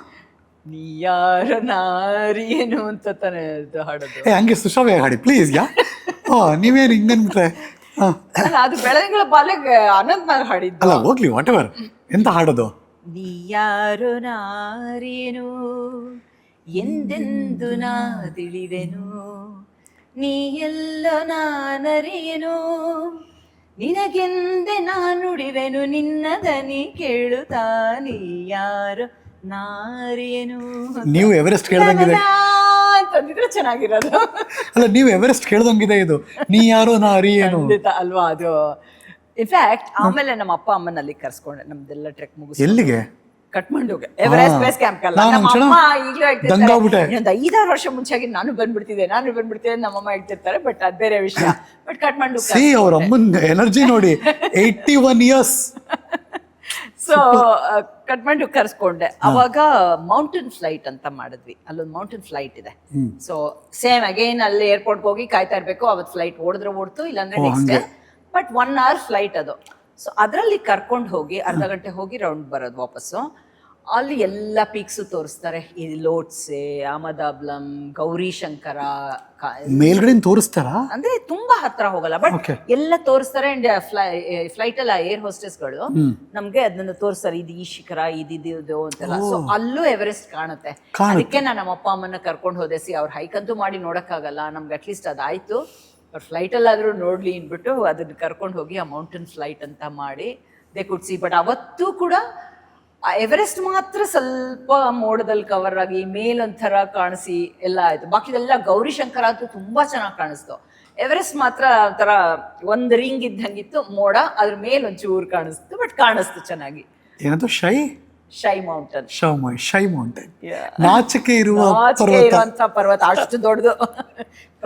ನೀ ಯಾರ ನಾರಿಯೇನು ಅಂತ ತಾನೇ ಹಾಡೋದು. ಹಂಗೆ ಸುಶ್ರಾವ್ಯ ಹಾಡಿ ಪ್ಲೀಸ್. ನೀವೇನು ಹಿಂಗನ್ಬಿಟ್ರೆ ಅದು ಬೆಳದಿಂಗಳ ಬಾಲೆಗೆ ಅನಂತ್ನಾಗ್ ಹಾಡಿದ್ದು. ಅಲ್ಲ ಹೋಗ್ಲಿ, ವಾಟ್ ಎವರ್. ಎಂತ ಹಾಡೋದು? ನೀ ಯಾರು ನಾರಿಯೇನು ಎಂದೆಂದು ನಾ ತಿಳಿವೆನು, ನೀ ಎಲ್ಲ ನಾನರಿಯೇನು ನಿನಗೆಂದೆ ನಾನುಡಿವೆನು, ನಿನ್ನ ದನಿ ಕೇಳುತ್ತಾ ನೀ ಯಾರು ನಾರಿಯೇನು. ನೀವು ಎವರೆಸ್ಟ್ ಕೇಳ್ದಂಗಿದೆ ಅಂತಂದಿದ್ರೆ ಚೆನ್ನಾಗಿರೋದು. ಅಲ್ಲ, ನೀವು ಎವರೆಸ್ಟ್ ಕೇಳ್ದಂಗಿದೆ ಇದು, ನೀ ಯಾರೋ ನಾ ಅರಿಯೇನು ಅಲ್ವಾ ಅದು. ಇನ್ಫ್ಯಾಕ್ಟ್ ಆಮೇಲೆ ನಮ್ಮ ಅಪ್ಪ ಅಮ್ಮನಲ್ಲಿ ಕರ್ಸ್ಕೊಂಡೆ, ನಮ್ದೆಲ್ಲ ಟ್ರೆಕ್ ಮುಗಿಸಿ. ಎಲ್ಲಿಗೆ? ಕಟ್ಮಂಡುಗೆ, ಎವರೆಸ್ಟ್ ಬೇಸ್ ಕ್ಯಾಂಪ್ ಅಲ್ಲ. ನಮ್ಮಮ್ಮ ಈಗಲೂ ಹೇಳ್ತಿರ್ತಾರೆ, ಇನ್ನೊಂದು 5-6 ವರ್ಷ ಮುಂಚೆಗೆ ನಾನು ಬಂದ್ಬಿಡ್ತಿದ್ದೆ ನಮ್ಮಮ್ಮ ಹೇಳ್ತಿರ್ತಾರೆ. ಬಟ್ ಅದು ಬೇರೆ ವಿಷಯ. ಬಟ್ ಕಟ್ಮಂಡು ಅವ್ರ ಅಮ್ಮನ ಎನರ್ಜಿ ನೋಡಿ, 81 years. ಸೊ ಕಟ್ಮಂಡು ಕರ್ಸ್ಕೊಂಡೆ. ಅವಾಗ ಮೌಂಟೇನ್ ಫ್ಲೈಟ್ ಅಂತ ಮಾಡಿದ್ವಿ. ಅಲ್ಲೊಂದು ಮೌಂಟೇನ್ ಫ್ಲೈಟ್ ಇದೆ. ಸೊ ಸೇಮ್ ಅಗೇನ್ ಅಲ್ಲಿ ಏರ್ಪೋರ್ಟ್ಗೆ ಹೋಗಿ ಕಾಯ್ತಾ ಇರ್ಬೇಕು. ಅವತ್ತು ಫ್ಲೈಟ್ ಓಡಿದ್ರೆ ಓಡ್ತು, ಇಲ್ಲಾಂದ್ರೆ next day. But 1 hour flight ಅದು. ಸೊ ಅದರಲ್ಲಿ ಕರ್ಕೊಂಡು ಹೋಗಿ ಅರ್ಧ ಗಂಟೆ ಹೋಗಿ ರೌಂಡ್ ಬರೋದು ವಾಪಸ್ಸು. ಅಲ್ಲಿ ಎಲ್ಲ ಪೀಕ್ಸು ತೋರಿಸ್ತಾರೆ. ಈ ಲೋಟ್ಸೆ, ಅಹಮದಾಬ್ಲಂ, ಗೌರಿ ಶಂಕರ ಮೇಲ್ಗಡೆ ತೋರಿಸ್ತಾರ. ಅಂದ್ರೆ ತುಂಬಾ ಹತ್ರ ಹೋಗಲ್ಲ, ಬಟ್ ಎಲ್ಲ ತೋರಿಸ್ತಾರೆ. ಅಂಡ್ ಫ್ಲೈಟ್ ಅಲ್ಲ, ಏರ್ ಹೋಸ್ಟೆಸ್ಗಳು ನಮ್ಗೆ ಅದನ್ನ ತೋರಿಸ್ತಾರೆ, ಇದು ಈ ಶಿಖರ, ಇದು ಅಂತೆಲ್ಲ. ಸೊ ಅಲ್ಲೂ ಎವರೆಸ್ಟ್ ಕಾಣುತ್ತೆ. ಅದಕ್ಕೆ ನಾನು ನಮ್ಮ ಅಪ್ಪ ಅಮ್ಮನ ಕರ್ಕೊಂಡು ಹೋದೆ. ಅವ್ರ ಹೈಕ್ ಅಂತೂ ಮಾಡಿ ನೋಡಕ್ಕಾಗಲ್ಲ, ನಮ್ಗೆ ಅಟ್ಲೀಸ್ಟ್ ಅದಾಯ್ತು, ಅವ್ರ ಫ್ಲೈಟಲ್ಲಾದರೂ ನೋಡ್ಲಿ ಅಂದ್ಬಿಟ್ಟು ಅದನ್ನ ಕರ್ಕೊಂಡು ಹೋಗಿ ಆ ಮೌಂಟೇನ್ ಫ್ಲೈಟ್ ಅಂತ ಮಾಡಿ ದೇ ಕುಡ್ ಸಿ. ಬಟ್ ಅವತ್ತೂ ಕೂಡ ಎವರೆಸ್ಟ್ ಮಾತ್ರ ಸ್ವಲ್ಪ ಮೋಡದಲ್ಲಿ ಕವರ್ ಆಗಿ ಮೇಲೊಂಥರ ಕಾಣಿಸಿ ಎಲ್ಲ ಆಯ್ತು. ಬಾಕಿದೆಲ್ಲ ಗೌರಿಶಂಕರ ಅಂತೂ ತುಂಬಾ ಚೆನ್ನಾಗಿ ಕಾಣಿಸ್ತು. ಎವರೆಸ್ಟ್ ಮಾತ್ರ ಒಂಥರ ಒಂದು ರಿಂಗ್ ಇದ್ದಂಗಿತ್ತು ಮೋಡ, ಅದ್ರ ಮೇಲೆ ಒಂಚೂರು ಕಾಣಿಸ್ತು, ಬಟ್ ಕಾಣಿಸ್ತು ಚೆನ್ನಾಗಿ. ಏನದು ಶೈ ಮೌಂಟನ್, ಶೈ ಮೌಂಟೇನ್, ನಾಚಿಕೆ ಇರುವಂತ ಪರ್ವತ, ಅಷ್ಟು ದೊಡ್ಡದು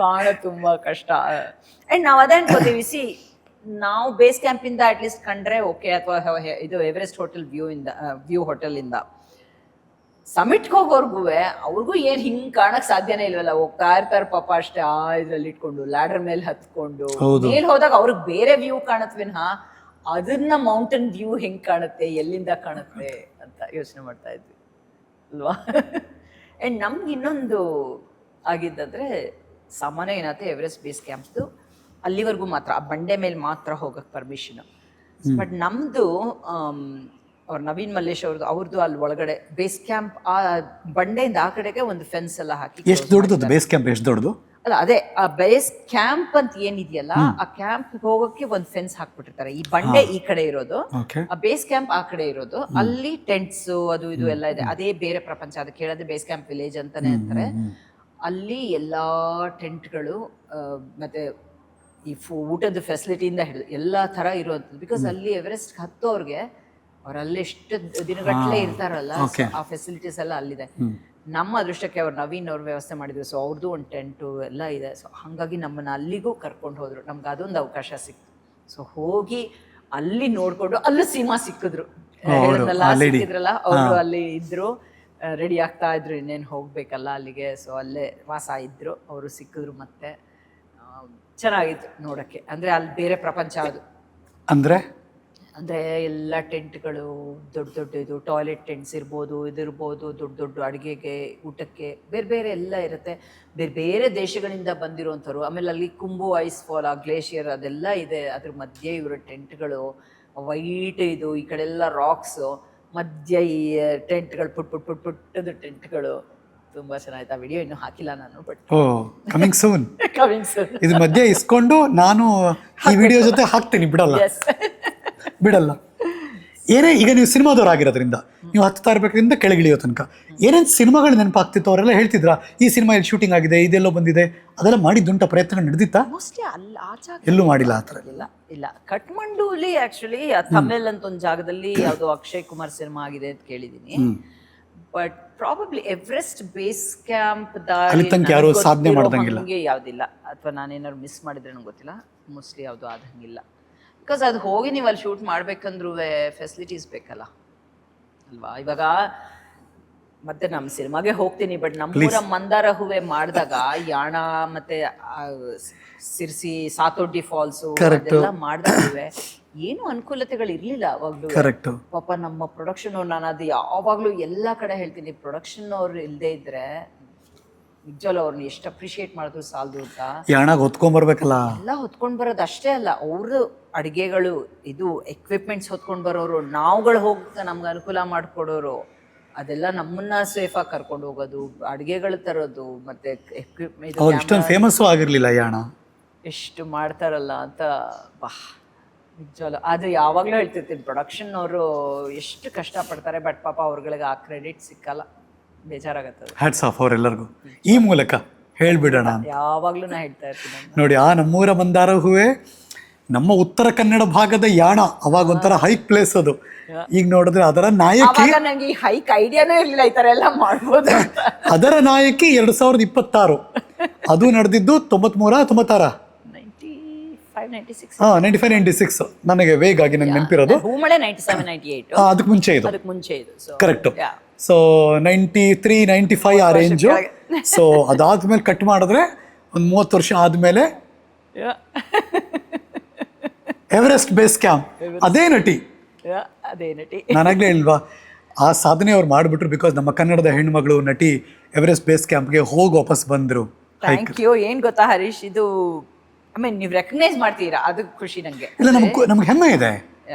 ಕಾಣ ತುಂಬಾ ಕಷ್ಟ. ಅಂಡ್ ನಾವ್ ಅದೇ ಅನ್ಕೋತೀವಿ, ನಾವು ಬೇಸ್ ಕ್ಯಾಂಪ್ ಇಂದ ಅಟ್ ಲೀಸ್ಟ್ ಕಂಡ್ರೆ ಓಕೆ, ಅಥವಾ ಇದು ಎವರೆಸ್ಟ್ ಹೋಟೆಲ್ ವ್ಯೂ ಹೋಟೆಲ್ ಇಂದ ಸಮಿಟ್ಗೆ ಹೋಗೋರ್ಗು ಅವ್ರಿಗೂ ಏನ್ ಹಿಂಗ್ ಕಾಣಕ್ ಸಾಧ್ಯನೇ ಇಲ್ವಲ್ಲ, ಹೋಗ್ತಾ ಇರ್ತಾರ ಪಾಪ ಅಷ್ಟೇ ಆ ಇದ್ರಲ್ಲಿ ಇಟ್ಕೊಂಡು ಲ್ಯಾಡರ್ ಮೇಲೆ ಹತ್ಕೊಂಡು. ಮೇಲ್ ಹೋದಾಗ ಅವ್ರಿಗೆ ಬೇರೆ ವ್ಯೂ ಕಾಣತ್ ವಿನಃ ಅದನ್ನ ಮೌಂಟೇನ್ ವ್ಯೂ ಹೆಂಗ್ ಕಾಣುತ್ತೆ, ಎಲ್ಲಿಂದ ಕಾಣುತ್ತೆ ಅಂತ ಯೋಚನೆ ಮಾಡ್ತಾ ಇದ್ವಿ ಅಲ್ವಾ. ಅಂಡ್ ನಮ್ಗೆ ಇನ್ನೊಂದು ಆಗಿದ್ದಂದ್ರೆ, ಸಾಮಾನ್ಯ ಏನಾಗುತ್ತೆ ಎವರೆಸ್ಟ್ ಬೇಸ್ ಕ್ಯಾಂಪ್ದು ಅಲ್ಲಿವರೆಗೂ ಮಾತ್ರ ಆ ಬಂಡೆ ಮೇಲೆ ಮಾತ್ರ ಹೋಗಕ್ಕೆ ಪರ್ಮಿಷನ್. ಬಟ್ ನಮ್ದು ಅವ್ರ ನವೀನ್ ಮಲ್ಲೇಶ್ ಅವ್ರದ್ದು ಅಲ್ಲಿ ಒಳಗಡೆ ಬೇಸ್ ಕ್ಯಾಂಪ್ ಆ ಬಂಡೆಯಿಂದ ಆ ಕಡೆಗೆ ಒಂದು ಫೆನ್ಸ್ ಎಲ್ಲ ಹಾಕಿ. ಎಷ್ಟು ದೊಡ್ಡದು ಬೇಸ್ ಕ್ಯಾಂಪ್? ಎಷ್ಟು ದೊಡ್ಡದು? ಅಲ್ಲ ಅದೇ ಆ ಬೇಸ್ ಕ್ಯಾಂಪ್ ಅಂತ ಏನಿದೆಯಲ್ಲ, ಆ ಕ್ಯಾಂಪ್ ಹೋಗೋಕೆ ಒಂದು ಫೆನ್ಸ್ ಹಾಕ್ಬಿಟ್ಟಿರ್ತಾರೆ. ಈ ಬಂಡೆ ಈ ಕಡೆ ಇರೋದು, ಆ ಬೇಸ್ ಕ್ಯಾಂಪ್ ಆ ಕಡೆ ಇರೋದು. ಅಲ್ಲಿ ಟೆಂಟ್ಸ್ ಅದು ಇದು ಎಲ್ಲ ಇದೆ. ಅದೇ ಬೇರೆ ಪ್ರಪಂಚ, ಅದಕ್ಕೆ ಹೇಳೋದು ಬೇಸ್ ಕ್ಯಾಂಪ್ ವಿಲೇಜ್ ಅಂತಾನೆ ಅಂತಾರೆ. ಅಲ್ಲಿ ಎಲ್ಲಾ ಟೆಂಟ್ಗಳು ಮತ್ತೆ ಈ ಊಟದ ಫೆಸಿಲಿಟಿಯಿಂದ ಹಿಡಿದು ಎಲ್ಲಾ ತರ ಇರುವಂಥದ್ದು. ಬಿಕಾಸ್ ಅಲ್ಲಿ ಎವರೆಸ್ಟ್ ಹತ್ತೋರ್ಗೆ ಅವರಲ್ಲಿ ಎಷ್ಟು ದಿನಗಟ್ಟಲೆ ಇರ್ತಾರಲ್ಲ, ಆ ಫೆಸಿಲಿಟೀಸ್ ಎಲ್ಲ ಅಲ್ಲಿದೆ. ನಮ್ಮ ಅದೃಷ್ಟಕ್ಕೆ ಅವ್ರು ನವೀನ್ ಅವ್ರ ವ್ಯವಸ್ಥೆ ಮಾಡಿದ್ರು. ಸೊ ಅವ್ರದ್ದು ಒಂದು ಟೆಂಟು ಎಲ್ಲ ಇದೆ. ಸೊ ಹಾಗಾಗಿ ನಮ್ಮನ್ನ ಅಲ್ಲಿಗೂ ಕರ್ಕೊಂಡು ಹೋದ್ರು. ನಮ್ಗೆ ಅದೊಂದು ಅವಕಾಶ ಸಿಕ್ತು. ಸೊ ಹೋಗಿ ಅಲ್ಲಿ ನೋಡ್ಕೊಂಡು, ಅಲ್ಲೂ ಸೀಮಾ ಸಿಕ್ಕಿದ್ರು, ಸಿಕ್ಕಿದ್ರಲ್ಲ ಅವರು ಅಲ್ಲಿ ಇದ್ರು, ರೆಡಿ ಆಗ್ತಾ ಇದ್ರು, ಇನ್ನೇನು ಹೋಗ್ಬೇಕಲ್ಲ ಅಲ್ಲಿಗೆ. ಸೊ ಅಲ್ಲೇ ವಾಸ ಇದ್ರು, ಅವರು ಸಿಕ್ಕಿದ್ರು. ಮತ್ತೆ ಚೆನ್ನಾಗಿತ್ತು ನೋಡಕ್ಕೆ. ಅಂದ್ರೆ ಅಲ್ಲಿ ಬೇರೆ ಪ್ರಪಂಚ ಅದು. ಅಂದ್ರೆ ಎಲ್ಲ ಟೆಂಟ್ಗಳು, ದೊಡ್ಡ ದೊಡ್ಡ ಇದು ಟಾಯ್ಲೆಟ್ ಟೆಂಟ್ಸ್ ಇರ್ಬೋದು, ಇದಿರ್ಬೋದು, ದೊಡ್ಡ ದೊಡ್ಡ ಅಡುಗೆಗೆ ಊಟಕ್ಕೆ ಬೇರೆ ಬೇರೆ ಎಲ್ಲ ಇರುತ್ತೆ. ಬೇರೆ ಬೇರೆ ದೇಶಗಳಿಂದ ಬಂದಿರೋಂಥವ್ರು. ಆಮೇಲೆ ಅಲ್ಲಿ ಕುಂಬು ಐಸ್ ಫಾಲ್, ಆ ಗ್ಲೇಷಿಯರ್ ಅದೆಲ್ಲ ಇದೆ. ಅದ್ರ ಮಧ್ಯೆ ಇರೋ ಟೆಂಟ್ಗಳು ವೈಟ್, ಇದು ಈ ಕಡೆ ಎಲ್ಲ ರಾಕ್ಸು, ಮಧ್ಯ ಈ ಟೆಂಟ್ಗಳು ಪುಟ್ಟದು ಟೆಂಟ್ಗಳು. ತುಂಬಾ ಚೆನ್ನಾಯ್ತು. ಆ ವಿಡಿಯೋ ಇನ್ನೂ ಹಾಕಿಲ್ಲ ನಾನು, ಬಟ್ ಕಮಿಂಗ್ ಸೂನ್ ಇದು ಮಧ್ಯೆ ಇಸ್ಕೊಂಡು ನಾನು ಈ ವಿಡಿಯೋ ಜೊತೆ ಹಾಕ್ತೀನಿ, ಬಿಡಲ್ಲ. ಏನೇ ಈಗ ನೀವು ಸಿನಿಮಾದವ್ರು ಆಗಿರೋದ್ರಿಂದ ನೀವು ಹತ್ತಾ ಇರ್ಬೇಕಂದ್ರೆ ಕೆಳಗಿಳಿಯೋ ತನಕ ಏನೇನು ಸಿನಿಮಾಗಳು ನೆನಪಾಗ್ತಿತ್ತು? ಅವರೆಲ್ಲ ಹೇಳ್ತಿದ್ರ ಈ ಸಿನಿಮಾ ಇಲ್ಲಿ ಶೂಟಿಂಗ್ ಆಗಿದೆ, ಇದೆಲ್ಲೋ ಬಂದಿದೆ, ಅದೆಲ್ಲ ಮಾಡಿದ್ದುಂಟ, ಪ್ರಯತ್ನ ನಡೆದಿತ್ತಾ? ಮೋಸ್ಟ್ಲಿ ಎಲ್ಲೂ ಮಾಡಿಲ್ಲ ಆ ಥರ. ಇಲ್ಲ ಕಠ್ಮಂಡುಲಿ ಆಕ್ಚುಲಿ ತಮಿಳ್ ಅಂತ ಒಂದು ಜಾಗದಲ್ಲಿ ಯಾವುದೋ ಅಕ್ಷಯ್ ಕುಮಾರ್ ಸಿನಿಮಾ ಆಗಿದೆ ಅಂತ ಕೇಳಿದೀನಿ. But probably Everest base camp ಯಾರು ಸಾಧನೆ ಮಾಡ್ದಂಗಿಲ್ಲ, ಯಾವ್ದಿಲ್ಲ. ಅಥವಾ ನಾನೇನಾದ್ರು ಮಿಸ್ ಮಾಡಿದ್ರೆ ನಂಗೆ ಗೊತ್ತಿಲ್ಲ. ಮೋಸ್ಟ್ಲಿ ಯಾವುದು ಆದಂಗಿಲ್ಲ. ಬಿಕಾಸ್ ಅದು ಹೋಗಿ ನೀವು ಅಲ್ಲಿ ಶೂಟ್ ಮಾಡ್ಬೇಕಂದ್ರೂ ಫೆಸಿಲಿಟೀಸ್ ಬೇಕಲ್ಲ ಅಲ್ವಾ. ಇವಾಗ ಮತ್ತೆ ನಮ್ಮ ಸಿನಿಮಾಗೆ ಹೋಗ್ತೀನಿ, ಬಟ್ ನಮ್ಮೂರ ಮಂದಾರ ಹೂವೆ ಮಾಡಿದಾಗ ಯಾಣ ಮತ್ತೆ ಸಿರ್ಸಿ, ಸಾತೋಡ್ಡಿ ಫಾಲ್ಸು ಅದೆಲ್ಲ ಮಾಡಿದಾಗ ಏನು ಅನುಕೂಲತೆಗಳು ಇರ್ಲಿಲ್ಲ ಅವಾಗ್ಲೂ. ಪಾಪ ನಮ್ಮ ಪ್ರೊಡಕ್ಷನ್ ಅವ್ರು, ನಾನು ಅದು ಯಾವಾಗ್ಲೂ ಎಲ್ಲಾ ಕಡೆ ಹೇಳ್ತೀನಿ, ಪ್ರೊಡಕ್ಷನ್ ಅವ್ರು ಇಲ್ದೇ ಇದ್ರೆ ನಿಜವಲ್ಲ ಅವ್ರನ್ನ ಎಷ್ಟು ಅಪ್ರಿಶಿಯೇಟ್ ಮಾಡಿದ್ರು ಸಾಲದು ಅಂತ. ಯಾಣಾಗ ಹೊತ್ಕೊಂಡ್ ಬರ್ಬೇಕಲ್ಲ, ಎಲ್ಲ ಹೊತ್ಕೊಂಡ್ ಬರೋದು ಅಷ್ಟೇ ಅಲ್ಲ, ಅವ್ರು ಅಡಿಗೆಗಳು ಇದು ಎಕ್ವಿಪ್ಮೆಂಟ್ಸ್ ಹೊತ್ಕೊಂಡ್ ಬರೋರು, ನಾವುಗಳು ಹೋಗಿ ನಮ್ಗೆ ಅನುಕೂಲ ಮಾಡ್ಕೊಡೋರು, ಅದೆಲ್ಲ ನಮ್ಮನ್ನ ಸೇಫ್ ಆಗಿ ಕರ್ಕೊಂಡು ಹೋಗೋದು, ಅಡಿಗೆಗಳು ತರೋದು, ಮತ್ತೆ ಎಕ್ವಿಪ್ಮೆಂಟ್ ಫೇಮಸ್ ಆಗಿರ್ಲಿಲ್ಲ ಯಾಣ, ಎಷ್ಟು ಮಾಡ್ತಾರಲ್ಲ ಅಂತ. ಬಾ ನಿಜವಲ್ಲ, ಆದ್ರೆ ಯಾವಾಗ್ಲೂ ಹೇಳ್ತಿರ್ತೀನಿ, ಪ್ರೊಡಕ್ಷನ್ ಅವರು ಎಷ್ಟು ಕಷ್ಟ ಪಡ್ತಾರೆ, ಬಟ್ ಪಾಪ ಅವ್ರಗಳಿಗೆ ಆ ಕ್ರೆಡಿಟ್ ಸಿಕ್ಕಲ್ಲ, ಬೇಜಾರಾಗತ್ತದ. ಹ್ಯಾಟ್ಸ್ ಆಫ್ ಅವರೆಲ್ಲರಿಗೂ. ಈ ಮೂಲಕ ಹೇಳ್ಬಿಡೋಣ, ಯಾವಾಗ್ಲೂ ನಾ ಹೇಳ್ತಾ ಇರ್ತೀನಿ ನೋಡಿ, ಆ ನಮ್ಮೂರ ಮಂದಾರ ಹೂವೆ ನಮ್ಮ ಉತ್ತರ ಕನ್ನಡ ಭಾಗದ ಯಾಣ, ಅವಾಗ ಒಂಥರ ಹೈಕ್ ಪ್ಲೇಸ್ ಅದು. ಈಗ ನೋಡಿದ್ರೆ ಅದರ ನಾಯಕಿ, ನಂಗೆ ಈ ಹೈಕ್ ಐಡಿಯಾನೇ ಇರ್ಲಿಲ್ಲ ಈ ತರ ಎಲ್ಲ ಮಾಡ್ಬೋದು. ಅದರ ನಾಯಕಿ 2026, ಅದು ನಡೆದಿದ್ದು 93-96, 95-96 ನನಗೆ ವೇಗ ಆಗಿ ನಂಗೆ ನೆನಪಿರೋದು. ಹೂಮಳೆ 97-98, ಅದಕ್ಕೆ ಮುಂಚೆ ಇದು ಕರೆಕ್ಟ್. ಸೊ 93-95 ಆ ರೇಂಜು. ಸೊ ಅದಾದ್ಮೇಲೆ ಕಟ್ ಮಾಡಿದ್ರೆ ಒಂದು 30 ವರ್ಷ ಆದ್ಮೇಲೆ ಎವರೆಸ್ಟ್ ಬೇಸ್ ಕ್ಯಾಂಪ್, ಅದೇ ನಟಿ. ನನಗ್ಲೇ ಇಲ್ವಾ ಆ ಸಾಧನೆ ಅವ್ರು ಮಾಡಿಬಿಟ್ರು. ಬಿಕಾಸ್ ನಮ್ಮ ಕನ್ನಡದ ಹೆಣ್ಮಗಳು ನಟಿ ಎವರೆಸ್ಟ್ ಬೇಸ್ ಕ್ಯಾಂಪ್ಗೆ ಹೋಗಿ ವಾಪಸ್ ಬಂದ್ರು. Thank you. ಏನ್ ಗೊತ್ತಾ ಹರೀಶ್, ಇದು ನೀವು ರೆಕಗ್ನೈಸ್ ಮಾಡ್ತೀರಾ, ಅದು ಖುಷಿ ನಂಗೆ. ಇಲ್ಲ, ನಮ್ಗೆ ಹೆಮ್ಮೆ ಇದೆ.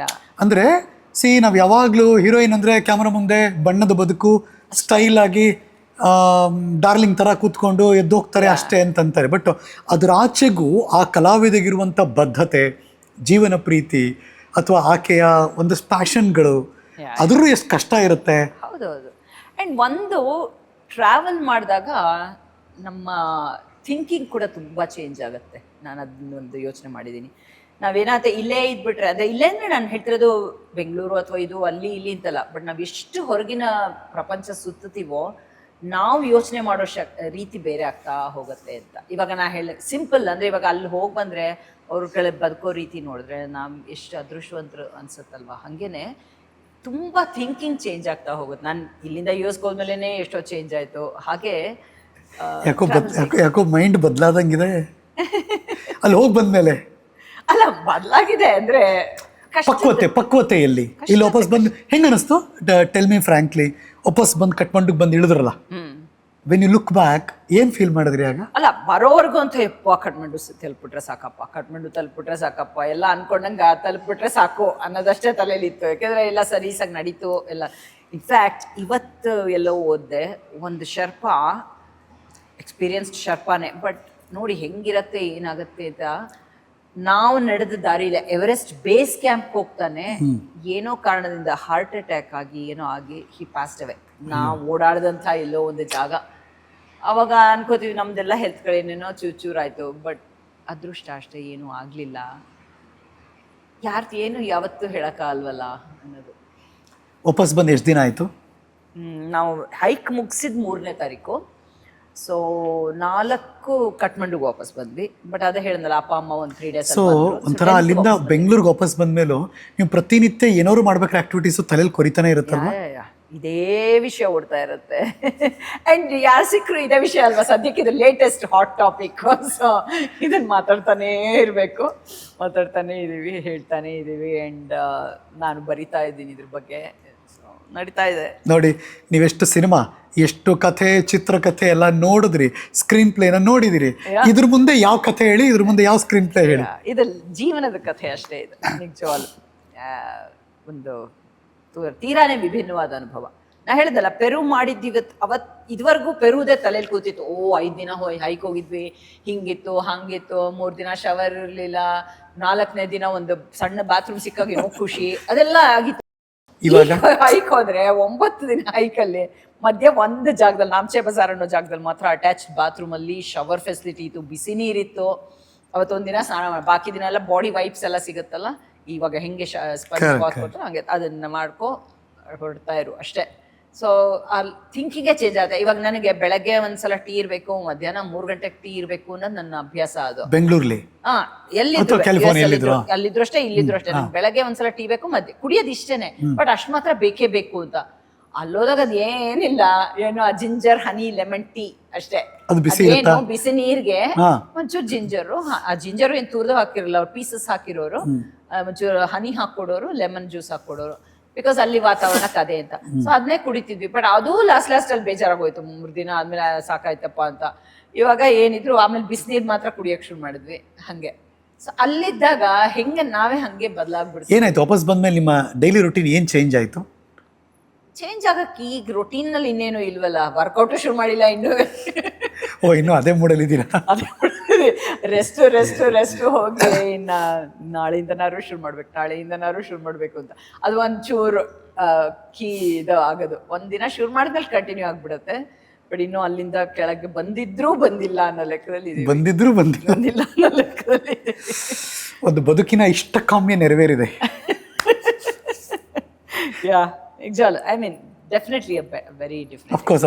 ಅಂದ್ರೆ ನಾವು ಯಾವಾಗ್ಲೂ ಹೀರೋಯಿನ್ ಅಂದ್ರೆ ಕ್ಯಾಮರಾ ಮುಂದೆ ಬಣ್ಣದ ಬದುಕು, ಸ್ಟೈಲ್ ಆಗಿ ಡಾರ್ಲಿಂಗ್ ತರ ಕೂತ್ಕೊಂಡು ಎದ್ದೋಗ್ತಾರೆ ಅಷ್ಟೇ ಅಂತಂತಾರೆ. ಬಟ್ ಅದ್ರ ಆಚೆಗೂ ಆ ಕಲಾವಿದಗಿರುವಂಥ ಬದ್ಧತೆ, ಜೀವನ ಪ್ರೀತಿ, ಅಥವಾ ಆಕೆಯ ಒಂದಷ್ಟು ಪ್ಯಾಷನ್ಗಳು, ಅದ್ರೂ ಎಷ್ಟು ಕಷ್ಟ ಇರುತ್ತೆ. ಹೌದೌದು. ಆ್ಯಂಡ್ ಒಂದು ಟ್ರಾವೆಲ್ ಮಾಡಿದಾಗ ನಮ್ಮ ಥಿಂಕಿಂಗ್ ಕೂಡ ತುಂಬ ಚೇಂಜ್ ಆಗುತ್ತೆ. ನಾನು ಅದನ್ನೊಂದು ಯೋಚನೆ ಮಾಡಿದ್ದೀನಿ. ನಾವೇನಾಗುತ್ತೆ ಇಲ್ಲೇ ಇದ್ಬಿಟ್ರೆ, ಅದೇ ಇಲ್ಲೇ ಅಂದರೆ ನಾನು ಹೇಳ್ತಿರೋದು ಬೆಂಗಳೂರು ಅಥವಾ ಇದು ಅಲ್ಲಿ ಇಲ್ಲಿ ಅಂತಲ್ಲ, ಬಟ್ ನಾವು ಎಷ್ಟು ಹೊರಗಿನ ಪ್ರಪಂಚ ಸುತ್ತುತ್ತೀವೋ ನಾವು ಯೋಚನೆ ಮಾಡೋ ರೀತಿ ಬೇರೆ ಆಗ್ತಾ ಹೋಗುತ್ತೆ ಅಂತ. ಇವಾಗ ನಾ ಸಿಂಪಲ್ ಅಂದರೆ ಇವಾಗ ಅಲ್ಲಿ ಹೋಗಿ ಬಂದರೆ ಅವ್ರ ಕಡೆ ಬದುಕೋ ರೀತಿ ನೋಡಿದ್ರೆ ನಾವು ಎಷ್ಟು ಅದೃಷ್ಟವಂತರು ಅನ್ಸುತ್ತಲ್ವ. ಹಾಗೇನೆ ತುಂಬ ಥಿಂಕಿಂಗ್ ಚೇಂಜ್ ಆಗ್ತಾ ಹೋಗುತ್ತೆ. ನಾನು ಇಲ್ಲಿಂದ US ಹೋದ್ಮೇಲೆ ಎಷ್ಟೋ ಚೇಂಜ್ ಆಯಿತು. ಹಾಗೆ ಯಾಕೋ ಮೈಂಡ್ ಬದಲಾದಂಗಿದೆ ಅಲ್ಲಿ ಹೋಗಿ ಬಂದ್ಮೇಲೆ. ಅಲ್ಲ, ಬದಲಾಗಿದೆ ಅಂದರೆ ಪಕ್ವತೆಯಲ್ಲಿ. ಇಲ್ಲಿ ವಾಪಸ್ ಬಂದು ಹೆಂಗೆ ಅನಿಸ್ತು? ಟೆಲ್ ಮಿ ಫ್ರಾಂಕ್ಲಿ, ವಾಪಸ್ ಬಂದು ಕಟ್ಮಂಡುಗೆ ಬಂದು ಇಳಿದ್ರಲ್ಲ, ವೆನ್ ಯು ಲುಕ್ ಬ್ಯಾಕ್ ಏನು ಫೀಲ್ ಮಾಡಿದ್ರಿ ಆಗ? ಅಲ್ಲ, ಬರೋವರೆಗೂ ಅಂತ ಕಟ್ಮಂಡು ತಲುಪಿಟ್ರೆ ಸಾಕಪ್ಪ, ಕಟ್ಮಂಡು ತಲುಪಿಟ್ರೆ ಸಾಕಪ್ಪ, ಎಲ್ಲ ಅನ್ಕೊಂಡಂಗೆ ತಲುಪಿಟ್ರೆ ಸಾಕು ಅನ್ನೋದಷ್ಟೇ ತಲೆಯಲ್ಲಿ ಇತ್ತು. ಯಾಕೆಂದರೆ ಎಲ್ಲ ಸರೀಸಾಗಿ ನಡೀತು ಎಲ್ಲ. ಇನ್ಫ್ಯಾಕ್ಟ್ ಇವತ್ತು ಎಲ್ಲೋ ಓದಿದೆ, ಒಂದು ಶರ್ಪ, ಎಕ್ಸ್ಪೀರಿಯನ್ಸ್ಡ್ ಶರ್ಪಾನೇ, ಬಟ್ ನೋಡಿ ಹೆಂಗಿರತ್ತೆ ಏನಾಗುತ್ತೆ ಅಂತ. ನಾವು ನಡೆದ ದಾರಿಯಿಲ್ಲ, ಎವರೆಸ್ಟ್ ಬೇಸ್ ಕ್ಯಾಂಪ್ ಹೋಗ್ತಾನೆ, ಏನೋ ಕಾರಣದಿಂದ ಹಾರ್ಟ್ ಅಟ್ಯಾಕ್ ಆಗಿ ಏನೋ ಆಗಿ ಹಿ ಪಾಸ್ಡ್ ಅವೇ. ನಾವು ಓಡಾಡ್ದಂಥ ಎಲ್ಲೋ ಒಂದು ಜಾಗ. ಅವಾಗ ಅನ್ಕೋತೀವಿ ನಮ್ದೆಲ್ಲ ಹೆಲ್ತ್ಗಳೇನೇನೋ ಚೂರಾಯಿತು, ಬಟ್ ಅದೃಷ್ಟ ಅಷ್ಟೇ, ಏನೂ ಆಗಲಿಲ್ಲ. ಏನು ಯಾವತ್ತೂ ಹೇಳೋಕ್ಕಾಗಲ್ವಲ್ಲ ಅನ್ನೋದು. ವಾಪಸ್ ಬಂದು ಎಷ್ಟು ದಿನ ಆಯಿತು? ನಾವು ಹೈಕ್ ಮುಗಿಸಿದ 3ನೇ ತಾರೀಕು. ಸೊ 4 ಕಟ್ಮಂಡುಗೆ ವಾಪಸ್ ಬಂದ್ವಿ. ಬಟ್ ಅದೇ ಹೇಳಿದ್ನಲ್ಲ, ಅಪ್ಪ ಅಮ್ಮ ಒಂದು 3 ಡೇಸ್. ಸೊ ಒಂಥರ ಅಲ್ಲಿಂದ ಬೆಂಗಳೂರಿಗೆ ವಾಪಸ್ ಬಂದ್ಮೇಲೂ ನೀವು ಪ್ರತಿನಿತ್ಯ ಏನಾದ್ರು ಮಾಡ್ಬೇಕಾದ್ರೆ ಆಕ್ಟಿವಿಟೀಸು ತಲೆಯಲ್ಲಿ ಕೊರಿತಾನೆ ಇರುತ್ತಲ್ವ? ಇದೇ ವಿಷಯ ಓಡ್ತಾ ಇರುತ್ತೆ. ಆ್ಯಂಡ್ ಯಾರು ಸಿಕ್ಕರು ಇದೇ ವಿಷಯ ಅಲ್ವಾ ಸದ್ಯಕ್ಕೆ, ಇದು ಲೇಟೆಸ್ಟ್ ಹಾಟ್ ಟಾಪಿಕ್. ಸೊ ಇದನ್ನು ಮಾತಾಡ್ತಾನೇ ಇರಬೇಕು, ಮಾತಾಡ್ತಾನೇ ಇದ್ದೀವಿ, ಹೇಳ್ತಾನೆ ಇದ್ದೀವಿ. ಆ್ಯಂಡ್ ನಾನು ಬರಿತಾ ಇದ್ದೀನಿ ಇದ್ರ ಬಗ್ಗೆ. ಸೊ ನಡೀತಾ ಇದೆ ನೋಡಿ. ನೀವೆಷ್ಟು ಸಿನಿಮಾ, ಎಷ್ಟು ಕಥೆ, ಚಿತ್ರಕಥೆ ಎಲ್ಲ ನೋಡಿದ್ರಿ, ಸ್ಕ್ರೀನ್ ಪ್ಲೇನ ನೋಡಿದಿರಿ. ಇದ್ರ ಮುಂದೆ ಯಾವ ಕಥೆ ಹೇಳಿ, ಇದ್ರ ಮುಂದೆ ಯಾವ ಸ್ಕ್ರೀನ್ ಪ್ಲೇ ಹೇಳಿ? ಇದು ಜೀವನದ ಕಥೆ ಅಷ್ಟೇ. ಇದು ನಿಜವಾಗ್ಲು ಒಂದು ತೀರಾನೇ ವಿಭಿನ್ನವಾದ ಅನುಭವ. ನಾ ಹೇಳಿದಲ್ಲ, ಪೆರು ಮಾಡಿದ್ದೀವಿ ಇದುವರೆಗೂ ಪೆರುದೇ ತಲೆಯಲ್ಲಿ ಕೂತಿತ್ತು. 5 ದಿನ ಹೈಕ್ ಹೋಗಿದ್ವಿ, ಹಿಂಗಿತ್ತು ಹಂಗಿತ್ತು, 3 ದಿನ ಶವರ್ ಇರಲಿಲ್ಲ, 4ನೇ ದಿನ ಒಂದು ಸಣ್ಣ ಬಾತ್ರೂಮ್ ಸಿಕ್ಕಾಗ ಏನೋ ಖುಷಿ, ಅದೆಲ್ಲ ಆಗಿತ್ತು. ಇವಾಗ ಹೈಕ್ ಹೋದ್ರೆ 9 ದಿನ ಹೈಕಲ್ಲಿ ಮಧ್ಯೆ ಒಂದು ಜಾಗದಲ್ಲಿ, ನಾಮ್ಚೆ ಬಜಾರ್ ಅನ್ನೋ ಜಾಗದಲ್ಲಿ ಮಾತ್ರ ಅಟ್ಯಾಚ್ಡ್ ಬಾತ್ರೂಮ್ ಅಲ್ಲಿ ಶವರ್ ಫೆಸಿಲಿಟಿ ಇತ್ತು, ಬಿಸಿ ನೀರಿತ್ತು. ಅವತ್ತೊಂದು ದಿನ ಸ್ನಾನ ಮಾಡಿ, ಬಾಕಿ ದಿನ ಎಲ್ಲ ಬಾಡಿ ವೈಪ್ಸ್ ಎಲ್ಲ ಸಿಗುತ್ತಲ್ಲ, ಇವಾಗ ಹೆಂಗೆ ಸ್ಪಂಜ್ ಬಾತ್ ಕೊಟ್ಟು ಹಂಗೆ ಅದನ್ನ ಮಾಡ್ಕೊ ಹೊರಡ್ತಾ ಇರು ಅಷ್ಟೇ. ಸೊ ಅಲ್ಲಿ ಥಿಂಕಿಂಗೇ ಚೇಂಜ್ ಆಗುತ್ತೆ. ಇವಾಗ ನನಗೆ ಬೆಳಗ್ಗೆ ಒಂದ್ಸಲ ಟೀ ಇರಬೇಕು, ಮಧ್ಯಾಹ್ನ 3 ಗಂಟೆಗೆ ಟೀ ಇರಬೇಕು ಅನ್ನೋದು ನನ್ನ ಅಭ್ಯಾಸ. ಅದು ಬೆಂಗಳೂರಲ್ಲಿ ಅಲ್ಲಿದ್ರು ಅಷ್ಟೇ, ಇಲ್ಲಿದ್ರು ಅಷ್ಟೇ. ನಂಗೆ ಬೆಳಗ್ಗೆ ಒಂದ್ಸಲ ಟೀ ಬೇಕು, ಕುಡಿಯೋದು ಇಷ್ಟೇನೆ, ಬಟ್ ಅಷ್ಟು ಮಾತ್ರ ಬೇಕೇ ಬೇಕು ಅಂತ. ಅಲ್ಲೋದಾಗ ಅದು ಏನಿಲ್ಲ, ಏನು ಆ ಜಿಂಜರ್ ಹನಿ ಲೆಮನ್ ಟೀ ಅಷ್ಟೇ. ಏನು ಬಿಸಿ ನೀರ್ಗೆ ಒಂಚೂರು ಜಿಂಜರು, ಆ ಜಿಂಜರು ಏನ್ ತುರ್ದು ಹಾಕಿರಲ್ಲ, ಅವ್ರು ಪೀಸಸ್ ಹಾಕಿರೋರು, ಒಂಚೂರು ಹನಿ ಹಾಕೊಡೋರು, ಲೆಮನ್ ಜ್ಯೂಸ್ ಹಾಕೊಡೋರು. ಬಿಕಾಸ್ ಅಲ್ಲಿ ವಾತಾವರಣ ಕದೆ ಅಂತ. ಸೊ ಅದನ್ನೇ ಕುಡಿತಿದ್ವಿ. ಬಟ್ ಅದು ಲಾಸ್ಟ್ ಅಲ್ಲಿ ಬೇಜಾರಾಗೋಯ್ತು, 3 ದಿನ ಆದ್ಮೇಲೆ ಸಾಕಾಯ್ತಪ್ಪ ಅಂತ. ಇವಾಗ ಏನಿದ್ರು ಆಮೇಲೆ ಬಿಸಿನೀರ್ ಮಾತ್ರ ಕುಡಿಯಕ್ ಶುರು ಮಾಡಿದ್ವಿ ಹಂಗೆ. ಸೊ ಅಲ್ಲಿದ್ದಾಗ ಹೆಂಗೆ ನಾವೇ ಹಂಗೆ ಬದಲಾಗ್ಬಿಡ್ತೀವಿ. ಏನಾಯ್ತು ವಾಪಸ್ ಬಂದ್ಮೇಲೆ ನಿಮ್ಮ ಡೈಲಿ ರೂಟೀನ್ ಏನ್ ಚೇಂಜ್ ಆಯ್ತು? ಚೇಂಜ್ ಆಗಕ್ಕೆ ಈಗ ರೊಟೀನ್ ನಲ್ಲಿ ಇನ್ನೇನು ಇಲ್ವಲ್ಲ, ವರ್ಕೌಟ್ ಶುರು ಮಾಡಿಲ್ಲ ಇನ್ನೂ. ಇನ್ನು ಅದೇ ಮೂಡಲ್ಲಿ ಇದ್ದೀರಾ? ರೆಸ್ಟ್ ಹೋಗಿ ಇನ್ನ ನಾಳೆಯಿಂದನಾರು ಶುರು ಮಾಡ್ಬೇಕು ಅಂತ. ಅದು ಒಂಚೂರು ಕೀ ಇದು ಆಗೋದು. ಒಂದಿನ ಶುರು ಮಾಡಿದ್ಮೇಲೆ ಕಂಟಿನ್ಯೂ ಆಗ್ಬಿಡತ್ತೆ. ಬಟ್ ಇನ್ನು ಅಲ್ಲಿಂದ ಕೆಳಗೆ ಬಂದಿಲ್ಲ ಅನ್ನೋ ಲೆಕ್ಕದಲ್ಲಿ ಬಂದಿಲ್ಲ ಅನ್ನೋ ಲೆಕ್ಕದಲ್ಲಿ ಒಂದು ಬದುಕಿನ ಇಷ್ಟ ಕಾಮ್ಯ ನೆರವೇರಿದೆ. I mean definitely very different. Of course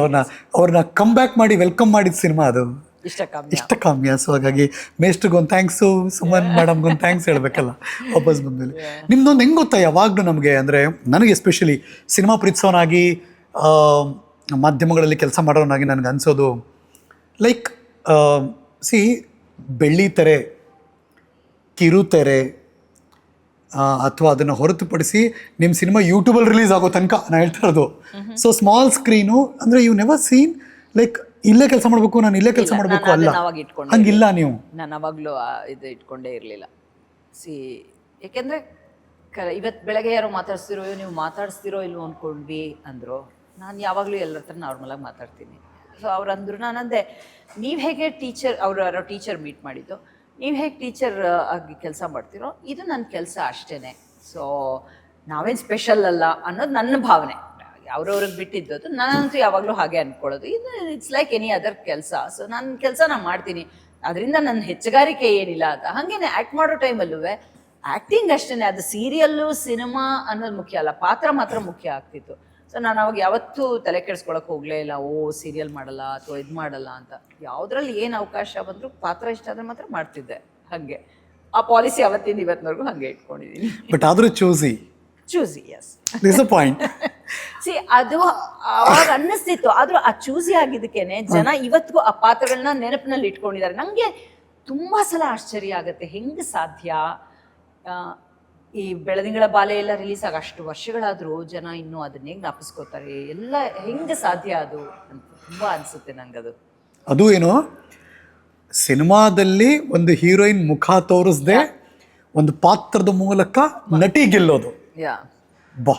ಅವ್ರನ್ನ ಕಮ್ ಬ್ಯಾಕ್ ಮಾಡಿ ವೆಲ್ಕಮ್ ಮಾಡಿದ ಸಿನಿಮಾ ಅದು ಇಷ್ಟ ಕಾಮ್ಯ. ಸೊ ಹಾಗಾಗಿ ಮೇಸ್ಟ್ರಿಗೊಂದು ಥ್ಯಾಂಕ್ಸು, ಸುಮನ್ ಮೇಡಮ್ಗೊಂದು ಥ್ಯಾಂಕ್ಸ್ ಹೇಳ್ಬೇಕಲ್ಲ ವಾಪಸ್ ಬಂದ್ಮೇಲೆ. ನಿಮ್ದೊಂದು ಹೆಂಗೆ ಗೊತ್ತಾ, ಯಾವಾಗಲೂ ನಮಗೆ ಅಂದರೆ ನನಗೆ ಎಸ್ಪೆಷಲಿ ಸಿನಿಮಾ ಪ್ರೀತಿಸೋನಾಗಿ, ಮಾಧ್ಯಮಗಳಲ್ಲಿ ಕೆಲಸ ಮಾಡೋನಾಗಿ ನನಗೆ ಅನಿಸೋದು ಲೈಕ್ ಬೆಳ್ಳಿ ತೆರೆ, ಕಿರುತೆರೆ ಅಥವಾ ಅದನ್ನು ಹೊರತುಪಡಿಸಿ ನಿಮ್ಮ ಸಿನಿಮಾ ಯೂಟ್ಯೂಬಲ್ಲಿ ರಿಲೀಸ್ ಆಗೋ ತನಕ ನಾನು ಹೇಳ್ತಾ ಇರೋದು. ಸೊ ಸ್ಮಾಲ್ ಸ್ಕ್ರೀನು ಅಂದರೆ ಯು ನೆವರ್ ಸೀನ್ ಲೈಕ್ ಇಲ್ಲೇ ಕೆಲಸ ಮಾಡಬೇಕು, ನಾನು ಇಲ್ಲೇ ಕೆಲಸ ಮಾಡಬೇಕು ಅಲ್ಲ, ಹಂಗಿಲ್ಲ. ನೀವು ನಾನು ಅವಾಗಲೂ ಇದು ಇಟ್ಕೊಂಡೇ ಇರಲಿಲ್ಲ. ಯಾಕೆಂದರೆ ಇವತ್ತು ಬೆಳಗ್ಗೆ ಯಾರೋ ನೀವು ಮಾತಾಡಿಸ್ತಿರೋ ಇಲ್ವೋ ಅಂದ್ಕೊಂಡ್ವಿ ಅಂದರು. ನಾನು ಯಾವಾಗಲೂ ಎಲ್ಲರ ಹತ್ರ ನಾರ್ಮಲಾಗಿ ಮಾತಾಡ್ತೀನಿ. ಸೊ ಅವ್ರು ಅಂದರು, ನಾನು ಅಂದೆ, ನೀವು ಹೇಗೆ ಅವರು ಯಾರೋ ಟೀಚರ್ ಮೀಟ್ ಮಾಡಿದ್ದು, ನೀವು ಹೇಗೆ ಟೀಚರ್ ಆಗಿ ಕೆಲಸ ಮಾಡ್ತೀರೋ ಇದು ನನ್ನ ಕೆಲಸ ಅಷ್ಟೇ. ಸೊ ನಾವೇನು ಸ್ಪೆಷಲ್ ಅಲ್ಲ ಅನ್ನೋದು ನನ್ನ ಭಾವನೆ. ಅವ್ರವ್ರಿಗೆ ಬಿಟ್ಟಿದ್ದು, ನಾನಂತೂ ಯಾವಾಗಲೂ ಹಾಗೆ ಅಂದ್ಕೊಳ್ಳೋದು. ಇದು ಇಟ್ಸ್ ಲೈಕ್ ಎನಿ ಅದರ್ ಕೆಲಸ. ಸೊ ನನ್ನ ಕೆಲಸ ನಾನು ಮಾಡ್ತೀನಿ, ಅದರಿಂದ ನನ್ನ ಹೆಚ್ಚುಗಾರಿಕೆ ಏನಿಲ್ಲ ಅಂತ. ಹಾಗೇನೆ ಆ್ಯಕ್ಟ್ ಮಾಡೋ ಟೈಮಲ್ಲೂ ಆ್ಯಕ್ಟಿಂಗ್ ಅಷ್ಟೇ, ಅದು ಸೀರಿಯಲ್ಲು ಸಿನಿಮಾ ಅನ್ನೋದು ಮುಖ್ಯ ಅಲ್ಲ, ಪಾತ್ರ ಮಾತ್ರ ಮುಖ್ಯ ಆಗ್ತಿತ್ತು. ಸೊ ನಾನು ಅವಾಗ ಯಾವತ್ತೂ ತಲೆ ಕೆಡಿಸ್ಕೊಳಕ್ಕೆ ಹೋಗಲೇ ಇಲ್ಲ, ಸೀರಿಯಲ್ ಮಾಡಲ್ಲ ಅಥವಾ ಇದು ಮಾಡಲ್ಲ ಅಂತ. ಯಾವುದ್ರಲ್ಲಿ ಏನು ಅವಕಾಶ ಬಂದರೂ ಪಾತ್ರ ಇಷ್ಟ ಆದರೆ ಮಾತ್ರ ಮಾಡ್ತಿದ್ದೆ. ಹಾಗೆ ಆ ಪಾಲಿಸಿ ಅವತ್ತಿಂದ ಇವತ್ತಿನವರೆಗೂ ಹಾಗೆ ಇಟ್ಕೊಂಡಿದ್ದೀನಿ. ಬಟ್ ಆದರೂ ಚೂಸಿ ಎಸ್ ಡಿಸಪಾಯಿಂಟ್. ಸಿ ಅದು ಅವಾಗ ಅನ್ನಿಸ್ತಿತ್ತು, ಆದ್ರೂ ಆ ಚೂಸಿ ಆಗಿದ್ದಕ್ಕೇನೆ ಜನ ಇವತ್ತಿಗೂ ಆ ಪಾತ್ರಗಳನ್ನ ನೆನಪಿನಲ್ಲಿ ಇಟ್ಕೊಂಡಿದ್ದಾರೆ. ನಂಗೆ ತುಂಬಾ ಸಲ ಆಶ್ಚರ್ಯ ಆಗುತ್ತೆ, ಹೆಂಗ್ ಸಾಧ್ಯ ಈ ಬೆಳದಿಂಗಳ ಬಾಲೆ ಎಲ್ಲ ರಿಲೀಸ್ ಆಗ ಅಷ್ಟು ವರ್ಷಗಳಾದ್ರೂ ಜನ ಇನ್ನೂ ಅದನ್ನೇ ಜ್ಞಾಪಿಸ್ಕೋತಾರೆ, ಎಲ್ಲ ಹೆಂಗೆ ಸಾಧ್ಯ ಅದು ಅಂತ ತುಂಬಾ ಅನ್ಸುತ್ತೆ ನಂಗದು. ಅದು ಏನು, ಸಿನಿಮಾದಲ್ಲಿ ಒಂದು ಹೀರೋಯಿನ್ ಮುಖ ತೋರಿಸ್ದೆ ಒಂದು ಪಾತ್ರದ ಮೂಲಕ ನಟಿ ಗೆಲ್ಲೋದು. ಬಾ,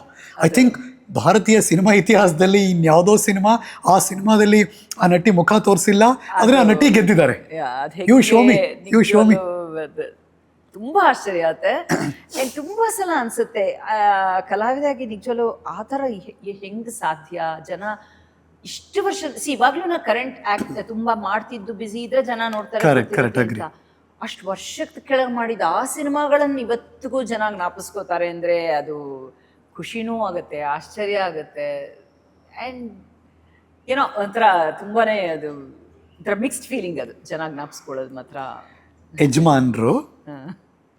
ಐ ಥಿಂಕ್ ಭಾರತೀಯ ಸಿನಿಮಾ ಇತಿಹಾಸದಲ್ಲಿ ಇನ್ಯಾವುದೋ ಸಿನಿಮಾ ಆ ಸಿನಿಮಾದಲ್ಲಿ ಆ ನಟಿ ಮುಖ ತೋರಿಸಿಲ್ಲ, ಆದ್ರೆ ಆ ನಟಿ ಗೆದ್ದಿದ್ದಾರೆ. You show me. ತುಂಬಾ ಆಶ್ಚರ್ಯ ಆಗುತ್ತೆ. ತುಂಬಾ ಸಲ ಅನ್ಸುತ್ತೆ ಕಲಾವಿದಾಗಿ ನಿಜವಲ್ಲೂ ಆ ಥರ ಹೆಂಗ್ ಸಾಧ್ಯ, ಜನ ಇಷ್ಟು ವರ್ಷ ಇವಾಗ್ಲೂ ನಾ ಕರೆಂಟ್ ಆಕ್ಟ್ ತುಂಬಾ ಮಾಡ್ತಿದ್ದು ಬಿಸಿ ಇದ್ರೆ ಜನ ನೋಡ್ತಾರೆ. ಅಷ್ಟು ವರ್ಷದ ಕೆಳಗೆ ಮಾಡಿದ ಆ ಸಿನಿಮಾಗಳನ್ನ ಇವತ್ತಿಗೂ ಜನ ಜ್ಞಾಪಿಸ್ಕೋತಾರೆ ಅಂದ್ರೆ ಅದು ಖುಷಿನೂ ಆಗುತ್ತೆ, ಆಶ್ಚರ್ಯ ಆಗುತ್ತೆ. ಆ್ಯಂಡ್ ಏನೋ ಒಂಥರ ತುಂಬಾನೇ ಅದು ಒಂಥರ ಮಿಕ್ಸ್ಡ್ ಫೀಲಿಂಗ್, ಅದು ಜನ ಜ್ಞಾಪಿಸ್ಕೊಳ್ಳೋದು ಮಾತ್ರ. ಯಜಮಾನ್ರು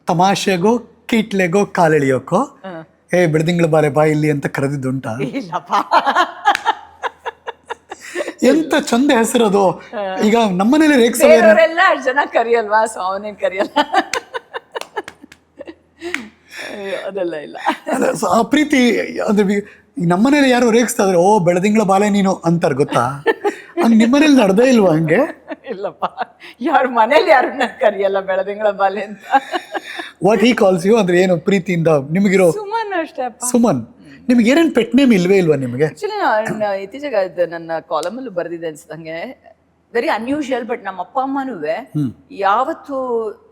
ತಮಾಷೆಗೋ ಕೀಟ್ಲೆಗೋ ಕಾಲೆಳಿಯೋಕೋ ಬೆಳದಿಂಗಳ ಬಾಲೆ ಬಾ ಇಲ್ಲಿ ಅಂತ ಕರೆದಿದ್ದುಂಟ? ಇಲ್ಲಪ್ಪ. ಎಂತ ಚಂದ ಹೆಸರದು. ಈಗ ನಮ್ಮನೇಲಿ ಬೇರೆಯವರೆಲ್ಲ ಜನ ಕರಿಯಲ್ವಾ, ಸೊ ಅವನೇನ್ ಕರಿಯಲ್ಲ. ಅದೆಲ್ಲ ಇಲ್ಲ. ಆ ಪ್ರೀತಿ ಅಂದ್ರೆ ನಮ್ಮನೇಲಿ ಯಾರು ರೇಗಿಸ್ತಾ ಇದ್ರೆ ಬೆಳದಿಂಗಳ ಬಾಲೆ ನೀನು ಅಂತಾರ, ಗೊತ್ತಾ? ನಿಮ್ಮನೇಲಿ ನಡೆದೇ ಇಲ್ವಾ ಹಂಗೆ? ಇಲ್ಲಪ್ಪ, ಯಾರ ಮನೇಲಿ ಯಾರು ಕರಿಯಲ್ಲ ಬೆಳದಿಂಗಳ ಬಾಲೆ ಅಂತ. ವಾಟ್ ಹಿ ಕಾಲ್ಸ್ ಯು ಅಂದ್ರೆ ಏನು ಪ್ರೀತಿಯಿಂದ ನಿಮಗಿರೋ? ಸುಮನ್ ಅಷ್ಟೇ. ಸುಮನ್. ನಿಮ್ಗೆ ಏನೇನು ಪೆಟ್ ನೇಮ್ ಇಲ್ವೇ ಇಲ್ವಾ ನಿಮಗೆ? ಆಕ್ಚುಲಿ ಇತ್ತೀಚೆಗೆ ನನ್ನ ಕಾಲಮಲ್ಲೂ ಬರೆದಿದೆ ಅನ್ಸುತ್ತಂಗೆ, ವೆರಿ ಅನ್ಯೂಶುವಲ್. ಬಟ್ ನಮ್ಮ ಅಪ್ಪ ಅಮ್ಮನೂ ಯಾವತ್ತು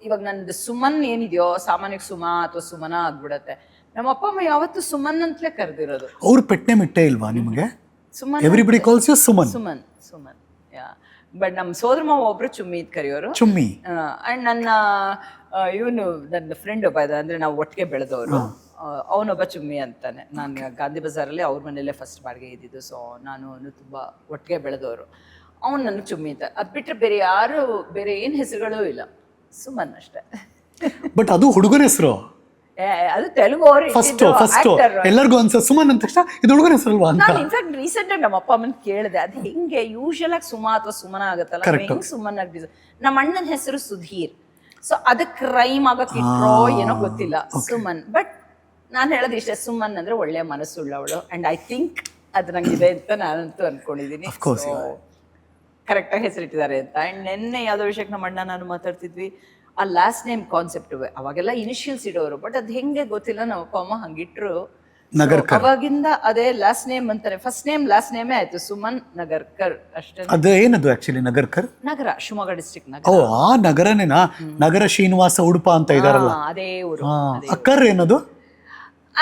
ಇವಾಗ ನಂದು ಸುಮನ್ ಏನಿದೆಯೋ ಸಾಮಾನ್ಯಕ್ಕೆ ಸುಮಾ ಅಥವಾ ಸುಮನ ಆಗ್ಬಿಡತ್ತೆ. ನಮ್ಮ ಅಪ್ಪ ಅಮ್ಮ ಯಾವತ್ತು ಸುಮನ್ ಅಂತಲೇ ಕರೆದಿರೋದು. ಅವ್ರು ಪೆಟ್ ನೇಮ್ ಇಟ್ಟೇ ಇಲ್ವಾ ನಿಮಗೆ? Suman. Everybody calls you Suman. Suman. But ನಮ್ಮ ಸೋದರ ಮಾವ ಒಬ್ರು ಚುಮ್ಮಿ ಅಂತ ಕರೆಯೋರು. ಚುಮ್ಮಿ. ಅಂಡ್ ಇವನು ನನ್ನ ಫ್ರೆಂಡ್ ಒಬ್ಬ ಇದೆ, ಅಂದ್ರೆ ನಾವು ಒಟ್ಟಿಗೆ ಬೆಳೆದವರು, ಅವನೊಬ್ಬ ಚುಮ್ಮಿ ಅಂತಾನೆ. ನಾನು ಗಾಂಧಿ ಬಜಾರಲ್ಲಿ ಅವ್ರ ಮನೆಯಲ್ಲೇ ಫಸ್ಟ್ ಬಾಡಿಗೆ ಇದ್ದಿದ್ದು. ಸೊ ನಾನು ತುಂಬಾ ಒಟ್ಟಿಗೆ ಬೆಳೆದವರು. ಅವನು ನನ್ನ ಚುಮ್ಮಿ ಅಂತ. ಅದು ಬಿಟ್ಟರೆ ಬೇರೆ ಏನು ಹೆಸರುಗಳೂ ಇಲ್ಲ, ಸುಮನ್ ಅಷ್ಟೇ. ಬಟ್ ಅದು ಹುಡುಗನ ಹೆಸರು, ಅದು ತೆಲುಗು ಅವರು. ಫಸ್ಟ್ ಎಲ್ಲರಿಗೂ ಅನ್ಸ ಸುಮನ್ ಅಂದ ತಕ್ಷಣ ಇದು ಹುಡುಗನ ಹೆಸರಲ್ವಾ ಅಂತ. ನಾನು ಇನ್ಫ್ಯಾಕ್ಟ್ ರೀಸೆಂಟ್ ಆಗಿ ನಮ್ಮ ಅಪ್ಪ ಅಮ್ಮನ ಕೇಳಿದೆ, ಅದು ಹೆಂಗೆ ಯೂಶುವಲ್ ಆಗಿ ಸುಮಾ ಅಥವಾ ಸುಮನ ಆಗುತ್ತಲ್ಲ, ಹೆಂಗ್ ಸುಮನ್ ಆಗಿ. ನಮ್ಮ ಅಣ್ಣನ ಹೆಸರು ಸುಧೀರ್, ಸೊ ಅದಕ್ಕೆ ರೈಮ್ ಆಗಕ್ಕೆ ಇಟ್ರೋ ಏನೋ ಗೊತ್ತಿಲ್ಲ, ಸುಮನ್. ಬಟ್ ನಾನು ಹೇಳೋದು ಇಷ್ಟೇ, ಸುಮನ್ ಅಂದ್ರೆ ಒಳ್ಳೆಯ ಮನಸ್ಸುಳ್ಳವಳು. ಅಂಡ್ ಐ ಥಿಂಕ್ ಅದು ನಂಗಿದೆ ಅಂತ ನಾನಂತೂ ಅನ್ಕೊಂಡಿದ್ದೀನಿ. ಕರೆಕ್ಟಾಗಿ ಹೆಸರಿಟ್ಟಿದ್ದಾರೆ ಅಂತ. ಅಂಡ್ ನೆನ್ನೆ ಯಾವುದೋ ವಿಷಯಕ್ಕೆ ನಮ್ಮ ಅಣ್ಣ ನಾನು ಮಾತಾಡ್ತಿದ್ವಿ, ಆ ಲಾಸ್ಟ್ ನೇಮ್ ಕಾನ್ಸೆಪ್ಟ್ ಅವಾಗೆಲ್ಲ ಇನಿಷಿಯಲ್ಸ್ ಇಡೋರು, ಬಟ್ ಅದು ಹೆಂಗೆ ಗೊತ್ತಿಲ್ಲ, ನಮ್ಮ ಅಪ್ಪ ಅಮ್ಮ ಹಂಗಿಟ್ರು. ಅವಾಗಿಂದ ಅದೇ ಲಾಸ್ಟ್ ನೇಮ್ ಅಂತಾರೆ, ಫಸ್ಟ್ ನೇಮ್ ಲಾಸ್ಟ್ ನೇಮೇ ಆಯ್ತು, ಸುಮನ್ ನಗರ್ಕರ್ ಅಷ್ಟೇ. ಅದು ಏನದು ಆಕ್ಚುಲಿ ನಗರ್ಕರ್? ನಗರ, ಶಿವಮೊಗ್ಗ ಡಿಸ್ಟ್ರಿಕ್ಟ್ ನಗರ. ಓ, ಆ ನಗರನೇನಾ? ನಗರ ಶ್ರೀನಿವಾಸ ಉಡುಪ ಅಂತ ಇದಾರಲ್ಲ, ಅದೇ ಊರು. ಅಕ್ಕರ್ ಏನದು?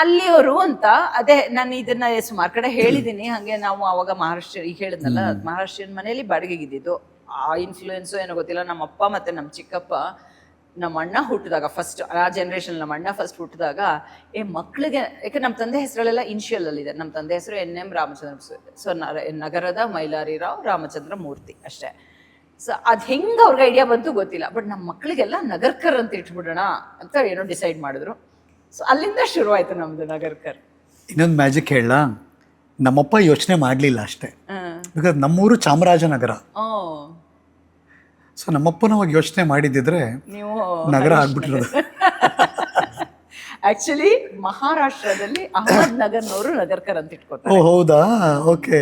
ಅಲ್ಲಿಯವರು ಅಂತ. ಅದೇ ನಾನು ಇದನ್ನ ಸುಮಾರು ಕಡೆ ಹೇಳಿದ್ದೀನಿ. ಹಂಗೆ ನಾವು ಅವಾಗ ಮಹಾರಾಷ್ಟ್ರ, ಈಗ ಹೇಳಿದ್ನಲ್ಲ, ಮಹಾರಾಷ್ಟ್ರೀಯನ್ ಮನೆಯಲ್ಲಿ ಬಾಡಿಗೆಗಿದ್ದು, ಆ ಇನ್ಫ್ಲೂಯೆನ್ಸು ಏನೋ ಗೊತ್ತಿಲ್ಲ. ನಮ್ಮ ಅಪ್ಪ ಮತ್ತೆ ನಮ್ಮ ಚಿಕ್ಕಪ್ಪ ನಮ್ಮ ಅಣ್ಣ ಹುಟ್ಟಿದಾಗ, ಫಸ್ಟ್ ಆ ಜನ್ರೇಷನ್ ನಮ್ಮ ಅಣ್ಣ ಫಸ್ಟ್ ಹುಟ್ಟಿದಾಗ, ಮಕ್ಕಳಿಗೆ, ಯಾಕೆ ನಮ್ಮ ತಂದೆ ಹೆಸರಲ್ಲೆಲ್ಲ ಇನಿಷಿಯಲ್ ಅಲ್ಲಿದೆ. ನಮ್ಮ ತಂದೆ ಹೆಸರು NM ರಾಮಚಂದ್ರ, ಸೊ ನಗರದ ಮೈಲಾರಿರಾವ್ ರಾಮಚಂದ್ರ ಮೂರ್ತಿ ಅಷ್ಟೇ. ಸೊ ಅದು ಹೆಂಗೆ ಅವ್ರಿಗೆ ಐಡಿಯಾ ಬಂತು ಗೊತ್ತಿಲ್ಲ. ಬಟ್ ನಮ್ಮ ಮಕ್ಕಳಿಗೆಲ್ಲ ನಗರ್ಕರ್ ಅಂತ ಇಟ್ಬಿಡೋಣ ಅಂತ ಏನೋ ಡಿಸೈಡ್ ಮಾಡಿದ್ರು. ಸೊ ಅಲ್ಲಿಂದ ಶುರುವಾಯ್ತು ನಮ್ದು ನಗರ್ಕರ್. ಇನ್ನೊಂದು ಮ್ಯಾಜಿಕ್ ಹೇಳ, ನಮ್ಮಪ್ಪ ಯೋಚನೆ ಮಾಡಲಿಲ್ಲ ಅಷ್ಟೇ, ಬಿಕಾಸ್ ನಮ್ಮೂರು ಚಾಮರಾಜನಗರ. ಸೊ ನಮ್ಮಪ್ಪನವಾಗ ಯೋಚನೆ ಮಾಡಿದ್ದಿದ್ರೆ ನೀವು ನಗರ ಆಗ್ಬಿಟ್ಟಿರೋದು. ಆಕ್ಚುಲಿ ಮಹಾರಾಷ್ಟ್ರದಲ್ಲಿ ಅಹಮದ್ ನಗರ್ನವರು ನಗರ್ಕರ್ ಅಂತ ಇಟ್ಕೊತಾರೆ. ಓ ಹೌದಾ? ಓಕೆ.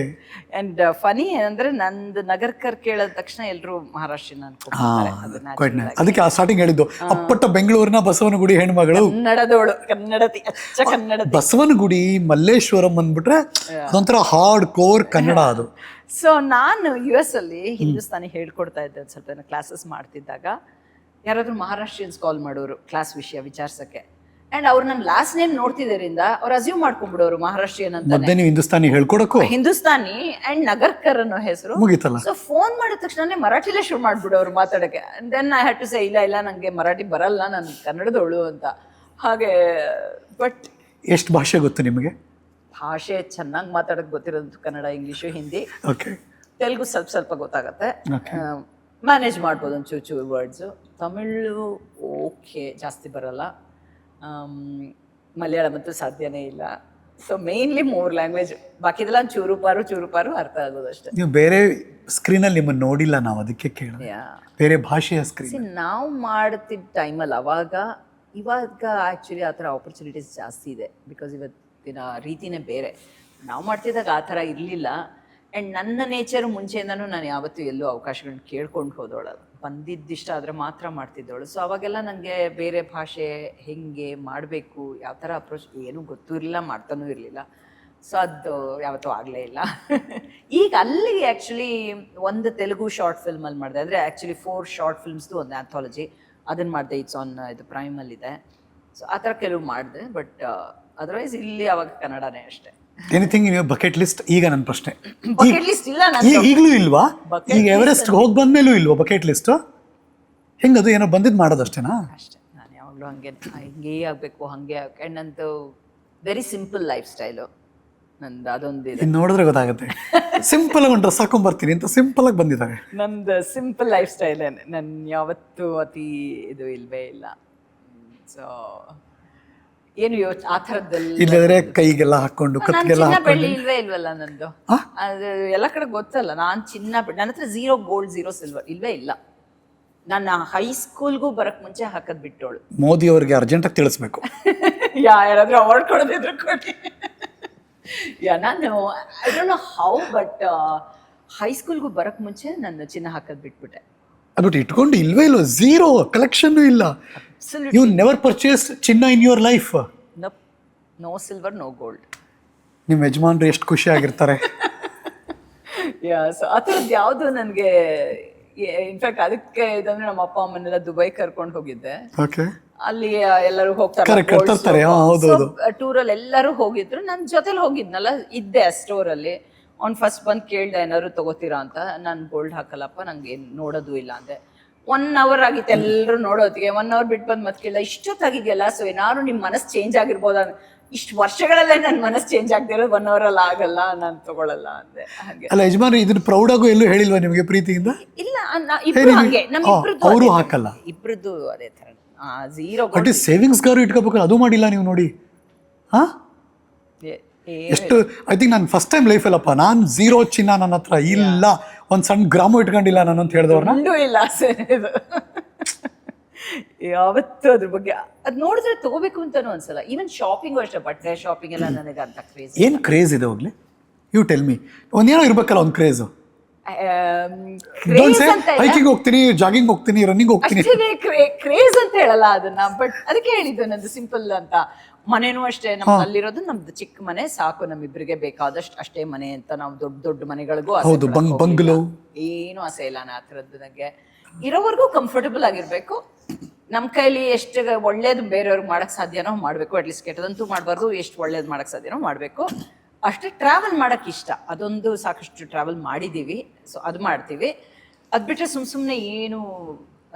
ಅಂಡ್ ಫನಿ ಏನಂದ್ರೆ ನಂದು ನಗರ್ಕರ್ ಕೇಳಿದ ತಕ್ಷಣ ಎಲ್ಲರೂ ಮಹಾರಾಷ್ಟ್ರೀಯನ್ ಅನ್ಕೊಂತಾರೆ. ಅದಕ್ಕೆ ಆ ಸ್ಟಾರ್ಟಿಂಗ್ ಹೇಳಿದ್ದು, ಅಪ್ಪಟ್ಟ ಬೆಂಗಳೂರಿನ ಬಸವನಗುಡಿ ಹೆಣ್ಮಗಳು, ಕನ್ನಡದವಳು, ಕನ್ನಡತಿ, ಅಚ್ಚ ಕನ್ನಡ. ಬಸವನಗುಡಿ ಮಲ್ಲೇಶ್ವರಂ ಅಂದ್ಬಿಟ್ರೆ ಅದೊಂಥರ ಹಾರ್ಡ್ ಕೋರ್ ಕನ್ನಡ ಅದು. ಸೊ ನಾನು US ಅಲ್ಲಿ ಹಿಂದೂಸ್ತಾನಿ ಹೇಳ್ಕೊಡ್ತಾ ಇದ್ದೆ. ಒಂದು ಸ್ವಲ್ಪ ಕ್ಲಾಸಸ್ ಮಾಡ್ತಿದ್ದಾಗ ಯಾರಾದ್ರೂ ಮಹಾರಾಷ್ಟ್ರೀಯನ್ಸ್ ಕಾಲ್ ಮಾಡೋರು ಕ್ಲಾಸ್ ವಿಷಯ ವಿಚಾರಿಸಕ್ಕೆ. ಅಂಡ್ ಅವ್ರು ನನ್ನ ಲಾಸ್ಟ್ ನೇಮ್ ನೋಡ್ತಿದ್ದರಿಂದ ಅವ್ರು ಅಸ್ಯೂಮ್ ಮಾಡ್ಕೊಂಡ್ಬಿಡೋರು ಮಹಾರಾಷ್ಟ್ರೀಯನ್ ಅಂತ. ಮತ್ತೆ ನೀವು ಹಿಂದೂಸ್ತಾನಿ ಹೇಳ್ಕೊಡಕ್ಕೂ ಹಿಂದೂಸ್ತಾನಿ ಅಂಡ್ ನಗರ್ಕರ್ ಅನ್ನೋ ಹೆಸರು ಮುಗೀತಲ್ಲ. ಸೊ ಫೋನ್ ಮಾಡಿದ ತಕ್ಷಣ ಮರಾಠಿಲೇ ಶುರು ಮಾಡ್ಬಿಡೋರು ಮಾತಾಡಕ್ಕೆ. Then I had to say ಇಲ್ಲ ನಂಗೆ ಮರಾಠಿ ಬರಲ್ಲ, ನಾನು ಕನ್ನಡದವಳು ಅಂತ. ಹಾಗೆ ಬಟ್ ಎಷ್ಟು ಭಾಷೆ ಗೊತ್ತು ನಿಮಗೆ? ಭಾಷೆ ಚೆನ್ನಾಗಿ ಮಾತಾಡಕ್ ಗೊತ್ತಿರೋದು ಕನ್ನಡ, ಇಂಗ್ಲೀಷು, ಹಿಂದಿ, ಓಕೆ, ತೆಲುಗು ಸ್ವಲ್ಪ ಗೊತ್ತಾಗತ್ತೆ, ಮ್ಯಾನೇಜ್ ಮಾಡ್ಬೋದು ಒಂದು ಚೂರು ವರ್ಡ್ಸು. ತಮಿಳು ಓಕೆ, ಜಾಸ್ತಿ ಬರಲ್ಲ. ಮಲಯಾಳಂ ಅಂತೂ ಸಾಧ್ಯನೇ ಇಲ್ಲ. ಸೊ ಮೇನ್ಲಿ 3 ಲ್ಯಾಂಗ್ವೇಜ್, ಬಾಕಿದೆಲ್ಲ ಚೂರು ಪಾರು ಅರ್ಥ ಆಗೋದು ಅಷ್ಟೇ. ನೀವು ಬೇರೆ ಸ್ಕ್ರೀನಲ್ಲಿ ನಿಮ್ಮನ್ನು ನೋಡಿಲ್ಲ, ನಾವು ಅದಕ್ಕೆ ಕೇಳಿದೆ. ಬೇರೆ ಭಾಷೆಯ ಸ್ಕ್ರೀನ್ ನಾವು ಮಾಡ್ತಿದ್ದ ಟೈಮಲ್ಲಿ ಇವಾಗ ಆ್ಯಕ್ಚುಲಿ ಆ ಥರ ಆಪರ್ಚುನಿಟೀಸ್ ಜಾಸ್ತಿ ಇದೆ. ಬಿಕಾಸ್ ಇವತ್ತಿನ ರೀತಿನೇ ಬೇರೆ. ನಾವು ಮಾಡ್ತಿದ್ದಾಗ ಆ ಥರ ಇರಲಿಲ್ಲ. ಆ್ಯಂಡ್ ನನ್ನ ನೇಚರು ಮುಂಚೆಯಿಂದನೂ ನಾನು ಯಾವತ್ತೂ ಎಲ್ಲೂ ಅವಕಾಶಗಳನ್ನ ಕೇಳ್ಕೊಂಡು ಹೋದವಳು, ಬಂದಿದ್ದಿಷ್ಟ ಆದರೆ ಮಾತ್ರ ಮಾಡ್ತಿದ್ದವಳು. ಸೊ ಅವಾಗೆಲ್ಲ ನನಗೆ ಬೇರೆ ಭಾಷೆ ಹೆಂಗೆ ಮಾಡಬೇಕು, ಯಾವ ಥರ ಅಪ್ರೋಚ್ ಏನೂ ಗೊತ್ತೂ ಇರಲಿಲ್ಲ, ಮಾಡ್ತಾನೂ ಇರಲಿಲ್ಲ. ಸೊ ಅದು ಯಾವತ್ತೂ ಆಗಲೇ ಇಲ್ಲ. ಈಗ ಅಲ್ಲಿಗೆ ಆ್ಯಕ್ಚುಲಿ ಒಂದು ತೆಲುಗು ಶಾರ್ಟ್ ಫಿಲ್ಮಲ್ಲಿ ಮಾಡಿದೆ. ಅಂದರೆ ಆ್ಯಕ್ಚುಲಿ 4 ಶಾರ್ಟ್ ಫಿಲ್ಮ್ಸ್ದು ಒಂದು ಆ್ಯಂಥಾಲಜಿ, ಅದನ್ನು ಮಾಡಿದೆ. ಇಟ್ಸ್ ಆನ್ ಇದು ಪ್ರೈಮಲ್ಲಿದೆ. ಸೊ ಆ ಥರ ಕೆಲವು ಮಾಡಿದೆ. ಬಟ್ ಅದರ್ವೈಸ್ ಇಲ್ಲಿ ಅವಾಗ ಕನ್ನಡನೇ ಅಷ್ಟೇ. Anything in your bucket list? ಈಗ ನನ್ನ ಪ್ರಶ್ನೆ, ಬಕೆಟ್ ಲಿಸ್ಟ್ ಇಲ್ಲ ಈಗಲೂ ಇಲ್ವಾ? ಈಗ ಎವರೆಸ್ಟ್ ಹೋಗಿ ಬಂದ್ಮೇಲೂ ಇಲ್ವಾ ಬಕೆಟ್ ಲಿಸ್ಟ್? ಹೆಂಗದು ಏನೋ ಬಂದಿದ್ದು ಮಾಡೋದಷ್ಟೇನಾ? ಅಷ್ಟೇ. ನಾನು ಯಾವಾಗಲೂ ಹಿಂಗೇ ಆಗಬೇಕು, ಹಾಗೆ ಆ್ಯಂಡ್ ನಂದು ವೆರಿ ಸಿಂಪಲ್ ಲೈಫ್ ಸ್ಟೈಲು ನಂದು. ಅದೊಂದು ಇದೆ, ನೋಡಿದ್ರೆ ಗೊತ್ತಾಗುತ್ತೆ. ಸಿಂಪಲ್ ಆಗಿ ಒಂದು ಡ್ರೆಸ್ ಹಾಕೊಂಡ್ಬರ್ತೀನಿ ಅಂತ ಸಿಂಪಲ್ ಆಗಿ ಬಂದಿದ್ದಾರೆ. ನಂದು ಸಿಂಪಲ್ ಲೈಫ್ ಸ್ಟೈಲೇನೆ. ನಾನು ಯಾವತ್ತೂ ಅತಿ ಇದು ಇಲ್ವೇ ಇಲ್ಲ. ಸೊ ಏನು ಆ ಥರದ್ದೆಲ್ಲ ಇಲ್ಲದ್ರೆ ಕೈಗೆಲ್ಲ ಹಾಕೊಂಡು ಕತ್ತಿಗೆಲ್ಲ ಚಿನ್ನ ಬೆಳ್ಳಿ ಇಲ್ವಲ್ಲ ನಂದು. ಅದು ಎಲ್ಲ ಕಡೆ ಗೊತ್ತಲ್ಲ. ನಾನು ನನ್ನ ಹತ್ರ 0 ಗೋಲ್ಡ್ 0 ಸಿಲ್ವರ್ ಇಲ್ವೇ ಇಲ್ಲ. ನನ್ನ ಹೈಸ್ಕೂಲ್ಗೂ ಬರಕ್ ಮುಂಚೆ ಹಾಕದ್ ಬಿಟ್ಟೋಳು. ಮೋದಿ ಅವರಿಗೆ ಅರ್ಜೆಂಟಾಗಿ ತಿಳಿಸ್ಬೇಕು. ಯಾರಾದ್ರೂ ಅವಾರ್ಡ್ ಕೊಡೋದಿದ್ರು ಕೊಡಿ. ನಾನು I don't know how, but ಹೈಸ್ಕೂಲ್ಗೂ ಬರಕ್ ಮುಂಚೆ ನನ್ನ ಚಿನ್ನ ಹಾಕದ್ ಬಿಟ್ಬಿಟ್ಟೆ. ಅದ್ಬಿಟ್ಟು ಇಟ್ಕೊಂಡು ಇಲ್ವೇ ಇಲ್ಲ, 0 ಕಲೆಕ್ಷನ್ ಇಲ್ಲ. ಯು ನೆವರ್ ಪರ್ಚೇಸ್ ಚಿನ್ನ in your life? No silver, no gold. ನಿಮ್ಮ ಯಜಮಾನ್ರು ಎಷ್ಟು ಖುಷಿ ಆಗಿರ್ತಾರೆ. ಸೊ ಆ ಥರದ್ದು ಯಾವುದು ನನಗೆ. ಇನ್ಫ್ಯಾಕ್ಟ್ ಅದಕ್ಕೆ ಇದಂದ್ರೆ ನಮ್ಮ ಅಪ್ಪ ಅಮ್ಮನೆಲ್ಲ ದುಬೈ ಕರ್ಕೊಂಡು ಹೋಗಿದ್ದೆ. ಅಲ್ಲಿ ಎಲ್ಲರೂ ಹೋಗ್ತಾರೆ ಟೂರಲ್ಲಿ, ಎಲ್ಲರೂ ಹೋಗಿದ್ರು. ನನ್ನ ಜೊತೆಲಿ ಹೋಗಿದ್ನಲ್ಲ, ಇದ್ದೆ ಆ ಸ್ಟೋರಲ್ಲಿ. ಅವ್ನು ಫಸ್ಟ್ ಬಂದು ಕೇಳ್ದೆ ಏನಾದ್ರು ತಗೋತೀರಾ ಅಂತ. ನಾನು ಗೋಲ್ಡ್ ಹಾಕಲ್ಲಪ್ಪ, ನಂಗೆ ಏನು ನೋಡೋದು ಇಲ್ಲ ಅಂದೆ. 1 hour ಆಗಿತ್ತು ಎಲ್ಲರೂ ನೋಡೋತ್ತಿಗೆ. 1 hour ಬಿಟ್ಟು ಬಂದು ಮತ್ತೆ ಕೇಳ್ದೆ, ಇಷ್ಟೊತ್ತಾಗಿದೆಯಲ್ಲ, ಸೊ ಏನಾದ್ರು ನಿಮ್ಮ ಮನಸ್ಸು ಚೇಂಜ್ ಆಗಿರ್ಬೋದ? ಇಷ್ಟು ವರ್ಷಗಳಲ್ಲೇ ನನ್ನ ಮನಸ್ಸು ಚೇಂಜ್ ಆಗ್ತಿರೋದು, 1 hour ಅಲ್ಲಿ ಆಗಲ್ಲ, ನಾನು ತಗೊಳ್ಳಲ್ಲ ಅಂದೆ. ಹಾಗೆ ಅಲ್ಲ, ಯಜಮಾನ ಇದನ್ನ ಪ್ರೌಡ್ ಆಗು ಎಲ್ಲೂ ಹೇಳಿಲ್ವಾ ನಿಮಗೆ ಪ್ರೀತಿಯಿಂದ? ಇಲ್ಲ, ಇಬ್ರು ಹಾಗೆ, ನಮ್ಮಿಬ್ರದ್ದು ಅವರು ಹಾಕಲ್ಲ, ಇಬ್ರದ್ದು ಅದೇ ಥರ 0 ಬಟ್ ಸೇವಿಂಗ್ಸ್ ಗಾರು ಇಟ್ಕೋಬೇಕು, ಅದು ಮಾಡಿಲ್ಲ ನೀವು ನೋಡಿ. ಹಾ, ಎಷ್ಟು ಐ ಥಿಂಕ್ ನಾನು ಫಸ್ಟ್ ಟೈಮ್ ಲೈಫಲ್ಲಪ್ಪ, ನಾನು 0 ಚಿನ್ನ ನನ್ನ ಹತ್ರ ಇಲ್ಲ, ಒಂದು ಸಣ್ಣ ಗ್ರಾಮು ಇಟ್ಕೊಂಡಿಲ್ಲ ನಾನು ಅಂತ ಹೇಳಿದವ್ರನ್ನ ಇಲ್ಲ ಸರ್. ಇದು ಯಾವತ್ತು ಅದ್ರ ಬಗ್ಗೆ ಅದು ನೋಡಿದ್ರೆ ತಗೋಬೇಕು ಅಂತಾನು ಅನ್ಸಲ್ಲ. ಈವನ್ ಶಾಪಿಂಗು ಅಷ್ಟೇ, ಬಟ್ಟೆ ಶಾಪಿಂಗ್ ಎಲ್ಲ ನನಗೆ ಅಂತ ಕ್ರೇಜ್. ಏನು ಕ್ರೇಜ್ ಇದೆ ಹೋಗ್ಲಿ? You tell me. ಒಂದೇನೋ ಇರ್ಬೇಕಲ್ಲ ಒಂದು ಕ್ರೇಜು. ಹೈಕಿಂಗ್ ಹೋಗ್ತೀನಿ, ಜಾಗಿಂಗ್ ಹೋಗ್ತೀನಿ, ರನ್ನಿಂಗ್ ಹೋಗ್ತೀನಿ, ಕ್ರೇಜ್ ಅಂತ ಹೇಳಲ್ಲ ಅದನ್ನ. ಬಟ್ ಅದಕ್ಕೆ ಹೇಳಿದ್ದು ನಂದು ಸಿಂಪಲ್ ಅಂತ. ಮನೇನೂ ಅಷ್ಟೇ, ನಮ್ಮಲ್ಲಿರೋದು ನಮ್ದು ಚಿಕ್ಕ ಮನೆ ಸಾಕು, ನಮ್ಮಿಬ್ರಿಗೆ ಬೇಕಾದಷ್ಟು ಅಷ್ಟೇ ಮನೆ ಅಂತ. ನಾವು ದೊಡ್ಡ ದೊಡ್ಡ ಮನೆಗಳಿಗೂ ಬಂಗ್ಲೋ ಏನು ಆಸೆ ಇಲ್ಲ ಆ ಥರದ್ದು. ನನಗೆ ಇರೋವರೆಗೂ ಕಂಫರ್ಟಬಲ್ ಆಗಿರ್ಬೇಕು. ನಮ್ಮ ಕೈಲಿ ಎಷ್ಟು ಒಳ್ಳೇದು ಬೇರೆಯವ್ರಿಗೆ ಮಾಡಕ್ ಸಾಧ್ಯನೋ ಮಾಡಬೇಕು, ಅಟ್ಲೀಸ್ಟ್ ಕೆಟ್ಟದಂತೂ ಮಾಡಬಾರ್ದು. ಎಷ್ಟು ಒಳ್ಳೇದು ಮಾಡಕ್ ಸಾಧ್ಯನೋ ಮಾಡಬೇಕು ಅಷ್ಟೇ. ಟ್ರಾವೆಲ್ ಮಾಡಕ್ ಇಷ್ಟ, ಅದೊಂದು ಸಾಕಷ್ಟು ಟ್ರಾವೆಲ್ ಮಾಡಿದ್ದೀವಿ. ಸೊ ಅದು ಮಾಡ್ತೀವಿ. ಅದು ಬಿಟ್ಟರೆ ಸುಮ್ಮನೆ ಏನು,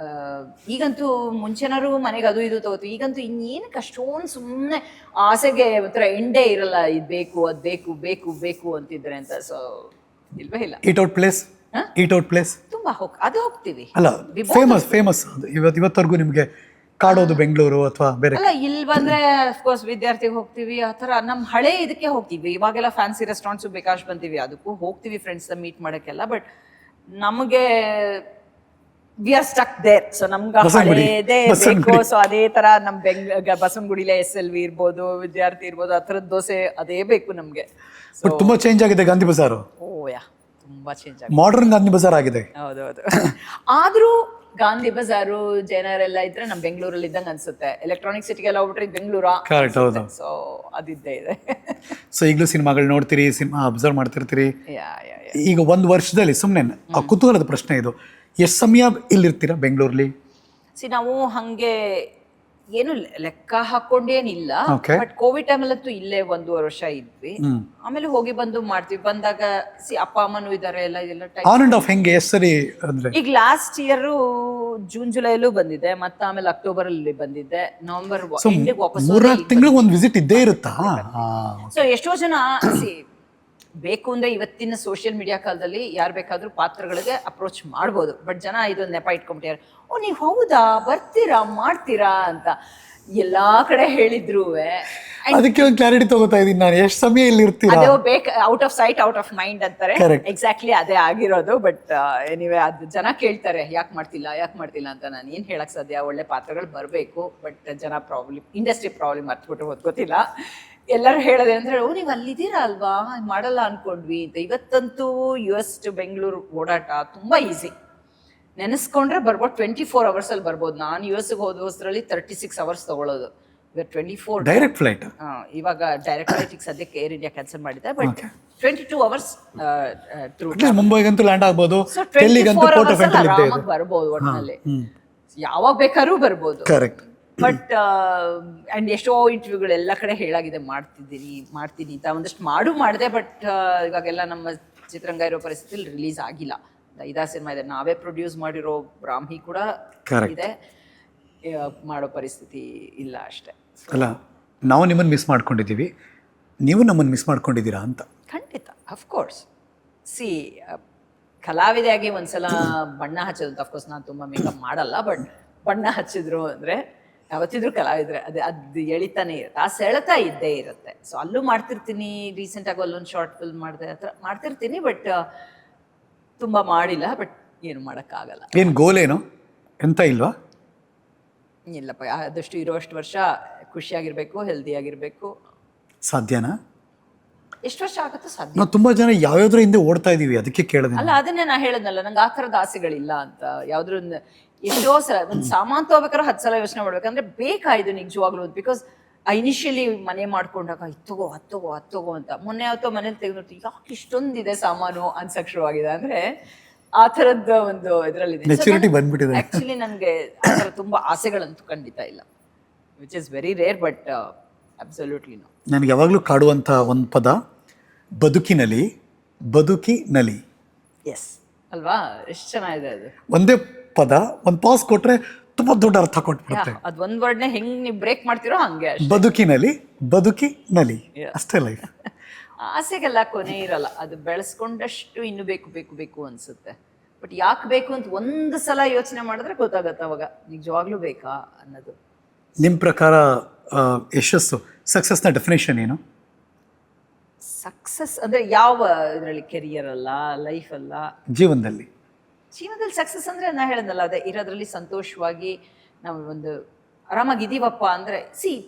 ಈಗಂತೂ ಮುಂಚೆನಾರು ಮನೆಗೆ ಅದು ಇದು ತಗೋತೀವಿ. ಈಗಂತೂ ಇನ್ನೇನಕ್ಕೆ ಅಷ್ಟೊಂದು ಸುಮ್ಮನೆ ಆಸೆಗೆ ಒಂಥರ ಎಂಡೇ ಇರಲ್ಲ, ಇದು ಬೇಕು, ಅದು ಬೇಕು ಬೇಕು ಬೇಕು ಅಂತಿದ್ರೆ ಅಂತ. ಸೊ ಇಲ್ವೇ ಇಲ್ಲ. ಈಟ್ ಔಟ್ ಪ್ಲೇಸ್ ತುಂಬಾ ಅದು ಹೋಗ್ತೀವಿ. ಅಲ್ಲ, ಫೇಮಸ್ ಅದು ಇವತ್ತವರೆಗೂ ನಿಮಗೆ ಕಾಡೋದು ಬೆಂಗಳೂರು ಅಥವಾ ಬೇರೆ? ಅಲ್ಲ, ಇಲ್ಲಿ ಬಂದ್ರೆ ಅಫ್ಕೋರ್ಸ್ ವಿದ್ಯಾರ್ಥಿಗೆ ಹೋಗ್ತೀವಿ, ಆ ಥರ ನಮ್ಮ ಹಳೆ ಇದಕ್ಕೆ ಹೋಗ್ತೀವಿ. ಇವಾಗೆಲ್ಲ ಫ್ಯಾನ್ಸಿ ರೆಸ್ಟೋರೆಂಟ್ಸು ಬೇಕಾಷ್ಟು ಬಂತೀವಿ, ಅದಕ್ಕೂ ಹೋಗ್ತೀವಿ ಫ್ರೆಂಡ್ಸ್ ಮೀಟ್ ಮಾಡೋಕ್ಕೆಲ್ಲ. ಬಟ್ ನಮಗೆ we are stuck there. So ನಮ್ಗೆ ಹಳೇದೇ ಬೇಕು. ಸೊ ಅದೇ ತರ ನಮ್ ಬಸವನಗುಡಿಲೇ SLV ಇರ್ಬೋದು, ವಿದ್ಯಾರ್ಥಿ ಇರ್ಬೋದು, ಆ ಥರದ ದೋಸೆ ಅದೇ ಬೇಕು ನಮ್ಗೆ. ಬಟ್ ತುಂಬಾ ಚೇಂಜ್ ಆಗಿದೆ ಗಾಂಧಿ ಬಜಾರ್. ತುಂಬಾ ಚೇಂಜ್ ಆಗಿದೆ, ಮಾಡರ್ನ್ ಗಾಂಧಿ ಬಜಾರ್ ಆಗಿದೆ. ಹೌದೌದು. ಆದ್ರೂ ಗಾಂಧಿ ಬಜಾರು ಜನರೆಲ್ಲ ಇದ್ರೆ ನಮ್ ಬೆಂಗಳೂರಲ್ಲಿ ಇದ್ದಂಗೆ ಅನ್ಸುತ್ತೆ. ಎಲೆಕ್ಟ್ರಾನಿಕ್ ಸಿಟಿಗೆಲ್ಲ ಹೋಗ್ಬಿಟ್ರೆ ಬೆಂಗಳೂರು. ಕರೆಕ್ಟ್, ಹೌದು. ಸೊ ಅದಿದ್ದೇ ಇದೆ. ಸೊ ಈಗಲೂ ಸಿನಿಮಾಗಳು ನೋಡ್ತೀರಿ, ಸಿನಿಮಾ ಅಬ್ಸರ್ವ್ ಮಾಡ್ತಿರ್ತೀರಿ. ಈಗ ಒಂದು ವರ್ಷದಲ್ಲಿ ಸುಮ್ಮನೆ ಕುತೂಹಲದ ಪ್ರಶ್ನೆ ಇದು, ಎಷ್ಟು ಸಮಯ ಇಲ್ಲಿರ್ತೀರಾ ಬೆಂಗಳೂರಲ್ಲಿ? ನಾವು ಹಂಗೆ ಏನು ಲೆಕ್ಕ ಹಾಕೊಂಡೇನಿಲ್ಲ. Okay. ಬಟ್ ಕೋವಿಡ್ ಟೈಮಲ್ಲಂತೂ ಇಲ್ಲೇ 1.5 ವರ್ಷ ಇದ್ವಿ. ಆಮೇಲೆ ಹೋಗಿ ಬಂದು ಮಾಡ್ತೀವಿ. ಬಂದಾಗ ಅಪ್ಪ ಅಮ್ಮನೂ ಇದಾರೆ, ಎಲ್ಲ ಟೈಮ್ ಆನ್ ಅಂಡ್ ಆಫ್ ಹೆಂಗೆ ಎಷ್ಟು ಸರಿ ಅಂದ್ರೆ? ಈಗ ಲಾಸ್ಟ್ ಇಯರ್ ಜೂನ್ ಜುಲೈಲೂ ಬಂದಿದ್ದೆ, ಮತ್ತೆ ಆಮೇಲೆ ಅಕ್ಟೋಬರ್ ಅಲ್ಲಿ ಬಂದಿದ್ದೆ, ನವೆಂಬರ್ ವಾಪಸ್. 3-4 ತಿಂಗಳು ಒಂದು ವಿಸಿಟ್ ಇದ್ದೇ ಇರುತ್ತಾ? ಸೊ ಎಷ್ಟೋ ಜನ ಬೇಕು ಅಂದ್ರೆ ಇವತ್ತಿನ ಸೋಷಿಯಲ್ ಮೀಡಿಯಾ ಕಾಲದಲ್ಲಿ ಯಾರು ಬೇಕಾದ್ರೂ ಪಾತ್ರಗಳಿಗೆ ಅಪ್ರೋಚ್ ಮಾಡ್ಬೋದು. ಬಟ್ ಜನ ಇದೊಂದು ನೆಪ ಇಟ್ಕೊಂಬಿಟ್ಟಾರೆ, ಓ ನೀವು ಹೌದಾ ಬರ್ತೀರಾ ಮಾಡ್ತೀರಾ ಅಂತ ಎಲ್ಲಾ ಕಡೆ ಹೇಳಿದ್ರು. ಅದಕ್ಕೆ ಒಂದು ಕ್ಲಾರಿಟಿ ತಗೋತಾ ಇದೀನಿ ನಾನು, ಎಷ್ಟು ಸಮಯ ಇಲ್ಲಿ ಇರ್ತೀರಾ? ಅದೇ out off site out of mind ಅಂತಾರೆ. ಎಕ್ಸಾಕ್ಟ್ಲಿ ಅದೇ ಆಗಿರೋದು. ಬಟ್ ಎನಿವೆ ಅದು ಜನ ಕೇಳ್ತಾರೆ ಯಾಕೆ ಮಾಡ್ತಿಲ್ಲ ಅಂತ. ನಾನು ಏನ್ ಹೇಳಕ್ ಸಾಧ್ಯ, ಒಳ್ಳೆ ಪಾತ್ರಗಳು ಬರಬೇಕು. ಬಟ್ ಜನ ಪ್ರಾಬ್ಲಮ್, ಇಂಡಸ್ಟ್ರಿ ಪ್ರಾಬ್ಲಮ್ ಮರ್ತ್ಬಿಟ್ರೆ ಗೊತ್ತಿಲ್ಲ. ಎಲ್ಲರೂ ಹೇಳೋದೆ ಅಂದ್ರೆ, ಓ ನೀವು ಅಲ್ಲಿದ್ದೀರಾ ಅಲ್ವಾ, ಮಾಡಲ್ಲ ಅನ್ಕೊಂಡ್ವಿ ಅಂತ. ಇವತ್ತಂತೂ US to ಬೆಂಗಳೂರು ಓಡಾಟ ತುಂಬಾ ಈಸಿ. ನೆನೆಸ್ಕೊಂಡ್ರೆ ಬರ್ಬೋದು, 24 hours ಅಲ್ಲಿ ಬರ್ಬೋದು. ನಾನು US ಹೋದ್ರಲ್ಲಿ 36 hours ತಗೊಳ್ಳೋದು. 24 ಡೈರೆಕ್ಟ್ ಫ್ಲೈಟ್. ಇವಾಗ ಡೈರೆಕ್ಟ್ ಫ್ಲೈಟ್ ಸದ್ಯಕ್ಕೆ ಏರ್ ಇಂಡಿಯಾ ಕ್ಯಾನ್ಸಲ್ ಮಾಡಿದೆ. ಬಟ್ 22 hours ಥ್ರೂ ಮುಂಬೈಗಂತೂ ಲ್ಯಾಂಡ್ ಆಗ್ಬೋದು, ಆರಾಮಾಗಿ ಬರ್ಬೋದು. ಒಟ್ಟಿನಲ್ಲಿ ಯಾವಾಗ ಬೇಕಾದ್ರೂ ಬರ್ಬೋದು. ಕರೆಕ್ಟ್. ಬಟ್ ಅಂಡ್ ಎಷ್ಟೋ ಇಂಟರ್ವ್ಯೂಗಳು ಎಲ್ಲ ಕಡೆ ಹೇಳಾಗಿದೆ ಮಾಡ್ತೀನಿ ಅಂತ. ಒಂದಷ್ಟು ಮಾಡಿದೆ. ಬಟ್ ಇವಾಗೆಲ್ಲ ನಮ್ಮ ಚಿತ್ರರಂಗ ಇರೋ ಪರಿಸ್ಥಿತಿಲಿ ರಿಲೀಸ್ ಆಗಿಲ್ಲ. 5 ಸಿನಿಮಾ ಇದೆ, ನಾವೇ ಪ್ರೊಡ್ಯೂಸ್ ಮಾಡಿರೋ ಬ್ರಾಹ್ಮಿ ಕೂಡ ಇದೆ, ಮಾಡೋ ಪರಿಸ್ಥಿತಿ ಇಲ್ಲ ಅಷ್ಟೇ. ಅಲ್ಲ, ನಾವು ನಿಮ್ಮನ್ನು ಮಿಸ್ ಮಾಡ್ಕೊಂಡಿದ್ದೀವಿ, ನೀವು ನಮ್ಮನ್ನು ಮಿಸ್ ಮಾಡ್ಕೊಂಡಿದ್ದೀರಾ ಅಂತ. ಖಂಡಿತ, ಅಫ್ಕೋರ್ಸ್. ಕಲಾವಿದೆಯಾಗಿ ಒಂದ್ಸಲ ಬಣ್ಣ ಹಚ್ಚೋದು, ಅಫ್ಕೋರ್ಸ್ ನಾನು ತುಂಬ ಮೇಕಪ್ ಮಾಡಲ್ಲ, ಬಟ್ ಬಣ್ಣ ಹಚ್ಚಿದ್ರು ಅಂದರೆ ಯಾವತ್ತಿದ್ರು ಕಲಾವಿದ್ರೆ ಅದು ಎಳಿತಾನೆ ಇರುತ್ತೆ, ಆ ಸೆಳೆತ ಇದ್ದೇ ಇರುತ್ತೆ. ಸೊ ಅಲ್ಲೂ ಮಾಡ್ತಿರ್ತೀನಿ. ರೀಸೆಂಟಾಗಿ ಅಲ್ಲೊಂದು ಶಾರ್ಟ್ ಫಿಲ್ಮ್ ಮಾಡಿದೆ, ಆ ಥರ ಮಾಡ್ತಿರ್ತೀನಿ. ಬಟ್ ತುಂಬ ಮಾಡಿಲ್ಲ. ಬಟ್ ಏನು ಮಾಡೋಕ್ಕಾಗಲ್ಲ. ಏನು ಗೋಲ್ ಏನು ಎಂತ ಇಲ್ವಾ? ಇಲ್ಲಪ್ಪ, ಆದಷ್ಟು ಇರೋಷ್ಟು ವರ್ಷ ಖುಷಿಯಾಗಿರ್ಬೇಕು, ಹೆಲ್ದಿಯಾಗಿರ್ಬೇಕು. ಸಾಧ್ಯನಾ? ಎಷ್ಟು ವರ್ಷ ಆಗುತ್ತೋ ಸಾಧ್ಯ. ನಾವು ತುಂಬಾ ಜನ ಯಾವ್ಯಾವ್ದ್ರ ಹಿಂದೆ ಓಡ್ತಾ ಇದೀವಿ, ಅದಕ್ಕೆ ಕೇಳಿದೆ. ಅಲ್ಲ, ಅದನ್ನೇ ನಾ ಹೇಳದ್ನಲ್ಲ, ನಂಗೆ ಆ ಥರದ ಆಸೆಗಳಿಲ್ಲ ಅಂತ. ಯಾವ್ದ್ರ ಎಷ್ಟೋ ಸಲ ಒಂದು ಸಾಮಾನು ತಗೋಬೇಕಾದ್ರೆ 10 ಸಲ ಯೋಚನೆ ಮಾಡ್ಬೇಕಂದ್ರೆ ಬೇಕಾಯ್ತು ನಿಜವಾಗ್ಲೂ. ಬಿಕಾಸ್ ಇನಿಷಿಯಲಿ ಮನೆ ಮಾಡ್ಕೊಂಡಾಗ ಹತ್ತೋಗೋ ಅಂತ. ಮೊನ್ನೆ ಯಾವತ್ತೋ ಮನೇಲಿ ತೆಗೆದು ಯಾಕೆ ಇಷ್ಟೊಂದಿದೆ ಸಾಮಾನು ಅನ್ಸಕ್ ಶುರುವಾಗಿದೆ. ಅಂದ್ರೆ ಆ ಥರದ್ದು ಒಂದು ಇದರಲ್ಲಿದೆ. ಮೆಚುರಿಟಿ ಬಂದ್ಬಿಟ್ಟಿದೆ. ಆಕ್ಚುಲಿ ನನಗೆ ಆ ಥರ ತುಂಬಾ ಆಸೆಗಳಂತೂ ಖಂಡಿತ ಇಲ್ಲ, which is very rare. But absolutely no. ನನಗೆ ಯಾವಾಗಲೂ ಕಾಡುವಂಥ ಒಂದು ಪದ ಬದುಕಿನಲಿ. ಎಸ್ ಅಲ್ವಾ, ಎಷ್ಟು ಚೆನ್ನಾಗಿದೆ ಅದು. ಒಂದೇ ಪದ, ಒಂದು ಪಾಸ್ ಕೊಟ್ರೆ ತುಂಬಾ ದೊಡ್ಡ ಅರ್ಥ ಕೊಟ್ಬಿಡುತ್ತೆ. ಅದು ಒಂದ್ ವರ್ಡ್ನ ಹೆಂಗ್ ನೀವು ಬ್ರೇಕ್ ಮಾಡ್ತಿರೋ ಹಂಗೆ. ಬದುಕಿನಲಿ ಅಷ್ಟೇ ಲೈಫ್. ಆಸೆಗೆಲ್ಲ ಕೊನೆ ಇರಲ್ಲ, ಅದು ಬೆಳೆಸ್ಕೊಂಡಷ್ಟು ಇನ್ನು ಬೇಕು ಅನ್ಸುತ್ತೆ. ಬಟ್ ಯಾಕೆ ಬೇಕು ಅಂತ ಒಂದು ಸಲ ಯೋಚನೆ ಮಾಡಿದ್ರೆ ಗೊತ್ತಾಗತ್ತೆ ಅವಾಗ ನಿಜವಾಗ್ಲೂ ಬೇಕಾ ಅನ್ನೋದು. ನಿಮ್ಮ ಪ್ರಕಾರ ಯಶಸ್ಸು, ಸಕ್ಸಸ್ನ ಡೆಫಿನೇಷನ್ ಏನು? ಸಕ್ಸಸ್ ಅಂದ್ರೆ ಯಾವ ಇದರಲ್ಲಿ? ಕೆರಿಯರ್ ಅಲ್ಲ, ಲೈಫ್ ಅಲ್ಲ, ಜೀವನದಲ್ಲಿ ಸಕ್ಸಸ್ ಅಂದ್ರೆ ನಾ ಹೇಳೋದಲ್ಲ, ಅದೇ ಇರೋದ್ರಲ್ಲಿ ಸಂತೋಷವಾಗಿ ನಾವು ಒಂದು ಆರಾಮಾಗಿದ್ದೀವಪ್ಪ ಅಂದ್ರೆ.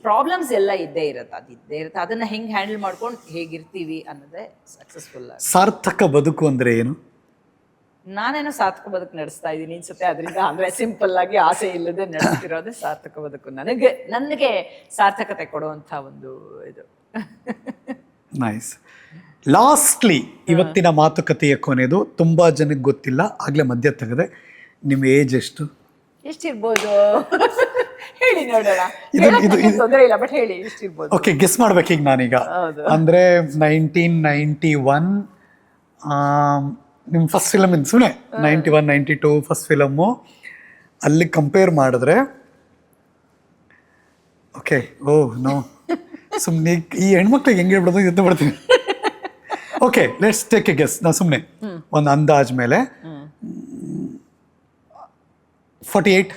ಪ್ರಾಬ್ಲಮ್ಸ್ ಎಲ್ಲ ಇದ್ದೇ ಇರುತ್ತೆ, ಅದನ್ನ ಹೆಂಗ್ ಹ್ಯಾಂಡಲ್ ಮಾಡ್ಕೊಂಡು ಹೇಗಿರ್ತೀವಿ ಅನ್ನೋದೇ ಸಕ್ಸಸ್ಫುಲ್. ಸಾರ್ಥಕ ಬದುಕು ಅಂದ್ರೆ ಏನು? ನಾನೇನೋ ಸಾರ್ಥಕ ಬದುಕು ನಡೆಸ್ತಾ ಇದ್ದೀನಿ ಅನ್ಸುತ್ತೆ. ಅದರಿಂದ ಅಂದ್ರೆ ಸಿಂಪಲ್ ಆಗಿ ಆಸೆ ಇಲ್ಲದೆ ನಡೆಸ್ತಿರೋದೇ ಸಾರ್ಥಕ ಬದುಕು. ನನಗೆ ಸಾರ್ಥಕತೆ ಕೊಡುವಂತ ಒಂದು ಇದು. ನೈಸ್. ಲಾಸ್ಟ್ಲಿ ಇವತ್ತಿನ ಮಾತುಕತೆಯ ಕೊನೆದು, ತುಂಬಾ ಜನಕ್ಕೆ ಗೊತ್ತಿಲ್ಲ, ಆಗ್ಲೇ ಮಧ್ಯ ತೆಗೆದೆ. ನಿಮ್ಮ ಏಜ್ ಎಷ್ಟಿರ್ಬೋದು ಹೇಳಿ ನೋಡೋಣ. ತೊಂದರೆ ಇಲ್ಲ, ಬಟ್ ಹೇಳಿ ಎಷ್ಟಿರ್ಬೋದು. ಓಕೆ, ಗೆಸ್ ಮಾಡ್ಬೇಕು ಈಗ ನಾನೀಗ. ಅಂದ್ರೆ 1991 ನಿಮ್ಮ ಫಸ್ಟ್ ಫಿಲಮ್ ಇಂದ ಸುಮ್ಮನೆ 91, 92 ಫಸ್ಟ್ ಫಿಲಮ್ಮು ಅಲ್ಲಿ ಕಂಪೇರ್ ಮಾಡಿದ್ರೆ. ಓಕೆ, ನೋ ಸುಮ್ಮನೆ ಈ ಹೆಣ್ಮಕ್ಳಿಗೆ ಹೆಂಗೆ ಹೇಳ್ಬಿಡೋದು ಎದ್ದು ಬಿಡ್ತೀನಿ. Okay, let's take A guess. ನಾ ಸುಮ್ಮನೆ ಒಂದು ಅಂದಾಜ್ ಮೇಲೆ 48,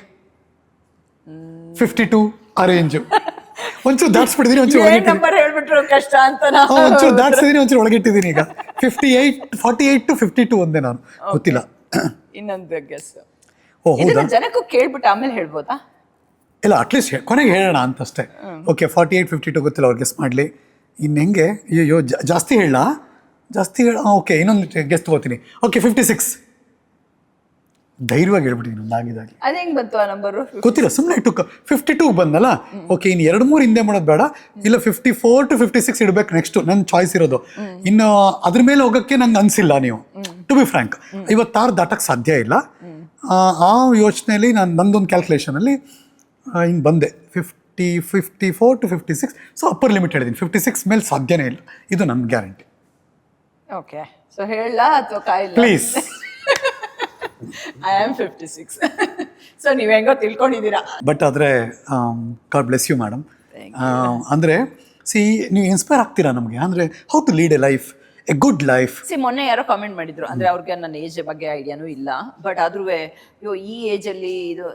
52 ಆ ರೇಂಜು. ಒಂಚೂರು ದಾಟ್ಸ್ಬಿಟ್ಟಿದ್ದೀನಿ, ಹೇಳ್ಬಿಟ್ರು ಕಷ್ಟ ಅಂತ. ಒಂಚೂರು ದಾಟ್ಸಿದೀನಿ, ಒಂಚೂರು ಒಳಗಿಟ್ಟಿದ್ದೀನಿ. ಈಗ 48 to 52 ಒಂದೇ, ನಾನು ಗೊತ್ತಿಲ್ಲ. ಇನ್ನೊಂದು ಗೆಸ್. ಜನಕ್ಕೂ ಕೇಳ್ಬಿಟ್ಟು ಆಮೇಲೆ ಹೇಳ್ಬೋದಾ? ಇಲ್ಲ, ಅಟ್ಲೀಸ್ಟ್ ಕೊನೆಗೆ ಹೇಳೋಣ ಅಂತಷ್ಟೇ. ಓಕೆ, 48, 52 ಗೊತ್ತಿಲ್ಲ, ಅವ್ರು ಗೆಸ್ ಮಾಡಲಿ. ಇನ್ನು ಹೆಂಗೆ? ಅಯ್ಯೋ, ಜಾಸ್ತಿ ಹೇಳ. ಓಕೆ, ಇನ್ನೊಂದು ಗೆಸ್ ತಗೋತೀನಿ. ಓಕೆ, 56. ಧೈರ್ಯವಾಗಿ ಹೇಳ್ಬಿಟ್ಟಿದ್ದೀನಿ ಆಗಿದಾಗಿ. ಅದು ಹೆಂಗ್ ಬಂತು ಆ ನಂಬರು? ಗೊತ್ತಿಲ್ಲ, ಸುಮ್ಮನೆ 52 ಬಂದಲ್ಲ. ಓಕೆ, ಇನ್ನು 2-3 ಹಿಂದೆ ಮಾಡೋದು ಬೇಡ. ಇಲ್ಲ, 54 to 56 ಇಡ್ಬೇಕು ನೆಕ್ಸ್ಟ್. ನನ್ನ ಚಾಯ್ಸ್ ಇರೋದು. ಇನ್ನು ಅದ್ರ ಮೇಲೆ ಹೋಗೋಕ್ಕೆ ನಂಗೆ ಅನಿಸಿಲ್ಲ. ನೀವು ಟು ಬಿ ಫ್ರ್ಯಾಂಕ್ 56 ದಾಟಕ್ಕೆ ಸಾಧ್ಯ ಇಲ್ಲ. ಆ ಯೋಚನೆಯಲ್ಲಿ ನಂದೊಂದು ಕ್ಯಾಲ್ಕುಲೇಷನಲ್ಲಿ ಹಿಂಗೆ ಬಂದೆ 54 to 56. ಸೊ ಅಪ್ಪರ್ ಲಿಮಿಟ್ ಹೇಳಿದ್ದೀನಿ, 56 ಮೇಲೆ ಸಾಧ್ಯನೇ ಇಲ್ಲ, ಇದು ನನ್ನ ಗ್ಯಾರಂಟಿ. ಓಕೆ, ಸೊ ಹೇಳ ಅಥವಾ ಕಾಯಿಲ್ಲ? ಪ್ಲೀಸ್. I am 56. ಸೊ ನೀವು ಹೆಂಗೋ ತಿಳ್ಕೊಂಡಿದ್ದೀರಾ. ಬಟ್ ಆದರೆ ಗಾಡ್ ಬ್ಲೆಸ್ ಯು ಮೇಡಮ್. ಅಂದರೆ ನೀವು ಇನ್ಸ್ಪೈರ್ ಆಗ್ತೀರಾ ನಮಗೆ, ಅಂದರೆ how to lead a life, a good life. ಮೊನ್ನೆ ಯಾರೋ ಕಾಮೆಂಟ್ ಮಾಡಿದ್ರು, ಅಂದ್ರೆ ಅವ್ರಿಗೆ ನನ್ನ ಏಜ್ ಬಗ್ಗೆ ಐಡಿಯಾನು ಇಲ್ಲ, ಬಟ್ ಆದ್ರೂ ಈ ಏಜ್ ಅಲ್ಲಿ ಇದು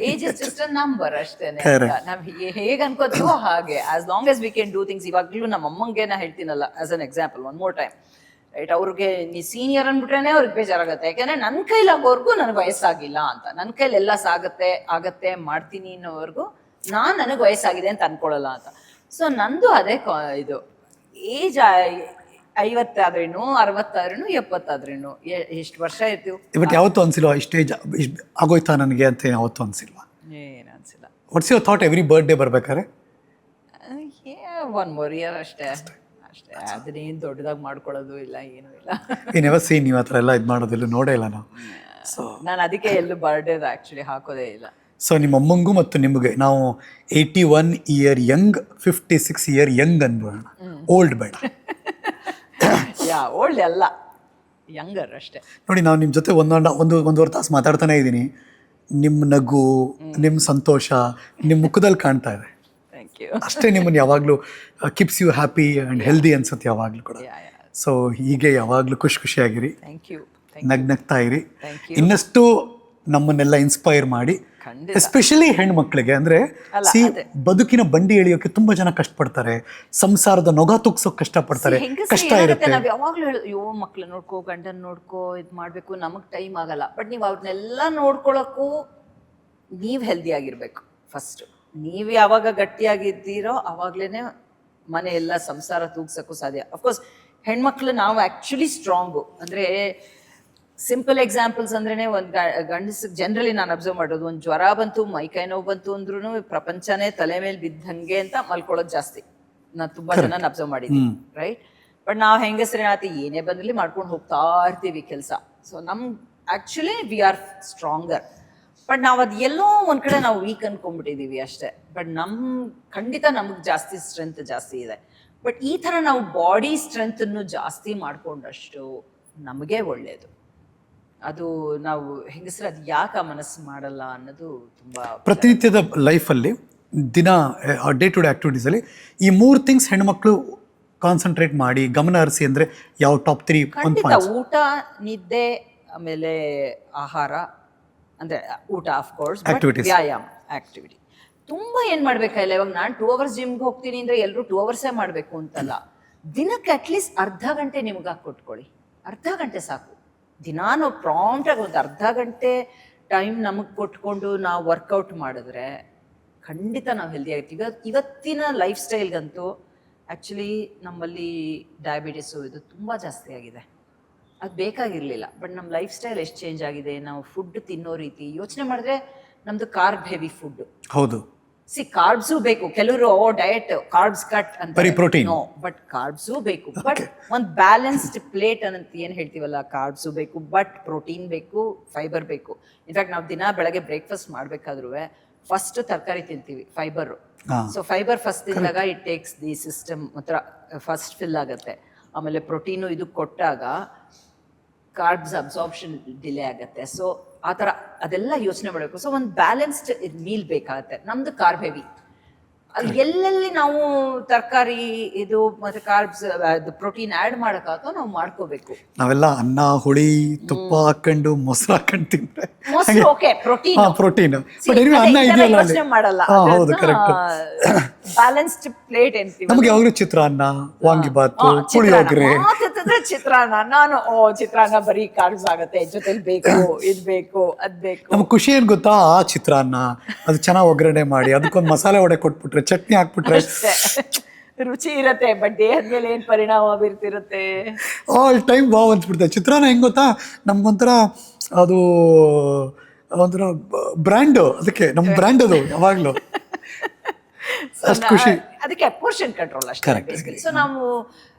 age is just a number ಅಷ್ಟೇನೆ. ನಾವ್ ಹೇಗ್ ಅನ್ಕೋತೀವೋ ಹಾಗೆ, as long as we can do things. ಇವಾಗ್ಲೂ ನಮ್ಮ ಅಮ್ಮಂಗೆ ನಾ ಹೇಳ್ತೀನಲ್ಲ as an example, one more time right, ಅವ್ರಿಗೆ ನೀ ಸೀನಿಯರ್ ಅಂದ್ಬಿಟ್ರೇನೆ ಅವ್ರಿಗೆ ಬೇಜಾರಾಗತ್ತೆ, ಯಾಕಂದ್ರೆ ನನ್ನ ಕೈಲಾಗೋರ್ಗು ನನಗೆ ವಯಸ್ಸಾಗಿಲ್ಲ ಅಂತ. ನನ್ನ ಕೈಲಿ ಎಲ್ಲ ಆಗತ್ತೆ ಮಾಡ್ತೀನಿ ಅನ್ನೋವರೆಗೂ ನನಗೆ ವಯಸ್ಸಾಗಿದೆ ಅಂತ ಅನ್ಕೊಳ್ಳಲ್ಲ ಅಂತ. ಸೊ ನಂದು ಅದೇ ಇದು ಏಜ್ 50 ಆದ್ರೇನು 60 ಆದ್ರೇನು 70 ಆದ್ರೇನು ಎಷ್ಟು ವರ್ಷ ಇರ್ತೀವಿ. ಬಟ್ ಯಾವತ್ತೂ ಅನ್ಸಿಲ್ವಾ ಇಷ್ಟು ಏಜ್ ಆಗೋಯ್ತಾ ನನಗೆ ಅಂತ? ಯಾವತ್ತೂ ಅನ್ಸಿಲ್ವಾ? ಏನು ಅನ್ಸಿಲ್ಲ. What's your thought every birthday ಬರ್ಬೇಕಾದ್ರೆ? 1 more year ಅಷ್ಟೇ. ಅದನ್ನೇನು ದೊಡ್ಡದಾಗಿ ಮಾಡ್ಕೊಳ್ಳೋದು ಇಲ್ಲ, ಏನೂ ಇಲ್ಲ. ಈ ನೆವರ್ ಸೀನ್, ನೀವು ಆ ಥರ ಎಲ್ಲ ಇದು ಮಾಡೋದಿಲ್ಲ, ನೋಡೇ ಇಲ್ಲ ನಾವು. ಸೊ ನಾನು ಅದಕ್ಕೆ ಎಲ್ಲೂ ಬರ್ಡೇದು ಆ್ಯಕ್ಚುಲಿ ಹಾಕೋದೇ ಇಲ್ಲ. ಸೊ ನಿಮ್ಮ ಅಮ್ಮಂಗೂ ಮತ್ತು ನಿಮಗೆ ನಾವು 81 ಇಯರ್ ಯಂಗ್, 56 ಇಯರ್ ಯಂಗ್ ಅನ್ಬೋಣ, ಓಲ್ಡ್ ಬೇಡ. ಓಲ್ಡ್ ಅಲ್ಲ, ಯಂಗರ್ ಅಷ್ಟೇ. ನೋಡಿ, ನಾವು ನಿಮ್ಮ ಜೊತೆ ಒಂದೂವರೆ ತಾಸು ಮಾತಾಡ್ತಾನೆ ಇದ್ದೀನಿ. ನಿಮ್ಮ ನಗು, ನಿಮ್ಮ ಸಂತೋಷ ನಿಮ್ಮ ಮುಖದಲ್ಲಿ ಕಾಣ್ತಾ ಇದೆ. Thank you. ಅಷ್ಟೇ ನಿಮ್ಮನ್ನು ಯಾವಾಗಲೂ keeps you happy and healthy ಅನ್ಸುತ್ತೆ ಯಾವಾಗಲೂ ಕೂಡ. ಸೊ ಹೀಗೆ ಯಾವಾಗಲೂ ಖುಷಿಯಾಗಿರಿ, ಥ್ಯಾಂಕ್ ಯು. ನಗ್ನಗ್ತಾ ಇರಿ. ಇನ್ನಷ್ಟು ನಮ್ಮನ್ನೆಲ್ಲ ಇನ್ಸ್ಪೈರ್ ಮಾಡಿ, ಎಸ್ಪೆಷಲಿ ಹೆಣ್ಮಕ್ಳಿಗೆ. ಅಂದರೆ ಬದುಕಿನ ಬಂಡಿ ಎಳಿಯೋಕೆ ತುಂಬ ಜನ ಕಷ್ಟಪಡ್ತಾರೆ, ಸಂಸಾರದ ನೊಗ ತುಗ್ಸೋಕೆ ಕಷ್ಟಪಡ್ತಾರೆ, ಕಷ್ಟ ಇರುತ್ತೆ. ನಾವು ಯಾವಾಗಲೂ ಅಯ್ಯೋ ಮಕ್ಳು ನೋಡ್ಕೋ, ಗಂಡನ್ ನೋಡ್ಕೋ, ಇದು ಮಾಡಬೇಕು, ನಮಗೆ ಟೈಮ್ ಆಗಲ್ಲ. ಬಟ್ ನೀವು ಅವ್ರನ್ನೆಲ್ಲ ನೋಡ್ಕೊಳ್ಳೋಕ್ಕೂ ನೀವು ಹೆಲ್ದಿ ಆಗಿರ್ಬೇಕು ಫಸ್ಟು. ನೀವು ಯಾವಾಗ ಗಟ್ಟಿಯಾಗಿದ್ದೀರೋ ಆವಾಗ್ಲೇ ಮನೆ ಎಲ್ಲ ಸಂಸಾರ ತೂಗ್ಸೋಕ್ಕೂ ಸಾಧ್ಯ. ಅಫ್ಕೋರ್ಸ್ ಹೆಣ್ಮಕ್ಳು ನಾವು ಆ್ಯಕ್ಚುಲಿ ಸ್ಟ್ರಾಂಗು. ಅಂದರೆ ಸಿಂಪಲ್ ಎಕ್ಸಾಂಪಲ್ಸ್ ಅಂದ್ರೇ ಒಂದು ಗಂಡಸಿಗೆ ಜನರಲಿ ನಾನು ಅಬ್ಸರ್ವ್ ಮಾಡೋದು, ಒಂದು ಜ್ವರ ಬಂತು, ಮೈಕೈ ನೋವು ಬಂತು ಅಂದ್ರೂ ಪ್ರಪಂಚನೇ ತಲೆ ಮೇಲೆ ಬಿದ್ದಂಗೆ ಅಂತ ಮಲ್ಕೊಳ್ಳೋದು ಜಾಸ್ತಿ. ನಾನು ತುಂಬ ಜನ ಅಬ್ಸರ್ವ್ ಮಾಡಿದ್ದೀನಿ, ರೈಟ್? ಬಟ್ ನಾವು ಹೆಂಗಸ್ರೇನಾತಿ ಏನೇ ಬಂದಲ್ಲಿ ಮಾಡ್ಕೊಂಡು ಹೋಗ್ತಾ ಇರ್ತೀವಿ ಕೆಲಸ. So actually we are stronger. But ನಾವು ಅದು ಎಲ್ಲೋ ಒಂದು ಕಡೆ ನಾವು ವೀಕ್ ಅನ್ಕೊಂಡ್ಬಿಟ್ಟಿದ್ದೀವಿ ಅಷ್ಟೇ. ಬಟ್ ಖಂಡಿತ ನಮಗೆ ಜಾಸ್ತಿ ಸ್ಟ್ರೆಂತ್ ಜಾಸ್ತಿ ಇದೆ. ಬಟ್ ಈ ಥರ ನಾವು ಬಾಡಿ ಸ್ಟ್ರೆಂತನ್ನು ಜಾಸ್ತಿ ಮಾಡಿಕೊಂಡಷ್ಟು ನಮಗೆ ಒಳ್ಳೆಯದು. ಅದು ನಾವು ಹೆಂಗಸರು ಅದು ಯಾಕೆ ಮನಸ್ಸು ಮಾಡಲ್ಲ ಅನ್ನೋದು ತುಂಬ. ಪ್ರತಿನಿತ್ಯದ ಲೈಫಲ್ಲಿ ದಿನ ಡೇ ಟು ಡೇ ಆ್ಯಕ್ಟಿವಿಟೀಸಲ್ಲಿ ಈ 3 ಥಿಂಗ್ಸ್ ಹೆಣ್ಮಕ್ಳು ಕಾನ್ಸಂಟ್ರೇಟ್ ಮಾಡಿ ಗಮನ ಹರಿಸಿ ಅಂದರೆ ಯಾವ ಟಾಪ್ 3? ಊಟ, ನಿದ್ದೆ, ಆಮೇಲೆ ಆಹಾರ, ಅಂದರೆ ಊಟ ಆಫ್ಕೋರ್ಸ್, ವ್ಯಾಯಾಮ, ಆಕ್ಟಿವಿಟಿ. ತುಂಬ ಏನು ಮಾಡಬೇಕಾಗಿಲ್ಲ. ಇವಾಗ ನಾನು 2 hours ಜಿಮ್ಗೆ ಹೋಗ್ತೀನಿ ಅಂದರೆ ಎಲ್ಲರೂ 2 hours ಮಾಡಬೇಕು ಅಂತಲ್ಲ. ದಿನಕ್ಕೆ ಅಟ್ಲೀಸ್ಟ್ ಅರ್ಧ ಗಂಟೆ ನಿಮ್ಗೆ ಕೊಟ್ಕೊಳ್ಳಿ. ಅರ್ಧ ಗಂಟೆ ಸಾಕು. ದಿನ ನಾವು ಪ್ರಾಂಪ್ಟಾಗಿ ಒಂದು ಅರ್ಧ ಗಂಟೆ ಟೈಮ್ ನಮಗೆ ಕೊಟ್ಕೊಂಡು ನಾವು ವರ್ಕೌಟ್ ಮಾಡಿದ್ರೆ ಖಂಡಿತ ನಾವು ಹೆಲ್ದಿ ಆಗ್ತೀವಿ. ಇವತ್ತಿನ ಲೈಫ್ ಸ್ಟೈಲ್ಗಂತೂ ಆ್ಯಕ್ಚುಲಿ ನಮ್ಮಲ್ಲಿ ಡಯಾಬಿಟಿಸು ಇದು ತುಂಬ ಜಾಸ್ತಿ ಆಗಿದೆ. ಅದು ಬೇಕಾಗಿರಲಿಲ್ಲ. ಬಟ್ ನಮ್ಮ ಲೈಫ್ ಸ್ಟೈಲ್ ಎಷ್ಟು ಚೇಂಜ್ ಆಗಿದೆ. ನಾವು ಫುಡ್ ತಿನ್ನೋ ರೀತಿ ಯೋಚನೆ ಮಾಡಿದ್ರೆ ನಮ್ಮದು ಕಾರ್ಬ್ ಹೆವಿ ಫುಡ್. ಹೌದು. ಕಾರ್ಬ್ಸು ಬೇಕು. ಕೆಲವರು ಡಯಟ್ ಕಾರ್ಬ್ಸ್ ಕಟ್ ಅಂತ, ನೋ, ಬಟ್ ಕಾರ್ಬ್ಸು ಬೇಕು. ಬಟ್ ಒಂದು ಬ್ಯಾಲೆನ್ಸ್ಡ್ ಪ್ಲೇಟ್ ಅಂತ ಏನು ಹೇಳ್ತೀವಲ್ಲ, ಕಾರ್ಬ್ಸು ಬೇಕು, ಬಟ್ ಪ್ರೋಟೀನ್ ಬೇಕು, ಫೈಬರ್ ಬೇಕು. ಇನ್ಫ್ಯಾಕ್ಟ್ ನಾವು ದಿನ ಬೆಳಗ್ಗೆ ಬ್ರೇಕ್ಫಾಸ್ಟ್ ಮಾಡಬೇಕಾದ್ರೂ ಫಸ್ಟ್ ತರಕಾರಿ ತಿಂತೀವಿ, ಫೈಬರು. ಸೊ ಫೈಬರ್ ಫಸ್ಟ್ ತಿಂದಾಗ ಇಟ್ ಟೇಕ್ಸ್ ದಿ ಸಿಸ್ಟಮ್ ಮಾತ್ರ ಫಸ್ಟ್ ಫಿಲ್ ಆಗುತ್ತೆ. ಆಮೇಲೆ ಪ್ರೋಟೀನು ಇದು ಕೊಟ್ಟಾಗ ಕಾರ್ಬ್ಸ್ ಅಬ್ಸಾರ್ಪ್ಷನ್ ಡಿಲೇ ಆಗುತ್ತೆ. ಸೊ ಆ ಥರ ಅದೆಲ್ಲ ಯೋಚನೆ ಮಾಡಬೇಕು. ಸೊ ಒಂದು ಬ್ಯಾಲೆನ್ಸ್ಡ್ ಮೀಲ್ ಬೇಕಾಗತ್ತೆ. ನಮ್ದು ಕಾರ್ಬ್ ಹೆವಿ. ಅದು ಎಲ್ಲೆಲ್ಲಿ ನಾವು ತರಕಾರಿ ಇದು ಮತ್ತೆ ಕಾರ್ಬ್ಸ್ ಪ್ರೋಟೀನ್ ಆ್ಯಡ್ ಮಾಡೋಕ್ಕಾಗೋ ನಾವು ಮಾಡ್ಕೋಬೇಕು. ನಾವೆಲ್ಲ ಅನ್ನ, ಹುಳಿ, ತುಪ್ಪ ಹಾಕೊಂಡು ಮೊಸರು ಹಾಕೊಂಡು ತಿಂದ್ರೆ ಮೊಸರು ಓಕೆ, ಪ್ರೋಟೀನ್ ಅನ್ನ ಇದೆಯಲ್ಲ ಯೋಚನೆ ಮಾಡಲ್ಲ. ಹೌದು, ಕರೆಕ್ಟ್. ಬ್ಯಾಲೆನ್ಸ್ಡ್ ಪ್ಲೇಟ್ ಅಂತೀವಿ. ನಮಗೆ ಯಾವಾಗಲೂ ಚಿತ್ರಾನ್ನ, ವಾಂಗಿಬಾತು, ಪುಳಿಯೋಗರೆ. ಚಿತ್ರಾನ್ನ ನಾನು ಚಿತ್ರಾನ್ನ ಬರೀ ಕಾರ್ಬ್ಸ್ ಆಗುತ್ತೆ, ಜೊತೆಲಿ ಬೇಕು, ಇದ್ ಬೇಕು, ಅದ್ ಬೇಕು. ನಮ್ಗೆ ಖುಷಿ ಏನ್ ಗೊತ್ತಾ, ಆ ಚಿತ್ರಾನ್ನ ಅದು ಚೆನ್ನಾಗಿ ಒಗ್ಗರಣೆ ಮಾಡಿ ಅದಕ್ಕೊಂದು ಮಸಾಲೆ ವಡೆ ಕೊಟ್ಬಿಟ್ರೆ, ಚಟ್ನಿ ಹಾಕ್ಬಿಟ್ರೆ ರುಚಿ ಇರತ್ತೆ. ಬಟ್ ದೇಹದ ಮೇಲೆ ಏನ್ ಪರಿಣಾಮ ಬೀರ್ತಿರುತ್ತೆ, ಆಲ್ ಟೈಮ್ ವಾವ್ ಅನ್ಸ್ಬಿಡ್ತದೆ. ಚಿತ್ರಾನ್ನ ಹೆಂಗ್ ಗೊತ್ತಾ, ನಮ್ಗೊಂಥರ ಅದು ಒಂಥರ ಬ್ರ್ಯಾಂಡ್, ಅದಕ್ಕೆ ನಮ್ಮ ಬ್ರ್ಯಾಂಡ್ ಅದು ಯಾವಾಗ್ಲೂ. ಅಷ್ಟು ಖುಷಿ. ಅದಕ್ಕೆ ಪೋರ್ಷನ್ ಕಂಟ್ರೋಲ್ ಅಷ್ಟೇ. ಸೊ ನಾವು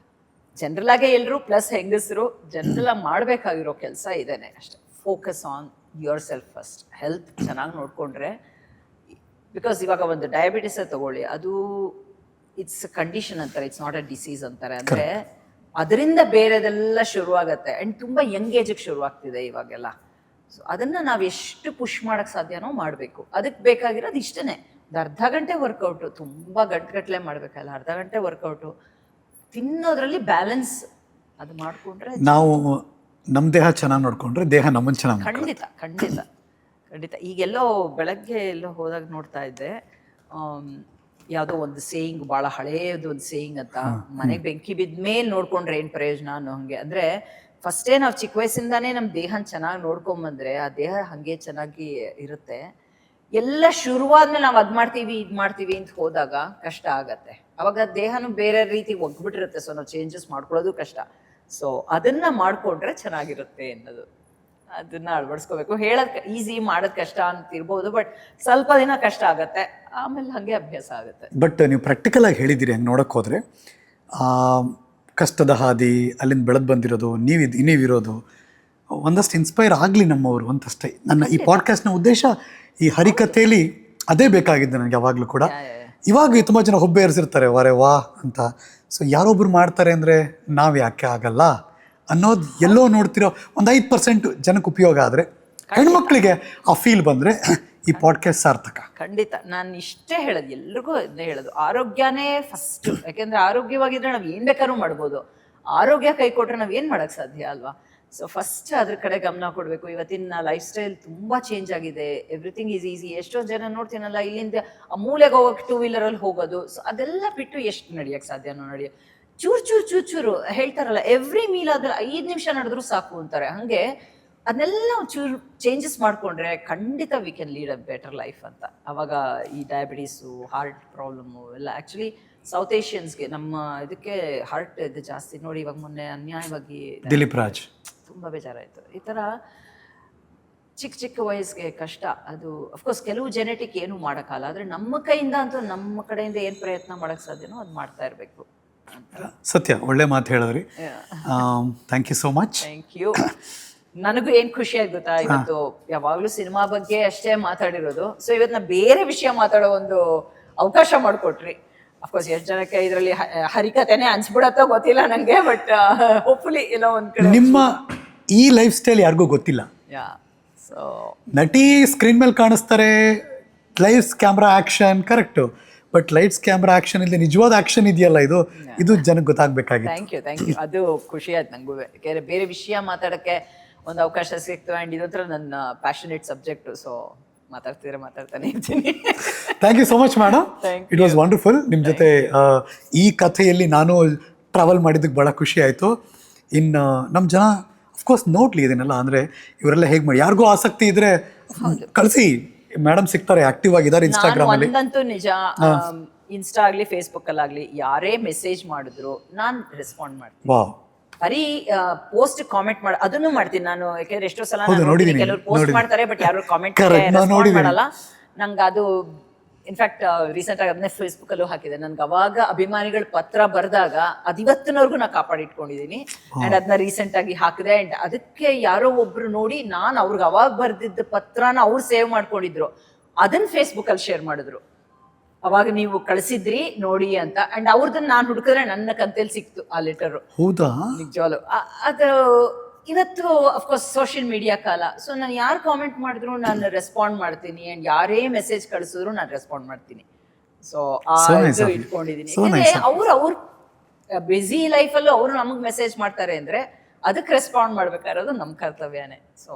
ಜನರಲ್ ಆಗಿ ಎಲ್ಲರೂ ಪ್ಲಸ್ ಹೆಂಗಸರು ಜನರಲ್ ಆಗಿ ಮಾಡಬೇಕಾಗಿರೋ ಕೆಲಸ ಇದೇನೆ ಅಷ್ಟೇ. Focus on your self first. Health ಚೆನ್ನಾಗಿ ನೋಡ್ಕೊಂಡ್ರೆ ಬಿಕಾಸ್ ಇವಾಗ ಒಂದು ಡಯಾಬಿಟಿಸ್ ತಗೊಳ್ಳಿ, ಅದು ಇಟ್ಸ್ ಕಂಡೀಷನ್ ಅಂತಾರೆ, ಇಟ್ಸ್ ನಾಟ್ ಅ ಡಿಸೀಸ್ ಅಂತಾರೆ. ಅಂದ್ರೆ ಅದರಿಂದ ಬೇರೆದೆಲ್ಲ ಶುರುವಾಗತ್ತೆ ಅಂಡ್ ತುಂಬಾ ಯಂಗ್ ಏಜಿಗೆ ಶುರುವಾಗ್ತಿದೆ ಇವಾಗೆಲ್ಲ. ಸೊ ಅದನ್ನ ನಾವು ಎಷ್ಟು ಪುಷ್ ಮಾಡಕ್ ಸಾಧ್ಯನೋ ಮಾಡಬೇಕು. ಅದಕ್ಕೆ ಬೇಕಾಗಿರೋದು ಇಷ್ಟನೇ, ಒಂದು ಅರ್ಧ ಗಂಟೆ ವರ್ಕೌಟು, ತುಂಬಾ ಗಂಟೆಗಟ್ಟಲೆ ಮಾಡ್ಬೇಕಲ್ಲ, ಅರ್ಧ ಗಂಟೆ ವರ್ಕೌಟು, ತಿನ್ನೋದ್ರಲ್ಲಿ ಬ್ಯಾಲೆನ್ಸ್ ಅದು ಮಾಡ್ಕೊಂಡ್ರೆ ನಾವು ನಮ್ಮ ದೇಹ ಚೆನ್ನಾಗಿ ನೋಡ್ಕೊಂಡ್ರೆ ದೇಹ ನಮ್ಮನ್ನು ಚೆನ್ನಾಗಿ ಖಂಡಿತ ಖಂಡಿತ ಖಂಡಿತ. ಈಗೆಲ್ಲೋ ಬೆಳಗ್ಗೆ ಎಲ್ಲೋ ಹೋದಾಗ ನೋಡ್ತಾ ಇದ್ದೆ, ಯಾವುದೋ ಒಂದು ಸೇಯಿಂಗ್, ಭಾಳ ಹಳೆಯದು ಒಂದು ಸೇಯಿಂಗ್ ಅಂತ, ಮನೆಗೆ ಬೆಂಕಿ ಬಿದ್ದ ಮೇಲೆ ನೋಡ್ಕೊಂಡ್ರೆ ಏನು ಪ್ರಯೋಜನ ಅನ್ನೋ ಹಂಗೆ. ಅಂದರೆ ಫಸ್ಟೇ ನಾವು ಚಿಕ್ಕ ವಯಸ್ಸಿಂದಾನೇ ನಮ್ಮ ದೇಹನ ಚೆನ್ನಾಗಿ ನೋಡ್ಕೊಂಬಂದ್ರೆ ಆ ದೇಹ ಹಾಗೆ ಚೆನ್ನಾಗಿ ಇರುತ್ತೆ. ಎಲ್ಲ ಶುರುವಾದ್ಮೇಲೆ ನಾವು ಅದು ಮಾಡ್ತೀವಿ ಇದು ಮಾಡ್ತೀವಿ ಅಂತ ಹೋದಾಗ ಕಷ್ಟ ಆಗತ್ತೆ. ಅವಾಗ ದೇಹನೂ ಬೇರೆ ರೀತಿ ಒಗ್ಬಿಟ್ಟಿರುತ್ತೆ. ಸೊ ನಾವು ಚೇಂಜಸ್ ಮಾಡ್ಕೊಳ್ಳೋದು ಕಷ್ಟ. ಸೊ ಅದನ್ನ ಮಾಡ್ಕೊಂಡ್ರೆ ಚೆನ್ನಾಗಿರುತ್ತೆ ಅನ್ನೋದು, ಅದನ್ನ ಅಳವಡಿಸ್ಕೋಬೇಕು. ಹೇಳೋದ್ ಈಸಿ, ಮಾಡೋದ್ ಕಷ್ಟ ಅಂತ ಇರ್ಬೋದು, ಬಟ್ ಸ್ವಲ್ಪ ದಿನ ಕಷ್ಟ ಆಗತ್ತೆ, ಆಮೇಲೆ ಹಾಗೆ ಅಭ್ಯಾಸ ಆಗುತ್ತೆ. ಬಟ್ ನೀವು ಪ್ರಾಕ್ಟಿಕಲ್ ಆಗಿ ಹೇಳಿದ್ದೀರಿ, ಹಂಗೆ ನೋಡೋಕೆ ಹೋದರೆ ಕಷ್ಟದ ಹಾದಿ, ಅಲ್ಲಿಂದ ಬೆಳೆದು ಬಂದಿರೋದು, ನೀವಿರೋದು ಒಂದಷ್ಟು ಇನ್ಸ್ಪೈರ್ ಆಗಲಿ ನಮ್ಮವರು ಅಂತಷ್ಟೇ. ನನ್ನ ಈ ಪಾಡ್ಕಾಸ್ಟ್ನ ಉದ್ದೇಶ ಈ ಹರಿಕಥೆಯಲ್ಲಿ ಅದೇ ಬೇಕಾಗಿದ್ದು ನನಗೆ ಯಾವಾಗಲೂ ಕೂಡ. ಇವಾಗ ತುಂಬ ಜನ ಹುಬ್ಬೆ ಏರಿಸಿರ್ತಾರೆ, ವಾರೆ ವಾ ಅಂತ. ಸೊ ಯಾರೊಬ್ರು ಮಾಡ್ತಾರೆ ಅಂದರೆ ನಾವು ಯಾಕೆ ಆಗಲ್ಲ ಅನ್ನೋದು ಎಲ್ಲೋ ನೋಡ್ತಿರೋ ಒಂದು 5% ಜನಕ್ಕೆ ಉಪಯೋಗ ಆದರೆ, ಹೆಣ್ಮಕ್ಳಿಗೆ ಆ ಫೀಲ್ ಬಂದರೆ ಈ ಪಾಡ್ಕಾಸ್ಟ್ ಸಾರ್ಥಕ. ಖಂಡಿತ. ನಾನು ಇಷ್ಟೇ ಹೇಳೋದು, ಎಲ್ರಿಗೂ ಇದನ್ನೇ ಹೇಳೋದು, ಆರೋಗ್ಯನೇ ಫಸ್ಟ್. ಯಾಕೆಂದ್ರೆ ಆರೋಗ್ಯವಾಗಿದ್ರೆ ನಾವು ಏನ್ ಬೇಕಾದ್ರೂ ಮಾಡ್ಬೋದು. ಆರೋಗ್ಯ ಕೈ ಕೊಟ್ರೆ ನಾವ್ ಏನ್ ಮಾಡಕ್ ಸಾಧ್ಯ ಅಲ್ವಾ? ಸೊ ಫಸ್ಟ್ ಅದ್ರ ಕಡೆ ಗಮನ ಕೊಡಬೇಕು. ಇವತ್ತಿನ ಲೈಫ್ ಸ್ಟೈಲ್ ತುಂಬಾ ಚೇಂಜ್ ಆಗಿದೆ, ಎವ್ರಿಥಿಂಗ್ ಈಸ್ ಈಸಿ. ಎಷ್ಟೊಂದು ಜನ ನೋಡ್ತೀನಲ್ಲ, ಇಲ್ಲಿಂದ ಆ ಮೂಲೆಗೆ ಹೋಗಕ್ಕೆ 2 ವೀಲರಲ್ಲಿ ಹೋಗೋದು. ಸೊ ಅದೆಲ್ಲ ಬಿಟ್ಟು ಎಷ್ಟು ನಡಿಯಕ್ ಸಾಧ್ಯನೋ ನಡಿಯ. ಚೂರು ಹೇಳ್ತಾರಲ್ಲ, ಎವ್ರಿ ಮೀಲ್ ಆದ್ರೆ 5 ನಿಮಿಷ ನಡೆದ್ರು ಸಾಕು ಅಂತಾರೆ. ಹಂಗೆ ಅದನ್ನೆಲ್ಲ ಚೂರು ಚೇಂಜಸ್ ಮಾಡ್ಕೊಂಡ್ರೆ ಖಂಡಿತ we can lead a better life ಅಂತ. ಅವಾಗ ಈ ಡಯಾಬಿಟೀಸು, ಹಾರ್ಟ್ ಪ್ರಾಬ್ಲಮ್ಮು ಎಲ್ಲ ಆ್ಯಕ್ಚುಲಿ ಸೌತ್ ಏಷ್ಯನ್ಸ್ಗೆ, ನಮ್ಮ ಇದಕ್ಕೆ ಹಾರ್ಟ್ ಇದು ಜಾಸ್ತಿ. ನೋಡಿ ಇವಾಗ ಮೊನ್ನೆ ಅನ್ಯಾಯವಾಗಿ ದಿಲೀಪ್ ರಾಜ್ ತುಂಬ ಬೇಜಾರಾಯಿತು. ಈ ಥರ ಚಿಕ್ಕ ವಯಸ್ಸಿಗೆ ಕಷ್ಟ. ಅದು ಅಫ್ಕೋರ್ಸ್ ಕೆಲವು ಜೆನೆಟಿಕ್ ಏನು ಮಾಡೋಕ್ಕಲ್ಲ, ಆದರೆ ನಮ್ಮ ಕೈಯಿಂದ ಅಂತೂ ನಮ್ಮ ಕಡೆಯಿಂದ ಏನು ಪ್ರಯತ್ನ ಮಾಡೋಕ್ಕೆ ಸಾಧ್ಯನೋ ಅದು ಮಾಡ್ತಾ ಇರಬೇಕು. ಸತ್ಯ, ಒಳ್ಳೆ ಮಾತು ಹೇಳಿದ್ರಿ. Thank you so much. Thank you. ನನಗೂ ಏನ್ ಖುಷಿ ಆಯ್ತು ಗೊತ್ತಾ, ಇವತ್ತು ಯಾವಾಗ್ಲೂ ಸಿನಿಮಾ ಬಗ್ಗೆ ಅಷ್ಟೇ ಮಾತಾಡಿರೋದು. ಸೊ ಇವತ್ತು ನಾ ಬೇರೆ ವಿಷಯ ಮಾತಾಡೋ ಒಂದು ಅವಕಾಶ ಮಾಡಿಕೊಟ್ರಿ. ಅಫ್ಕೋರ್ಸ್ ಎಷ್ಟು ಜನಕ್ಕೆ ಇದರಲ್ಲಿ ಹರಿಕತೆನೆ ಅನ್ಸ್ಬಿಡತ್ತೋ ಗೊತ್ತಿಲ್ಲ ನಂಗೆ, ಬಟ್ ಹೋಪ್ಫುಲಿ ಎಲ್ಲೋ ಒಂದ್ ಕಡೆ ನಿಮ್ಮ ಈ ಲೈಫ್ ಸ್ಟೈಲ್ ಯಾರಿಗೂ ಗೊತ್ತಿಲ್ಲ. ಸೊ ನಟಿ ಸ್ಕ್ರೀನ್ ಮೇಲೆ ಕಾಣಿಸ್ತಾರೆ, lights camera action, correct. But lights camera action ಇಲ್ಲಿ ನಿಜವಾದ ಆಕ್ಷನ್ ಇದೆಯಲ್ಲ, ಇದು ಜನಕ್ಕೆ ಗೊತ್ತಾಗಬೇಕಾಗಿತ್ತು. Thank you. ಅದು ಖುಷಿ ಆಯ್ತು ನಂಗೂ. ಯಾಕೆಂದ್ರೆ ಬೇರೆ ವಿಷಯ ಮಾತಾಡಕ್ಕೆ ಒಂದು ಅವಕಾಶ ಸಿಕ್ತು. ಆ್ಯಂಡ್ ಇದೊಂಥರ ನನ್ನ ಪ್ಯಾಷನೇಟ್ ಸಬ್ಜೆಕ್ಟು. ಸೊ ಮಾತಾಡ್ತಾನೆ ಇರ್ತೀನಿ. Thank you so much madam. It was wonderful. ನಿಮ್ಮ ಜೊತೆ ಈ ಕಥೆಯಲ್ಲಿ ನಾನು ಟ್ರಾವೆಲ್ ಮಾಡಿದ್ದಕ್ಕೆ ಭಾಳ ಖುಷಿ ಆಯಿತು. ಇನ್ನು ನಮ್ಮ ಜನ ಅಫ್ಕೋರ್ಸ್ ನೋಡ್ಲಿ ಇದನ್ನೆಲ್ಲ. ಅಂದರೆ ಇವರೆಲ್ಲ ಹೇಗೆ ಮಾಡಿ, ಯಾರಿಗೂ ಆಸಕ್ತಿ ಇದ್ರೆ ಕಳಿಸಿ. ಮೇಡಮ್ ಸಿಗ್ತಾರೆ, ಆಕ್ಟಿವ್ ಆಗಿದ್ದಾರೆ ಇನ್ಸ್ಟಾಗ್ರಾಮ್ ಅಲ್ಲಿ. ಒಂದಂತೂ ನಿಜ, ಇನ್ಸ್ಟಾ ಆಗ್ಲಿ ಫೇಸ್ಬುಕ್ ಅಲ್ಲಾಗ್ಲಿ ಯಾರೇ ಮೆಸೇಜ್ ಮಾಡಿದ್ರು ನಾನು ರೆಸ್ಪಾಂಡ್ ಮಾಡ್ತೀನಿ. ವಾವ್. ಬರೀ ಪೋಸ್ಟ್ ಕಾಮೆಂಟ್ ಮಾಡಿ ಅದನ್ನು ಮಾಡ್ತೀನಿ ನಾನು. ಯಾಕೆಂದ್ರೆ ಎಷ್ಟೋ ಸಲ ಕೆಲವರು ಪೋಸ್ಟ್ ಮಾಡ್ತಾರೆ, ಬಟ್ ಯಾರು ಕಾಮೆಂಟ್ ಮಾಡಲ್ಲ. ನಂಗೆ ಅದು ಇನ್ಫ್ಯಾಕ್ಟ್ ರೀಸೆಂಟ್ ಆಗಿ ಅದನ್ನೇ ಫೇಸ್ಬುಕ್ ಅಲ್ಲೂ ಹಾಕಿದೆ. ನನ್ಗೆ ಅವಾಗ ಅಭಿಮಾನಿಗಳ ಪತ್ರ ಬರೆದಾಗ ಅದಿವತ್ತಿನವರೆಗೂ ನಾ ಕಾಪಾಡಿಟ್ಕೊಂಡಿದ್ದೀನಿ. ಅಂಡ್ ಅದನ್ನ ರೀಸೆಂಟ್ ಆಗಿ ಹಾಕಿದೆ. ಅಂಡ್ ಅದಕ್ಕೆ ಯಾರೋ ಒಬ್ರು ನೋಡಿ, ನಾನು ಅವ್ರಿಗೆ ಅವಾಗ ಬರ್ದಿದ್ದ ಪತ್ರನ ಅವ್ರು ಸೇವ್ ಮಾಡ್ಕೊಂಡಿದ್ರು, ಅದನ್ನ ಫೇಸ್ಬುಕ್ ಅಲ್ಲಿ ಶೇರ್ ಮಾಡಿದ್ರು. ಅವಾಗ ನೀವು ಕಳಿಸಿದ್ರಿ ನೋಡಿ ಅಂತ. ಅಂಡ್ ಅವ್ರದನ್ನ ನಾನು ಹುಡುಕಿದ್ರೆ ನನ್ನ ಕಂತೇಲಿ ಸಿಕ್ತು ಆ ಲೆಟರು. ಹೌದಾ? ನಿಜವಾಗ್ಲು ಅದು ಇವತ್ತು ಅಫ್ಕೋರ್ಸ್ ಸೋಷಿಯಲ್ ಮೀಡಿಯಾ ಕಾಲ. ಸೊ ನಾನು ಯಾರು ಕಾಮೆಂಟ್ ಮಾಡಿದ್ರು ನಾನು ರೆಸ್ಪಾಂಡ್ ಮಾಡ್ತೀನಿ. ಅಂಡ್ ಯಾರೇ ಮೆಸೇಜ್ ಕಳಿಸಿದ್ರು ನಾನು ರೆಸ್ಪಾಂಡ್ ಮಾಡ್ತೀನಿ. ಸೊ ಇಟ್ಕೊಂಡಿದ್ದೀನಿ. ಅವ್ರ ಬ್ಯುಸಿ ಲೈಫಲ್ಲೂ ಅವರು ನಮಗೆ ಮೆಸೇಜ್ ಮಾಡ್ತಾರೆ ಅಂದ್ರೆ ಅದಕ್ಕೆ ರೆಸ್ಪಾಂಡ್ ಮಾಡ್ಬೇಕಾಗಿರೋದು ನಮ್ಮ ಕರ್ತವ್ಯನೇ. ಸೊ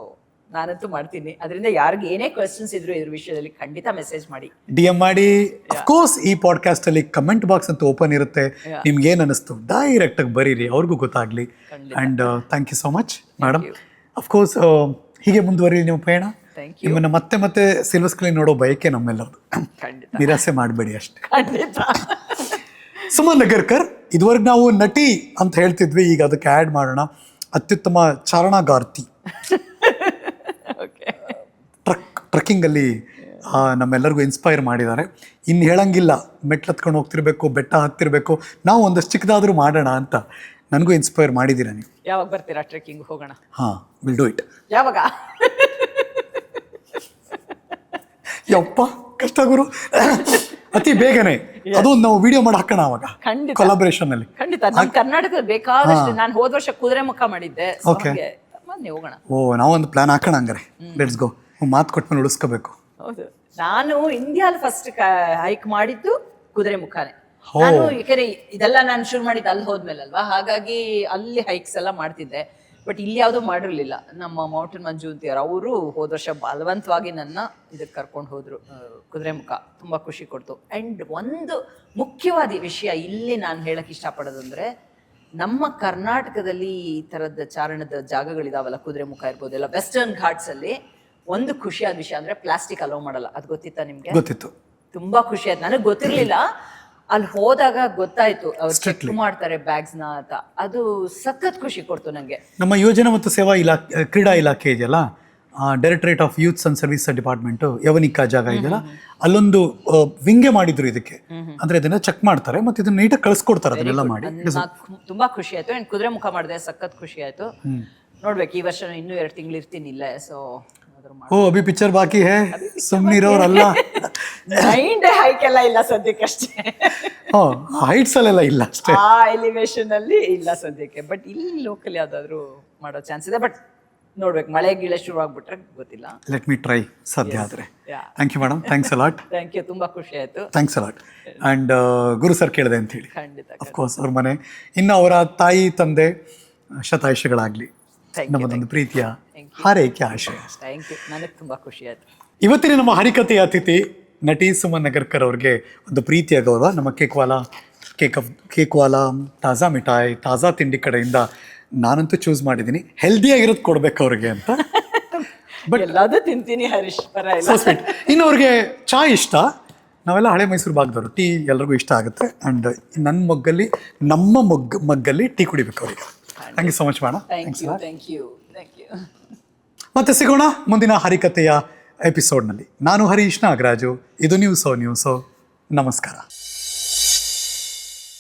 ನಾನಂತೂ ಮಾಡ್ತೀನಿ. ಅದರಿಂದ ಯಾರಿಗೆ ಏನೇ ಕ್ವೆಶನ್ಸ್ ಇದ್ರು ಇದ್ರ ವಿಷಯದಲ್ಲಿ ಖಂಡಿತ ಮೆಸೇಜ್ ಮಾಡಿ, DM ಮಾಡಿ. ಅಫ್ಕೋರ್ಸ್ ಈ ಪಾಡ್ಕಾಸ್ಟ್ ಅಲ್ಲಿ ಕಮೆಂಟ್ ಬಾಕ್ಸ್ ಅಂತ ಓಪನ್ ಇರುತ್ತೆ. ನಿಮ್ಗೆ ಏನ್ ಅನಿಸ್ತು ಡೈರೆಕ್ಟ್ ಆಗಿ ಬರೀರಿ, ಅವ್ರಿಗೂ ಗೊತ್ತಾಗ್ಲಿ. And thank you so much madam. Of course ಹೀಗೆ ಮುಂದುವರಿ ನಿಮ್ಮ ಪಯಣ. ನಿಮ್ಮನ್ನ ಮತ್ತೆ ಸಿಲ್ವರ್ ಸ್ಕ್ರೀನ್ ನೋಡೋ ಬಯಕೆ ನಮ್ಮೆಲ್ಲರದು. ನಿರಾಸೆ ಮಾಡಬೇಡಿ ಅಷ್ಟೇ. ಸುಮನ್ ನಗರ್ಕರ್, ಇದುವರೆಗೆ ನಾವು ನಟಿ ಅಂತ ಹೇಳ್ತಿದ್ವಿ, ಈಗ ಅದಕ್ಕೆ ಆ್ಯಡ್ ಮಾಡೋಣ ಅತ್ಯುತ್ತಮ ಚಾರಣಾಗಾರ್ತಿ. ಟ್ರಕ್ಕಿಂಗಲ್ಲಿ ನಮ್ಮೆಲ್ಲರಿಗೂ ಇನ್ಸ್ಪೈರ್ ಮಾಡಿದ್ದಾರೆ. ಇನ್ನು ಹೇಳಂಗಿಲ್ಲ, ಮೆಟ್ಲು ಹತ್ಕೊಂಡು ಹೋಗ್ತಿರ್ಬೇಕು, ಬೆಟ್ಟ ಹತ್ತಿರಬೇಕು, ನಾವು ಒಂದಷ್ಟು ಚಿಕ್ಕದಾದರೂ ಮಾಡೋಣ ಅಂತ ನನಗೂ ಇನ್ಸ್ಪೈರ್ ಮಾಡಿದ್ದೀರಾ ನೀವು. ಯಾವಾಗ ಬರ್ತೀರಾ ಟ್ರೆಕ್ಕಿಂಗ್ ಹೋಗೋಣ? ಹಾಂ, ವಿಲ್ ಡೂ ಇಟ್. ಯಾವಾಗ? ಯಪ್ಪ ಕಷ್ಟ ಗುರು. ಅತಿ ಬೇಗನೆ ಅದೊಂದು ನಾವು ವಿಡಿಯೋ ಮಾಡಿ ಹಾಕೋಣ ಅವಾಗ ಖಂಡಿತ. ಕೊಲಾಬರೇಷನ್ ಅಲ್ಲಿ. ಖಂಡಿತ ನಮ್ಮ ಕರ್ನಾಟಕದಲ್ಲಿ ಬೇಕಾದಷ್ಟು. ನಾನು ಹೋದ ವರ್ಷ ಕುದುರೆ ಮುಖ ಮಾಡಿದ್ದೆ. Okay. ಬನ್ನಿ ಹೋಗೋಣ. ನಾವೊಂದು ಪ್ಲಾನ್ ಹಾಕೋಣ ಹಂಗಾರೆ. Let's go. ಮಾತು ಕೊಟ್ಮೇಲೆ ಉಳಿಸ್ಕೋಬೇಕು. ಹೌದು, ನಾನು ಇಂಡಿಯಾಲ್ ಫಸ್ಟ್ ಹೈಕ್ ಮಾಡಿದ್ದು ಕುದುರೆ ಮುಖಾನೆ. ನಾನು ಯಾಕಂದ್ರೆ ಇದೆಲ್ಲ ನಾನು ಶುರು ಮಾಡಿದ್ದು ಅಲ್ಲಿ ಹೋದ್ಮೇಲೆ ಅಲ್ವಾ, ಹಾಗಾಗಿ ಅಲ್ಲಿ ಹೈಕ್ಸ್ ಎಲ್ಲ ಮಾಡ್ತಿದ್ದೆ. ಬಟ್ ಇಲ್ಲಿ ಯಾವುದು ಮಾಡಿರ್ಲಿಲ್ಲ. ನಮ್ಮ ಮೌಂಟೇನ್ ಮಂಜು ಅಂತೀರ ಅವರು ಹೋದ ವರ್ಷ ಬಲವಂತವಾಗಿ ನನ್ನ ಇದಕ್ಕೆ ಕರ್ಕೊಂಡು ಹೋದ್ರು ಕುದುರೆ ಮುಖ. ತುಂಬಾ ಖುಷಿ ಕೊಡ್ತು. ಅಂಡ್ ಒಂದು ಮುಖ್ಯವಾದ ವಿಷಯ ಇಲ್ಲಿ ನಾನು ಹೇಳಕ್ ಇಷ್ಟಪಡೋದಂದ್ರೆ, ನಮ್ಮ ಕರ್ನಾಟಕದಲ್ಲಿ ಈ ತರದ ಚಾರಣದ ಜಾಗಗಳಿದಾವಲ್ಲ, ಕುದುರೆ ಮುಖ ಇರ್ಬೋದು, ಎಲ್ಲ ವೆಸ್ಟರ್ನ್ ಘಾಟ್ಸ್ ಅಲ್ಲಿ ಒಂದು ಖುಷಿಯಾದ ವಿಷಯ ಅಂದ್ರೆ ಪ್ಲಾಸ್ಟಿಕ್ ಅಲೋ ಮಾಡಲ್ಲ. ಅದು ಗೊತ್ತಿತ್ತಾ ನಿಮ್ಗೆ? ಗೊತ್ತಿತ್ತು. ತುಂಬಾ ಖುಷಿ ಆಯ್ತು. ನನಗೆ ಗೊತ್ತಿರ್ಲಿಲ್ಲ. ಅಲ್ಲಿ ಹೋದಾಗ ಗೊತ್ತಾಯ್ತು ಅವ್ರು ಚೆಕ್ ಮಾಡ್ತಾರೆ ಬ್ಯಾಗ್ಸ್ ನ ಅಂತ. ಅದು ಸಖತ್ ಖುಷಿ ಕೊಡ್ತು ನಂಗೆ. ನಮ್ಮ ಯೋಜನೆ ಮತ್ತು ಸೇವಾ ಕ್ರೀಡಾ ಇಲಾಖೆ ಇದೆಯಲ್ಲ, directorate of youth and service department Yavanika ಜಾಗ ಇದೆಯಲ್ಲ, ಅಲ್ಲೊಂದು ವಿಂಗೆ ಮಾಡಿದ್ರು ಇದಕ್ಕೆ. ಅಂದ್ರೆ ಇದನ್ನ ಚೆಕ್ ಮಾಡ್ತಾರೆ ಮತ್ತೆ ಇದನ್ನ ನೀಟಾಗಿ ಕಳಿಸ್ಕೊಡ್ತಾರೆ ಅದನ್ನೆಲ್ಲ ಮಾಡಿ. ತುಂಬಾ ಖುಷಿ ಆಯ್ತು. ಅಂಡ್ ಕುದುರೆ ಮುಖ ಮಾಡಿದೆ, ಸಖತ್ ಖುಷಿ ಆಯ್ತು. ನೋಡ್ಬೇಕು, ಈ ವರ್ಷ ಇನ್ನೂ 2 ತಿಂಗಳು ಇರ್ತೀನಿ ಇಲ್ಲೇ. ಸೊ ಅಭಿ ಪಿಕ್ಚರ್ ಬಾಕಿ ಹೇ, ಸುಮ್ನಿರೋರಲ್ಲ. ಮೈಂಡ್ ಹೈಕ್ ಎಲ್ಲ ಇಲ್ಲ ಸದ್ಯಕ್ಕಷ್ಟೇ. ಹೈಟ್ಸ್ ಅಲ್ಲೆಲ್ಲ ಇಲ್ಲ ಅಷ್ಟೇ, ಆ ಎಲಿವೇಶನ್ ಅಲ್ಲಿ ಇಲ್ಲ ಸದ್ಯಕ್ಕೆ. ಬಟ್ ಇಲ್ಲಿ ಲೋಕಲ್ ಯಾವ್ದಾದ್ರು ಮಾಡೋ ಚಾನ್ಸ್ ಇದೆ. ಬಟ್ ನೋಡ್ಬೇಕು, ಮಳೆ ಗಿಳೆ ಶುರು ಆಗ್ಬಿಟ್ರೆ ಗೊತ್ತಿಲ್ಲ. ಲೆಟ್ ಮಿ ಟ್ರೈ ಸದ್ಯ ಆದ್ರೆ. Thank you madam, thanks a lot. Thank you, ತುಂಬಾ ಖುಷಿ ಆಯ್ತು. Thanks a lot. And Guru sir ಕೇಳಿದೆ ಅಂತ ಹೇಳಿ. ಖಂಡಿತ. ಅಫ್ಕೋರ್ಸ್ ಅವ್ರ ಮನೆ, ಇನ್ನು ಅವರ ತಾಯಿ ತಂದೆ ಶತಾಯುಷಗಳಾಗ್ಲಿ. ನಮ್ಮದೊಂದು ಪ್ರೀತಿಯ ಹಾರೈಕೆ ಆಶಯ. ಥ್ಯಾಂಕ್ ಯು, ನನಗೆ ತುಂಬಾ ಖುಷಿ ಆಯ್ತು. ಇವತ್ತಿನ ನಮ್ಮ ಹರಿಕತೆಯ ಅತಿಥಿ ನಟಿ ಸುಮನ್ ನಗರ್ಕರ್ ಅವ್ರಿಗೆ ಒಂದು ಪ್ರೀತಿಯ ಗೌರವ. ನಮ್ಮ ಕೇಕ್ವಾಲ ತಾಜಾ ಮಿಠಾಯಿ ತಾಜಾ ತಿಂಡಿ ಕಡೆಯಿಂದ ನಾನಂತೂ ಚೂಸ್ ಮಾಡಿದ್ದೀನಿ ಹೆಲ್ದಿಯಾಗಿರೋದು ಕೊಡ್ಬೇಕು ಅವ್ರಿಗೆ ಅಂತ. ಬಟ್ ಎಲ್ಲದೂ ತಿಂತೀನಿ ಹರೀಶ್, ಪರ ಇಲ್ಲ. ಸ್ವೀಟ್. ಇನ್ನು ಅವ್ರಿಗೆ ಚಾ ಇಷ್ಟ. ನಾವೆಲ್ಲ ಹಳೆ ಮೈಸೂರು ಭಾಗದವರು, ಟೀ ಎಲ್ರಿಗೂ ಇಷ್ಟ ಆಗುತ್ತೆ. ಆ್ಯಂಡ್ ನನ್ನ ನಮ್ಮ ಮಗ್ಗಲ್ಲಿ ಟೀ ಕುಡಿಬೇಕು ಅವ್ರಿಗೆ. Thank you so much madam. Thank you. ಮತ್ತೆ ಸಿಗೋಣ ಮುಂದಿನ ಹರಿಕತೆಯ ಎಪಿಸೋಡ್ನಲ್ಲಿ. ನಾನು ಹರೀಶ್ ನಾಗರಾಜು, ಇದು ನ್ಯೂಸೋ ನಮಸ್ಕಾರ.